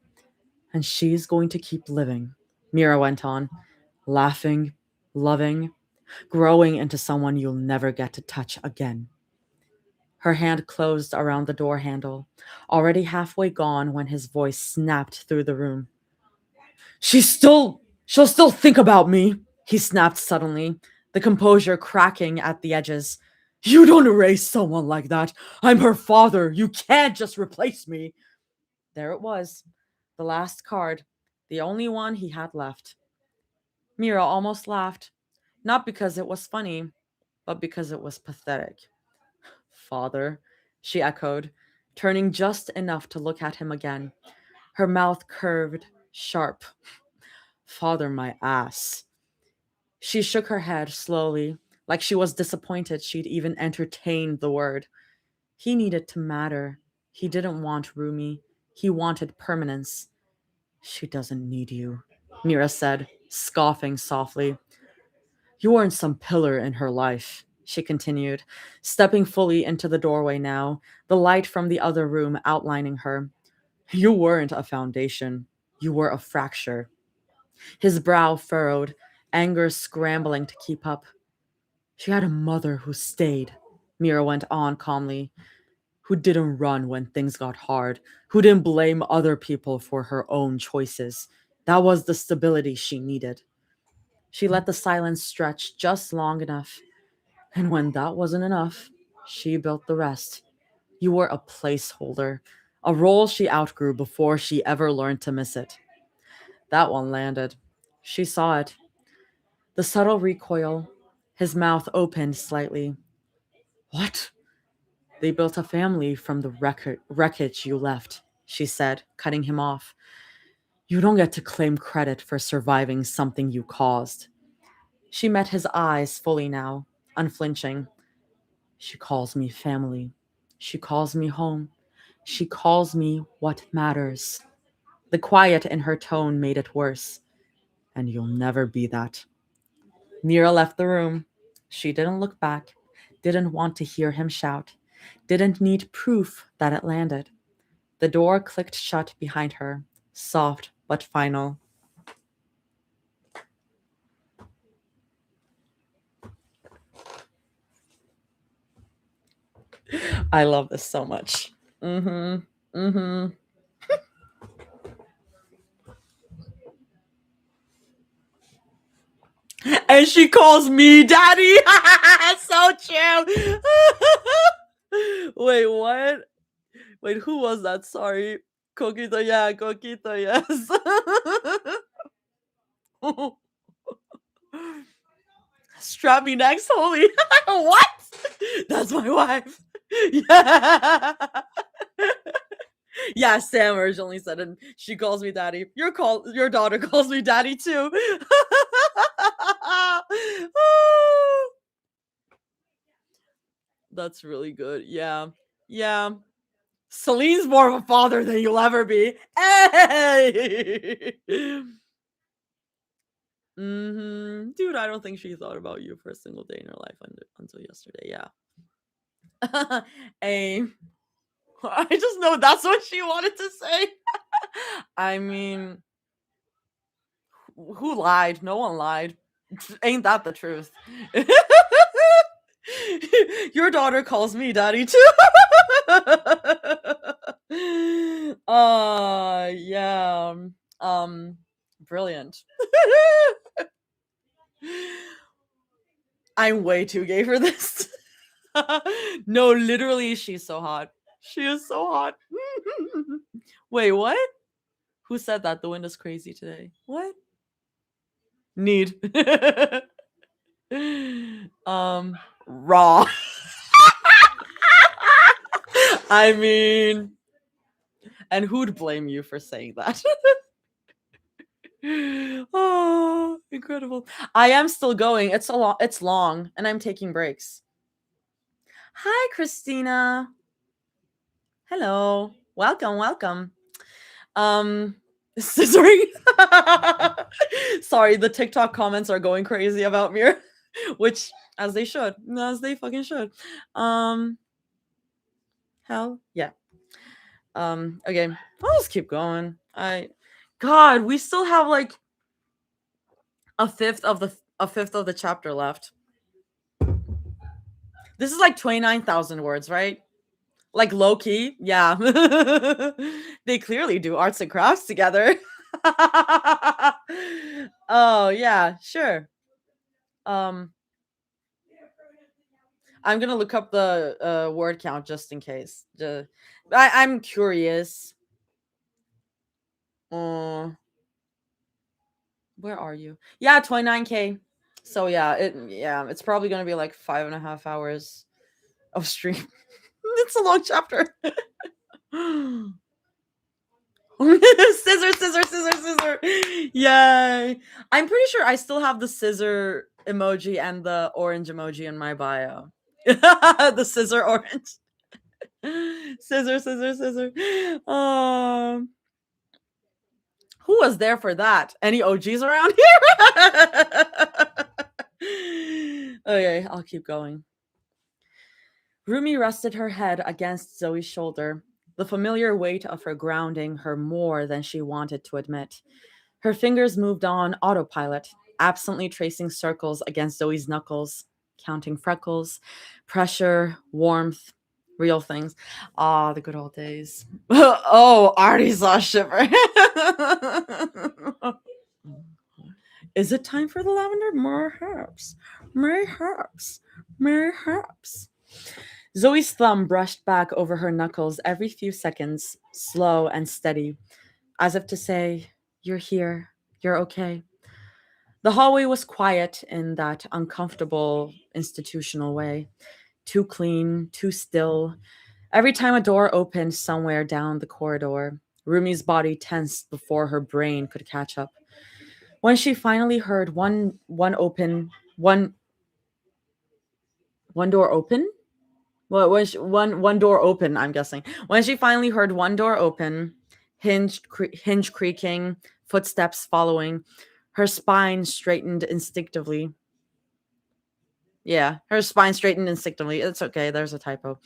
[SPEAKER 1] And she's going to keep living, Mira went on, laughing, loving, growing into someone you'll never get to touch again. Her hand closed around the door handle, already halfway gone when his voice snapped through the room. She'll still think about me, he snapped suddenly, the composure cracking at the edges. You don't erase someone like that. I'm her father. You can't just replace me. There it was, the last card, the only one he had left. Mira almost laughed, not because it was funny, but because it was pathetic. Father, she echoed, turning just enough to look at him again, her mouth curved, sharp. Father, my ass. She shook her head slowly, like she was disappointed she'd even entertained the word. He needed to matter. He didn't want Rumi. He wanted permanence. She doesn't need you, Mira said, scoffing softly. You weren't some pillar in her life, she continued, stepping fully into the doorway now, the light from the other room outlining her. You weren't a foundation. You were a fracture. His brow furrowed, anger scrambling to keep up. She had a mother who stayed, Mira went on calmly, who didn't run when things got hard, who didn't blame other people for her own choices. That was the stability she needed. She let the silence stretch just long enough, and when that wasn't enough, she built the rest. You were a placeholder, a role she outgrew before she ever learned to miss it. That one landed. She saw it. The subtle recoil, his mouth opened slightly. What? They built a family from the wreckage you left, she said, cutting him off. You don't get to claim credit for surviving something you caused. She met his eyes fully now, unflinching. She calls me family. She calls me home. She calls me what matters. The quiet in her tone made it worse. And you'll never be that. Mira left the room. She didn't look back, didn't want to hear him shout, didn't need proof that it landed. The door clicked shut behind her, soft but final. I love this so much. And she calls me daddy. So true. Wait, what? Wait, who was that? Sorry. Coquito, yeah, Coquito, yes. Strap me next, holy. What? That's my wife. Yeah. Yeah, Sam originally said it. She calls me daddy. Your daughter calls me daddy too. That's really good. Yeah. Yeah. Celine's more of a father than you'll ever be. Hey! Dude, I don't think she thought about you for a single day in her life until yesterday. Yeah. A. I just know that's what she wanted to say. I mean, who lied? No one lied. Ain't that the truth? Your daughter calls me daddy too. Yeah. Brilliant. I'm way too gay for this. No, literally, she's so hot. She is so hot. Wait, what? Who said that? The wind is crazy today. What? Need. Raw. I mean, and who'd blame you for saying that? Oh, incredible. I am still going. It's long, and I'm taking breaks. Hi, Christina. Hello. Welcome. Scissoring. Sorry, the TikTok comments are going crazy about me, which as they should. As they fucking should. Hell yeah. Okay. I'll just keep going. God, we still have like a fifth of the chapter left. This is like 29,000 words, right? Like low key, yeah. They clearly do arts and crafts together. Oh yeah, sure. I'm gonna look up the word count just in case. I'm curious. Where are you? Yeah, 29K. So yeah, it's probably gonna be like 5.5 hours of stream. It's a long chapter. Scissor. Yay. I'm pretty sure I still have the scissor emoji and the orange emoji in my bio. The scissor orange. Scissor. Who was there for that? Any OGs around here? Okay, I'll keep going. Rumi rested her head against Zoe's shoulder, the familiar weight of her grounding her more than she wanted to admit. Her fingers moved on autopilot, absently tracing circles against Zoe's knuckles, counting freckles, pressure, warmth, real things. Ah, the good old days. Oh, artyzara shiver. Is it time for the lavender? Mayhaps. Zoe's thumb brushed back over her knuckles every few seconds, slow and steady, as if to say, "You're here. You're okay." The hallway was quiet in that uncomfortable, institutional way. Too clean, too still. Every time a door opened somewhere down the corridor, Rumi's body tensed before her brain could catch up. When she finally heard one door open, one door open, I'm guessing. When she finally heard one door open, hinge creaking, footsteps following, her spine straightened instinctively. Yeah, her spine straightened instinctively. It's okay, there's a typo.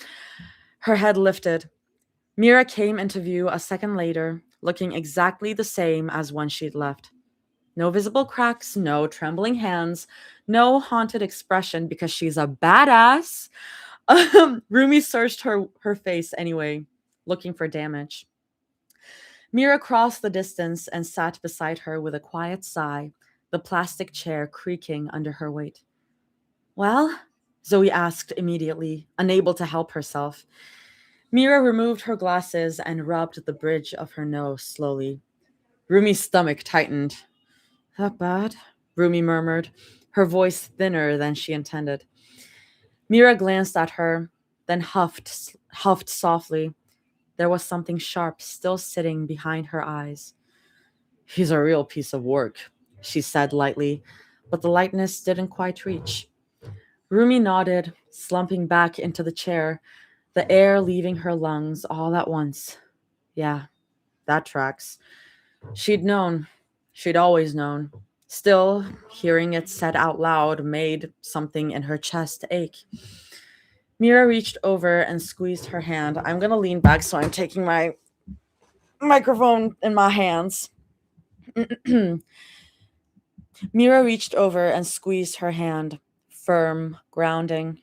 [SPEAKER 1] Her head lifted. Mira came into view a second later, looking exactly the same as when she'd left. No visible cracks, no trembling hands, no haunted expression because she's a badass. Rumi searched her face anyway, looking for damage. Mira crossed the distance and sat beside her with a quiet sigh, the plastic chair creaking under her weight. Well? Zoe asked immediately, unable to help herself. Mira removed her glasses and rubbed the bridge of her nose slowly. Rumi's stomach tightened. That bad? Rumi murmured, her voice thinner than she intended. Mira glanced at her, then huffed softly. There was something sharp still sitting behind her eyes. He's a real piece of work, she said lightly, but the lightness didn't quite reach. Rumi nodded, slumping back into the chair, the air leaving her lungs all at once. Yeah, that tracks. She'd known. She'd always known. Still, hearing it said out loud made something in her chest ache. Mira reached over and squeezed her hand. I'm going to lean back so I'm taking my microphone in my hands. Mira reached over and squeezed her hand, firm, grounding.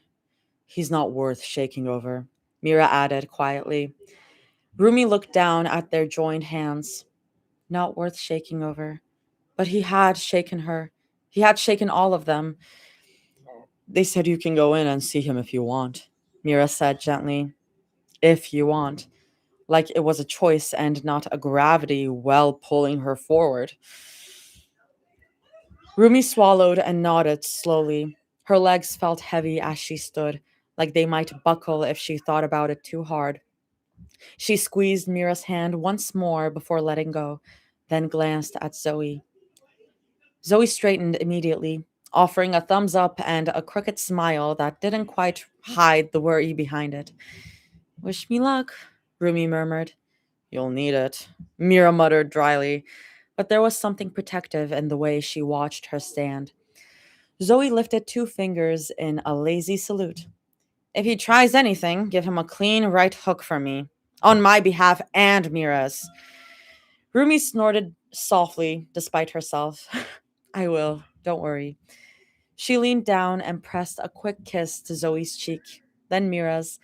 [SPEAKER 1] He's not worth shaking over, Mira added quietly. Rumi looked down at their joined hands. Not worth shaking over. But he had shaken her. He had shaken all of them. They said you can go in and see him if you want, Mira said gently. If you want. Like it was a choice and not a gravity well pulling her forward. Rumi swallowed and nodded slowly. Her legs felt heavy as she stood, like they might buckle if she thought about it too hard. She squeezed Mira's hand once more before letting go, then glanced at Zoe. Zoe straightened immediately, offering a thumbs up and a crooked smile that didn't quite hide the worry behind it. Wish me luck, Rumi murmured. You'll need it, Mira muttered dryly, but there was something protective in the way she watched her stand. Zoe lifted 2 fingers in a lazy salute. If he tries anything, give him a clean right hook for me, on my behalf and Mira's. Rumi snorted softly, despite herself. I will, don't worry. She leaned down and pressed a quick kiss to Zoe's cheek, then Mira's,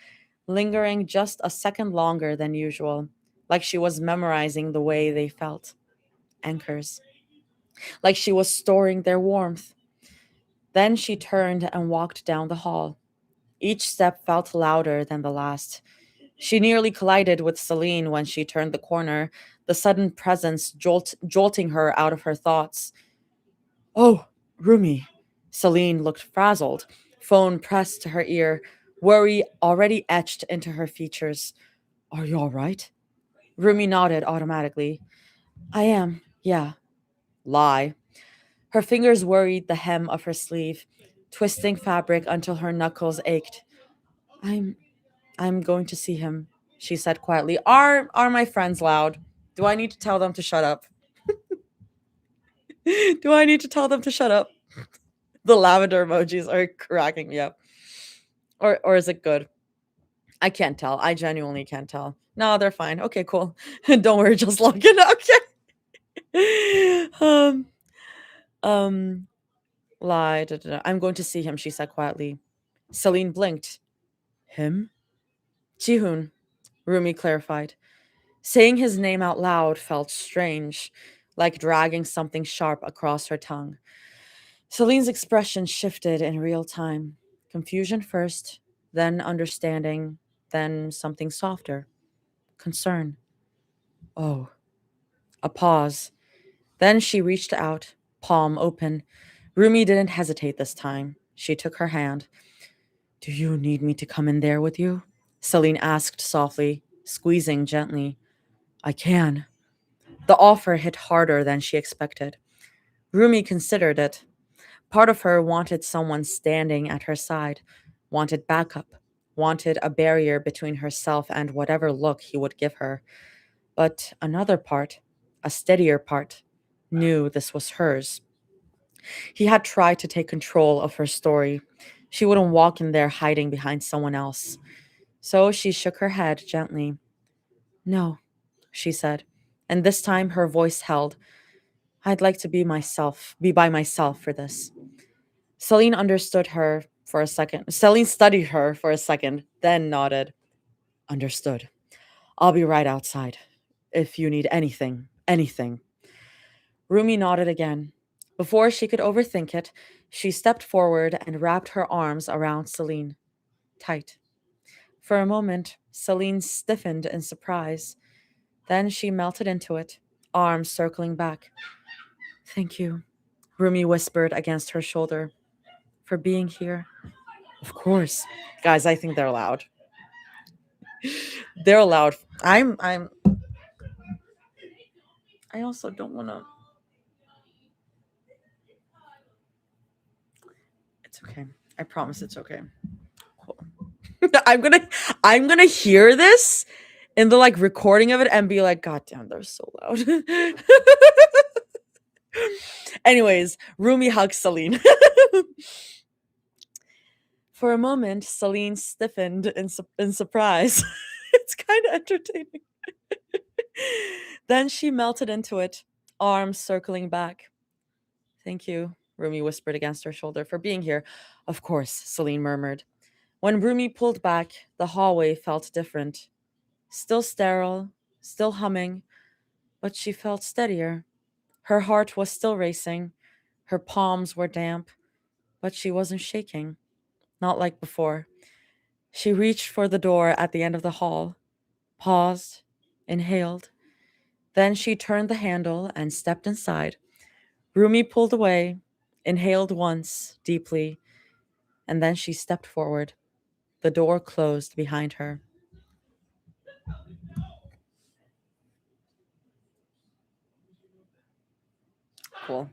[SPEAKER 1] lingering just a second longer than usual, like she was memorizing the way they felt. Anchors. Like she was storing their warmth. Then she turned and walked down the hall. Each step felt louder than the last. She nearly collided with Celine when she turned the corner, the sudden presence jolting her out of her thoughts. Oh, Rumi. Celine looked frazzled, phone pressed to her ear, worry already etched into her features. Are you all right? Rumi nodded automatically. I am, yeah. Lie. Her fingers worried the hem of her sleeve, twisting fabric until her knuckles ached. I'm going to see him, she said quietly. Are my friends loud? Do I need to tell them to shut up? Do I need to tell them to shut up? The lavender emojis are cracking me up. Or is it good? I can't tell. I genuinely can't tell. No, they're fine. Okay, cool. Don't worry, just log in. Okay. Lie. I'm going to see him, she said quietly. Celine blinked. Him? Jihoon, Rumi clarified. Saying his name out loud felt strange, like dragging something sharp across her tongue. Celine's expression shifted in real time. Confusion first, then understanding, then something softer. Concern. Oh. A pause. Then she reached out, palm open. Rumi didn't hesitate this time. She took her hand. Do you need me to come in there with you? Celine asked softly, squeezing gently. I can. The offer hit harder than she expected. Rumi considered it. Part of her wanted someone standing at her side, wanted backup, wanted a barrier between herself and whatever look he would give her. But another part, a steadier part, knew this was hers. He had tried to take control of her story. She wouldn't walk in there hiding behind someone else. So she shook her head gently. No, she said, and this time her voice held. I'd like to be by myself for this. Celine understood her for a second. Celine studied her for a second, then nodded. Understood. I'll be right outside. If you need anything, anything. Rumi nodded again, Before she could overthink it, she stepped forward and wrapped her arms around Celine, tight. For a moment, Celine stiffened in surprise. Then she melted into it, arms circling back. Thank you, Rumi whispered against her shoulder, for being here. Of course. Guys, I think they're loud. They're loud. I also don't want to. It's okay. I promise it's okay. Cool. I'm gonna hear this in the like recording of it and be like, God damn, they're so loud. Anyways, Rumi hugs Celine. For a moment, Celine stiffened in surprise. It's kind of entertaining. Then she melted into it, arms circling back. Thank you, Rumi whispered against her shoulder, for being here. Of course, Celine murmured. When Rumi pulled back, the hallway felt different. Still sterile, still humming, but she felt steadier. Her heart was still racing. Her palms were damp, but she wasn't shaking. Not like before. She reached for the door at the end of the hall, paused, inhaled. Then she turned the handle and stepped inside. Rumi pulled away, inhaled once, deeply, and then she stepped forward. The door closed behind her. Cool.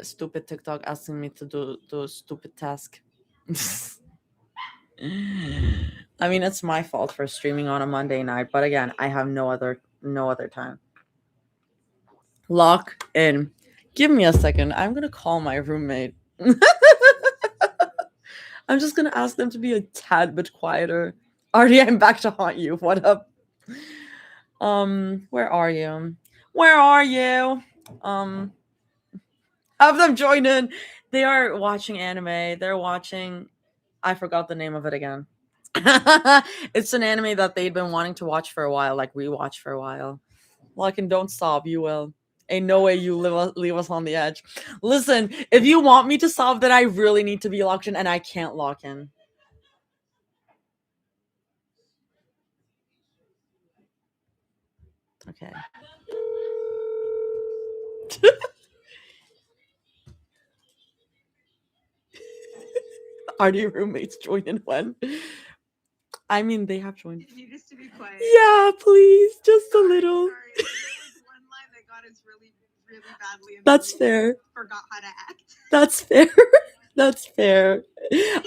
[SPEAKER 1] Stupid TikTok asking me to do a stupid task. I mean, it's my fault for streaming on a Monday night, but again, I have no other time. Lock in. Give me a second. I'm gonna call my roommate. I'm just gonna ask them to be a tad bit quieter. Artie, I'm back to haunt you. What up? Where are you? Where are you? Have them join in. They are watching anime. They're watching. I forgot the name of it again. It's an anime that they'd been wanting to watch for a while, like rewatch for a while. Like, and don't sob, you will. Ain't no way you leave us on the edge. Listen, if you want me to sob, then I really need to be locked in, and I can't lock in. Okay. Are your roommates joining when? I mean, they have joined.
[SPEAKER 5] You just to be quiet.
[SPEAKER 1] Yeah, please, just a little.
[SPEAKER 5] Sorry, there was one line that got us really, really badly.
[SPEAKER 1] That's fair.
[SPEAKER 5] Forgot how to act.
[SPEAKER 1] That's fair. That's fair.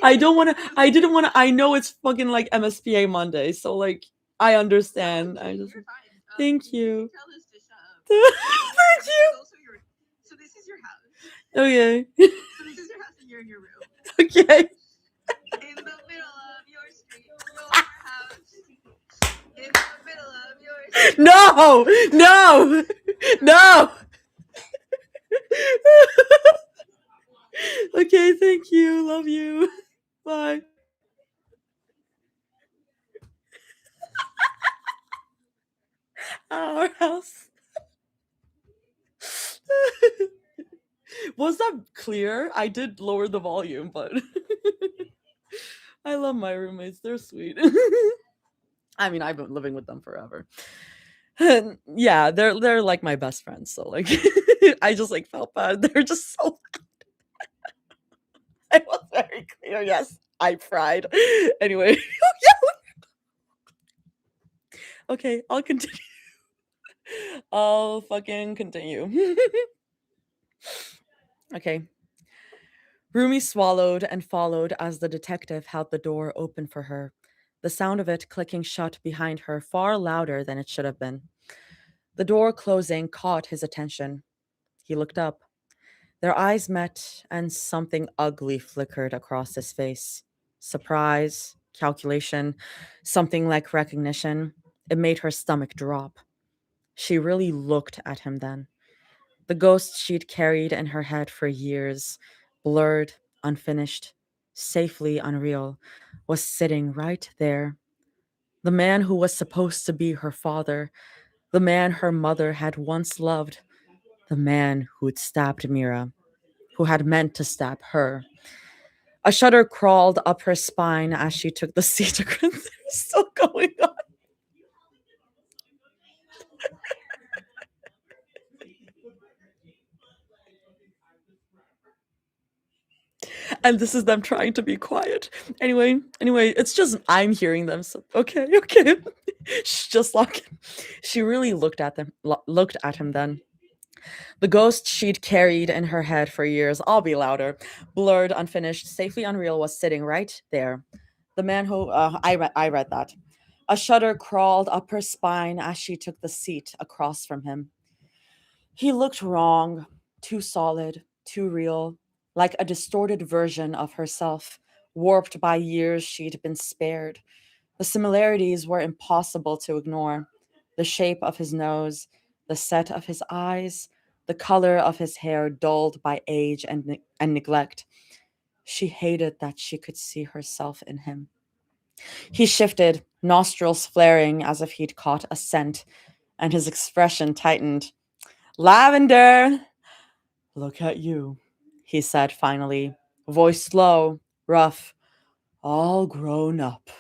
[SPEAKER 1] I didn't want to. I know it's fucking like MSPA Monday, so like I understand.
[SPEAKER 5] No,
[SPEAKER 1] I just.
[SPEAKER 5] you're fine.
[SPEAKER 1] Thank you.
[SPEAKER 5] Tell us to shut up.
[SPEAKER 1] Thank you.
[SPEAKER 5] So this is your house.
[SPEAKER 1] Okay.
[SPEAKER 5] So this is your house and you're in your room.
[SPEAKER 1] Okay.
[SPEAKER 5] In the middle of your street, your house. In the middle of your street.
[SPEAKER 1] No. No. No. Okay. Thank you. Love you. Bye. Our house. Was that clear? I did lower the volume, but I love my roommates. They're sweet. I mean, I've been living with them forever. Yeah, they're like my best friends. So like, I just like felt bad. They're just so loud. I was very clear. Yes, I fried. Anyway, okay, I'll continue. I'll fucking continue. Okay. Rumi swallowed and followed as the detective held the door open for her, the sound of it clicking shut behind her far louder than it should have been. The door closing caught his attention. He looked up. Their eyes met, and something ugly flickered across his face. Surprise, calculation, something like recognition. It made her stomach drop. She really looked at him then. The ghost she'd carried in her head for years, blurred, unfinished, safely unreal, was sitting right there. The man who was supposed to be her father, the man her mother had once loved, The man who'd stabbed Mira, who had meant to stab her. A shudder crawled up her spine as she took the seat. They're still going on. And this is them trying to be quiet. Anyway, it's just I'm hearing them. So okay. Just like she really looked at him then. The ghost she'd carried in her head for years, I'll be louder, blurred, unfinished, safely unreal, was sitting right there. The man who I read that. A shudder crawled up her spine as she took the seat across from him. He looked wrong, too solid, too real, like a distorted version of herself, warped by years she'd been spared. The similarities were impossible to ignore. The shape of his nose, the set of his eyes, the color of his hair dulled by age and neglect. She hated that she could see herself in him. He shifted, nostrils flaring as if he'd caught a scent, and his expression tightened. Lavender! Look at you, he said finally, voice low, rough, all grown up.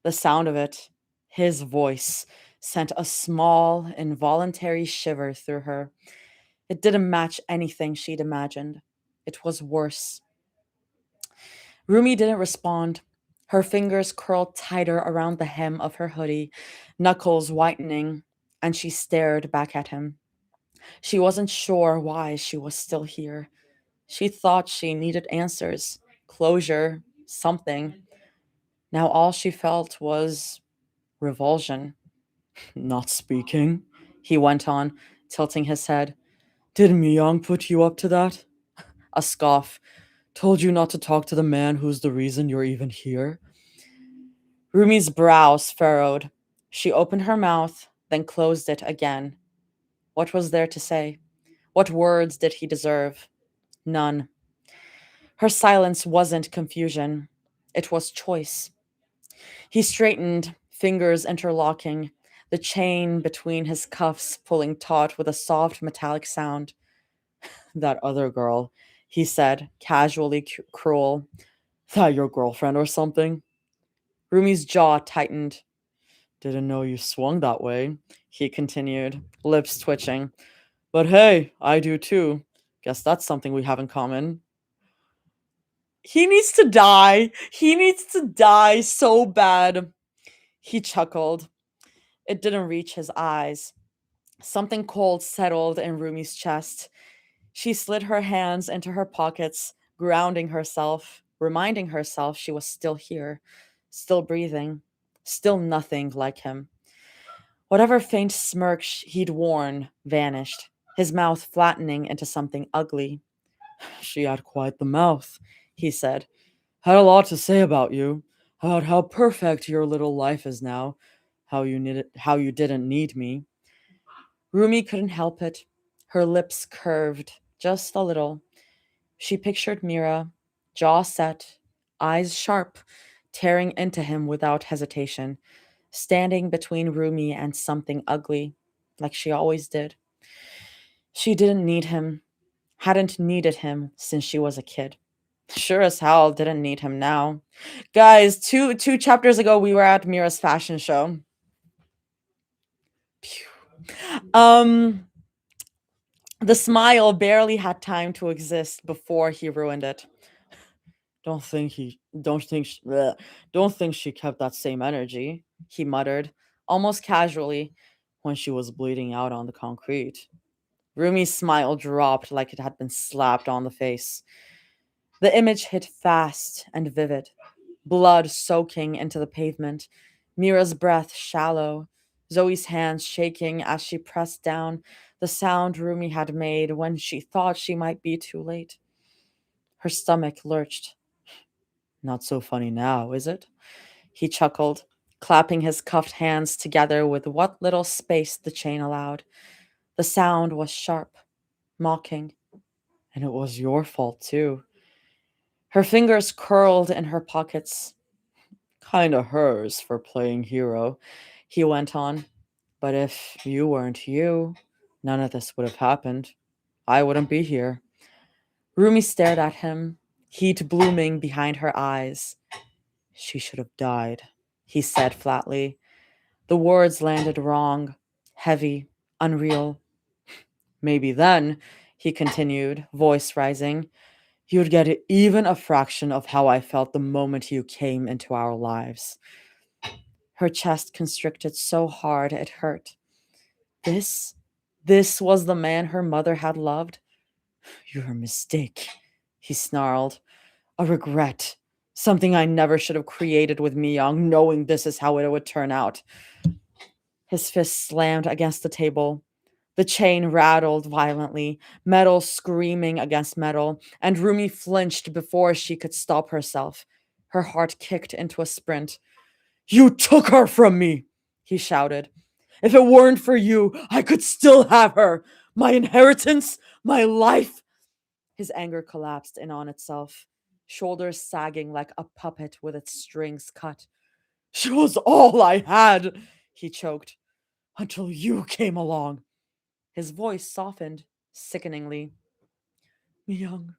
[SPEAKER 1] The sound of it, his voice, sent a small, involuntary shiver through her. It didn't match anything she'd imagined. It was worse. Rumi didn't respond. Her fingers curled tighter around the hem of her hoodie, knuckles whitening, and she stared back at him. She wasn't sure why she was still here. She thought she needed answers, closure, something. Now all she felt was revulsion. Not speaking, he went on, tilting his head. Did Myung put you up to that? A scoff. Told you not to talk to the man who's the reason you're even here? Rumi's brows furrowed. She opened her mouth, then closed it again. What was there to say? What words did he deserve? None. Her silence wasn't confusion. It was choice. He straightened, fingers interlocking, the chain between his cuffs pulling taut with a soft metallic sound. That other girl, he said, casually cruel. That your girlfriend or something? Rumi's jaw tightened. Didn't know you swung that way, he continued, lips twitching. But hey, I do too. Guess that's something we have in common. He needs to die. He needs to die so bad. He chuckled. It didn't reach his eyes. Something cold settled in Rumi's chest. She slid her hands into her pockets, grounding herself, reminding herself she was still here, still breathing, still nothing like him. Whatever faint smirk he'd worn vanished, his mouth flattening into something ugly. She had quite the mouth, he said. Had a lot to say about you, about how perfect your little life is now, how you didn't need me. Rumi couldn't help it. Her lips curved just a little. She pictured Mira, jaw set, eyes sharp, tearing into him without hesitation, standing between Rumi and something ugly, like she always did. She didn't need him, hadn't needed him since she was a kid. Sure as hell didn't need him now. Guys, two chapters ago, we were at Mira's fashion show. Phew. The smile barely had time to exist before he ruined it. Don't think she kept that same energy, he muttered, almost casually, when she was bleeding out on the concrete. Rumi's smile dropped like it had been slapped on the face. The image hit fast and vivid, blood soaking into the pavement, Mira's breath shallow, Zoe's hands shaking as she pressed down, the sound Rumi had made when she thought she might be too late. Her stomach lurched. Not so funny now, is it? He chuckled, clapping his cuffed hands together with what little space the chain allowed. The sound was sharp, mocking. And it was your fault, too. Her fingers curled in her pockets. Kinda hers for playing hero, he went on. But if you weren't you, none of this would have happened. I wouldn't be here. Rumi stared at him, heat blooming behind her eyes. She should have died, he said flatly. The words landed wrong, heavy, unreal. Maybe then, he continued, voice rising, you'd get even a fraction of how I felt the moment you came into our lives. Her chest constricted so hard it hurt. This? This was the man her mother had loved? You're a mistake, he snarled. A regret. Something I never should have created with Miyang, knowing this is how it would turn out. His fist slammed against the table. The chain rattled violently, metal screaming against metal, and Rumi flinched before she could stop herself. Her heart kicked into a sprint. You took her from me, he shouted. If it weren't for you, I could still have her. My inheritance, my life. His anger collapsed in on itself, shoulders sagging like a puppet with its strings cut. She was all I had, he choked, until you came along. His voice softened sickeningly. Miyang,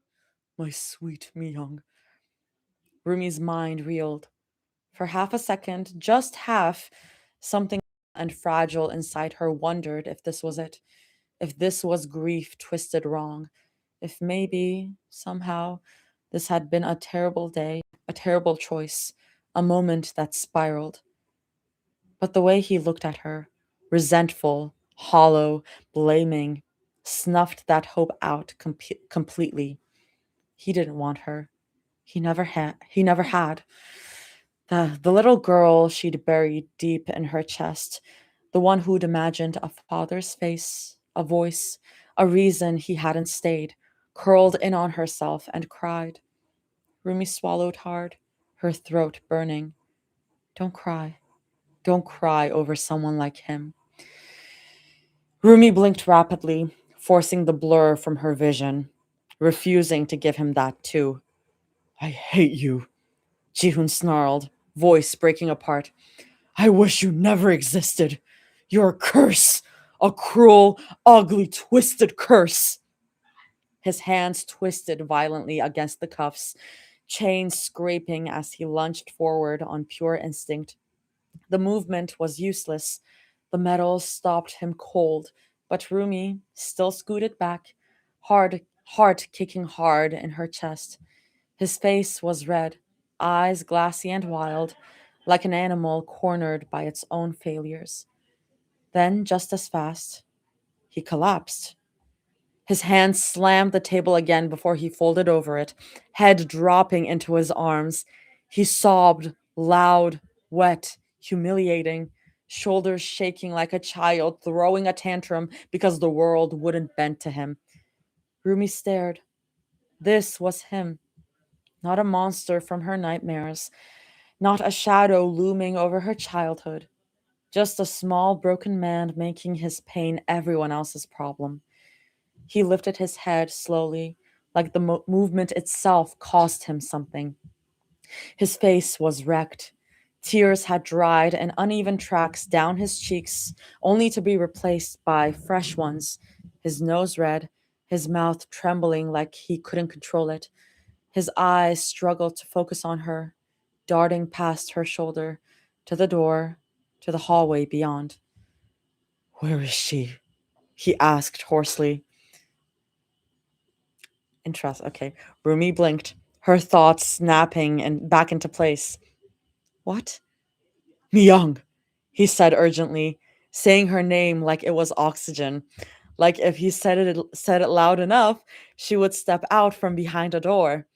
[SPEAKER 1] my sweet Miyang. Rumi's mind reeled. For half a second, just half, something and fragile inside her wondered if this was it, if this was grief twisted wrong, if maybe, somehow, this had been a terrible day, a terrible choice, a moment that spiraled. But the way he looked at her, resentful, hollow, blaming, snuffed that hope out completely. He didn't want her. He never had. He never had. The little girl she'd buried deep in her chest, the one who'd imagined a father's face, a voice, a reason he hadn't stayed, curled in on herself and cried. Rumi swallowed hard, her throat burning. Don't cry. Don't cry over someone like him. Rumi blinked rapidly, forcing the blur from her vision, refusing to give him that too. I hate you, Jihun snarled, voice breaking apart. I wish you never existed. You're a curse, a cruel, ugly, twisted curse. His hands twisted violently against the cuffs, chains scraping as he lunged forward on pure instinct. The movement was useless. The metal stopped him cold, but Rumi still scooted back, heart kicking hard in her chest. His face was red, eyes glassy and wild, like an animal cornered by its own failures. Then, just as fast, he collapsed. His hand slammed the table again before he folded over it, head dropping into his arms. He sobbed, loud, wet, humiliating, shoulders shaking like a child throwing a tantrum because the world wouldn't bend to him. Rumi stared. This was him, not a monster from her nightmares, not a shadow looming over her childhood, just a small broken man making his pain everyone else's problem. He lifted his head slowly, like the movement itself cost him something. His face was wrecked. Tears had dried in uneven tracks down his cheeks, only to be replaced by fresh ones. His nose red, his mouth trembling like he couldn't control it. His eyes struggled to focus on her, darting past her shoulder, to the door, to the hallway beyond. Where is she? He asked hoarsely. Interest. Okay. Rumi blinked, her thoughts snapping and back into place. What? Miyang, he said urgently, saying her name like it was oxygen. Like if he said it loud enough, she would step out from behind a door.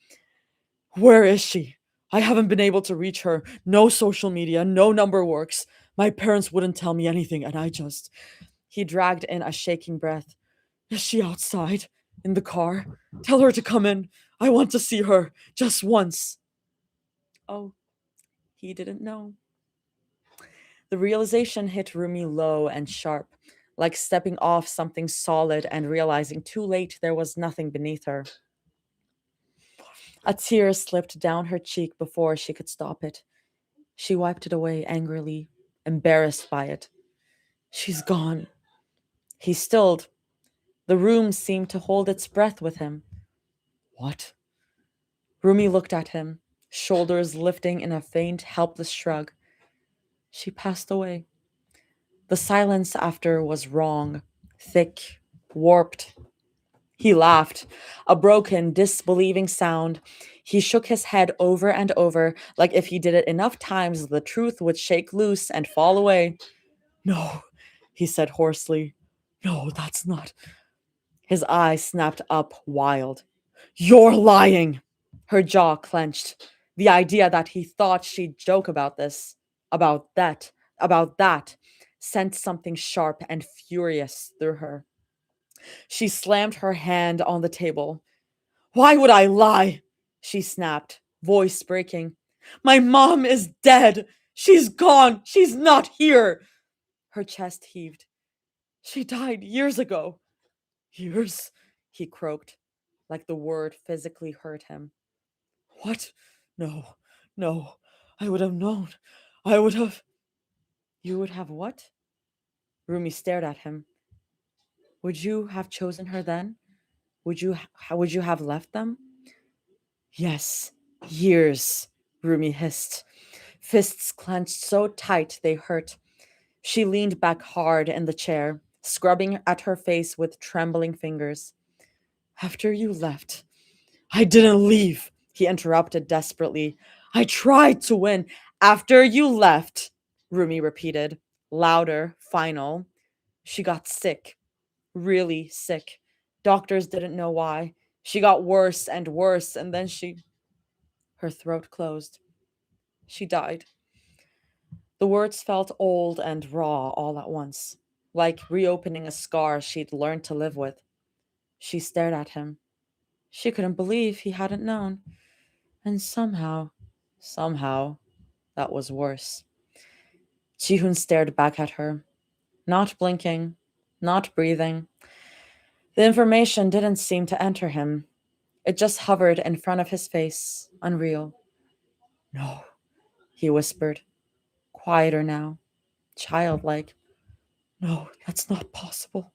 [SPEAKER 1] Where is she? I haven't been able to reach her. No social media, no number works. My parents wouldn't tell me anything, and I just. He dragged in a shaking breath. Is she outside? In the car? Tell her to come in. I want to see her. Just once. Oh, he didn't know. The realization hit Rumi low and sharp, like stepping off something solid and realizing too late there was nothing beneath her. A tear slipped down her cheek before she could stop it. She wiped it away angrily, embarrassed by it. She's gone. He stilled. The room seemed to hold its breath with him. What? Rumi looked at him, shoulders lifting in a faint, helpless shrug. She passed away. The silence after was wrong, thick, warped. He laughed, a broken, disbelieving sound. He shook his head over and over, like if he did it enough times, the truth would shake loose and fall away. No, he said hoarsely. No, that's not. His eyes snapped up, wild. You're lying! Her jaw clenched. The idea that he thought she'd joke about this, about that, sent something sharp and furious through her. She slammed her hand on the table. Why would I lie? She snapped, voice breaking. My mom is dead. She's gone. She's not here. Her chest heaved. She died years ago. Years? He croaked, like the word physically hurt him. What? No, no. I would have known. I would have. You would have what? Rumi stared at him. Would you have chosen her then? Would you have left them? Yes, years, Rumi hissed. Fists clenched so tight they hurt. She leaned back hard in the chair, scrubbing at her face with trembling fingers. After you left. I didn't leave, he interrupted desperately. I tried to win. After you left, Rumi repeated, louder, final. She got sick, really sick. Doctors didn't know why. She got worse and worse, and then her throat closed. She died. The words felt old and raw all at once, like reopening a scar she'd learned to live with. She stared at him. She couldn't believe he hadn't known. And somehow, that was worse. Jihun stared back at her, not blinking, not breathing. The information didn't seem to enter him. It just hovered in front of his face, unreal. No, he whispered, quieter now, childlike. No, that's not possible.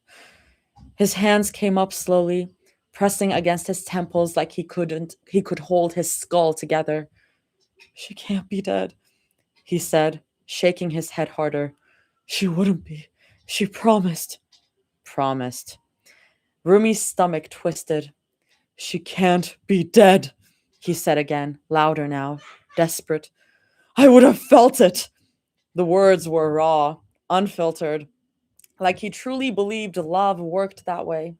[SPEAKER 1] His hands came up slowly, pressing against his temples like he could hold his skull together. She can't be dead, he said, shaking his head harder. She wouldn't be. She promised. Promised. Rumi's stomach twisted. She can't be dead, he said again, louder now, desperate. I would have felt it. The words were raw, unfiltered, like he truly believed love worked that way.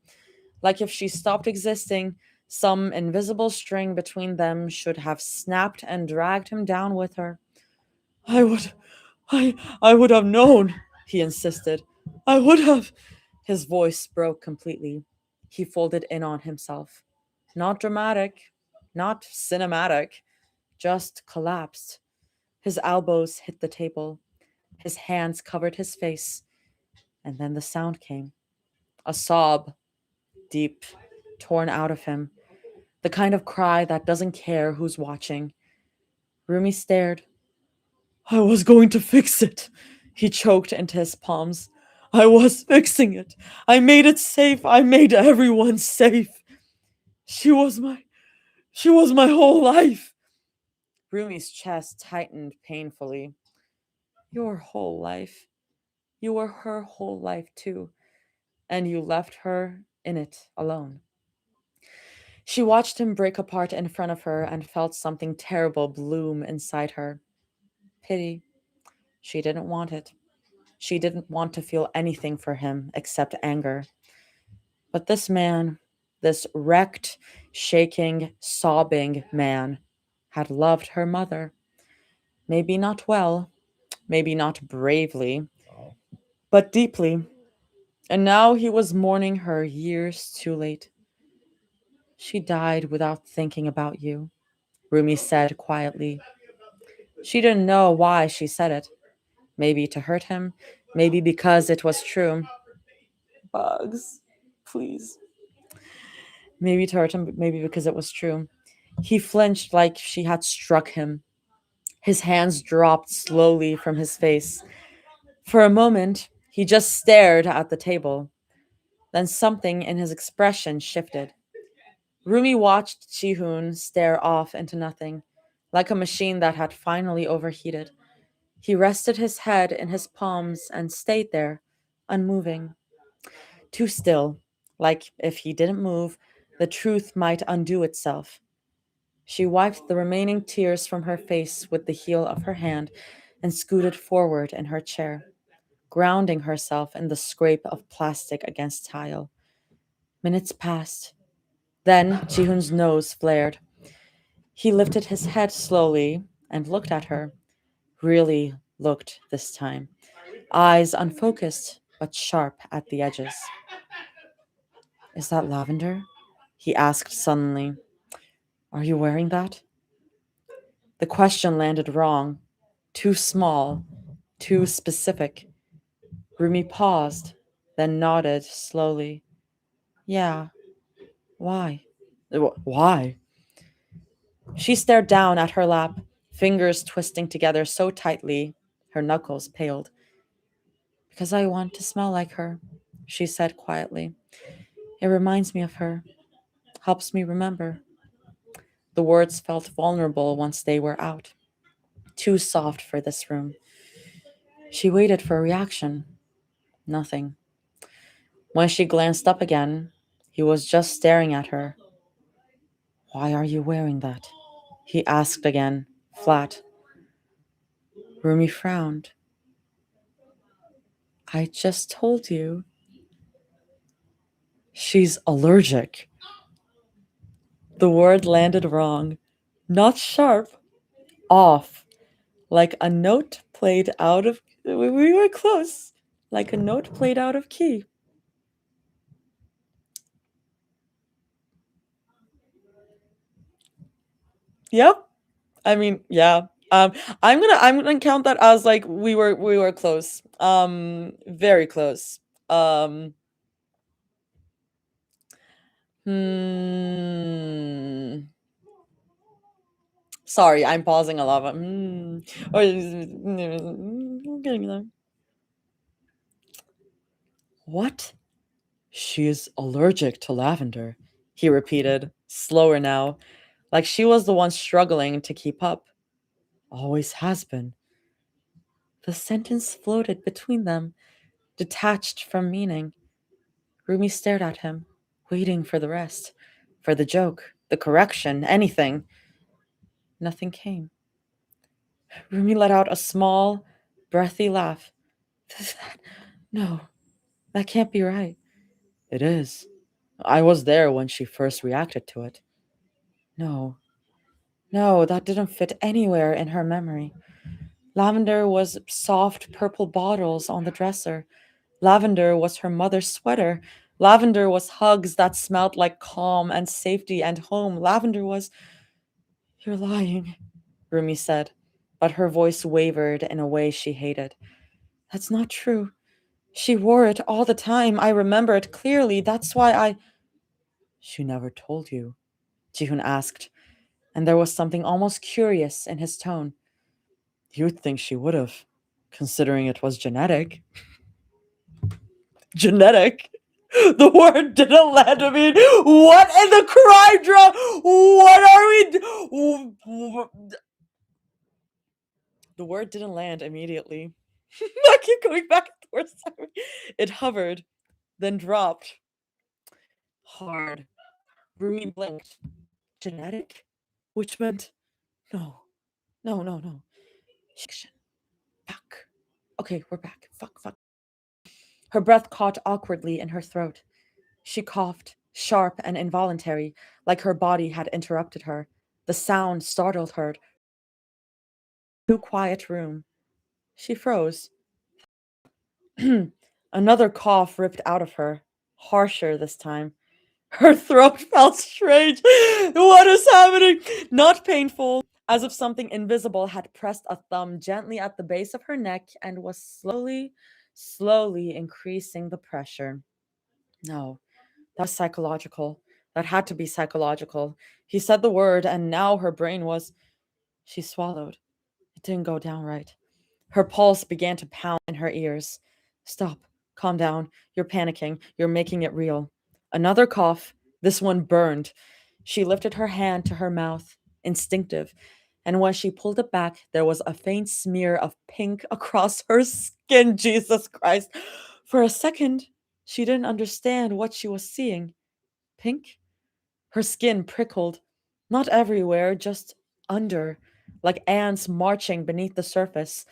[SPEAKER 1] Like if she stopped existing, some invisible string between them should have snapped and dragged him down with her. I would have known, he insisted. I would have. His voice broke completely. He folded in on himself. Not dramatic, not cinematic, just collapsed. His elbows hit the table. His hands covered his face. And then the sound came. A sob, deep, torn out of him. The kind of cry that doesn't care who's watching. Rumi stared. I was going to fix it. He choked into his palms. I was fixing it. I made it safe. I made everyone safe. She was my whole life. Rumi's chest tightened painfully. Your whole life. You were her whole life too. And you left her in it alone. She watched him break apart in front of her and felt something terrible bloom inside her. Pity. She didn't want it. She didn't want to feel anything for him except anger. But this man, this wrecked, shaking, sobbing man, had loved her mother. Maybe not well, maybe not bravely, but deeply. And now he was mourning her years too late. She died without thinking about you, Rumi said quietly. She didn't know why she said it. Maybe to hurt him, maybe because it was true. Bugs, please. Maybe to hurt him, maybe because it was true. He flinched like she had struck him. His hands dropped slowly from his face. For a moment, he just stared at the table. Then something in his expression shifted. Rumi watched Jihoon stare off into nothing, like a machine that had finally overheated. He rested his head in his palms and stayed there, unmoving, too still, like if he didn't move, the truth might undo itself. She wiped the remaining tears from her face with the heel of her hand and scooted forward in her chair, grounding herself in the scrape of plastic against tile. Minutes passed. Then Jihoon's nose flared. He lifted his head slowly and looked at her. Really looked this time. Eyes unfocused, but sharp at the edges. Is that lavender? He asked suddenly. Are you wearing that? The question landed wrong. Too small, too specific. Rumi paused, then nodded slowly. Yeah. Why? Why? She stared down at her lap, fingers twisting together so tightly her knuckles paled. Because I want to smell like her, she said quietly. It reminds me of her, helps me remember. The words felt vulnerable once they were out, too soft for this room. She waited for a reaction. Nothing. When she glanced up again, he was just staring at her. Why are you wearing that? He asked again, flat. Rumi frowned. I just told you. She's allergic. The word landed wrong. Not sharp. Off. Like a note played out of... We were close. Like a note played out of key. Yep. I mean, yeah. I'm gonna count that as like we were close. Very close. Hmm. Sorry, I'm pausing a lot. But, I'm getting there. What? She is allergic to lavender, he repeated, slower now, like she was the one struggling to keep up. Always has been. The sentence floated between them, detached from meaning. Rumi stared at him, waiting for the rest, for the joke, the correction, anything. Nothing came. Rumi let out a small, breathy laugh. No, that can't be right. It is. I was there when she first reacted to it. No, that didn't fit anywhere in her memory. Lavender was soft purple bottles on the dresser. Lavender was her mother's sweater. Lavender was hugs that smelled like calm and safety and home. Lavender was... You're lying, Rumi said, but her voice wavered in a way she hated. That's not true. She wore it all the time. I remember it clearly. That's why I... She never told you, Jihoon asked, and there was something almost curious in his tone. You'd think she would have, considering it was genetic. Genetic? The word didn't land. I mean, what in the crime drama? What are we... The word didn't land immediately. I keep going back and forth. Sorry. It hovered, then dropped. Hard. Rumi blinked. Genetic? Which meant... No. Fuck. Okay, we're back. Fuck. Her breath caught awkwardly in her throat. She coughed, sharp and involuntary, like her body had interrupted her. The sound startled her. Too quiet room. She froze. Another cough ripped out of her, harsher this time. Her throat felt strange. What is happening? Not painful, as if something invisible had pressed a thumb gently at the base of her neck and was slowly increasing the pressure. No, that was psychological. That had to be psychological. He said the word, and now her brain was... She swallowed. It didn't go down right. Her pulse began to pound in her ears. Stop. Calm down. You're panicking. You're making it real. Another cough. This one burned. She lifted her hand to her mouth, instinctive, and when she pulled it back, there was a faint smear of pink across her skin. Jesus Christ. For a second, she didn't understand what she was seeing. Pink? Her skin prickled. Not everywhere, just under, like ants marching beneath the surface.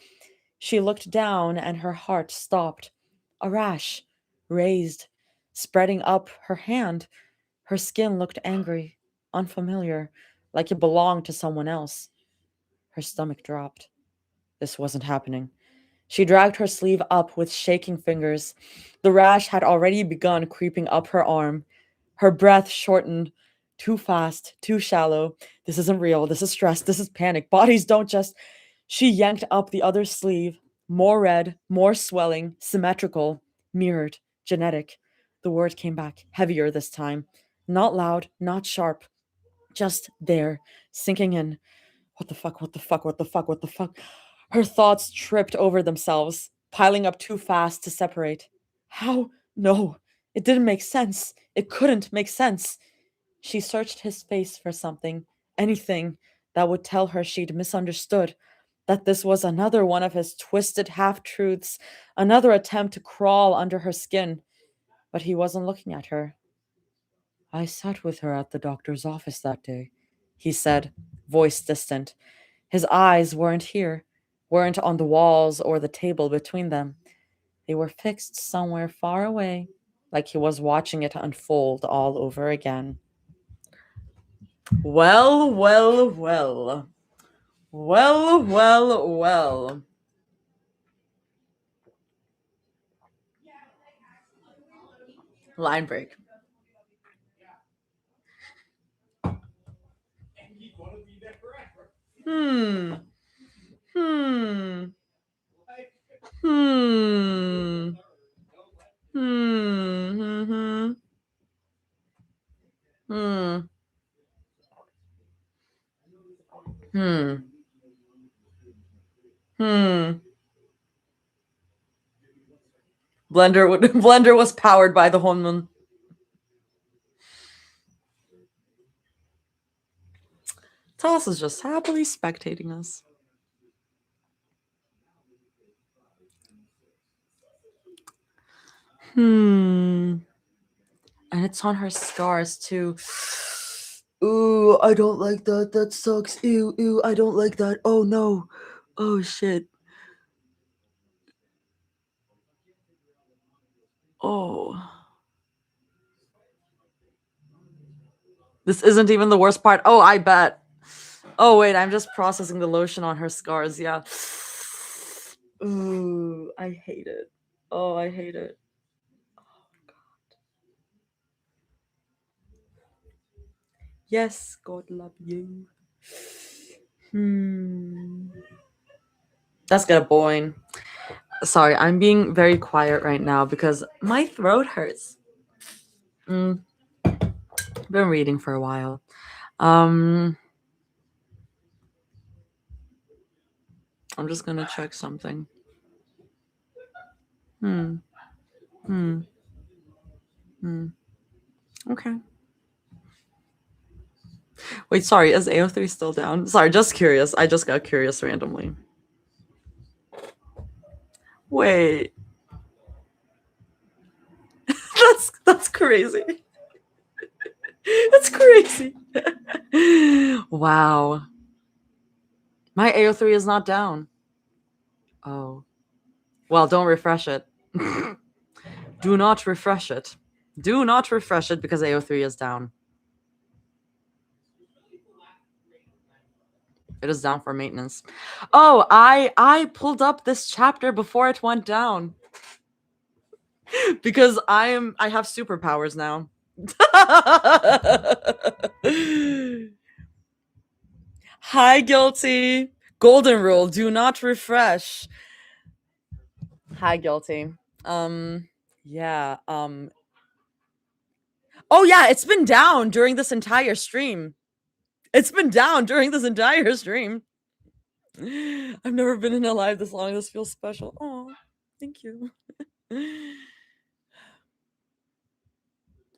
[SPEAKER 1] She looked down and her heart stopped. A rash, raised, spreading up her hand. Her skin looked angry, unfamiliar, like it belonged to someone else. Her stomach dropped. This wasn't happening. She dragged her sleeve up with shaking fingers. The rash had already begun creeping up her arm. Her breath shortened. Too fast, too shallow. This isn't real. This is stress. This is panic. Bodies don't just. She yanked up the other sleeve. More red, more swelling, symmetrical, mirrored, genetic. The word came back, heavier this time. Not loud, not sharp. Just there, sinking in. What the fuck, what the fuck, what the fuck, what the fuck? Her thoughts tripped over themselves, piling up too fast to separate. How? No, it didn't make sense. It couldn't make sense. She searched his face for something, anything that would tell her she'd misunderstood, that this was another one of his twisted half-truths, another attempt to crawl under her skin. But he wasn't looking at her. I sat with her at the doctor's office that day, he said, voice distant. His eyes weren't here, weren't on the walls or the table between them. They were fixed somewhere far away, like he was watching it unfold all over again. Well, well, well. Well, well, well. Line break. Hmm. Hmm. Hmm. Hmm. Hmm. Hmm. Hmm. Blender was powered by the Honmun. Toss is just happily spectating us. And it's on her scars too. Ooh, I don't like that. That sucks. Ew, ew, I don't like that. Oh no. Oh shit. Oh. This isn't even the worst part. Oh, I bet. Oh wait, I'm just processing the lotion on her scars. Yeah. Ooh, I hate it. Oh, I hate it. Oh god. Yes, God love you. That's good, boy. Sorry, I'm being very quiet right now because my throat hurts. Been reading for a while. I'm just gonna check something. Okay. Wait, sorry, is AO3 still down? Sorry, just curious. I just got curious randomly. Wait. That's crazy. That's crazy. Wow. My AO3 is not down. Oh. Well, don't refresh it. Do not refresh it. Do not refresh it because AO3 is down. It is down for maintenance. Oh, I pulled up this chapter before it went down. Because I have superpowers now. Hi, Guilty. Golden rule, do not refresh. Hi, Guilty. Yeah, oh yeah, it's been down during this entire stream. It's been down during this entire stream. I've never been in a live this long. This feels special. Oh, thank you.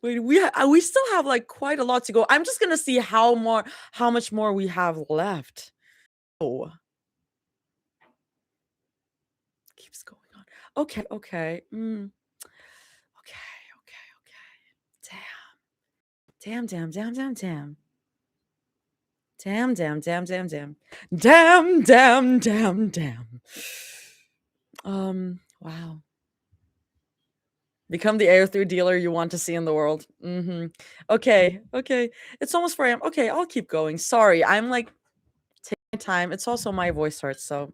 [SPEAKER 1] Wait, we still have like quite a lot to go. I'm just gonna see how much more we have left. Oh, keeps going on. Okay, okay. Okay. Damn. Damn. Wow. Become the air-through dealer you want to see in the world. Okay. It's almost 4 a.m. Okay, I'll keep going. Sorry, I'm like taking my time. It's also my voice hurts, so.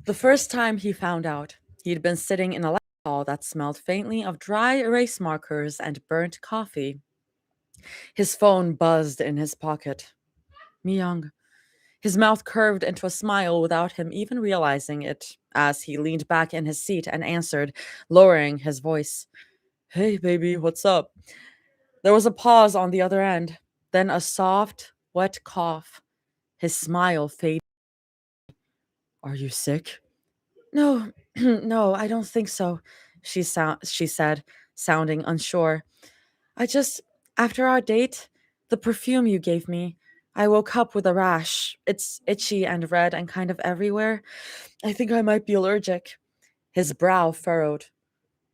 [SPEAKER 1] The first time he found out, he'd been sitting in a lecture hall that smelled faintly of dry erase markers and burnt coffee. His phone buzzed in his pocket. Myung. His mouth curved into a smile without him even realizing it as he leaned back in his seat and answered, lowering his voice. Hey, baby, what's up? There was a pause on the other end, then a soft, wet cough. His smile faded. Are you sick? No, no, I don't think so, she said, sounding unsure. After our date, the perfume you gave me, I woke up with a rash. It's itchy and red and kind of everywhere. I think I might be allergic. His brow furrowed.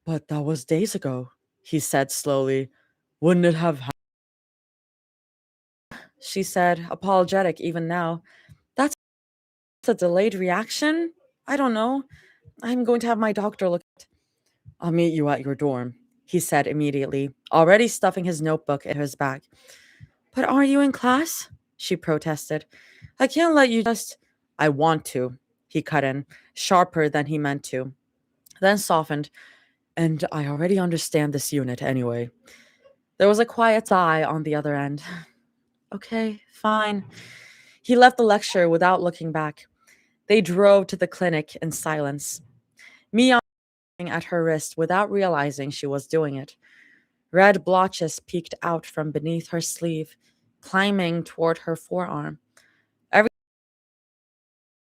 [SPEAKER 1] But that was days ago, he said slowly. Wouldn't it have happened? She said, apologetic even now. That's a delayed reaction? I don't know. I'm going to have my doctor look at it. I'll meet you at your dorm, he said immediately, already stuffing his notebook into his bag. But aren't you in class? She protested. I can't let you just. I want to, he cut in, sharper than he meant to, then softened. And I already understand this unit anyway. There was a quiet sigh on the other end. Okay, fine. He left the lecture without looking back. They drove to the clinic in silence. Mia at her wrist without realizing she was doing it. Red blotches peeked out from beneath her sleeve, climbing toward her forearm. Every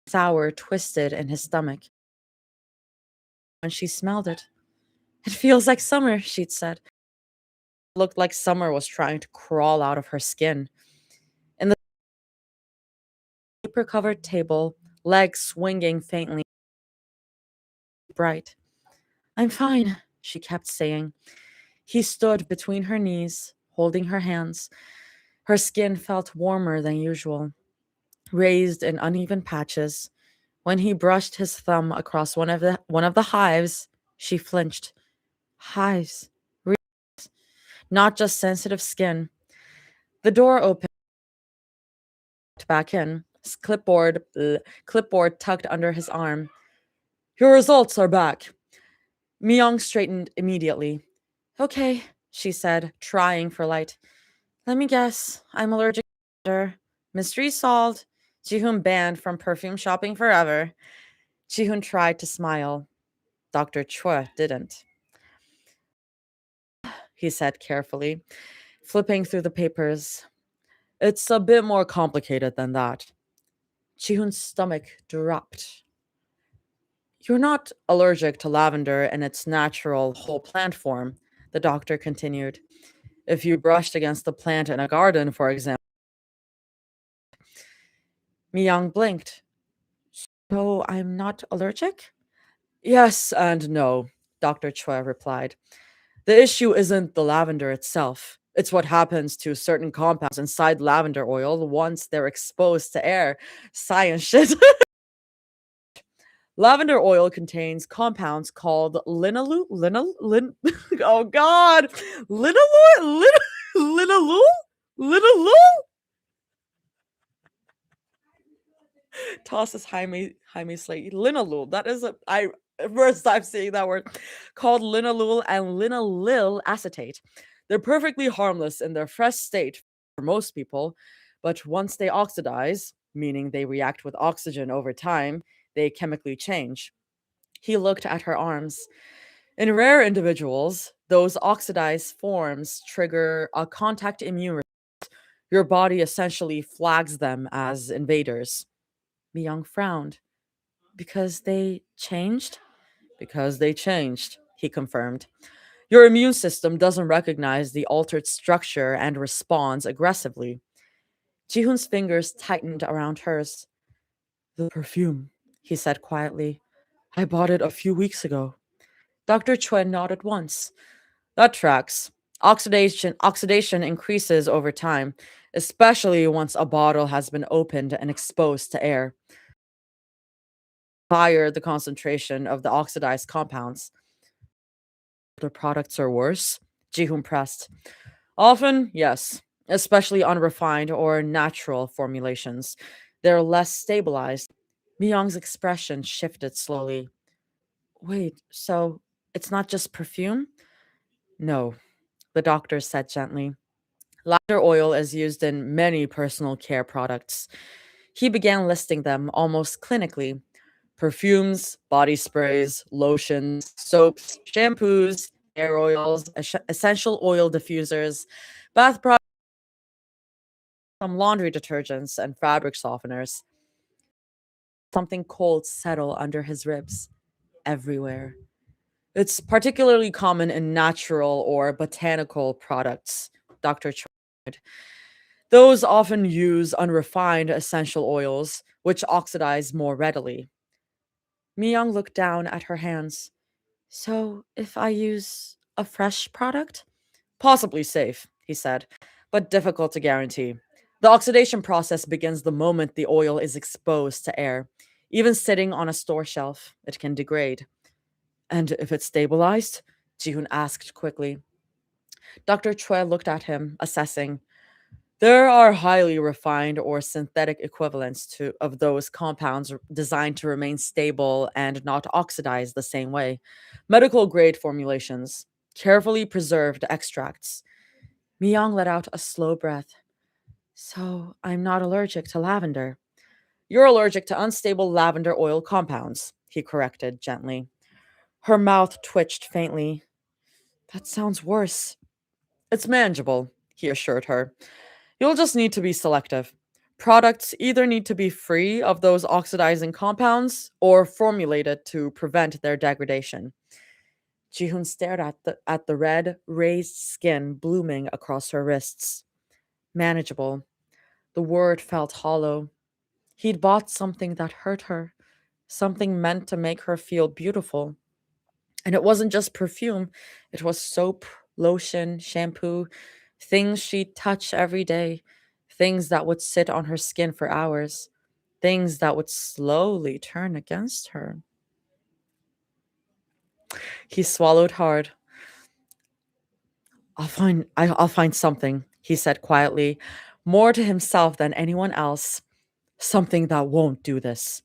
[SPEAKER 1] sour twisted in his stomach. When she smelled it, it feels like summer, she'd said. It looked like summer was trying to crawl out of her skin. In the paper-covered table, legs swinging faintly bright. I'm fine, she kept saying. He stood between her knees, holding her hands. Her skin felt warmer than usual, raised in uneven patches. When he brushed his thumb across one of the hives, she flinched. Hives, not just sensitive skin. The door opened back in, clipboard tucked under his arm. Your results are back. Myung straightened immediately. Okay, she said, trying for light. Let me guess. I'm allergic to mystery solved. Jihoon banned from perfume shopping forever. Jihoon tried to smile. Dr. Choi didn't. He said carefully, flipping through the papers. It's a bit more complicated than that. Jihoon's stomach dropped. You're not allergic to lavender in its natural whole plant form, the doctor continued. If you brushed against the plant in a garden, for example. Myung blinked. So I'm not allergic? Yes and no, Dr. Choi replied. The issue isn't the lavender itself. It's what happens to certain compounds inside lavender oil once they're exposed to air. Science shit. Lavender oil contains compounds called linalool. Oh God, linalool, linalool. Tosses Jaime Slate. Linalool. That is first time seeing that word. Called linalool and linaloyl acetate. They're perfectly harmless in their fresh state for most people, but once they oxidize, meaning they react with oxygen over time, they chemically change. He looked at her arms. In rare individuals, those oxidized forms trigger a contact immune response. Your body essentially flags them as invaders. Myung frowned. Because they changed? Because they changed, he confirmed. Your immune system doesn't recognize the altered structure and responds aggressively. Jihoon's fingers tightened around hers. The perfume, he said quietly. I bought it a few weeks ago. Dr. Chuen nodded once. That tracks. Oxidation increases over time, especially once a bottle has been opened and exposed to air. Higher the concentration of the oxidized compounds, the products are worse, Jihoon pressed. Often, yes, especially unrefined or natural formulations. They're less stabilized. Myung's expression shifted slowly. Wait, so it's not just perfume? No, the doctor said gently. Lavender oil is used in many personal care products. He began listing them almost clinically: perfumes, body sprays, lotions, soaps, shampoos, hair oils, essential oil diffusers, bath products, some laundry detergents, and fabric softeners. Something cold settled under his ribs. Everywhere. It's particularly common in natural or botanical products, Dr. tried. Those often use unrefined essential oils, which oxidize more readily. Myung looked down at her hands. So, if I use a fresh product? Possibly safe, he said, but difficult to guarantee. The oxidation process begins the moment the oil is exposed to air. Even sitting on a store shelf, it can degrade. And if it's stabilized? Jihoon asked quickly. Dr. Choi looked at him, assessing. There are highly refined or synthetic equivalents of those compounds designed to remain stable and not oxidize the same way. Medical grade formulations, carefully preserved extracts. Myung let out a slow breath. So I'm not allergic to lavender. You're allergic to unstable lavender oil compounds, he corrected gently. Her mouth twitched faintly. That sounds worse. It's manageable, he assured her. You'll just need to be selective. Products either need to be free of those oxidizing compounds or formulated to prevent their degradation. Jihoon stared at the red, raised skin blooming across her wrists. Manageable. The word felt hollow. He'd bought something that hurt her, something meant to make her feel beautiful. And it wasn't just perfume, it was soap, lotion, shampoo, things she'd touch every day, things that would sit on her skin for hours, things that would slowly turn against her. He swallowed hard. I'll find something, he said quietly, more to himself than anyone else. Something that won't do this.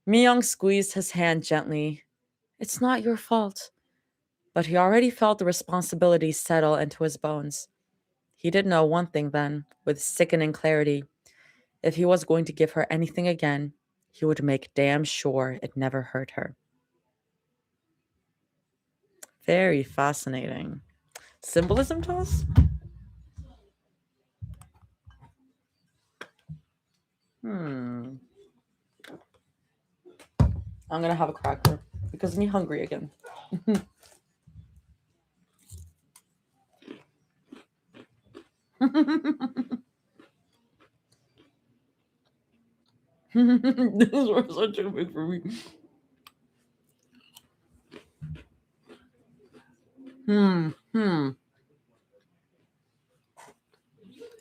[SPEAKER 1] Myung squeezed his hand gently. It's not your fault. But he already felt the responsibility settle into his bones. He did know one thing then, with sickening clarity. If he was going to give her anything again, he would make damn sure it never hurt her. Very fascinating. Symbolism to us? I'm gonna have a cracker because I'm hungry again. This was such a big for me.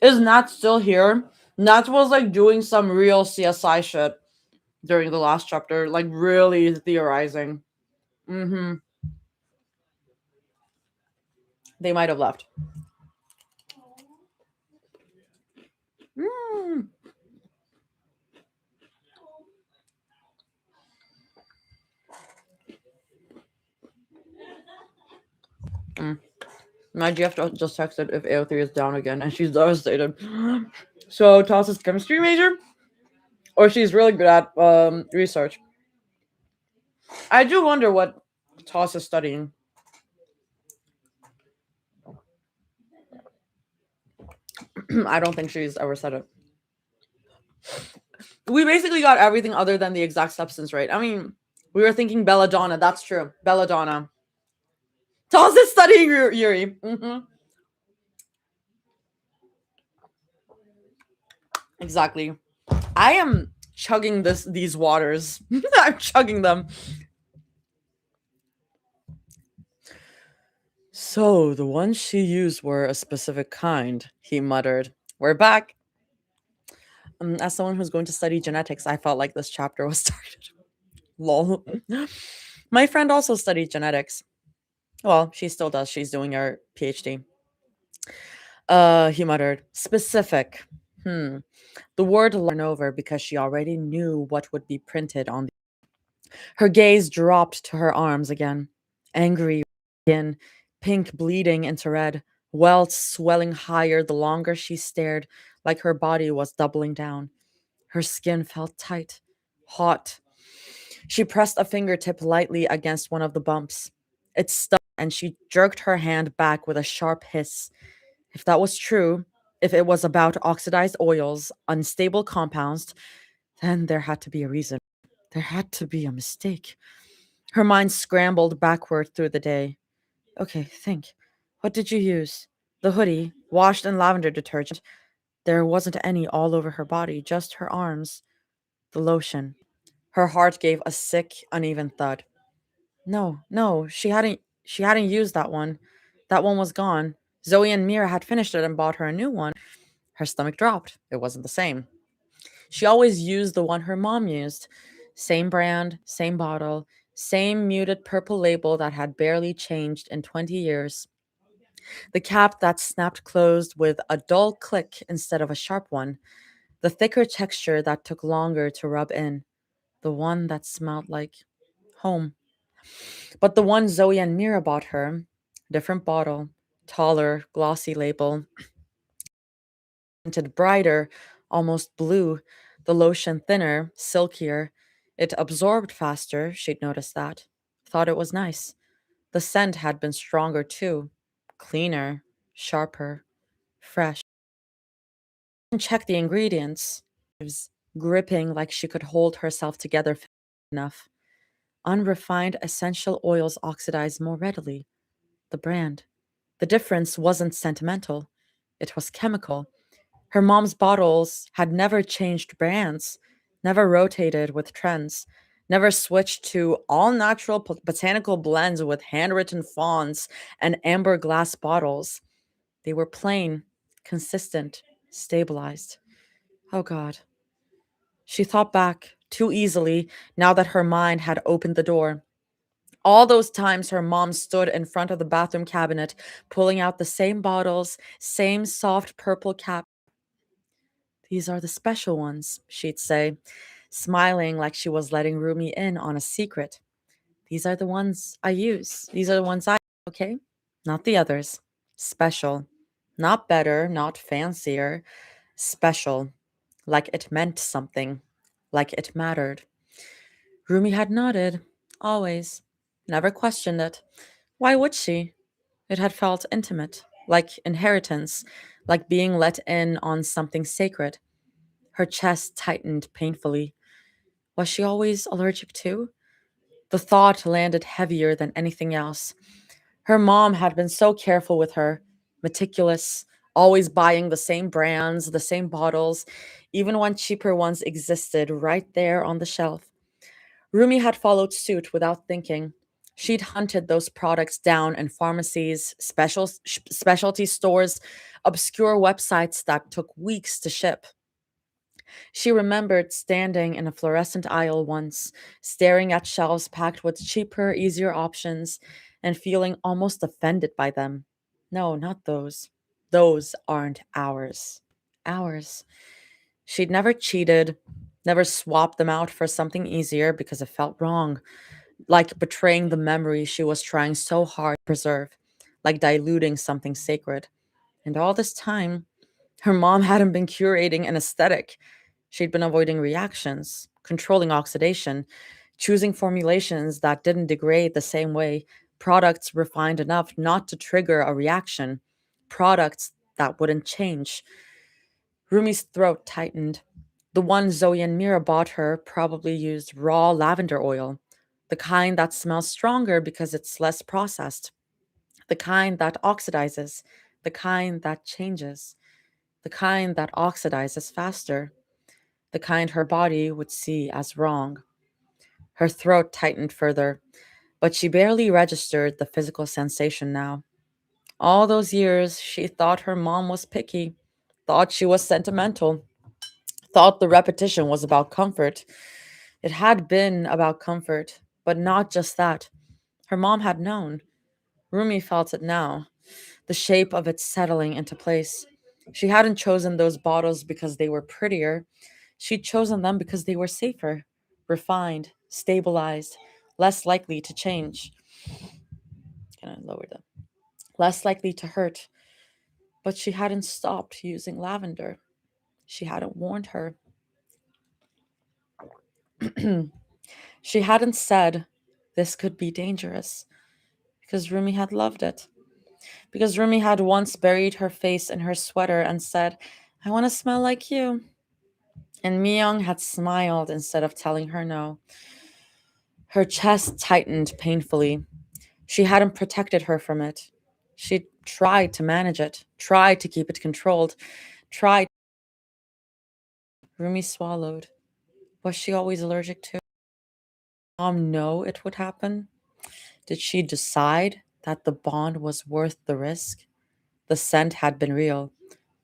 [SPEAKER 1] Is Nat still here? Nat was like doing some real CSI shit during the last chapter, like really theorizing. They might have left. My GF just texted if AO3 is down again, and she's devastated. So Toss is chemistry major, or she's really good at research. I do wonder what Toss is studying. I don't think she's ever said it. We basically got everything other than the exact substance right. I mean, We were thinking belladonna. That's true. Belladonna. Taz is studying Yuri. Exactly. I am chugging these waters. I'm chugging them. So the ones she used were a specific kind, he muttered. We're back. As someone who's going to study genetics, I felt like this chapter was started. Lol. My friend also studied genetics. Well, she still does. She's doing her PhD. He muttered. Specific. The word learned over because she already knew what would be printed on the. Her gaze dropped to her arms again. Angry skin, pink bleeding into red, welts swelling higher the longer she stared, like her body was doubling down. Her skin felt tight, hot. She pressed a fingertip lightly against one of the bumps. It stung, and she jerked her hand back with a sharp hiss. If that was true, if it was about oxidized oils, unstable compounds, then there had to be a reason. There had to be a mistake. Her mind scrambled backward through the day. Okay, think. What did you use? The hoodie, washed in lavender detergent. There wasn't any all over her body, just her arms. The lotion. Her heart gave a sick, uneven thud. No, she hadn't used that one. That one was gone. Zoe and Mira had finished it and bought her a new one. Her stomach dropped. It wasn't the same. She always used the one her mom used. Same brand, same bottle, same muted purple label that had barely changed in 20 years. The cap that snapped closed with a dull click instead of a sharp one. The thicker texture that took longer to rub in. The one that smelled like home. But the one Zoe and Mira bought her, different bottle, taller, glossy label, tinted brighter, almost blue, the lotion thinner, silkier. It absorbed faster, she'd noticed that. Thought it was nice. The scent had been stronger too, cleaner, sharper, fresh. And check the ingredients. It was gripping like she could hold herself together enough. Unrefined essential oils oxidize more readily. The brand. The difference wasn't sentimental, it was chemical. Her mom's bottles had never changed brands, never rotated with trends, never switched to all natural botanical blends with handwritten fonts and amber glass bottles. They were plain, consistent, stabilized. Oh God. She thought back too easily now that her mind had opened the door. All those times her mom stood in front of the bathroom cabinet, pulling out the same bottles, same soft purple cap. These are the special ones, she'd say, smiling like she was letting Rumi in on a secret. These are the ones I use. These are the ones okay? Not the others. Special. Not better, not fancier. Special. Like it meant something. Like it mattered. Rumi had nodded. Always. Never questioned it. Why would she? It had felt intimate, like inheritance, like being let in on something sacred. Her chest tightened painfully. Was she always allergic too? The thought landed heavier than anything else. Her mom had been so careful with her, meticulous, always buying the same brands, the same bottles, even when cheaper ones existed right there on the shelf. Rumi had followed suit without thinking. She'd hunted those products down in pharmacies, specialty stores, obscure websites that took weeks to ship. She remembered standing in a fluorescent aisle once, staring at shelves packed with cheaper, easier options, and feeling almost offended by them. No, not those. Those aren't ours. Ours. She'd never cheated, never swapped them out for something easier because it felt wrong, like betraying the memory she was trying so hard to preserve, like diluting something sacred. And all this time, her mom hadn't been curating an aesthetic. She'd been avoiding reactions, controlling oxidation, choosing formulations that didn't degrade the same way, products refined enough not to trigger a reaction, products that wouldn't change. Rumi's throat tightened. The one Zoe and Mira bought her probably used raw lavender oil, The kind that smells stronger because it's less processed. The kind that oxidizes. The kind that changes. The kind that oxidizes faster. The kind her body would see as wrong. Her throat tightened further, but she barely registered the physical sensation now. All those years, she thought her mom was picky, thought she was sentimental, thought the repetition was about comfort. It had been about comfort, but not just that. Her mom had known. Rumi felt it now, the shape of it settling into place. She hadn't chosen those bottles because they were prettier. She'd chosen them because they were safer, refined, stabilized, less likely to change. Can I lower them? Less likely to hurt. But she hadn't stopped using lavender. She hadn't warned her. She hadn't said this could be dangerous because Rumi had loved it. Because Rumi had once buried her face in her sweater and said, I want to smell like you. And Myung had smiled instead of telling her no. Her chest tightened painfully. She hadn't protected her from it. She tried to manage it, tried to keep it controlled, tried. Rumi swallowed. Was she always allergic to? Mom know it would happen? Did she decide that the bond was worth the risk? The scent had been real.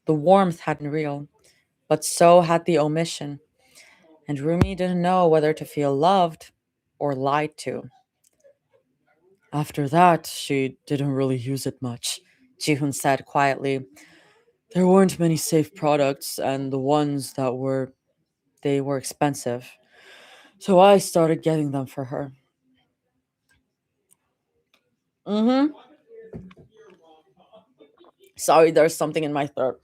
[SPEAKER 1] The warmth had been real. But so had the omission. And Rumi didn't know whether to feel loved or lied to. After that, she didn't really use it much, Jihun said quietly. There weren't many safe products, and the ones that were, they were expensive. So I started getting them for her. Mm-hmm. Sorry, there's something in my throat.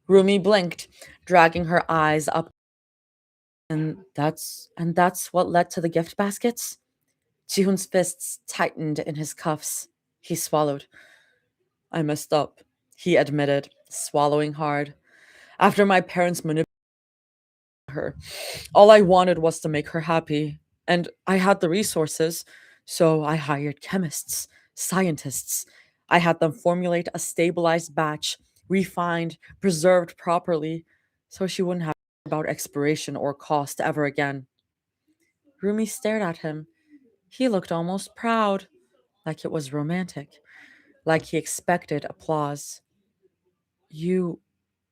[SPEAKER 1] Rumi blinked, dragging her eyes up. And that's what led to the gift baskets? Jihun's fists tightened in his cuffs. He swallowed. I messed up, he admitted, swallowing hard. After my parents manipulated her, all I wanted was to make her happy. And I had the resources, so I hired chemists, scientists. I had them formulate a stabilized batch, refined, preserved properly, so she wouldn't have to worry about expiration or cost ever again. Rumi stared at him. He looked almost proud, like it was romantic, like he expected applause. You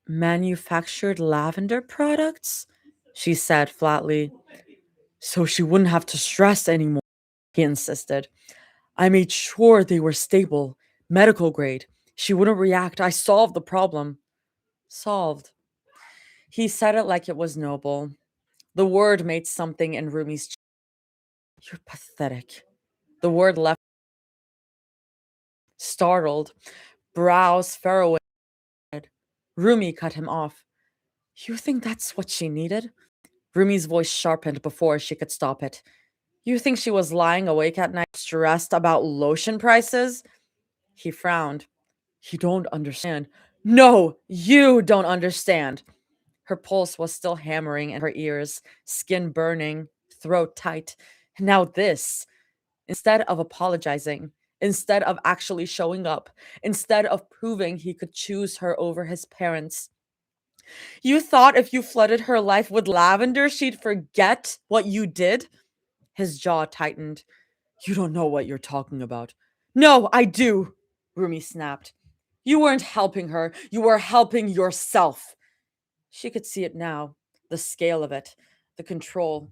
[SPEAKER 1] manufactured lavender products? She said flatly. So she wouldn't have to stress anymore, he insisted. I made sure they were stable, medical grade. She wouldn't react. I solved the problem. Solved. He said it like it was noble. The word made something in Rumi's chest. You're pathetic. The word left startled, brows furrowed. Rumi cut him off. You think that's what she needed? Rumi's voice sharpened before she could stop it. You think she was lying awake at night stressed about lotion prices? He frowned. You don't understand. No, you don't understand. Her pulse was still hammering in her ears, skin burning, throat tight. Now this. Instead of apologizing, instead of actually showing up, instead of proving he could choose her over his parents. You thought if you flooded her life with lavender, she'd forget what you did? His jaw tightened. You don't know what you're talking about. No, I do, Rumi snapped. You weren't helping her. You were helping yourself. She could see it now, the scale of it, the control.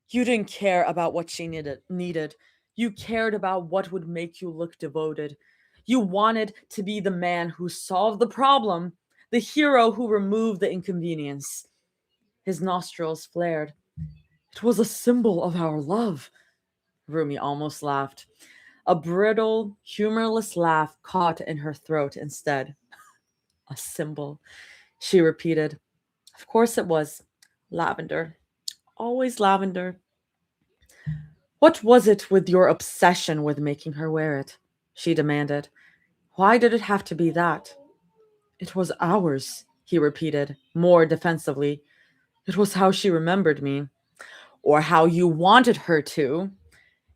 [SPEAKER 1] You didn't care about what she needed. You cared about what would make you look devoted. You wanted to be the man who solved the problem, the hero who removed the inconvenience. His nostrils flared. It was a symbol of our love. Rumi almost laughed. A brittle, humorless laugh caught in her throat instead. A symbol, she repeated. Of course it was. Lavender. Always lavender. What was it with your obsession with making her wear it? She demanded. Why did it have to be that? It was ours, he repeated, more defensively. It was how she remembered me. Or how you wanted her to.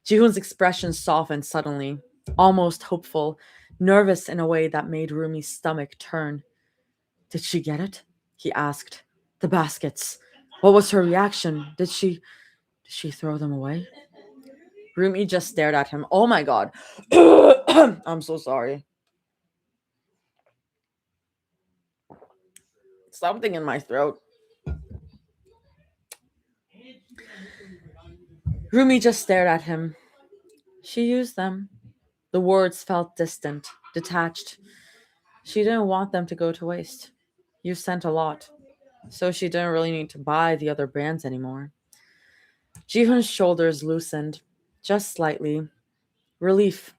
[SPEAKER 1] Jihoon's expression softened suddenly, almost hopeful, nervous in a way that made Rumi's stomach turn. Did she get it? He asked. The baskets. What was her reaction? Did she throw them away? Rumi just stared at him. Oh my god. I'm so sorry. Something in my throat. Rumi just stared at him. She used them. The words felt distant, detached. She didn't want them to go to waste. You sent a lot, so she didn't really need to buy the other brands anymore. Jihoon's shoulders loosened, just slightly. Relief.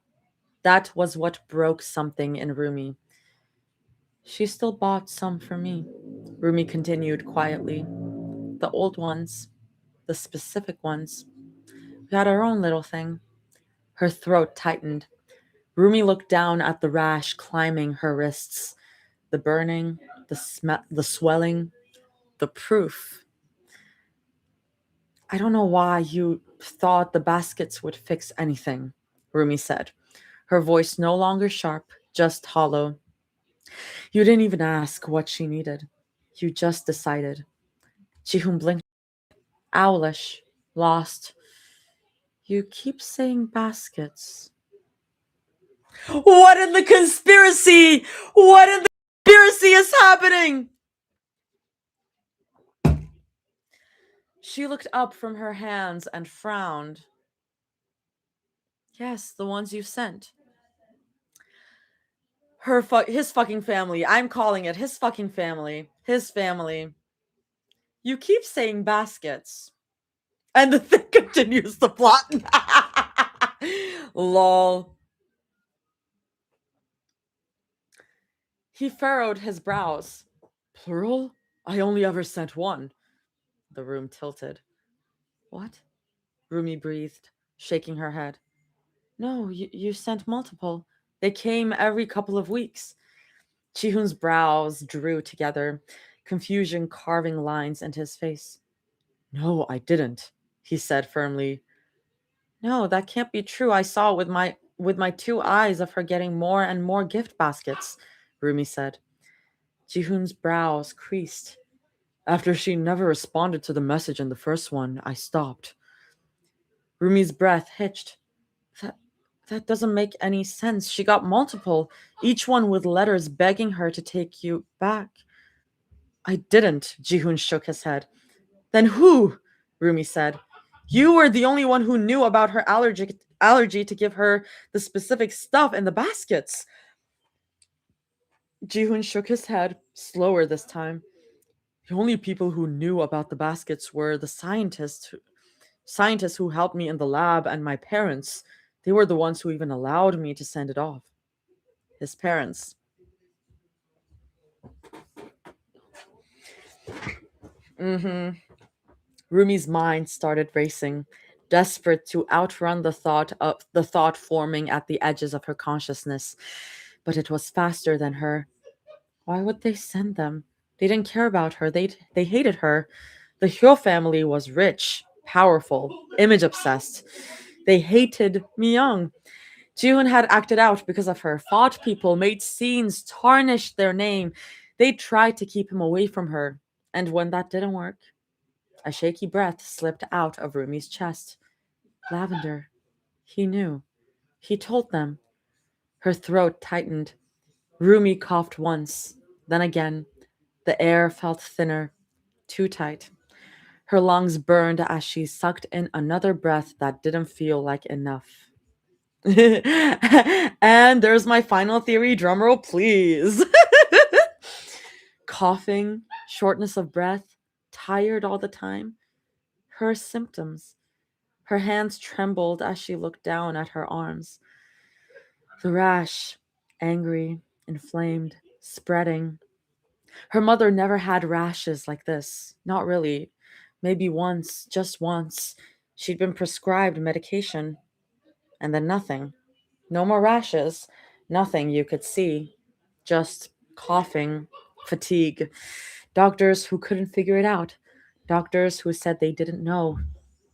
[SPEAKER 1] That was what broke something in Rumi. She still bought some for me, Rumi continued quietly. The old ones, the specific ones. We had our own little thing. Her throat tightened. Rumi looked down at the rash climbing her wrists. The burning, the swelling, the proof. I don't know why you thought the baskets would fix anything, Rumi said, her voice no longer sharp, just hollow. You didn't even ask what she needed. You just decided. Jihoon blinked. Owlish. Lost. You keep saying baskets. What in the conspiracy? What in the conspiracy is happening? She looked up from her hands and frowned. Yes, the ones you sent. His fucking family. I'm calling it his fucking family. His family. You keep saying baskets. And the thing continues the plot. Lol. He furrowed his brows. Plural? I only ever sent one. The room tilted. What? Rumi breathed, shaking her head. No, you sent multiple. They came every couple of weeks. Jihoon's brows drew together, confusion carving lines into his face. No, I didn't, he said firmly. No, that can't be true. I saw with my two eyes of her getting more and more gift baskets, Rumi said. Jihoon's brows creased. After she never responded to the message in the first one, I stopped. Rumi's breath hitched. That doesn't make any sense. She got multiple, each one with letters begging her to take you back. I didn't, Jihoon shook his head. Then who? Rumi said. You were the only one who knew about her allergy to give her the specific stuff in the baskets. Jihoon shook his head, slower this time. The only people who knew about the baskets were the scientists who helped me in the lab and my parents. They were the ones who even allowed me to send it off. His parents. Rumi's mind started racing, desperate to outrun the thought forming at the edges of her consciousness. But it was faster than her. Why would they send them? They didn't care about her. They hated her. The Hyo family was rich, powerful, image obsessed. They hated Myung. Jihoon had acted out because of her, fought people, made scenes, tarnished their name. They tried to keep him away from her. And when that didn't work, a shaky breath slipped out of Rumi's chest. Lavender. He knew. He told them. Her throat tightened. Rumi coughed once, then again. The air felt thinner, too tight. Her lungs burned as she sucked in another breath that didn't feel like enough. And there's my final theory. Drumroll, please. Coughing, shortness of breath, tired all the time. Her symptoms. Her hands trembled as she looked down at her arms. The rash, angry, inflamed, spreading. Her mother never had rashes like this. Not really. Maybe once, just once. She'd been prescribed medication. And then nothing. No more rashes. Nothing you could see. Just coughing, fatigue. Doctors who couldn't figure it out. Doctors who said they didn't know.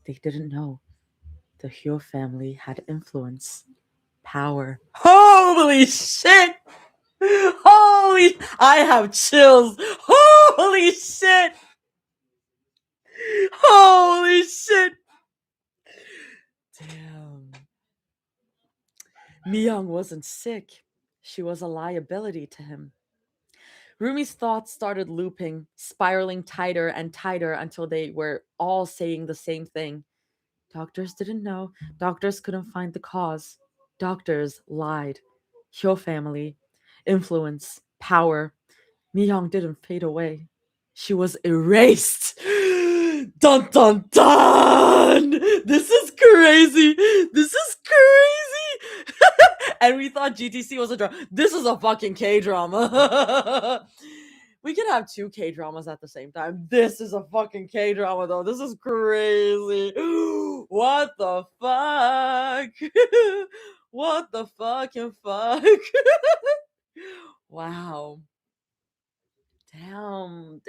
[SPEAKER 1] They didn't know the Hyo family had influence, power. Holy shit! Holy, I have chills. Holy shit! Holy shit! Damn. Myung wasn't sick. She was a liability to him. Rumi's thoughts started looping, spiraling tighter and tighter until they were all saying the same thing. Doctors didn't know. Doctors couldn't find the cause. Doctors lied. Hyo family, influence, power. Myung didn't fade away. She was erased. Dun dun dun! This is crazy. This is crazy. And we thought GTC was a drama. This is a fucking K-drama. We can have two K-dramas at the same time. This is a fucking K-drama though. This is crazy. What the fuck? What the fucking fuck? Wow. Damn.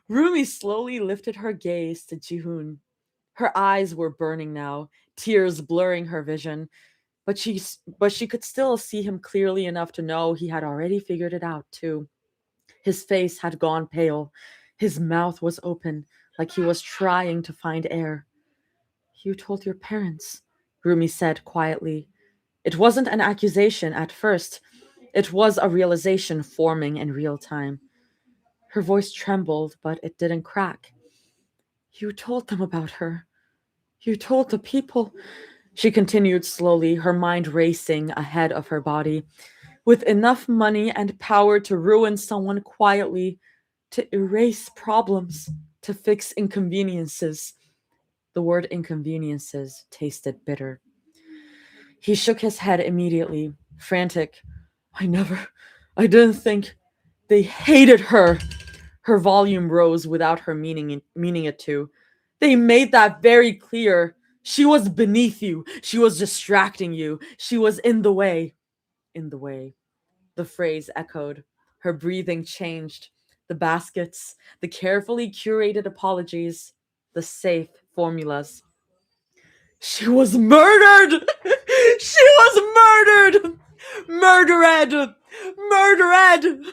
[SPEAKER 1] Rumi slowly lifted her gaze to Jihoon. Her eyes were burning now, tears blurring her vision, but she could still see him clearly enough to know he had already figured it out too. His face had gone pale. His mouth was open, like he was trying to find air. You told your parents, Rumi said quietly. It wasn't an accusation at first. It was a realization forming in real time. Her voice trembled, but it didn't crack. You told them about her. You told the people. She continued slowly, her mind racing ahead of her body. With enough money and power to ruin someone quietly, to erase problems, to fix inconveniences. The word inconveniences tasted bitter. He shook his head immediately, frantic. I didn't think. They hated her. Her volume rose without her meaning it to. They made that very clear. She was beneath you. She was distracting you. She was in the way. In the way. The phrase echoed. Her breathing changed. The baskets, the carefully curated apologies, the safe formulas. She was murdered! She was murdered! Murdered! Murdered!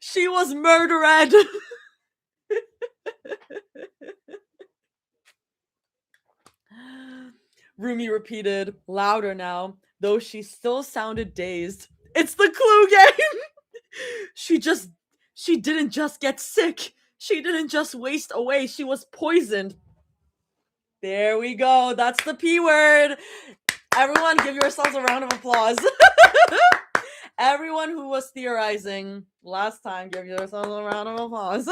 [SPEAKER 1] She was murdered! Rumi repeated, louder now, though she still sounded dazed. It's the clue game! She didn't just get sick. She didn't just waste away. She was poisoned. There we go. That's the P word. Everyone give yourselves a round of applause. Everyone who was theorizing last time, give yourselves a round of applause.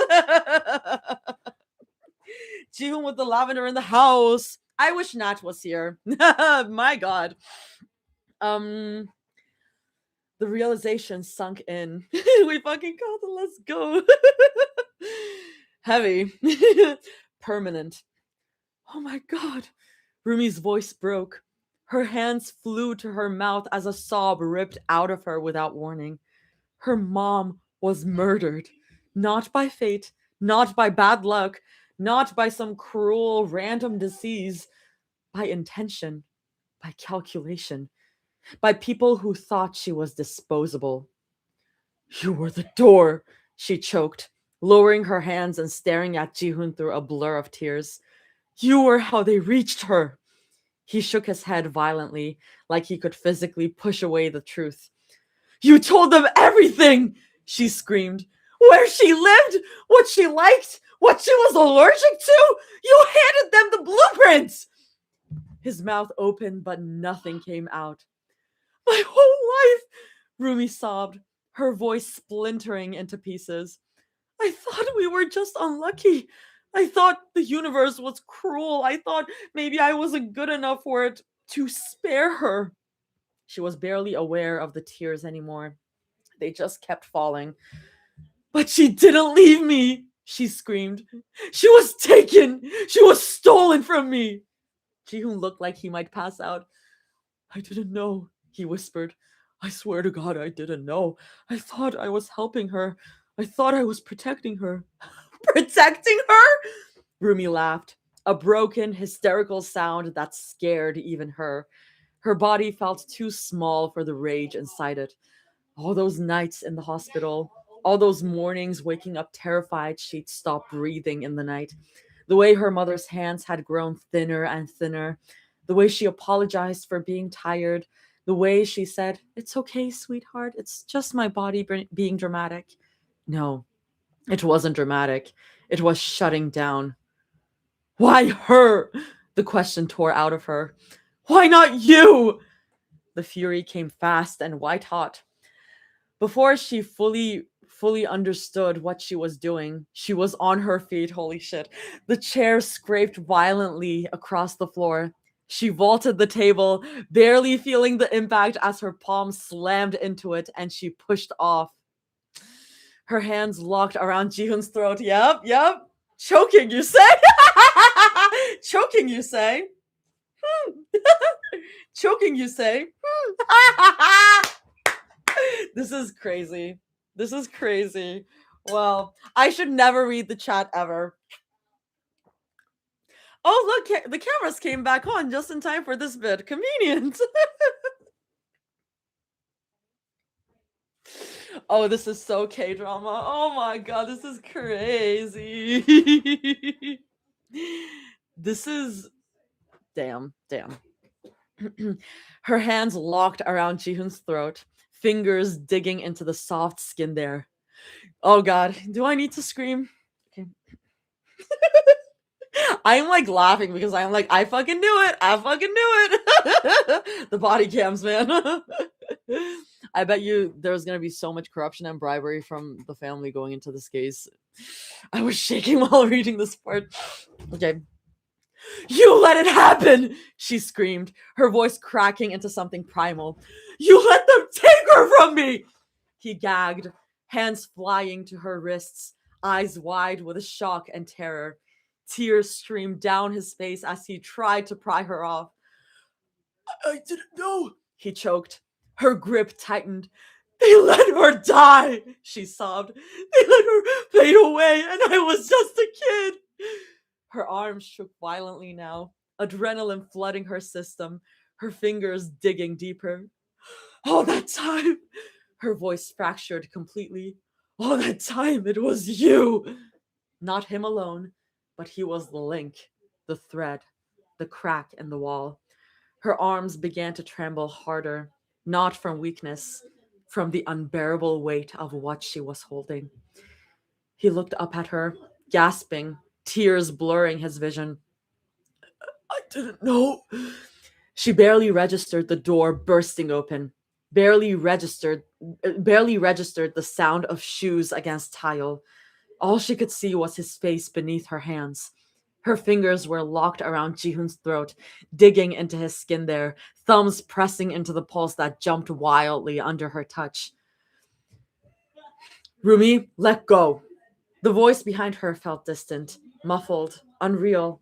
[SPEAKER 1] Jihoon with the lavender in the house. I wish Nat was here. My God. The realization sunk in. We fucking called it. Let's go. Heavy. Permanent. Oh my God. Rumi's voice broke. Her hands flew to her mouth as a sob ripped out of her without warning. Her mom was murdered. Not by fate, not by bad luck, not by some cruel random disease. By intention, by calculation, by people who thought she was disposable. You were the door, she choked, lowering her hands and staring at Jihoon through a blur of tears. You were how they reached her. He shook his head violently, like he could physically push away the truth. You told them everything, she screamed. Where she lived, what she liked, what she was allergic to. You handed them the blueprints. His mouth opened, but nothing came out. My whole life, Rumi sobbed, her voice splintering into pieces. I thought we were just unlucky. I thought the universe was cruel. I thought maybe I wasn't good enough for it to spare her. She was barely aware of the tears anymore. They just kept falling. But she didn't leave me, she screamed. She was taken. She was stolen from me. Jihoon looked like he might pass out. I didn't know, he whispered. I swear to God, I didn't know. I thought I was helping her. I thought I was protecting her. Protecting her? Rumi laughed, a broken, hysterical sound that scared even her. Her body felt too small for the rage inside it. All those nights in the hospital, all those mornings waking up terrified she'd stop breathing in the night, the way her mother's hands had grown thinner and thinner, the way she apologized for being tired, the way she said, "It's okay, sweetheart, it's just my body being dramatic." No, it wasn't dramatic. It was shutting down. Why her? The question tore out of her. Why not you? The fury came fast and white hot. Before she fully understood what she was doing, she was on her feet. Holy shit. The chair scraped violently across the floor. She vaulted the table, barely feeling the impact as her palm slammed into it and she pushed off. Her hands locked around Jihoon's throat. Yep. Choking, you say? Choking, you say? Choking, you say? This is crazy. This is crazy. Well, I should never read the chat ever. Oh, look, the cameras came back on just in time for this bit. Convenient. Oh, this is so K-drama. Oh my god, this is crazy. This is... Damn. Her hands locked around Jihoon's throat, fingers digging into the soft skin there. Oh god, do I need to scream? Okay. I'm like laughing because I'm like, I fucking knew it. The body cams, man. I bet you there's gonna be so much corruption and bribery from the family going into this case. I was shaking while reading this part. Okay. You let it happen! She screamed, her voice cracking into something primal. You let them take her from me! He gagged, hands flying to her wrists, eyes wide with shock and terror. Tears streamed down his face as he tried to pry her off. I didn't know, he choked. Her grip tightened. They let her die, she sobbed. They let her fade away, and I was just a kid. Her arms shook violently now, adrenaline flooding her system, her fingers digging deeper. All that time, her voice fractured completely. All that time, it was you. Not him alone, but he was the link, the thread, the crack in the wall. Her arms began to tremble harder, not from weakness, from the unbearable weight of what she was holding. He looked up at her, gasping, tears blurring his vision. I didn't know. She barely registered the door bursting open, barely registered the sound of shoes against tile. All she could see was his face beneath her hands. Her fingers were locked around Jihoon's throat, digging into his skin there, thumbs pressing into the pulse that jumped wildly under her touch. Rumi, let go. The voice behind her felt distant, muffled, unreal.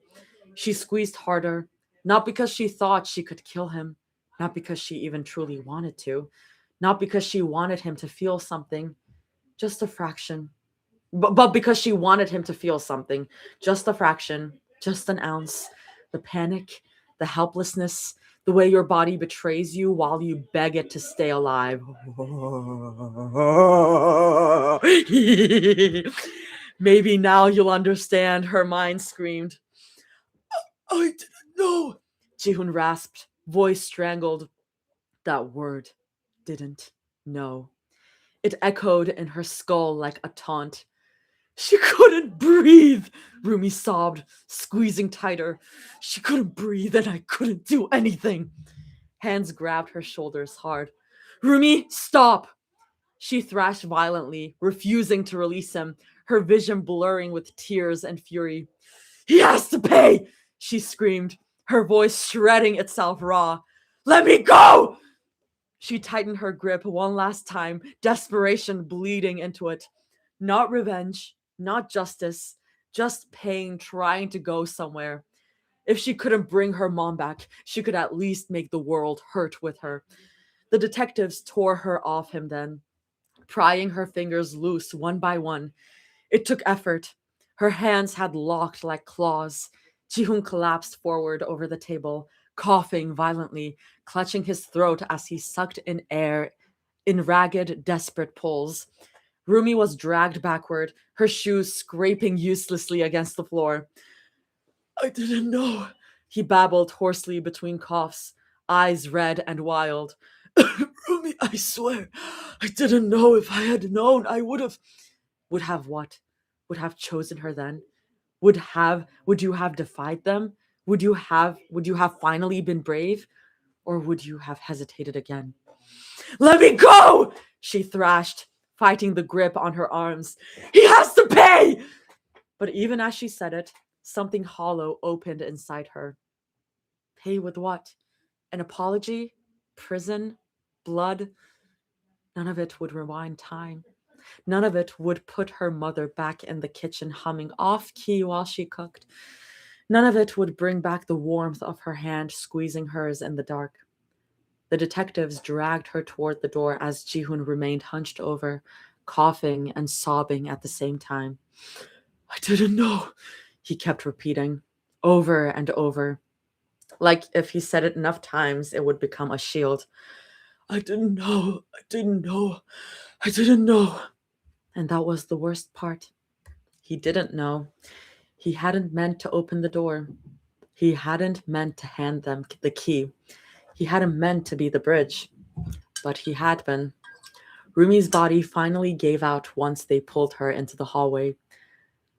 [SPEAKER 1] She squeezed harder, not because she thought she could kill him, not because she even truly wanted to, not because she wanted him to feel something, just a fraction. But because she wanted him to feel something, just a fraction, just an ounce. The panic, the helplessness, the way your body betrays you while you beg it to stay alive. Maybe now you'll understand, her mind screamed. I didn't know. Jihoon rasped, voice strangled. That word, didn't know. It echoed in her skull like a taunt. She couldn't breathe, Rumi sobbed, squeezing tighter. She couldn't breathe and I couldn't do anything. Hands grabbed her shoulders hard. Rumi, stop! She thrashed violently, refusing to release him, her vision blurring with tears and fury. He has to pay, she screamed, her voice shredding itself raw. Let me go! She tightened her grip one last time, desperation bleeding into it. Not revenge, not justice, just pain trying to go somewhere. If she couldn't bring her mom back, she could at least make the world hurt with her. The detectives tore her off him then, prying her fingers loose one by one. It took effort. Her hands had locked like claws. Jihoon collapsed forward over the table, coughing violently, clutching his throat as he sucked in air in ragged, desperate pulls. Rumi was dragged backward, her shoes scraping uselessly against the floor. I didn't know, he babbled hoarsely between coughs, eyes red and wild. Rumi, I swear, I didn't know. If I had known, I would have. Would have what? Would have chosen her then? Would you have defied them? Would you have finally been brave? Or would you have hesitated again? Let me go! She thrashed, fighting the grip on her arms. He has to pay! But even as she said it, something hollow opened inside her. Pay with what? An apology? Prison? Blood? None of it would rewind time. None of it would put her mother back in the kitchen humming off key while she cooked. None of it would bring back the warmth of her hand squeezing hers in the dark. The detectives dragged her toward the door as Jihoon remained hunched over, coughing and sobbing at the same time. I didn't know, he kept repeating, over and over. Like if he said it enough times, it would become a shield. I didn't know, I didn't know, I didn't know. And that was the worst part. He didn't know. He hadn't meant to open the door. He hadn't meant to hand them the key. He hadn't meant to be the bridge. But he had been. Rumi's body finally gave out once they pulled her into the hallway.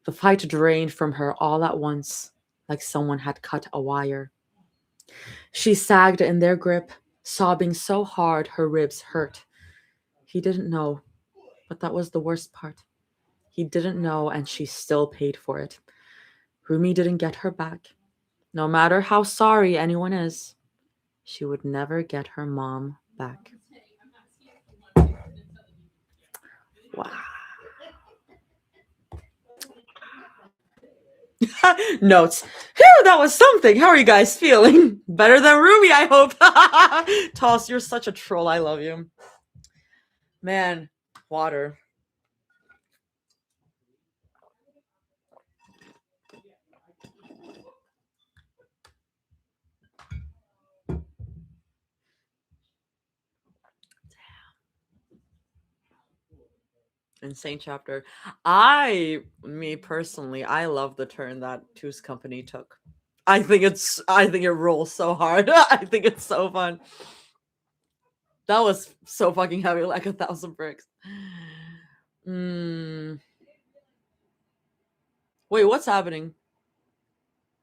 [SPEAKER 1] The fight drained from her all at once, like someone had cut a wire. She sagged in their grip, sobbing so hard her ribs hurt. He didn't know, but that was the worst part. He didn't know, and she still paid for it. Rumi didn't get her back. No matter how sorry anyone is, she would never get her mom back. Wow. Notes. Phew, that was something. How are you guys feeling? Better than Rumi, I hope. Toss, you're such a troll. I love you. Man, water. Insane chapter. Me personally, I love the turn that Two's company took. I think it rolls so hard. I think it's so fun. That was so fucking heavy, like 1,000 bricks. Wait, what's happening?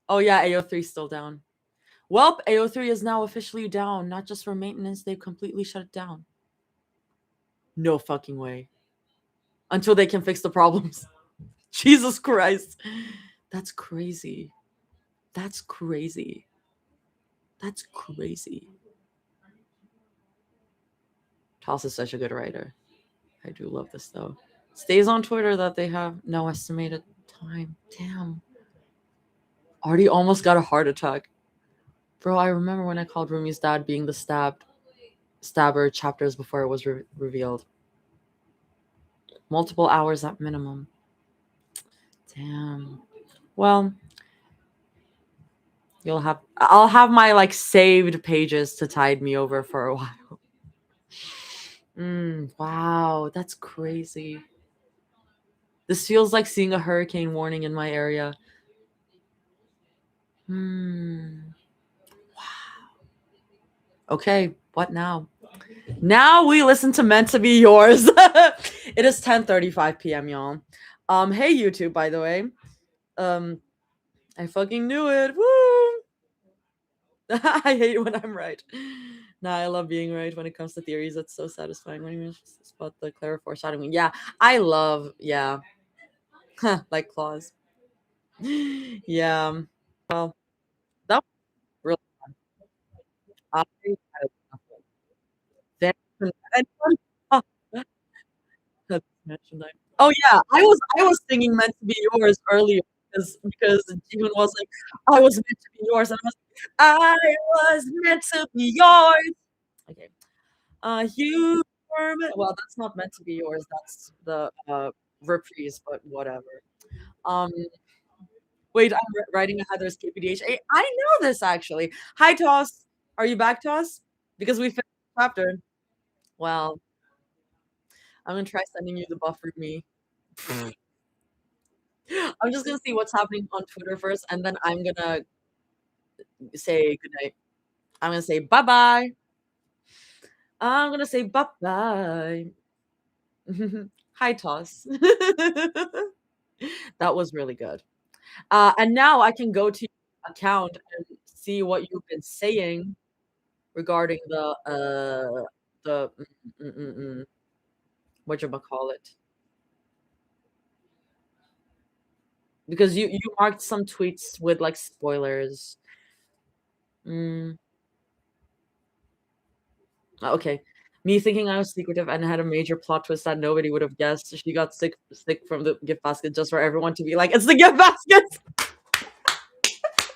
[SPEAKER 1] Oh yeah, AO3 still down. Welp, AO3 is now officially down, not just for maintenance, they've completely shut it down. No fucking way. Until they can fix the problems. Jesus Christ. That's crazy. That's crazy. That's crazy. Toss is such a good writer. I do love this though. Stays on Twitter that they have no estimated time. Damn. Artie almost got a heart attack. Bro, I remember when I called Rumi's dad being the stabber chapters before it was revealed. Multiple hours at minimum. Damn. Well, I'll have my like saved pages to tide me over for a while. Wow, that's crazy. This feels like seeing a hurricane warning in my area. Wow. Okay, what now? Now we listen to Meant to Be Yours. It is 10:35 p.m., y'all. Hey YouTube, by the way. I fucking knew it. Woo! I hate when I'm right. Nah, I love being right when it comes to theories. That's so satisfying when you spot the clever foreshadowing. Yeah, I love, yeah. Like claws. Yeah. Well, that was really fun. I had a very Oh yeah, I was singing "Meant to Be Yours" earlier because Jihoon was like, "I was meant to be yours," and I was meant to be yours. Okay, you were meant. Well, that's not meant to be yours. That's the reprise, but whatever. Um, wait, I'm writing a Heather's KPDH. I know this actually. Hi, Toss. Are you back, Toss? Because we finished the chapter. Well, I'm gonna try sending you the buffered me. I'm just gonna see what's happening on Twitter first, and then I'm gonna say goodnight. I'm gonna say bye bye. I'm gonna say bye bye. Hi, Toss. That was really good. And now I can go to your account and see what you've been saying regarding the whatchamacallit. Because you marked some tweets with like spoilers. Okay. Me thinking I was secretive and had a major plot twist that nobody would have guessed. She got sick from the gift basket just for everyone to be like, it's the gift basket.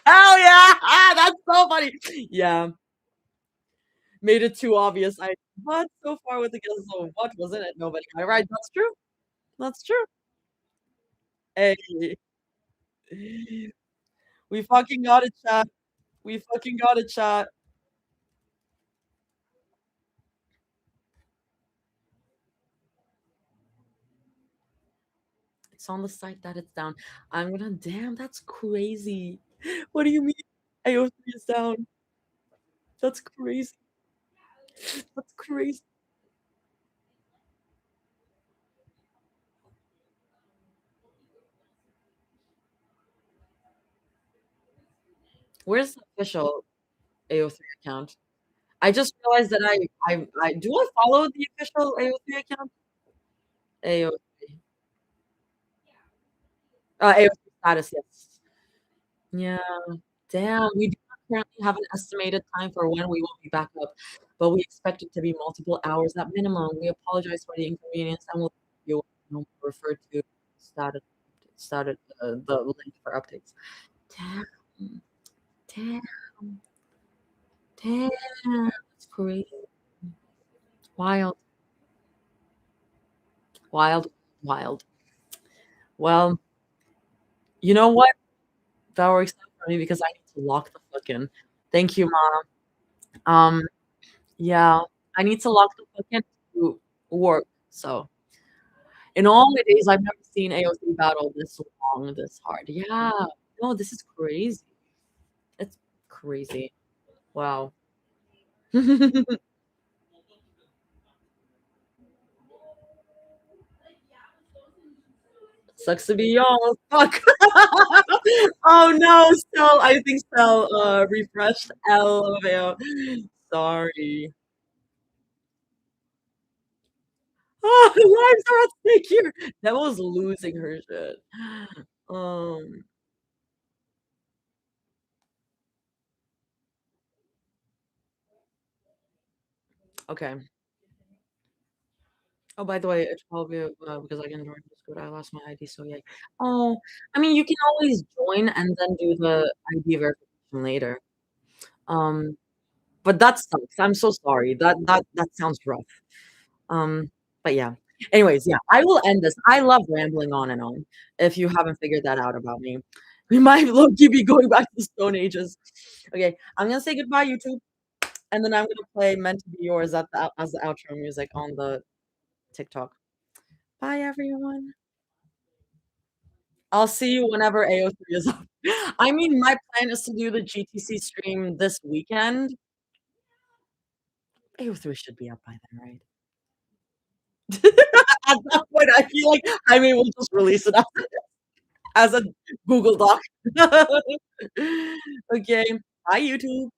[SPEAKER 1] Hell yeah! That's so funny. Yeah. Made it too obvious. But so far with the guess, so what wasn't it? Nobody. All right, that's true. That's true. Hey. We fucking got it, chat. We fucking got it, chat. It's on the site that it's down. I'm gonna damn, that's crazy. What do you mean AO3 is down? That's crazy. That's crazy. Where's the official AO3 account? I just realized that I do I follow the official AO3 account? AO3. AO3 status, yes. Yeah. Damn, we do not currently have an estimated time for when we will be back up, but we expect it to be multiple hours at minimum. We apologize for the inconvenience and will refer to the link for updates. Damn. Damn. Damn. That's crazy. Wild. Wild. Wild. Well, you know what? That works out for me because I need to lock the fuck in. Thank you, Mom. Yeah, I need to lock the fuck in to work. So, in all my days, I've never seen AOC battle this long, this hard. Yeah, no, this is crazy. It's crazy. Wow. Sucks to be y'all. Fuck. Oh no, Cell. I think Cell refreshed LMAO. Sorry. Oh, lives are at stake here. Devil's losing her shit. Um. Okay. Oh, by the way, it's probably because I can join Discord. I lost my ID, so yeah. Oh, I mean, you can always join and then do the ID verification later. But that sucks. I'm so sorry. That sounds rough. But yeah. Anyways, yeah, I will end this. I love rambling on and on. If you haven't figured that out about me, we might low-key be going back to the Stone Ages. Okay, I'm gonna say goodbye, YouTube, and then I'm gonna play "Meant to Be Yours" as the outro music on the TikTok. Bye, everyone. I'll see you whenever AO3 is up. I mean, my plan is to do the GTC stream this weekend. AO3 should be up by then, right? At that point, I feel like I mean, we'll just release it as a Google Doc. Okay. Bye, YouTube.